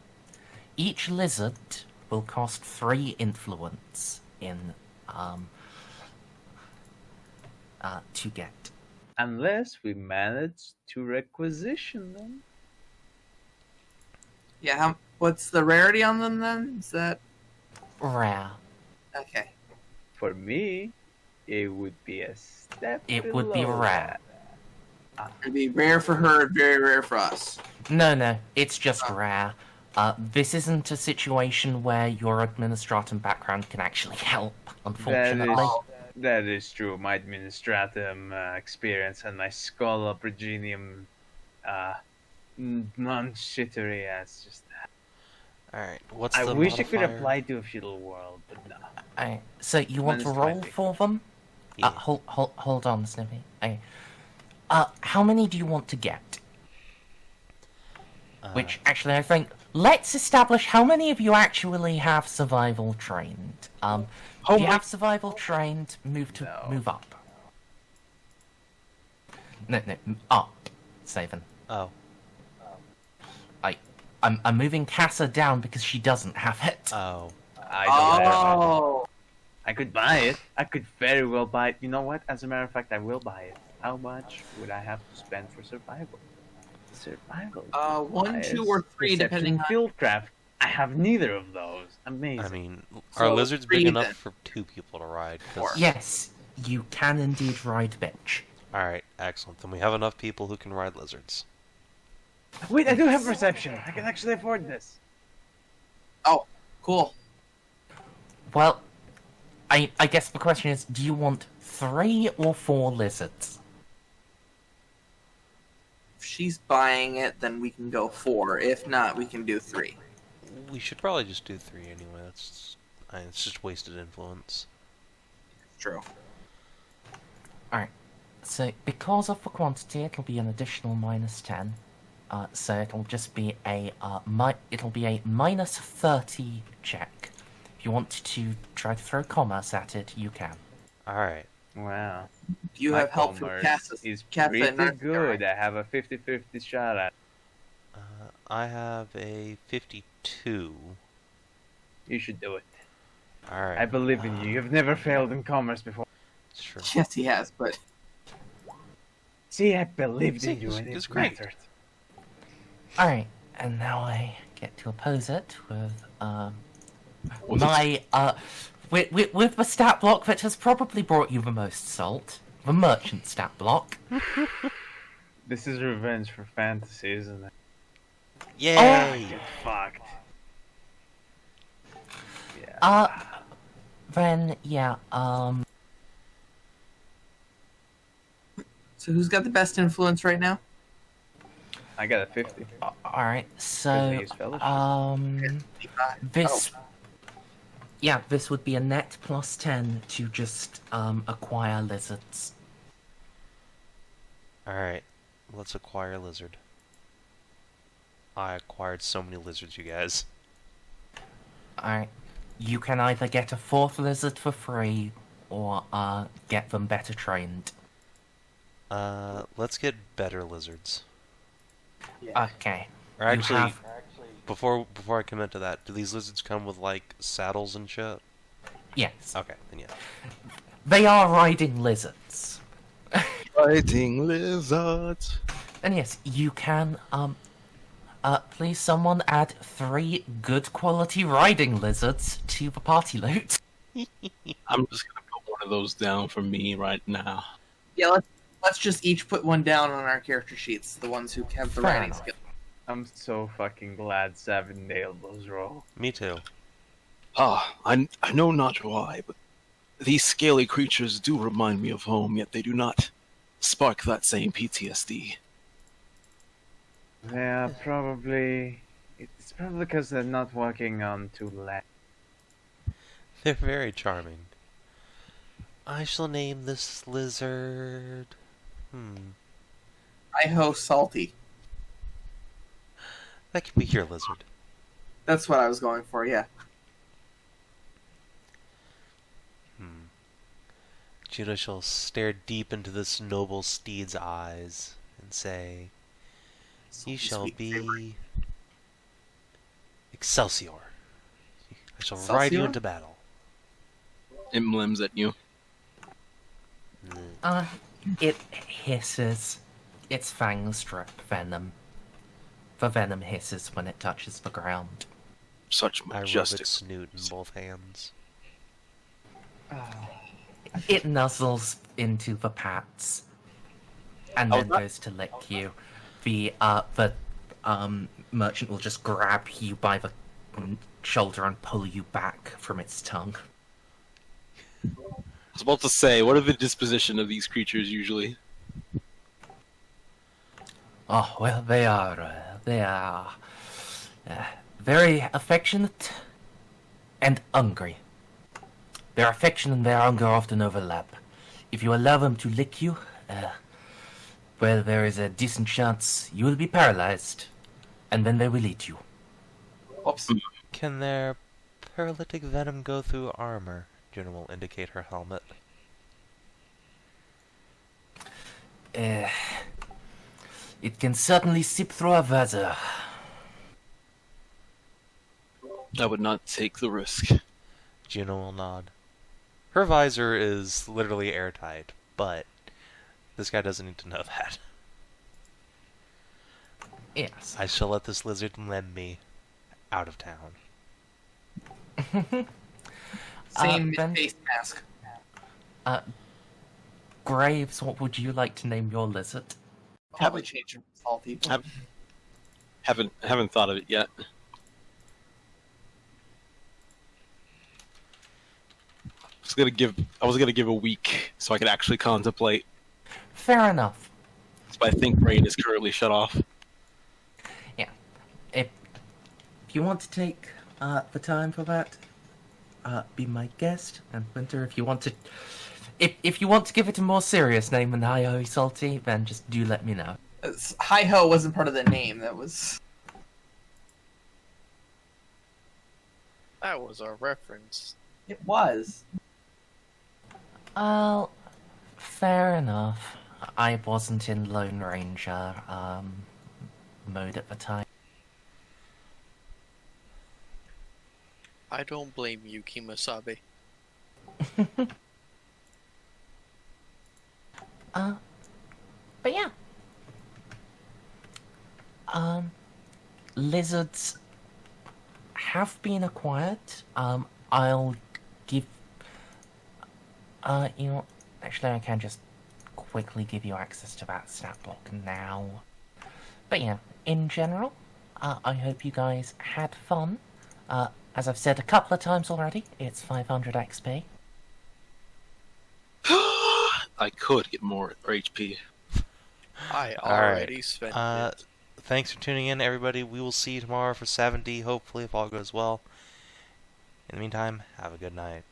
Each lizard will cost 3 influence in to get. Unless we manage to requisition them. Yeah, what's the rarity on them then? Is that... Rare. Okay. For me, it would be a step It would be below rare. that. It'd be rare for her, very rare for us. No, it's just rare. This isn't a situation where your administratum background can actually help, unfortunately. That is true. My administratum experience and my Schola Progenium non-shittery as just that. Alright, what's I the wish modifier? I could apply to a feudal world, but no. So you want to roll -20. for them? Yeah. Hold on, Snippy. How many do you want to get? Which, actually, I think... Let's establish how many of you actually have survival trained. If you have survival trained, move up. No, up, Savin. Oh. I'm moving Casa down because she doesn't have it. Oh. I don't have it. Oh! I could buy it. I could very well buy it. You know what? As a matter of fact, I will buy it. How much would I have to spend for survival? Survival. 1, 2, or 3, depending on... Fieldcraft. I have neither of those. Amazing. I mean, So, are lizards big 3 enough then. for 2 people to ride? 'Cause- Yes, you can indeed ride bitch. Alright, excellent. Then we have enough people who can ride lizards. Wait, I do have perception. I can actually afford this. Oh, cool. Well, I guess the question is, do you want 3 or 4 lizards? If she's buying it, then we can go 4. If not, we can do 3. We should probably just do 3 anyway. It's just wasted influence. True. Alright, so because of the quantity, it'll be an additional -10. So it'll just be a minus 30 check. If you want to try to throw commerce at it, you can. Alright. Wow. You have help from Cassis. He's Katha pretty and Narcia, good. right? I have a 50-50 shot at. I have a 52. You should do it. Alright. I believe in you. You've never failed in commerce before. It's true. Yes, he has, but... See, I believed in you, it's- and it's it great. mattered. Alright, and now I get to oppose it with my with the stat block that has probably brought you the most salt, the merchant stat block. This is revenge for fantasy, isn't it? Yay! Get fucked. Yeah. Then yeah, So who's got the best influence right now? I got a 50. alright, Because so I use fellowship. this yeah, this would be a net +10 to just acquire lizards. Alright. Let's acquire lizard. I acquired so many lizards, you guys. Alright. You can either get a 4th lizard for free or get them better trained. Let's get better lizards. Okay. Or actually, have- before I commit to that, do these lizards come with, like, saddles and shit? Yes. Okay, then yeah. They are riding lizards. Fighting lizards. And yes, you can please someone add 3 good quality riding lizards to the party loot. I'm just gonna put one of those down for me right now. Yeah, let's just each put one down on our character sheets, the ones who have the Fair riding enough. skill. I'm so fucking glad Savin nailed those rolls. Me too. I know not why, but these scaly creatures do remind me of home, yet they do not spark that same PTSD. Yeah, probably. It's probably because they're not walking on two legs. They're very charming. I shall name this lizard... Iho Salty. That could be your lizard. That's what I was going for, yeah. Juno shall stare deep into this noble steed's eyes and say, "You shall Sweet be favorite. Excelsior. I shall ride you Excelsior? into battle." Emblems at you. It hisses. Its fangs drip venom. The venom hisses when it touches the ground. Such I rub majestic. its snoot in both hands. It nuzzles into the pats, and then goes to lick you. The merchant will just grab you by the shoulder and pull you back from its tongue. I was about to say, what are the disposition of these creatures usually? Oh, well, they are very affectionate and hungry. Their affection and their hunger often overlap. If you allow them to lick you, well, there is a decent chance you will be paralyzed, and then they will eat you. Oops. Can their paralytic venom go through armor? Juno will indicate her helmet. It can certainly seep through a visor. I would not take the risk. Juno will nod. Her visor is literally airtight, but this guy doesn't need to know that. Yes. I shall let this lizard lend me out of town. Same Ben- face mask. Graves, what would you like to name your lizard? Probably change from all people. Haven't thought of it yet. I was gonna give a week so I could actually contemplate. Fair enough. So I think brain is currently shut off. Yeah. If you want to take the time for that, be my guest. And Winter, if you want to, if you want to give it a more serious name than Hi Ho Salty, then just do let me know. Hi Ho wasn't part of the name. That was. That was a reference. It was. Well, fair enough. I wasn't in Lone Ranger mode at the time. I don't blame you, Kimasabi. But yeah. Lizards have been acquired. I'll give... you know, actually I can just quickly give you access to that stat block now. But yeah, in general, I hope you guys had fun. As I've said a couple of times already, it's 500 XP. I could get more HP. I Alright. already spent it. Thanks for tuning in, everybody. We will see you tomorrow for 70, hopefully, if all goes well. In the meantime, have a good night.